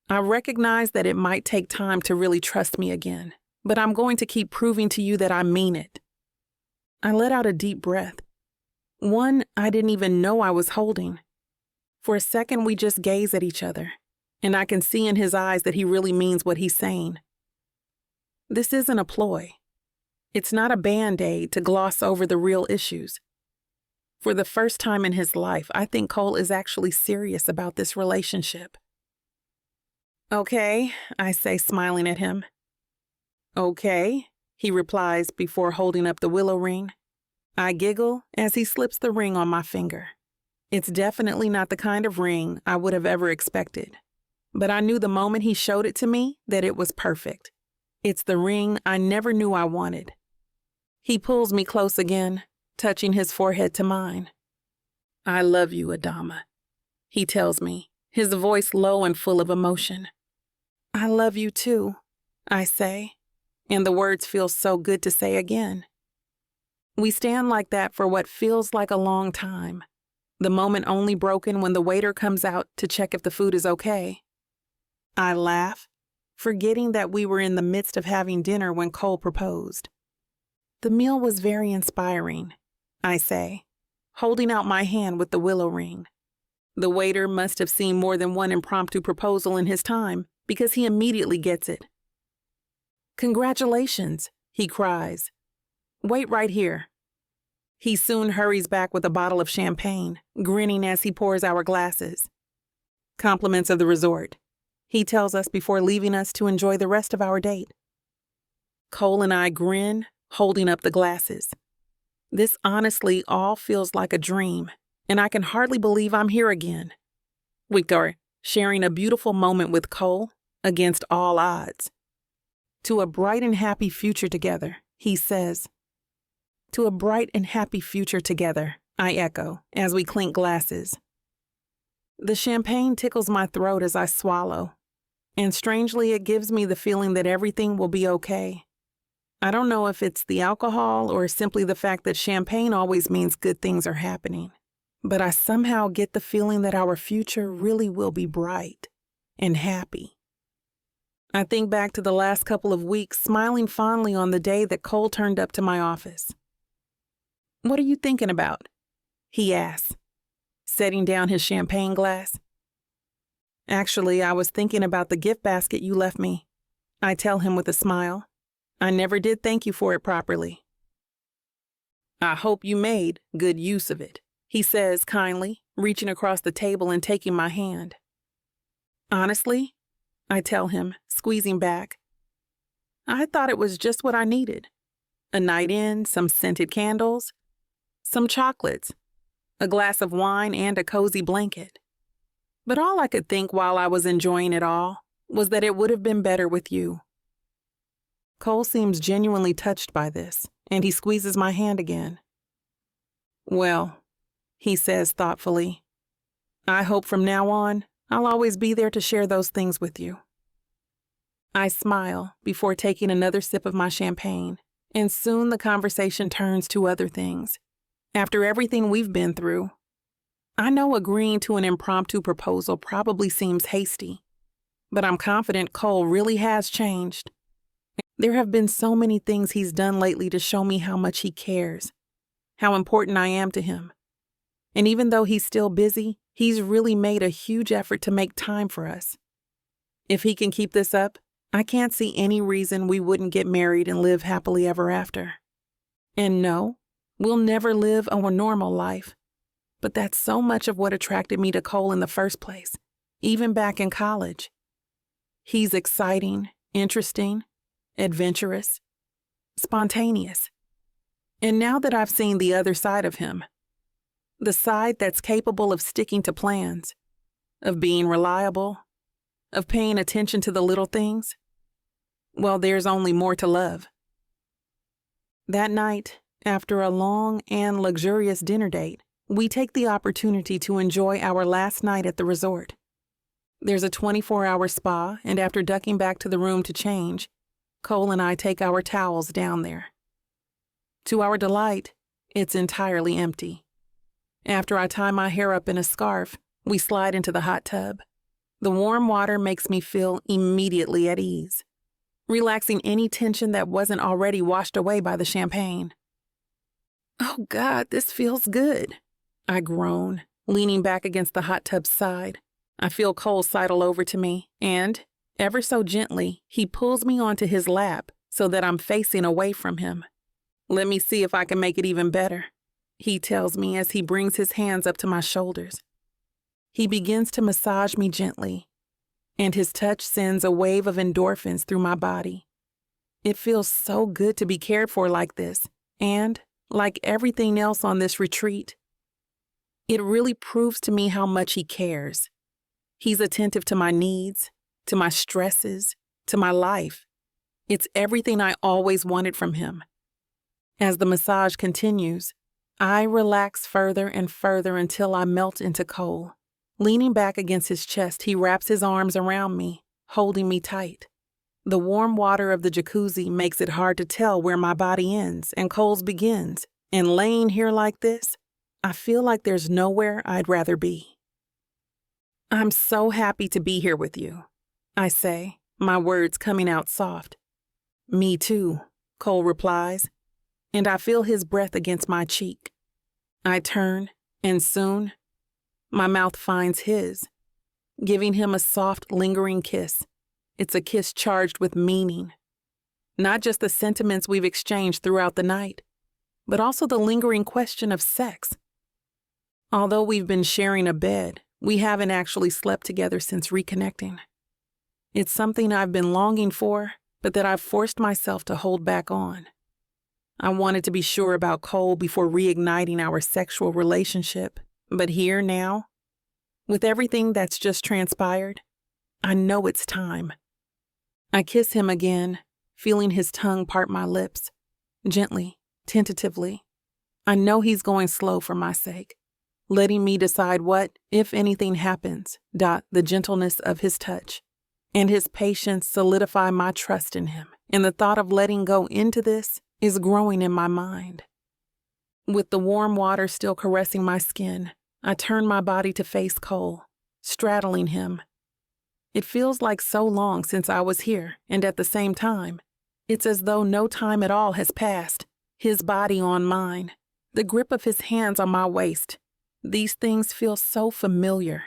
I recognize that it might take time to really trust me again, but I'm going to keep proving to you that I mean it. I let out a deep breath. One I didn't even know I was holding. For a second, we just gaze at each other, and I can see in his eyes that he really means what he's saying. This isn't a ploy. It's not a band-aid to gloss over the real issues. For the first time in his life, I think Cole is actually serious about this relationship. Okay, I say, smiling at him. Okay, he replies before holding up the willow ring. I giggle as he slips the ring on my finger. It's definitely not the kind of ring I would have ever expected, but I knew the moment he showed it to me that it was perfect. It's the ring I never knew I wanted. He pulls me close again, touching his forehead to mine. I love you, Adama, he tells me, his voice low and full of emotion. I love you too, I say, and the words feel so good to say again. We stand like that for what feels like a long time, the moment only broken when the waiter comes out to check if the food is okay. I laugh, forgetting that we were in the midst of having dinner when Cole proposed. The meal was very inspiring, I say, holding out my hand with the willow ring. The waiter must have seen more than one impromptu proposal in his time, because he immediately gets it. Congratulations, he cries. Wait right here. He soon hurries back with a bottle of champagne, grinning as he pours our glasses. Compliments of the resort, he tells us before leaving us to enjoy the rest of our date. Cole and I grin, holding up the glasses. This honestly all feels like a dream, and I can hardly believe I'm here again. Victor, sharing a beautiful moment with Cole against all odds. To a bright and happy future together, he says. To a bright and happy future together, I echo, as we clink glasses. The champagne tickles my throat as I swallow, and strangely it gives me the feeling that everything will be okay. I don't know if it's the alcohol or simply the fact that champagne always means good things are happening, but I somehow get the feeling that our future really will be bright and happy. I think back to the last couple of weeks, smiling fondly on the day that Cole turned up to my office. What are you thinking about? He asks, setting down his champagne glass. Actually, I was thinking about the gift basket you left me, I tell him with a smile. I never did thank you for it properly. I hope you made good use of it, he says kindly, reaching across the table and taking my hand. Honestly, I tell him, squeezing back, I thought it was just what I needed. A night in, some scented candles, some chocolates, a glass of wine, and a cozy blanket. But all I could think while I was enjoying it all was that it would have been better with you. Cole seems genuinely touched by this, and he squeezes my hand again. Well, he says thoughtfully, I hope from now on I'll always be there to share those things with you. I smile before taking another sip of my champagne, and soon the conversation turns to other things. After everything we've been through, I know agreeing to an impromptu proposal probably seems hasty, but I'm confident Cole really has changed. There have been so many things he's done lately to show me how much he cares, how important I am to him. And even though he's still busy, he's really made a huge effort to make time for us. If he can keep this up, I can't see any reason we wouldn't get married and live happily ever after. And no, we'll never live a normal life. But that's so much of what attracted me to Cole in the first place, even back in college. He's exciting, interesting, adventurous, spontaneous. And now that I've seen the other side of him, the side that's capable of sticking to plans, of being reliable, of paying attention to the little things, well, there's only more to love. That night, after a long and luxurious dinner date, we take the opportunity to enjoy our last night at the resort. There's a 24-hour spa, and after ducking back to the room to change, Cole and I take our towels down there. To our delight, it's entirely empty. After I tie my hair up in a scarf, we slide into the hot tub. The warm water makes me feel immediately at ease, relaxing any tension that wasn't already washed away by the champagne. "Oh God, this feels good," I groan, leaning back against the hot tub's side. I feel Cole sidle over to me, and, ever so gently, he pulls me onto his lap so that I'm facing away from him. "Let me see if I can make it even better," he tells me as he brings his hands up to my shoulders. He begins to massage me gently, and his touch sends a wave of endorphins through my body. It feels so good to be cared for like this, and, like everything else on this retreat, it really proves to me how much he cares. He's attentive to my needs, to my stresses, to my life. It's everything I always wanted from him. As the massage continues, I relax further and further until I melt into Cole. Leaning back against his chest, he wraps his arms around me, holding me tight. The warm water of the jacuzzi makes it hard to tell where my body ends and Cole's begins, and laying here like this, I feel like there's nowhere I'd rather be. "I'm so happy to be here with you," I say, my words coming out soft. "Me too," Cole replies, and I feel his breath against my cheek. I turn, and soon, my mouth finds his, giving him a soft, lingering kiss. It's a kiss charged with meaning. Not just the sentiments we've exchanged throughout the night, but also the lingering question of sex. Although we've been sharing a bed, we haven't actually slept together since reconnecting. It's something I've been longing for, but that I've forced myself to hold back on. I wanted to be sure about Cole before reigniting our sexual relationship, but here now, with everything that's just transpired, I know it's time. I kiss him again, feeling his tongue part my lips, gently, tentatively. I know he's going slow for my sake, letting me decide what, if anything happens, the gentleness of his touch and his patience solidify my trust in him, and the thought of letting go into this is growing in my mind. With the warm water still caressing my skin, I turn my body to face Cole, straddling him. It feels like so long since I was here, and at the same time, it's as though no time at all has passed. His body on mine, the grip of his hands on my waist. These things feel so familiar.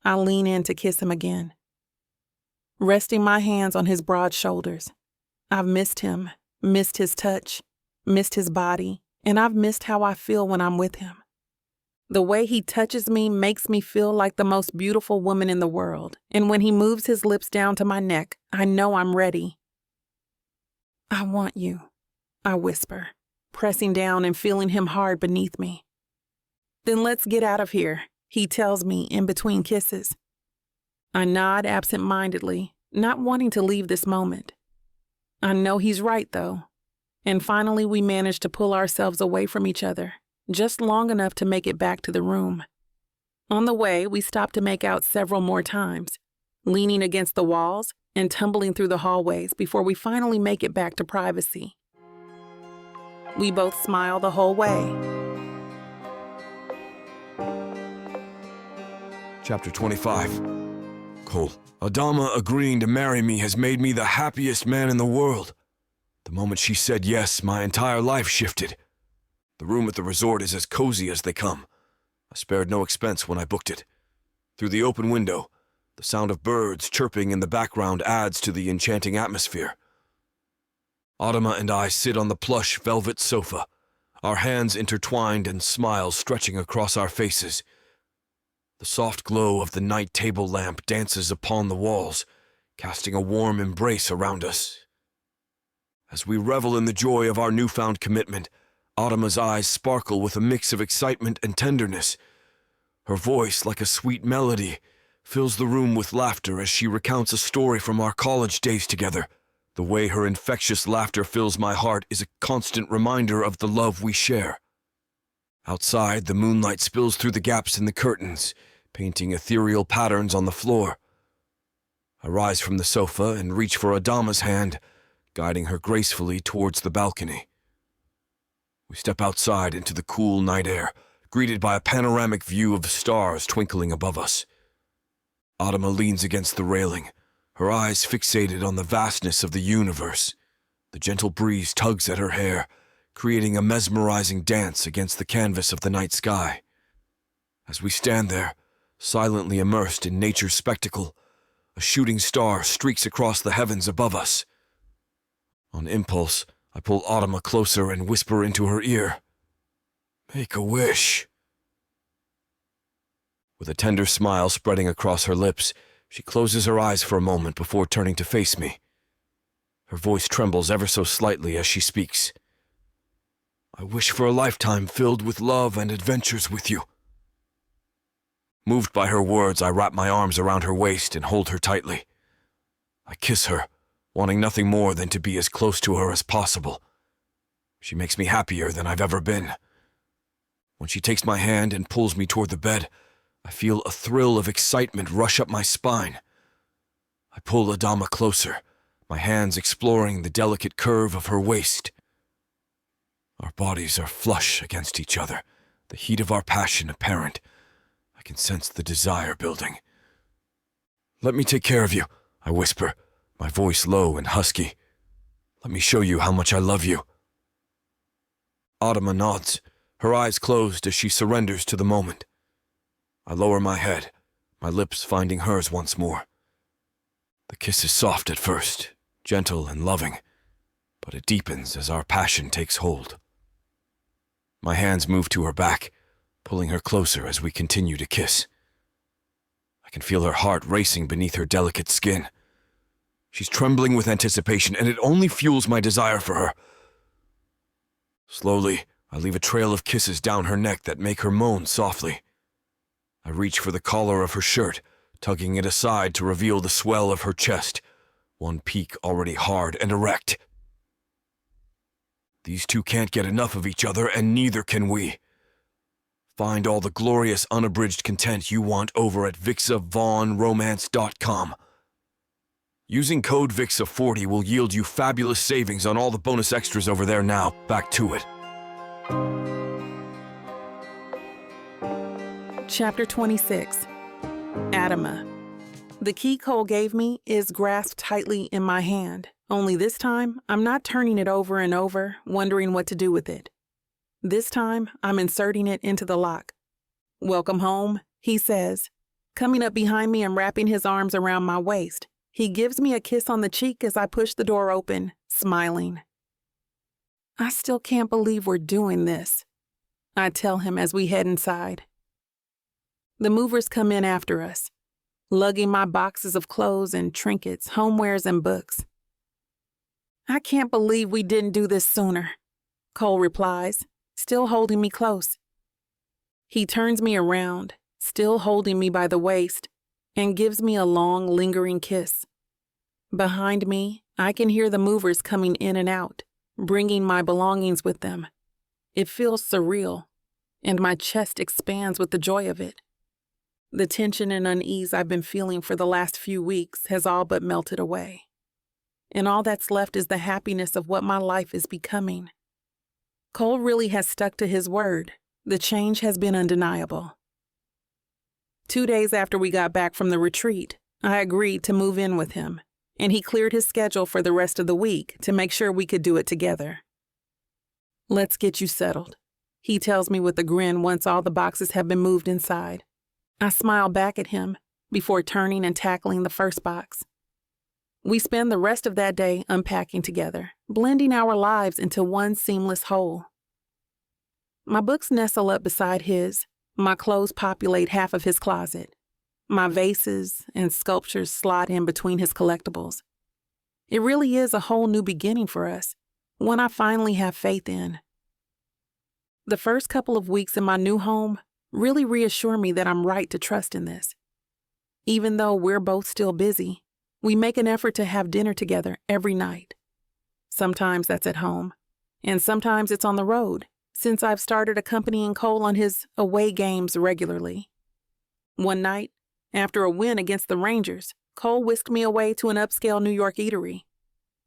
I lean in to kiss him again, resting my hands on his broad shoulders. I've missed him, missed his touch, missed his body, and I've missed how I feel when I'm with him. The way he touches me makes me feel like the most beautiful woman in the world, and when he moves his lips down to my neck, I know I'm ready. "I want you," I whisper, pressing down and feeling him hard beneath me. "Then let's get out of here," he tells me in between kisses. I nod absent-mindedly, not wanting to leave this moment. I know he's right, though. And finally we manage to pull ourselves away from each other, just long enough to make it back to the room. On the way, we stop to make out several more times, leaning against the walls and tumbling through the hallways before we finally make it back to privacy. We both smile the whole way. Chapter 25. Cole. Adama agreeing to marry me has made me the happiest man in the world. The moment she said yes, my entire life shifted. The room at the resort is as cozy as they come. I spared no expense when I booked it. Through the open window, the sound of birds chirping in the background adds to the enchanting atmosphere. Adama and I sit on the plush velvet sofa, our hands intertwined and smiles stretching across our faces. The soft glow of the night table lamp dances upon the walls, casting a warm embrace around us. As we revel in the joy of our newfound commitment, Adama's eyes sparkle with a mix of excitement and tenderness. Her voice, like a sweet melody, fills the room with laughter as she recounts a story from our college days together. The way her infectious laughter fills my heart is a constant reminder of the love we share. Outside, the moonlight spills through the gaps in the curtains, painting ethereal patterns on the floor. I rise from the sofa and reach for Adama's hand, guiding her gracefully towards the balcony. We step outside into the cool night air, greeted by a panoramic view of stars twinkling above us. Adama leans against the railing, her eyes fixated on the vastness of the universe. The gentle breeze tugs at her hair, creating a mesmerizing dance against the canvas of the night sky. As we stand there, silently immersed in nature's spectacle, a shooting star streaks across the heavens above us. On impulse, I pull Adama closer and whisper into her ear, "Make a wish." With a tender smile spreading across her lips, she closes her eyes for a moment before turning to face me. Her voice trembles ever so slightly as she speaks. "I wish for a lifetime filled with love and adventures with you." Moved by her words, I wrap my arms around her waist and hold her tightly. I kiss her, wanting nothing more than to be as close to her as possible. She makes me happier than I've ever been. When she takes my hand and pulls me toward the bed, I feel a thrill of excitement rush up my spine. I pull Adama closer, my hands exploring the delicate curve of her waist. Our bodies are flush against each other, the heat of our passion apparent. I can sense the desire building. "Let me take care of you," I whisper, my voice low and husky. "Let me show you how much I love you." Adama nods, her eyes closed as she surrenders to the moment. I lower my head, my lips finding hers once more. The kiss is soft at first, gentle and loving, but it deepens as our passion takes hold. My hands move to her back, pulling her closer as we continue to kiss. I can feel her heart racing beneath her delicate skin. She's trembling with anticipation, and it only fuels my desire for her. Slowly, I leave a trail of kisses down her neck that make her moan softly. I reach for the collar of her shirt, tugging it aside to reveal the swell of her chest, one peak already hard and erect. These two can't get enough of each other, and neither can we. Find all the glorious unabridged content you want over at BWWM.com. Using code VIXA40 will yield you fabulous savings on all the bonus extras over there now. Back to it. Chapter 26. Adama. The key Cole gave me is grasped tightly in my hand, only this time I'm not turning it over and over, wondering what to do with it. This time I'm inserting it into the lock. "Welcome home," he says, coming up behind me and wrapping his arms around my waist. He gives me a kiss on the cheek as I push the door open, smiling. "I still can't believe we're doing this," I tell him as we head inside. The movers come in after us, lugging my boxes of clothes and trinkets, homewares and books. "I can't believe we didn't do this sooner," Cole replies, still holding me close. He turns me around, still holding me by the waist, and gives me a long, lingering kiss. Behind me, I can hear the movers coming in and out, bringing my belongings with them. It feels surreal, and my chest expands with the joy of it. The tension and unease I've been feeling for the last few weeks has all but melted away. And all that's left is the happiness of what my life is becoming. Cole really has stuck to his word. The change has been undeniable. 2 days after we got back from the retreat, I agreed to move in with him, and he cleared his schedule for the rest of the week to make sure we could do it together. "Let's get you settled," he tells me with a grin once all the boxes have been moved inside. I smile back at him before turning and tackling the first box. We spend the rest of that day unpacking together, blending our lives into one seamless whole. My books nestle up beside his, my clothes populate half of his closet, my vases and sculptures slot in between his collectibles. It really is a whole new beginning for us, one I finally have faith in. The first couple of weeks in my new home really reassure me that I'm right to trust in this. Even though we're both still busy, we make an effort to have dinner together every night. Sometimes that's at home, and sometimes it's on the road, since I've started accompanying Cole on his away games regularly. One night, after a win against the Rangers, Cole whisked me away to an upscale New York eatery.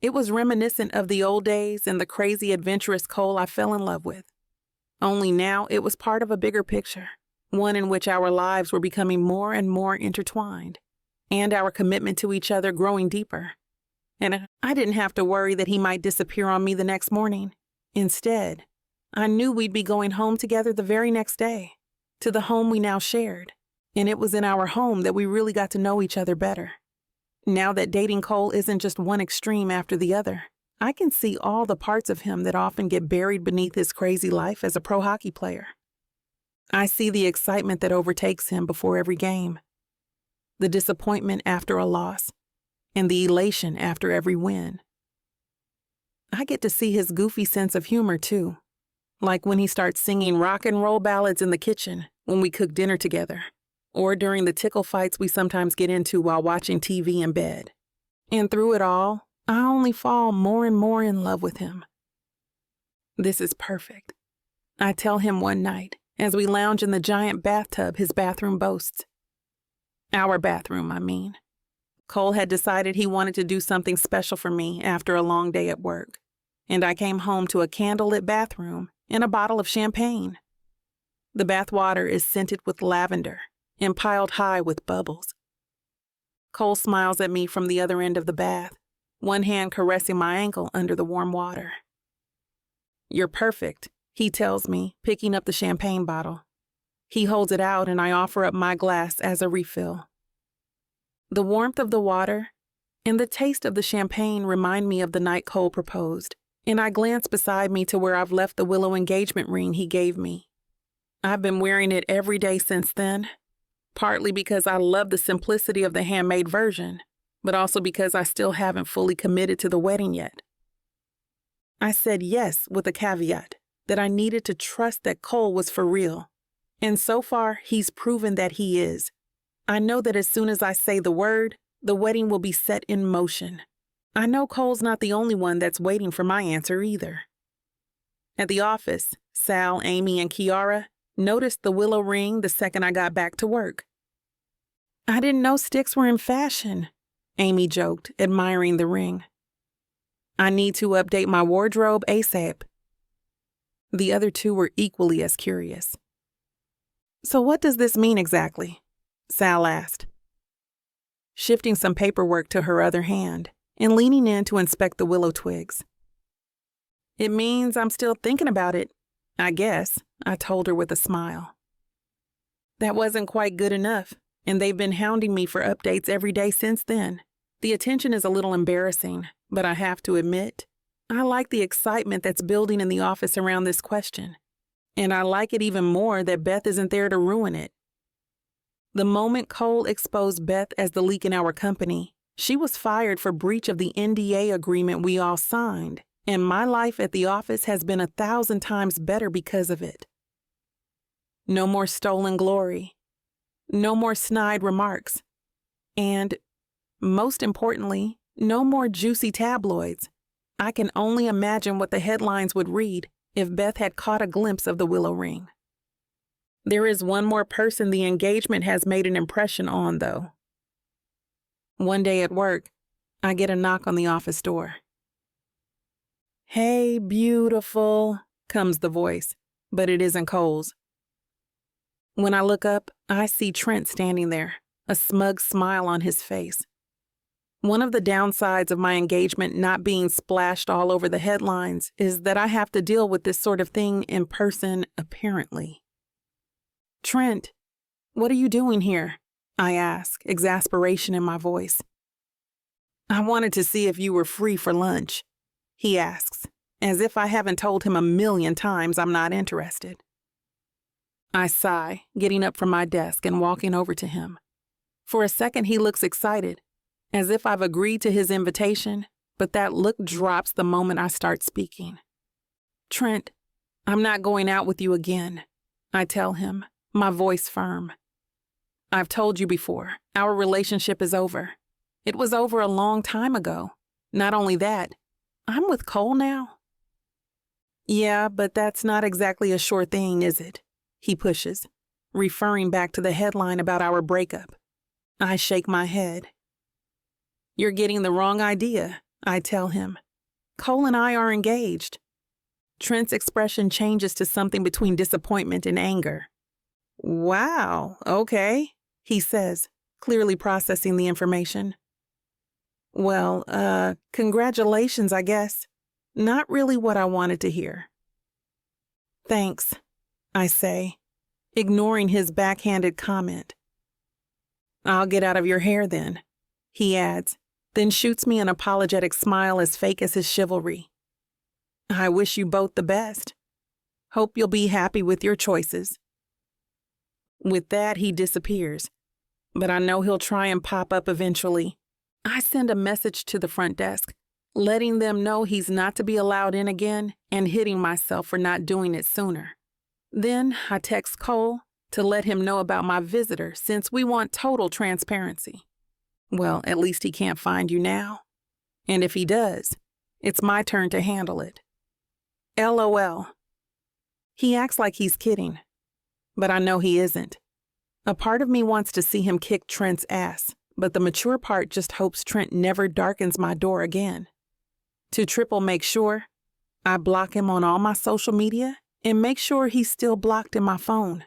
It was reminiscent of the old days and the crazy adventurous Cole I fell in love with. Only now it was part of a bigger picture, one in which our lives were becoming more and more intertwined. and our commitment to each other growing deeper. And I didn't have to worry that he might disappear on me the next morning. Instead, I knew we'd be going home together the very next day, to the home we now shared. And it was in our home that we really got to know each other better. Now that dating Cole isn't just one extreme after the other, I can see all the parts of him that often get buried beneath his crazy life as a pro hockey player. I see the excitement that overtakes him before every game, the disappointment after a loss, and the elation after every win. I get to see his goofy sense of humor too, like when he starts singing rock and roll ballads in the kitchen when we cook dinner together, or during the tickle fights we sometimes get into while watching TV in bed. And through it all, I only fall more and more in love with him. This is perfect, I tell him one night as we lounge in the giant bathtub his bathroom boasts. Our bathroom, I mean. Cole had decided he wanted to do something special for me after a long day at work, and I came home to a candlelit bathroom and a bottle of champagne. The bath water is scented with lavender and piled high with bubbles. Cole smiles at me from the other end of the bath, one hand caressing my ankle under the warm water. "You're perfect," he tells me, picking up the champagne bottle. He holds it out and I offer up my glass as a refill. The warmth of the water and the taste of the champagne remind me of the night Cole proposed, and I glance beside me to where I've left the willow engagement ring he gave me. I've been wearing it every day since then, partly because I love the simplicity of the handmade version, but also because I still haven't fully committed to the wedding yet. I said yes with a caveat that I needed to trust that Cole was for real, and so far he's proven that he is. I know that as soon as I say the word, the wedding will be set in motion. I know Cole's not the only one that's waiting for my answer either. At the office, Sal, Amy, and Kiara noticed the willow ring the second I got back to work. "I didn't know sticks were in fashion," Amy joked, admiring the ring. "I need to update my wardrobe ASAP." The other two were equally as curious. "So what does this mean exactly?" Sal asked, shifting some paperwork to her other hand and leaning in to inspect the willow twigs. "It means I'm still thinking about it, I guess," I told her with a smile. That wasn't quite good enough, and they've been hounding me for updates every day since then. The attention is a little embarrassing, but I have to admit, I like the excitement that's building in the office around this question. And I like it even more that Beth isn't there to ruin it. The moment Cole exposed Beth as the leak in our company, she was fired for breach of the NDA agreement we all signed, and my life at the office has been 1,000 times better because of it. No more stolen glory. No more snide remarks. And, most importantly, no more juicy tabloids. I can only imagine what the headlines would read if Beth had caught a glimpse of the willow ring. There is one more person the engagement has made an impression on, though. One day at work, I get a knock on the office door. "Hey, beautiful," comes the voice, but it isn't Cole's. When I look up, I see Trent standing there, a smug smile on his face. One of the downsides of my engagement not being splashed all over the headlines is that I have to deal with this sort of thing in person, apparently. "Trent, what are you doing here?" I ask, exasperation in my voice. "I wanted to see if you were free for lunch," he asks, as if I haven't told him 1,000,000 times I'm not interested. I sigh, getting up from my desk and walking over to him. For a second he looks excited, as if I've agreed to his invitation, but that look drops the moment I start speaking. "Trent, I'm not going out with you again," I tell him, my voice firm. "I've told you before, our relationship is over. It was over a long time ago. Not only that, I'm with Cole now." "Yeah, but that's not exactly a sure thing, is it?" he pushes, referring back to the headline about our breakup. I shake my head. "You're getting the wrong idea," I tell him. "Cole and I are engaged." Trent's expression changes to something between disappointment and anger. "Wow, okay," he says, clearly processing the information. Well, congratulations, I guess. Not really what I wanted to hear. Thanks, I say, ignoring his backhanded comment. I'll get out of your hair then, he adds, then shoots me an apologetic smile as fake as his chivalry. I wish you both the best. Hope you'll be happy with your choices. With that, he disappears, but I know he'll try and pop up eventually. I send a message to the front desk, letting them know he's not to be allowed in again and hitting myself for not doing it sooner. Then I text Cole to let him know about my visitor since we want total transparency. Well, at least he can't find you now. And if he does, it's my turn to handle it. LOL. He acts like he's kidding, but I know he isn't. A part of me wants to see him kick Trent's ass, but the mature part just hopes Trent never darkens my door again. To triple make sure, I block him on all my social media and make sure he's still blocked in my phone.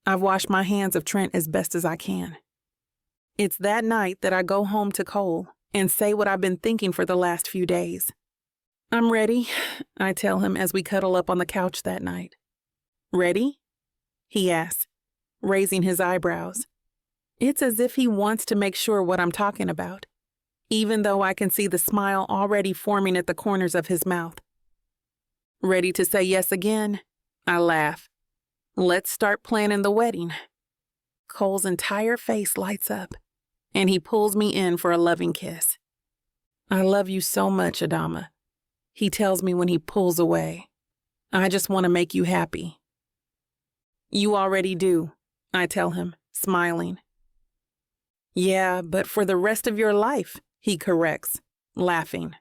I've washed my hands of Trent as best as I can. It's that night that I go home to Cole and say what I've been thinking for the last few days. I'm ready, I tell him as we cuddle up on the couch that night. Ready? He asks, raising his eyebrows. It's as if he wants to make sure what I'm talking about, even though I can see the smile already forming at the corners of his mouth. Ready to say yes again? I laugh. Let's start planning the wedding. Cole's entire face lights up, and he pulls me in for a loving kiss. I love you so much, Adama, he tells me when he pulls away. I just want to make you happy. You already do, I tell him, smiling. Yeah, but for the rest of your life, he corrects, laughing.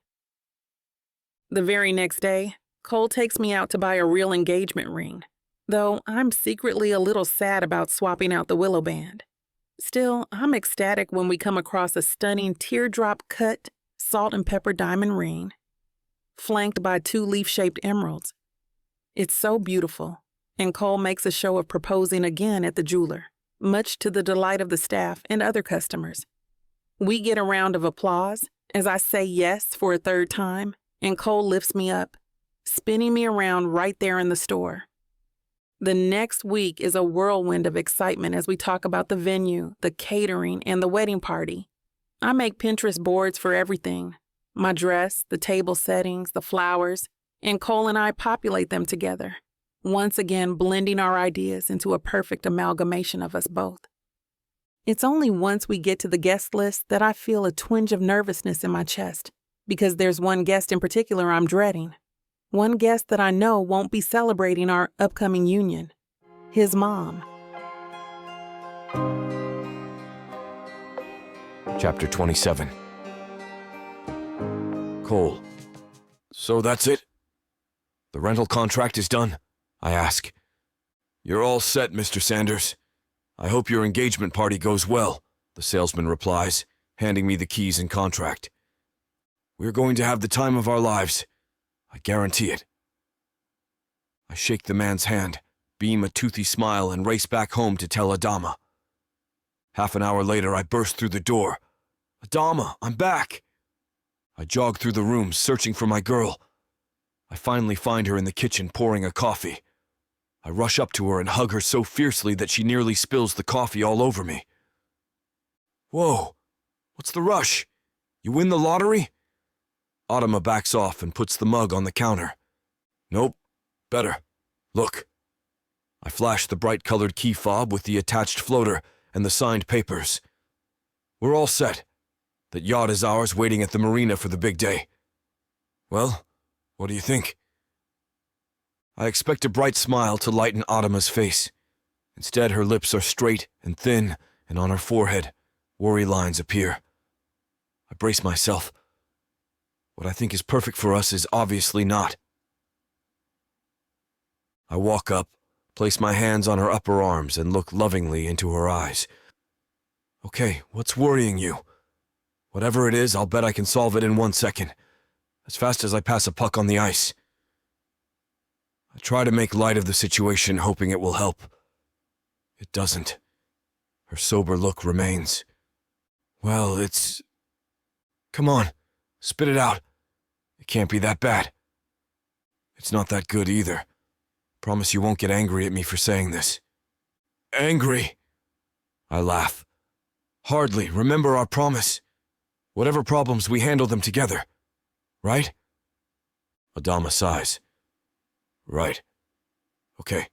The very next day, Cole takes me out to buy a real engagement ring, though I'm secretly a little sad about swapping out the willow band. Still, I'm ecstatic when we come across a stunning teardrop-cut salt and pepper diamond ring, flanked by 2 leaf-shaped emeralds. It's so beautiful, and Cole makes a show of proposing again at the jeweler, much to the delight of the staff and other customers. We get a round of applause as I say yes for a 3rd time, and Cole lifts me up, spinning me around right there in the store. The next week is a whirlwind of excitement as we talk about the venue, the catering, and the wedding party. I make Pinterest boards for everything. My dress, the table settings, the flowers, and Cole and I populate them together, once again blending our ideas into a perfect amalgamation of us both. It's only once we get to the guest list that I feel a twinge of nervousness in my chest, because there's one guest in particular I'm dreading. One guest that I know won't be celebrating our upcoming union. His mom. Chapter 27. Cole. So that's it? The rental contract is done? I ask. You're all set, Mr. Sanders. I hope your engagement party goes well, the salesman replies, handing me the keys and contract. We're going to have the time of our lives. I guarantee it. I shake the man's hand, beam a toothy smile, and race back home to tell Adama. Half an hour later, I burst through the door. Adama, I'm back! I jog through the room, searching for my girl. I finally find her in the kitchen pouring a coffee. I rush up to her and hug her so fiercely that she nearly spills the coffee all over me. Whoa, what's the rush? You win the lottery? Adama backs off and puts the mug on the counter. Nope, better. Look. I flash the bright-colored key fob with the attached floater and the signed papers. We're all set. That yacht is ours, waiting at the marina for the big day. Well, what do you think? I expect a bright smile to lighten Adama's face. Instead, her lips are straight and thin, and on her forehead, worry lines appear. I brace myself. What I think is perfect for us is obviously not. I walk up, place my hands on her upper arms, and look lovingly into her eyes. Okay, what's worrying you? Whatever it is, I'll bet I can solve it in 1 second, as fast as I pass a puck on the ice. I try to make light of the situation, hoping it will help. It doesn't. Her sober look remains. Well, it's... Come on, spit it out. It can't be that bad. It's not that good either. Promise you won't get angry at me for saying this. Angry? I laugh. Hardly. Remember our promise. Whatever problems, we handle them together. Right? Adama sighs. Right. Okay.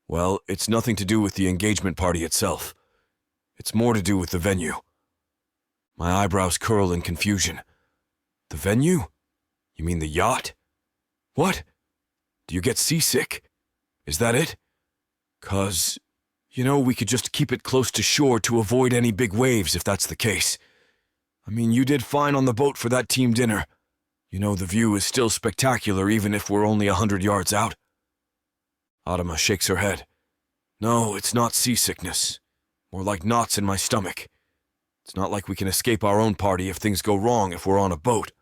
Well, it's nothing to do with the engagement party itself. It's more to do with the venue. My eyebrows curl in confusion. The venue? You mean the yacht? What? Do you get seasick? Is that it? 'Cause, we could just keep it close to shore to avoid any big waves if that's the case. I mean, you did fine on the boat for that team dinner. The view is still spectacular even if we're only 100 yards out. Adama shakes her head. No, it's not seasickness. More like knots in my stomach. It's not like we can escape our own party if things go wrong if we're on a boat.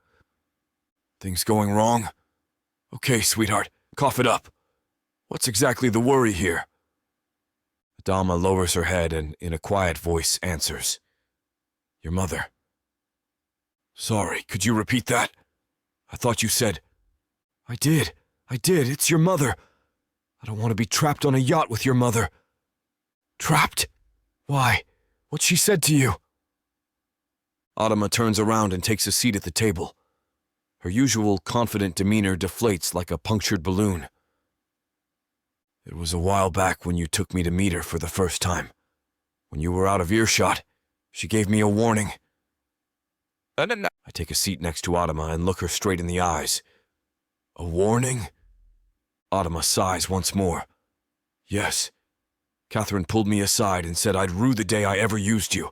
Things going wrong? Okay, sweetheart, cough it up. What's exactly the worry here? Adama lowers her head and, in a quiet voice, answers. Your mother. Sorry, could you repeat that? I thought you said... I did. It's your mother. I don't want to be trapped on a yacht with your mother. Trapped? Why? What she said to you? Adama turns around and takes a seat at the table. Her usual confident demeanor deflates like a punctured balloon. It was a while back when you took me to meet her for the first time. When you were out of earshot, she gave me a warning. I take a seat next to Adama and look her straight in the eyes. A warning? Adama sighs once more. Yes. Catherine pulled me aside and said I'd rue the day I ever used you.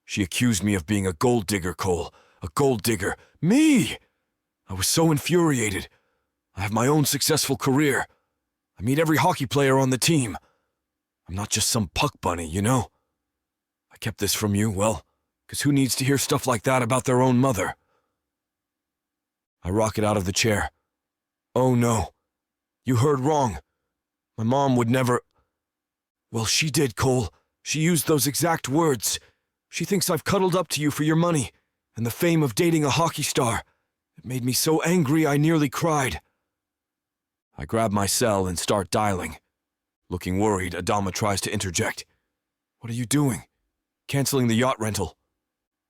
She accused me of being a gold digger, Cole. A gold digger. Me! I was so infuriated. I have my own successful career. I meet every hockey player on the team. I'm not just some puck bunny, I kept this from you, well, 'cause who needs to hear stuff like that about their own mother? I rocket out of the chair. Oh no. You heard wrong. My mom would never... Well, she did, Cole. She used those exact words. She thinks I've cuddled up to you for your money and the fame of dating a hockey star. It made me so angry I nearly cried. I grab my cell and start dialing. Looking worried, Adama tries to interject. What are you doing? Canceling the yacht rental?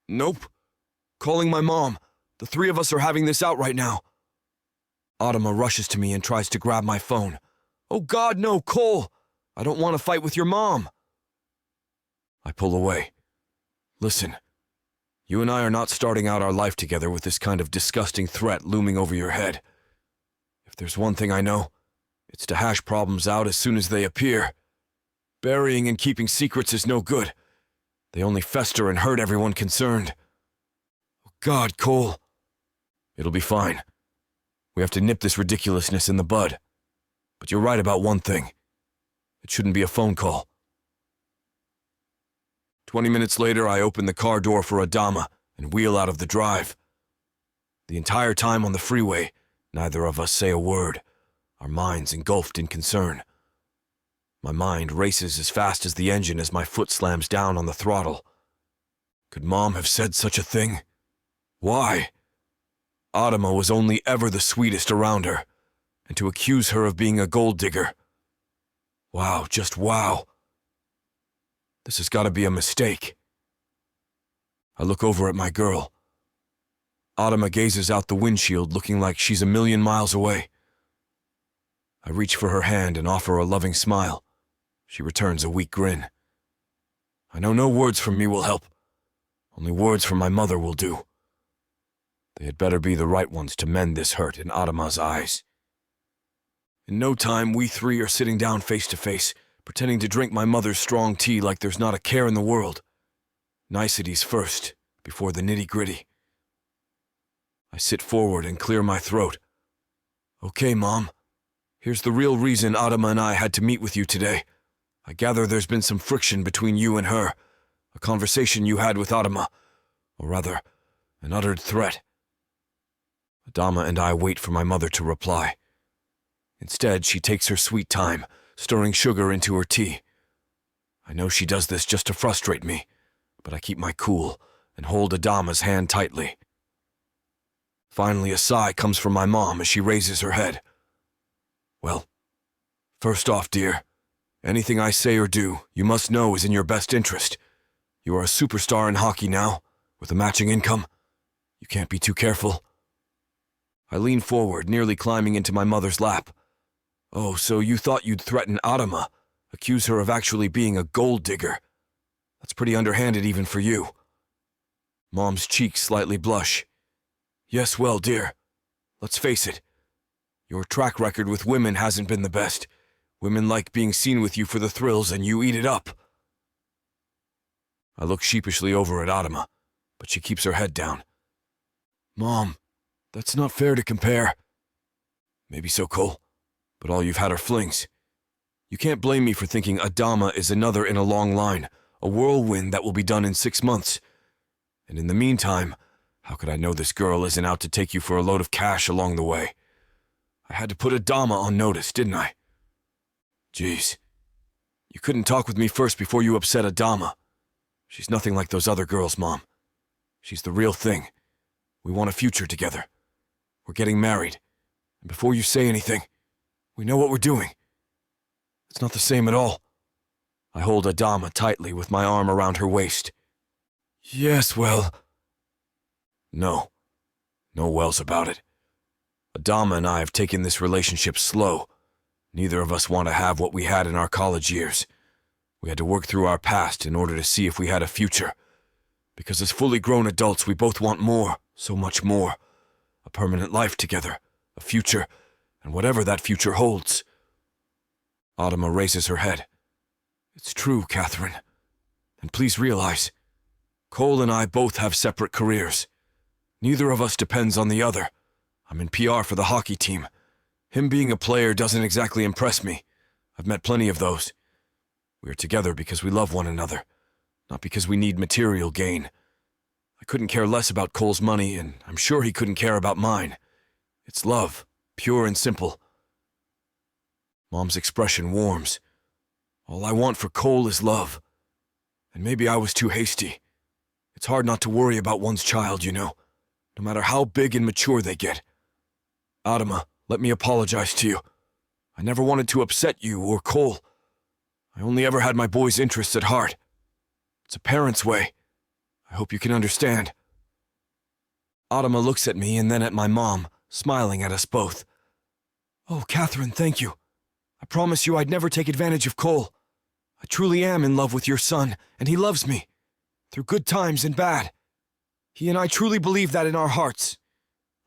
Nope. Calling my mom. The three of us are having this out right now. Adama rushes to me and tries to grab my phone. Oh God, no, Cole! I don't want to fight with your mom. I pull away. Listen, you and I are not starting out our life together with this kind of disgusting threat looming over your head. If there's one thing I know, it's to hash problems out as soon as they appear. Burying and keeping secrets is no good. They only fester and hurt everyone concerned. Oh God, Cole. It'll be fine. We have to nip this ridiculousness in the bud. But you're right about one thing. It shouldn't be a phone call. 20 minutes later, I open the car door for Adama and wheel out of the drive. The entire time on the freeway, neither of us say a word, our minds engulfed in concern. My mind races as fast as the engine as my foot slams down on the throttle. Could Mom have said such a thing? Why? Adama was only ever the sweetest around her, and to accuse her of being a gold digger. Wow, just wow. This has got to be a mistake. I look over at my girl. Adama gazes out the windshield looking like she's a million miles away. I reach for her hand and offer a loving smile. She returns a weak grin. I know no words from me will help. Only words from my mother will do. They had better be the right ones to mend this hurt in Adama's eyes. In no time, we three are sitting down face to face, pretending to drink my mother's strong tea like there's not a care in the world. Niceties first, before the nitty-gritty. I sit forward and clear my throat. Okay, Mom. Here's the real reason Adama and I had to meet with you today. I gather there's been some friction between you and her. A conversation you had with Adama. Or rather, an uttered threat. Adama and I wait for my mother to reply. Instead, she takes her sweet time, stirring sugar into her tea. I know she does this just to frustrate me, but I keep my cool and hold Adama's hand tightly. Finally, a sigh comes from my mom as she raises her head. Well, first off, dear, anything I say or do, you must know is in your best interest. You are a superstar in hockey now, with a matching income. You can't be too careful. I lean forward, nearly climbing into my mother's lap. Oh, so you thought you'd threaten Adama, accuse her of actually being a gold digger. That's pretty underhanded even for you. Mom's cheeks slightly blush. Yes, well, dear, let's face it. Your track record with women hasn't been the best. Women like being seen with you for the thrills, and you eat it up. I look sheepishly over at Adama, but she keeps her head down. Mom, that's not fair to compare. Maybe so, Cole, but all you've had are flings. You can't blame me for thinking Adama is another in a long line, a whirlwind that will be done in 6 months. And in the meantime, how could I know this girl isn't out to take you for a load of cash along the way? I had to put Adama on notice, didn't I? Jeez. You couldn't talk with me first before you upset Adama. She's nothing like those other girls, Mom. She's the real thing. We want a future together. We're getting married. And before you say anything, we know what we're doing. It's not the same at all. I hold Adama tightly with my arm around her waist. Yes, well... No. No wells about it. Adama and I have taken this relationship slow. Neither of us want to have what we had in our college years. We had to work through our past in order to see if we had a future. Because as fully grown adults, we both want more, so much more. A permanent life together, a future, and whatever that future holds. Adama raises her head. It's true, Catherine. And please realize, Cole and I both have separate careers. Neither of us depends on the other. I'm in PR for the hockey team. Him being a player doesn't exactly impress me. I've met plenty of those. We're together because we love one another, not because we need material gain. I couldn't care less about Cole's money, and I'm sure he couldn't care about mine. It's love, pure and simple. Mom's expression warms. All I want for Cole is love. And maybe I was too hasty. It's hard not to worry about one's child, you know, no matter how big and mature they get. Adama, let me apologize to you. I never wanted to upset you or Cole. I only ever had my boy's interests at heart. It's a parent's way. I hope you can understand. Adama looks at me and then at my mom, smiling at us both. Oh, Catherine, thank you. I promise you I'd never take advantage of Cole. I truly am in love with your son, and he loves me, through good times and bad. He and I truly believe that in our hearts.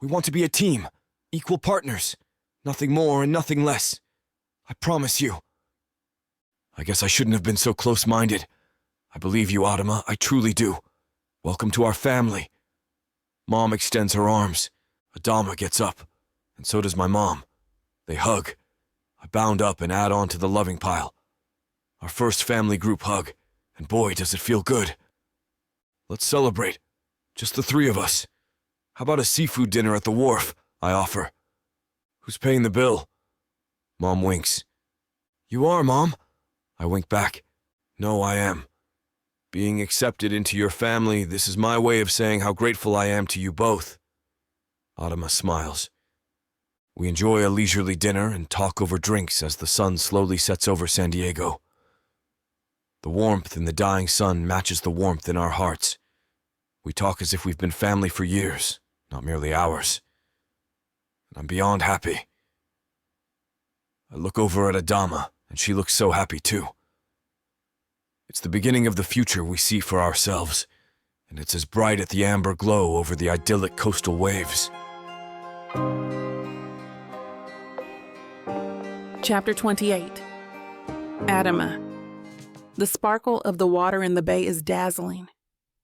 We want to be a team, equal partners, nothing more and nothing less. I promise you. I guess I shouldn't have been so close-minded. I believe you, Adama, I truly do. Welcome to our family. Mom extends her arms. Adama gets up, and so does my mom. They hug. I bound up and add on to the loving pile. Our first family group hug, and boy, does it feel good. Let's celebrate. Just the three of us. How about a seafood dinner at the wharf? I offer. Who's paying the bill? Mom winks. You are, Mom. I wink back. No, I am. Being accepted into your family, this is my way of saying how grateful I am to you both. Adama smiles. We enjoy a leisurely dinner and talk over drinks as the sun slowly sets over San Diego. The warmth in the dying sun matches the warmth in our hearts. We talk as if we've been family for years, not merely hours. And I'm beyond happy. I look over at Adama, and she looks so happy too. It's the beginning of the future we see for ourselves, and it's as bright as the amber glow over the idyllic coastal waves. Chapter 28. Adama. The sparkle of the water in the bay is dazzling,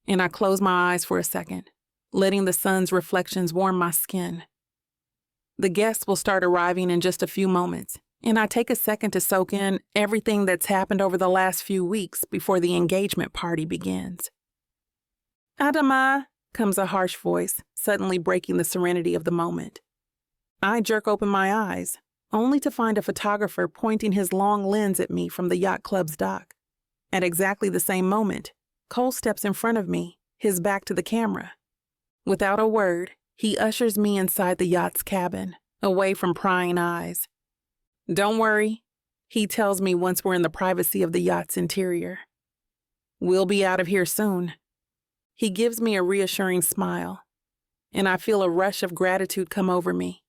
and I close my eyes for a second, letting the sun's reflections warm my skin. The guests will start arriving in just a few moments, and I take a second to soak in everything that's happened over the last few weeks before the engagement party begins. Adama, comes a harsh voice, suddenly breaking the serenity of the moment. I jerk open my eyes, only to find a photographer pointing his long lens at me from the yacht club's dock. At exactly the same moment, Cole steps in front of me, his back to the camera. Without a word, he ushers me inside the yacht's cabin, away from prying eyes. "Don't worry," he tells me once we're in the privacy of the yacht's interior. "We'll be out of here soon." He gives me a reassuring smile, and I feel a rush of gratitude come over me.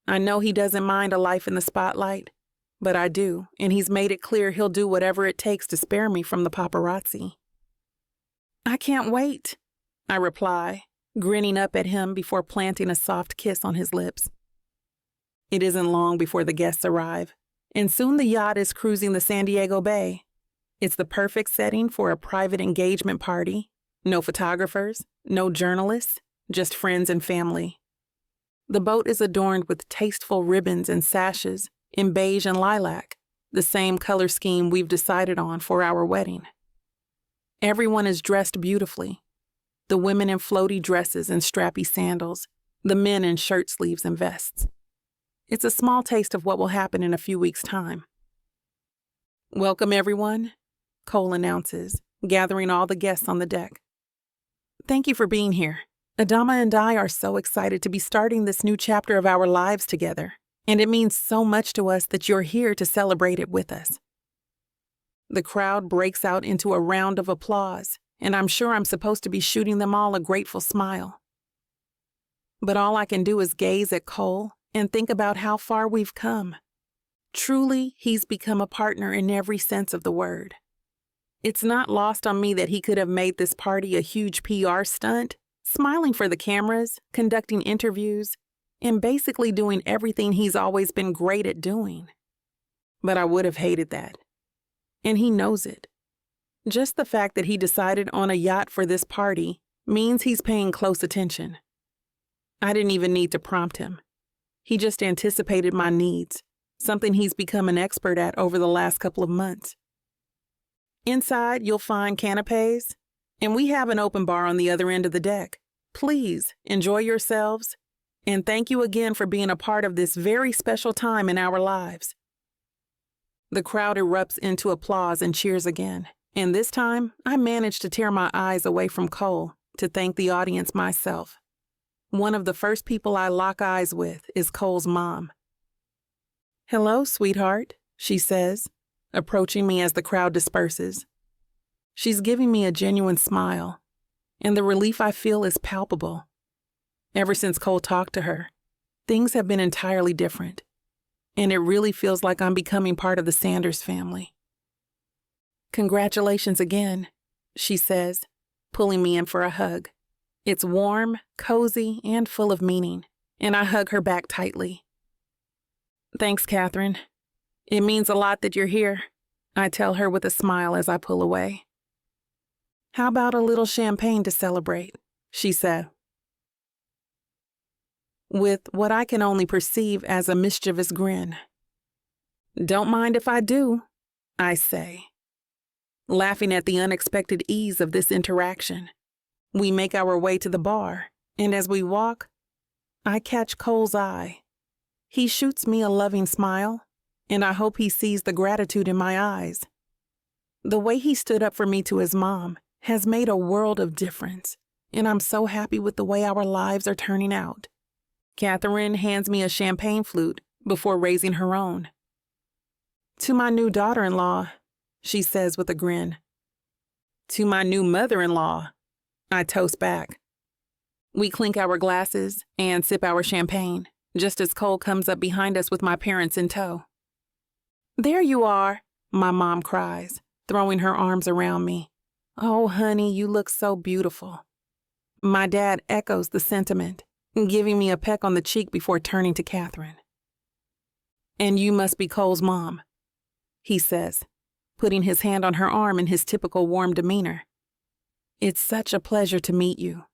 I know he doesn't mind a life in the spotlight, but I do, and he's made it clear he'll do whatever it takes to spare me from the paparazzi. "I can't wait," I reply, grinning up at him before planting a soft kiss on his lips. It isn't long before the guests arrive, and soon the yacht is cruising the San Diego Bay. It's the perfect setting for a private engagement party. No photographers, no journalists, just friends and family. The boat is adorned with tasteful ribbons and sashes in beige and lilac, the same color scheme we've decided on for our wedding. Everyone is dressed beautifully. The women in floaty dresses and strappy sandals, the men in shirt sleeves and vests. It's a small taste of what will happen in a few weeks' time. "Welcome, everyone," Cole announces, gathering all the guests on the deck. "Thank you for being here. Adama and I are so excited to be starting this new chapter of our lives together, and it means so much to us that you're here to celebrate it with us." The crowd breaks out into a round of applause, and I'm sure I'm supposed to be shooting them all a grateful smile. But all I can do is gaze at Cole and think about how far we've come. Truly, he's become a partner in every sense of the word. It's not lost on me that he could have made this party a huge PR stunt, smiling for the cameras, conducting interviews, and basically doing everything he's always been great at doing. But I would have hated that. And he knows it. Just the fact that he decided on a yacht for this party means he's paying close attention. I didn't even need to prompt him. He just anticipated my needs, something he's become an expert at over the last couple of months. Inside, you'll find canapes, and we have an open bar on the other end of the deck. Please enjoy yourselves, and thank you again for being a part of this very special time in our lives. The crowd erupts into applause and cheers again, and this time I managed to tear my eyes away from Cole to thank the audience myself. One of the first people I lock eyes with is Cole's mom. "Hello, sweetheart," she says, approaching me as the crowd disperses. She's giving me a genuine smile, and the relief I feel is palpable. Ever since Cole talked to her, things have been entirely different, and it really feels like I'm becoming part of the Sanders family. "Congratulations again," she says, pulling me in for a hug. It's warm, cozy, and full of meaning, and I hug her back tightly. "Thanks, Catherine. It means a lot that you're here," I tell her with a smile as I pull away. "How about a little champagne to celebrate?" she said, with what I can only perceive as a mischievous grin. "Don't mind if I do," I say, laughing at the unexpected ease of this interaction. We make our way to the bar, and as we walk, I catch Cole's eye. He shoots me a loving smile, and I hope he sees the gratitude in my eyes. The way he stood up for me to his mom has made a world of difference, and I'm so happy with the way our lives are turning out. Catherine hands me a champagne flute before raising her own. "To my new daughter-in-law," she says with a grin. "To my new mother-in-law," I toast back. We clink our glasses and sip our champagne, just as Cole comes up behind us with my parents in tow. "There you are," my mom cries, throwing her arms around me. "Oh, honey, you look so beautiful." My dad echoes the sentiment, giving me a peck on the cheek before turning to Catherine. "And you must be Cole's mom," he says, putting his hand on her arm in his typical warm demeanor. "It's such a pleasure to meet you."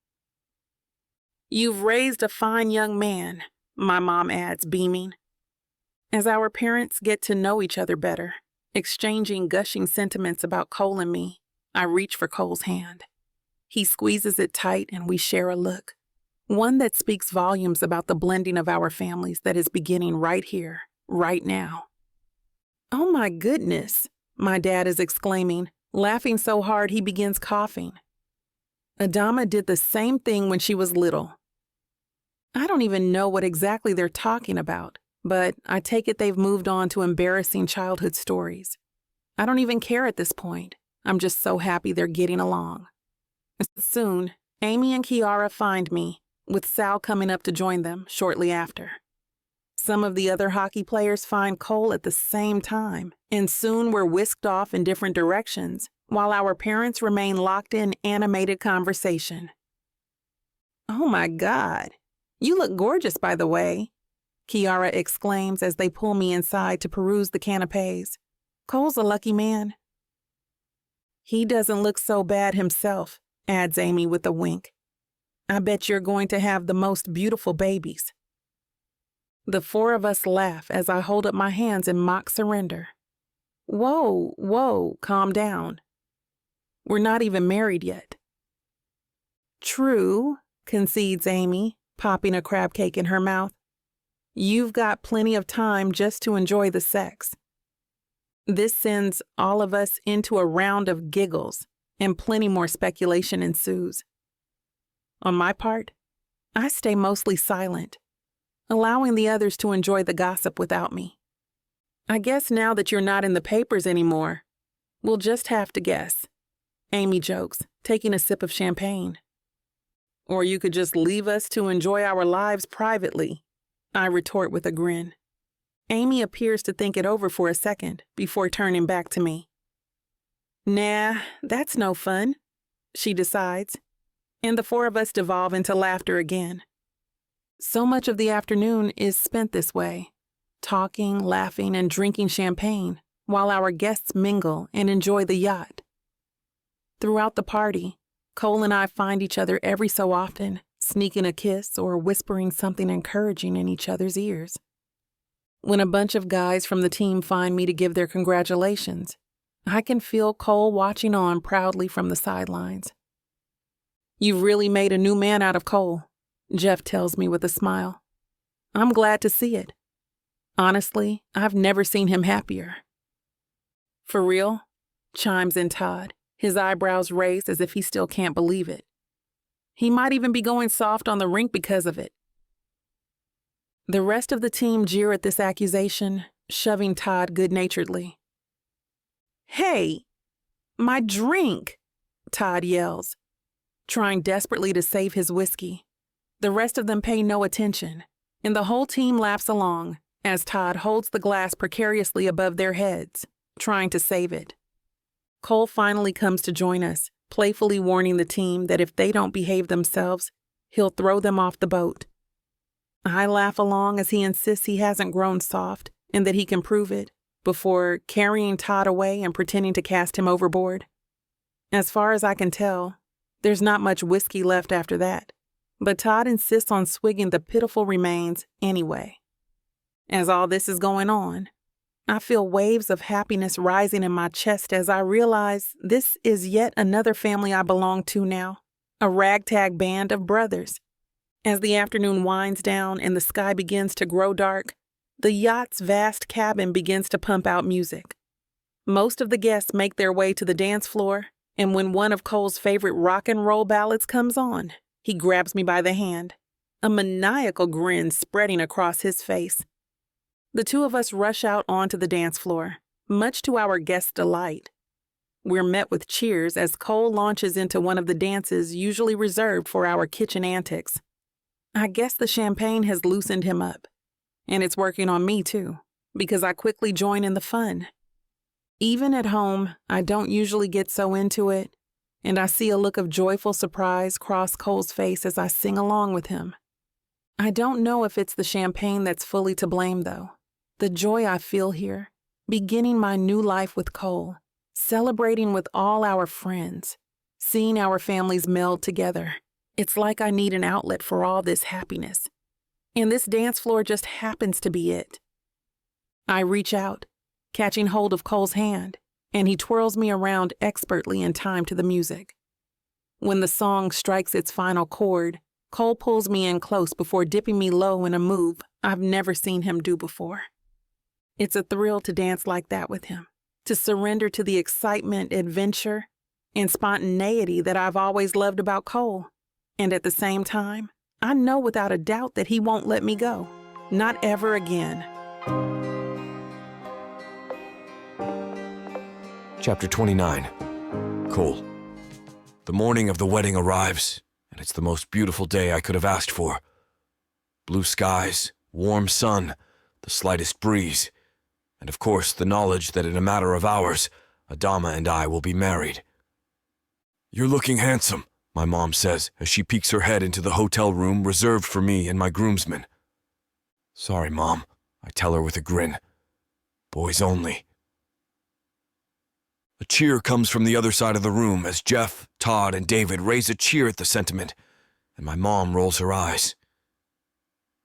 "You've raised a fine young man," my mom adds, beaming. As our parents get to know each other better, exchanging gushing sentiments about Cole and me, I reach for Cole's hand. He squeezes it tight and we share a look, one that speaks volumes about the blending of our families that is beginning right here, right now. "Oh my goodness," my dad is exclaiming, laughing so hard he begins coughing. Adama did the same thing when she was little. I don't even know what exactly they're talking about, but I take it they've moved on to embarrassing childhood stories. I don't even care at this point. I'm just so happy they're getting along. Soon, Amy and Kiara find me, with Sal coming up to join them shortly after. Some of the other hockey players find Cole at the same time, and soon we're whisked off in different directions, while our parents remain locked in animated conversation. "Oh my God, you look gorgeous, by the way," Kiara exclaims as they pull me inside to peruse the canapes. "Cole's a lucky man." "He doesn't look so bad himself," adds Amy with a wink. "I bet you're going to have the most beautiful babies." The four of us laugh as I hold up my hands in mock surrender. Whoa, calm down. We're not even married yet." "True," concedes Amy, popping a crab cake in her mouth. "You've got plenty of time just to enjoy the sex." This sends all of us into a round of giggles, and plenty more speculation ensues. On my part, I stay mostly silent, allowing the others to enjoy the gossip without me. "I guess now that you're not in the papers anymore, we'll just have to guess," Amy jokes, taking a sip of champagne. "Or you could just leave us to enjoy our lives privately," I retort with a grin. Amy appears to think it over for a second before turning back to me. "Nah, that's no fun," she decides, and the four of us devolve into laughter again. So much of the afternoon is spent this way, talking, laughing, and drinking champagne, while our guests mingle and enjoy the yacht. Throughout the party, Cole and I find each other every so often, sneaking a kiss or whispering something encouraging in each other's ears. When a bunch of guys from the team find me to give their congratulations, I can feel Cole watching on proudly from the sidelines. "You've really made a new man out of Cole," Jeff tells me with a smile. "I'm glad to see it. Honestly, I've never seen him happier." "For real?" chimes in Todd, his eyebrows raised as if he still can't believe it. "He might even be going soft on the rink because of it." The rest of the team jeer at this accusation, shoving Todd good-naturedly. "Hey, my drink!" Todd yells, trying desperately to save his whiskey. The rest of them pay no attention, and the whole team laughs along as Todd holds the glass precariously above their heads, trying to save it. Cole finally comes to join us, playfully warning the team that if they don't behave themselves, he'll throw them off the boat. I laugh along as he insists he hasn't grown soft and that he can prove it, before carrying Todd away and pretending to cast him overboard. As far as I can tell, there's not much whiskey left after that, but Todd insists on swigging the pitiful remains anyway. As all this is going on, I feel waves of happiness rising in my chest as I realize this is yet another family I belong to now, a ragtag band of brothers. As the afternoon winds down and the sky begins to grow dark, the yacht's vast cabin begins to pump out music. Most of the guests make their way to the dance floor, and when one of Cole's favorite rock and roll ballads comes on, he grabs me by the hand, a maniacal grin spreading across his face. The two of us rush out onto the dance floor, much to our guests' delight. We're met with cheers as Cole launches into one of the dances usually reserved for our kitchen antics. I guess the champagne has loosened him up, and it's working on me too, because I quickly join in the fun. Even at home, I don't usually get so into it, and I see a look of joyful surprise cross Cole's face as I sing along with him. I don't know if it's the champagne that's fully to blame, though. The joy I feel here, beginning my new life with Cole, celebrating with all our friends, seeing our families meld together. It's like I need an outlet for all this happiness. And this dance floor just happens to be it. I reach out, catching hold of Cole's hand, and he twirls me around expertly in time to the music. When the song strikes its final chord, Cole pulls me in close before dipping me low in a move I've never seen him do before. It's a thrill to dance like that with him, to surrender to the excitement, adventure, and spontaneity that I've always loved about Cole. And at the same time, I know without a doubt that he won't let me go. Not ever again. Chapter 29. Cole. The morning of the wedding arrives, and it's the most beautiful day I could have asked for. Blue skies, warm sun, the slightest breeze, and of course the knowledge that in a matter of hours, Adama and I will be married. "You're looking handsome," my mom says as she peeks her head into the hotel room reserved for me and my groomsmen. "Sorry, Mom," I tell her with a grin. "Boys only." A cheer comes from the other side of the room as Jeff, Todd, and David raise a cheer at the sentiment, and my mom rolls her eyes.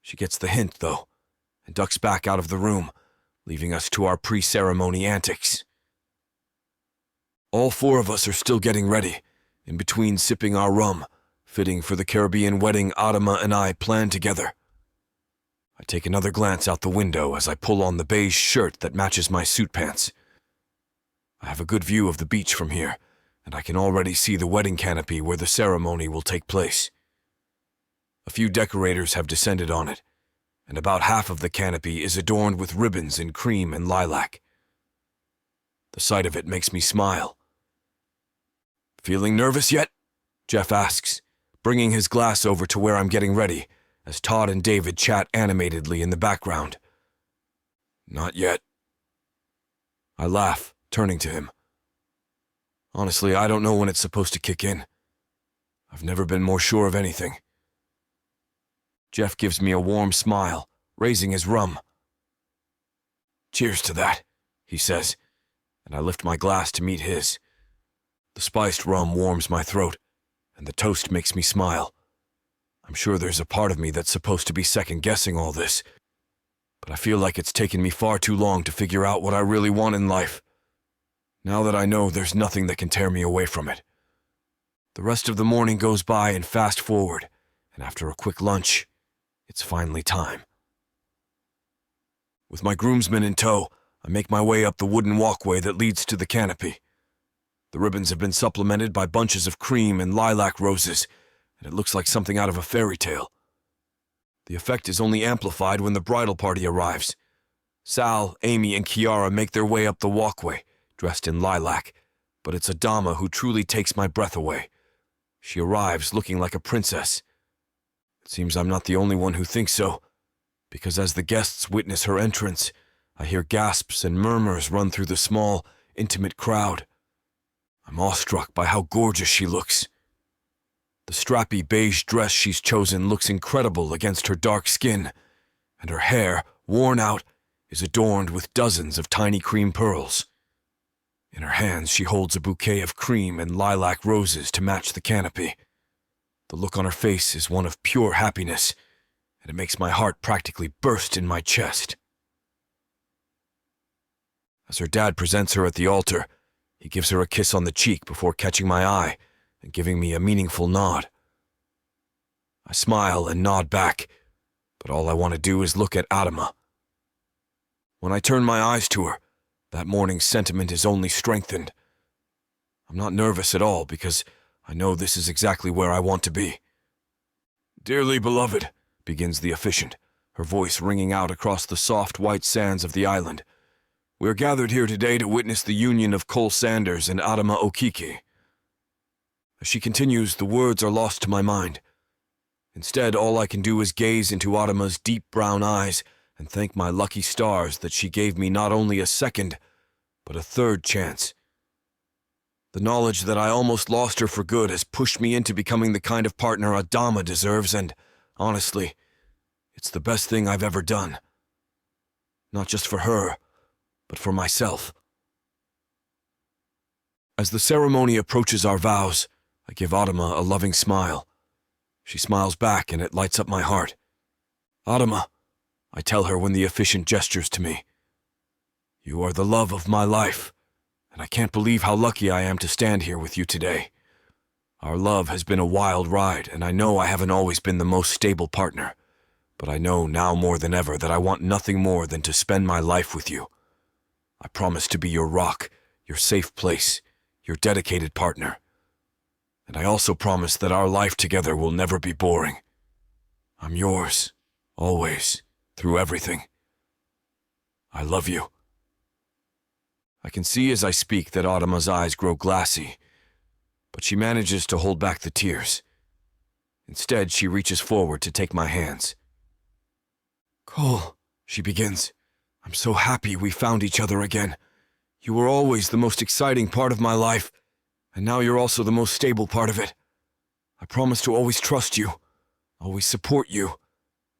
She gets the hint, though, and ducks back out of the room, leaving us to our pre-ceremony antics. All four of us are still getting ready, in between sipping our rum, fitting for the Caribbean wedding Adama and I planned together. I take another glance out the window as I pull on the beige shirt that matches my suit pants. I have a good view of the beach from here, and I can already see the wedding canopy where the ceremony will take place. A few decorators have descended on it, and about half of the canopy is adorned with ribbons in cream and lilac. The sight of it makes me smile. "Feeling nervous yet?" Jeff asks, bringing his glass over to where I'm getting ready, as Todd and David chat animatedly in the background. "Not yet." I laugh, turning to him. Honestly, I don't know when it's supposed to kick in. I've never been more sure of anything. Jeff gives me a warm smile, raising his rum. "Cheers to that," he says, and I lift my glass to meet his. The spiced rum warms my throat, and the toast makes me smile. I'm sure there's a part of me that's supposed to be second-guessing all this, but I feel like it's taken me far too long to figure out what I really want in life. Now that I know, there's nothing that can tear me away from it. The rest of the morning goes by and fast forward, and after a quick lunch, it's finally time. With my groomsmen in tow, I make my way up the wooden walkway that leads to the canopy. The ribbons have been supplemented by bunches of cream and lilac roses, and it looks like something out of a fairy tale. The effect is only amplified when the bridal party arrives. Sal, Amy, and Kiara make their way up the walkway, dressed in lilac, but it's Adama who truly takes my breath away. She arrives looking like a princess. It seems I'm not the only one who thinks so, because as the guests witness her entrance, I hear gasps and murmurs run through the small, intimate crowd. I'm awestruck by how gorgeous she looks. The strappy beige dress she's chosen looks incredible against her dark skin, and her hair, worn out, is adorned with dozens of tiny cream pearls. In her hands, she holds a bouquet of cream and lilac roses to match the canopy. The look on her face is one of pure happiness, and it makes my heart practically burst in my chest. As her dad presents her at the altar, he gives her a kiss on the cheek before catching my eye and giving me a meaningful nod. I smile and nod back, but all I want to do is look at Adama. When I turn my eyes to her, that morning's sentiment is only strengthened. I'm not nervous at all because I know this is exactly where I want to be. "Dearly beloved," begins the officiant, her voice ringing out across the soft white sands of the island. "We're gathered here today to witness the union of Cole Sanders and Adama Okiki." As she continues, the words are lost to my mind. Instead, all I can do is gaze into Adama's deep brown eyes and thank my lucky stars that she gave me not only a second, but a third chance. The knowledge that I almost lost her for good has pushed me into becoming the kind of partner Adama deserves, and, honestly, it's the best thing I've ever done. Not just for her, but for myself. As the ceremony approaches our vows, I give Adama a loving smile. She smiles back and it lights up my heart. "Adama," I tell her when the officiant gestures to me, "you are the love of my life, and I can't believe how lucky I am to stand here with you today. Our love has been a wild ride, and I know I haven't always been the most stable partner, but I know now more than ever that I want nothing more than to spend my life with you. I promise to be your rock, your safe place, your dedicated partner. And I also promise that our life together will never be boring. I'm yours, always, through everything. I love you. I can see as I speak that Adama's eyes grow glassy, but she manages to hold back the tears. Instead, she reaches forward to take my hands. Cole, she begins, I'm so happy we found each other again. You were always the most exciting part of my life, and now you're also the most stable part of it. I promise to always trust you, always support you,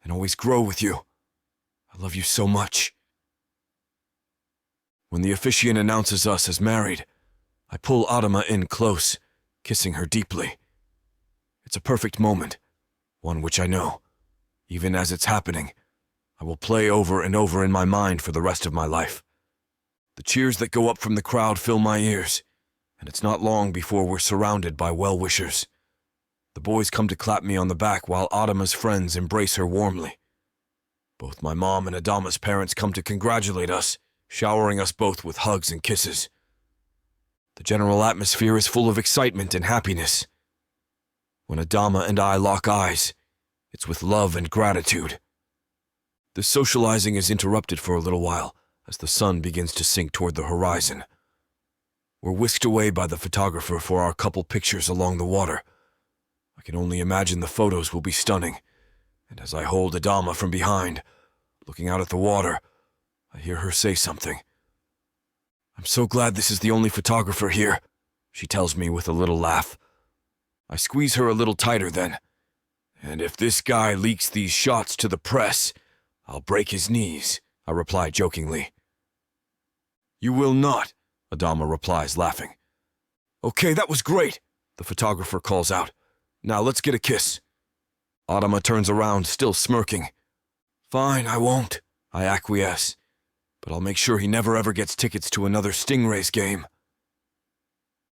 and always grow with you. I love you so much. When the officiant announces us as married, I pull Adama in close, kissing her deeply. It's a perfect moment, one which I know, even as it's happening, I will play over and over in my mind for the rest of my life. The cheers that go up from the crowd fill my ears, and it's not long before we're surrounded by well-wishers. The boys come to clap me on the back while Adama's friends embrace her warmly. Both my mom and Adama's parents come to congratulate us, showering us both with hugs and kisses. The general atmosphere is full of excitement and happiness. When Adama and I lock eyes, it's with love and gratitude. This socializing is interrupted for a little while as the sun begins to sink toward the horizon. We're whisked away by the photographer for our couple pictures along the water. I can only imagine the photos will be stunning, and as I hold Adama from behind, looking out at the water, I hear her say something. I'm so glad this is the only photographer here, she tells me with a little laugh. I squeeze her a little tighter then, and if this guy leaks these shots to the press, I'll break his knees, I reply jokingly. You will not, Adama replies, laughing. Okay, that was great, the photographer calls out. Now let's get a kiss. Adama turns around, still smirking. Fine, I won't, I acquiesce, but I'll make sure he never ever gets tickets to another Stingrays game.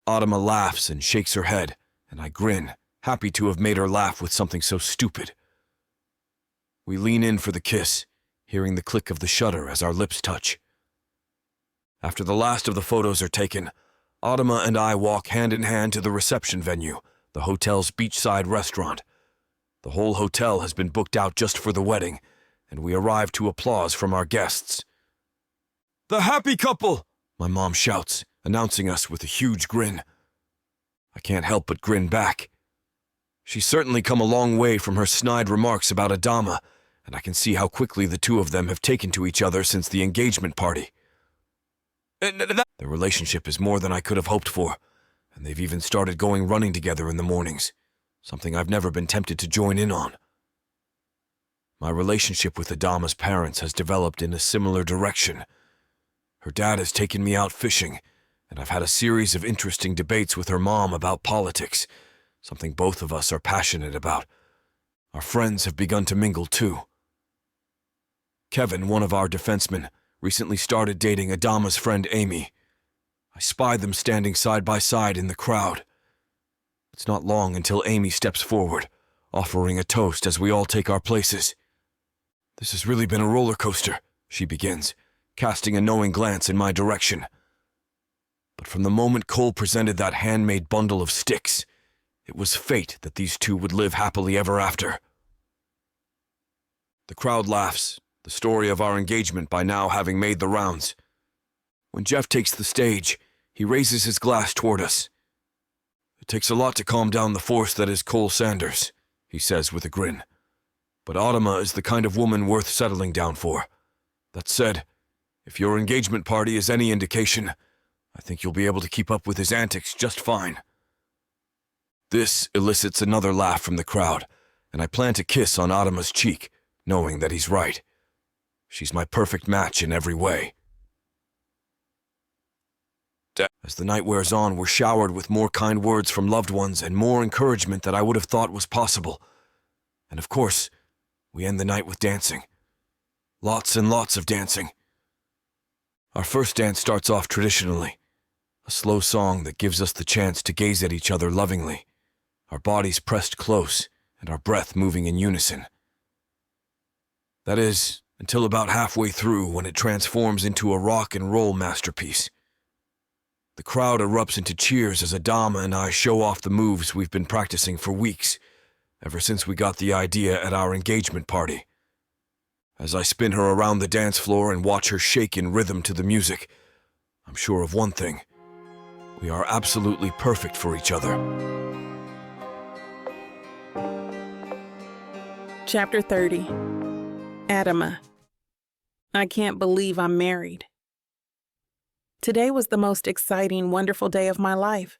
Adama laughs and shakes her head, and I grin, happy to have made her laugh with something so stupid. We lean in for the kiss, hearing the click of the shutter as our lips touch. After the last of the photos are taken, Adama and I walk hand in hand to the reception venue, the hotel's beachside restaurant. The whole hotel has been booked out just for the wedding, and we arrive to applause from our guests. The happy couple, my mom shouts, announcing us with a huge grin. I can't help but grin back. She's certainly come a long way from her snide remarks about Adama, and I can see how quickly the two of them have taken to each other since the engagement party. Their relationship is more than I could have hoped for, and they've even started going running together in the mornings, something I've never been tempted to join in on. My relationship with Adama's parents has developed in a similar direction. Her dad has taken me out fishing, and I've had a series of interesting debates with her mom about politics, something both of us are passionate about. Our friends have begun to mingle too. Kevin, one of our defensemen, recently started dating Adama's friend Amy. I spy them standing side by side in the crowd. It's not long until Amy steps forward, offering a toast as we all take our places. This has really been a roller coaster, she begins, casting a knowing glance in my direction. But from the moment Cole presented that handmade bundle of sticks, it was fate that these two would live happily ever after. The crowd laughs, the story of our engagement by now having made the rounds. When Jeff takes the stage, he raises his glass toward us. It takes a lot to calm down the force that is Cole Sanders, he says with a grin. But Adama is the kind of woman worth settling down for. That said, if your engagement party is any indication, I think you'll be able to keep up with his antics just fine. This elicits another laugh from the crowd, and I plant a kiss on Adama's cheek, knowing that he's right. She's my perfect match in every way. As the night wears on, we're showered with more kind words from loved ones and more encouragement than I would have thought was possible. And of course, we end the night with dancing. Lots and lots of dancing. Our first dance starts off traditionally, a slow song that gives us the chance to gaze at each other lovingly, our bodies pressed close and our breath moving in unison. That is, until about halfway through when it transforms into a rock and roll masterpiece. The crowd erupts into cheers as Adama and I show off the moves we've been practicing for weeks, ever since we got the idea at our engagement party. As I spin her around the dance floor and watch her shake in rhythm to the music, I'm sure of one thing: we are absolutely perfect for each other. Chapter 30. Adama. I can't believe I'm married. Today was the most exciting, wonderful day of my life.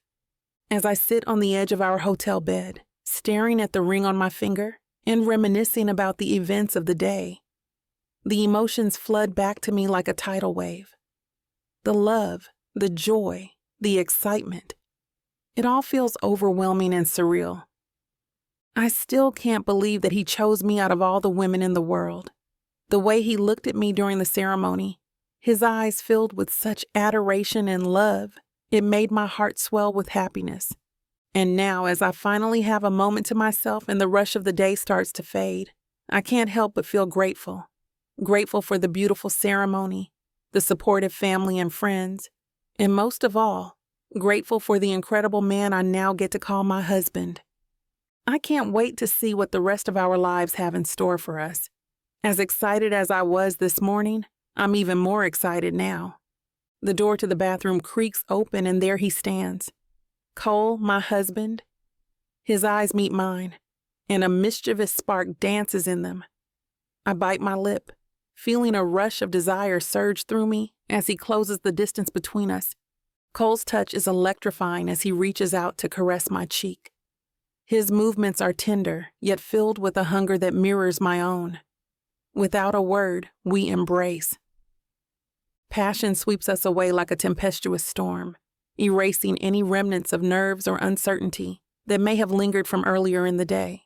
As I sit on the edge of our hotel bed, staring at the ring on my finger and reminiscing about the events of the day, the emotions flood back to me like a tidal wave. The love, the joy, the excitement. It all feels overwhelming and surreal. I still can't believe that he chose me out of all the women in the world. The way he looked at me during the ceremony, his eyes filled with such adoration and love, it made my heart swell with happiness. And now, as I finally have a moment to myself and the rush of the day starts to fade, I can't help but feel grateful. Grateful for the beautiful ceremony, the supportive family and friends, and most of all, grateful for the incredible man I now get to call my husband. I can't wait to see what the rest of our lives have in store for us. As excited as I was this morning, I'm even more excited now. The door to the bathroom creaks open and there he stands. Cole, my husband. His eyes meet mine, and a mischievous spark dances in them. I bite my lip, feeling a rush of desire surge through me as he closes the distance between us. Cole's touch is electrifying as he reaches out to caress my cheek. His movements are tender, yet filled with a hunger that mirrors my own. Without a word, we embrace. Passion sweeps us away like a tempestuous storm, erasing any remnants of nerves or uncertainty that may have lingered from earlier in the day.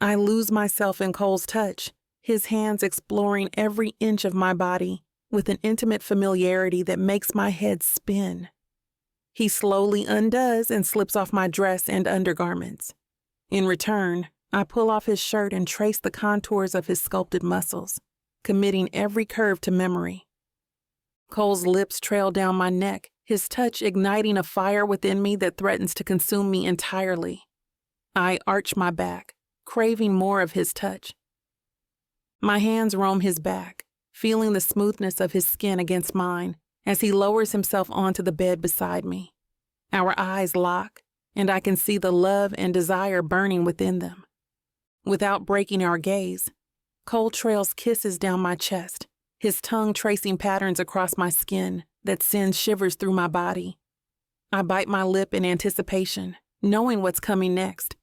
I lose myself in Cole's touch, his hands exploring every inch of my body with an intimate familiarity that makes my head spin. He slowly undoes and slips off my dress and undergarments. In return, I pull off his shirt and trace the contours of his sculpted muscles, committing every curve to memory. Cole's lips trail down my neck, his touch igniting a fire within me that threatens to consume me entirely. I arch my back, craving more of his touch. My hands roam his back, feeling the smoothness of his skin against mine as he lowers himself onto the bed beside me. Our eyes lock, and I can see the love and desire burning within them. Without breaking our gaze, Cole trails kisses down my chest, his tongue tracing patterns across my skin that sends shivers through my body. I bite my lip in anticipation, knowing what's coming next.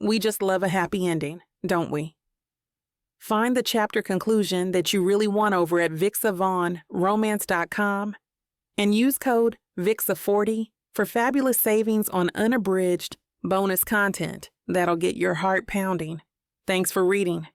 We just love a happy ending, don't we? Find the chapter conclusion that you really want over at vixavonromance.com and use code VIXA40 for fabulous savings on unabridged bonus content that'll get your heart pounding. Thanks for reading.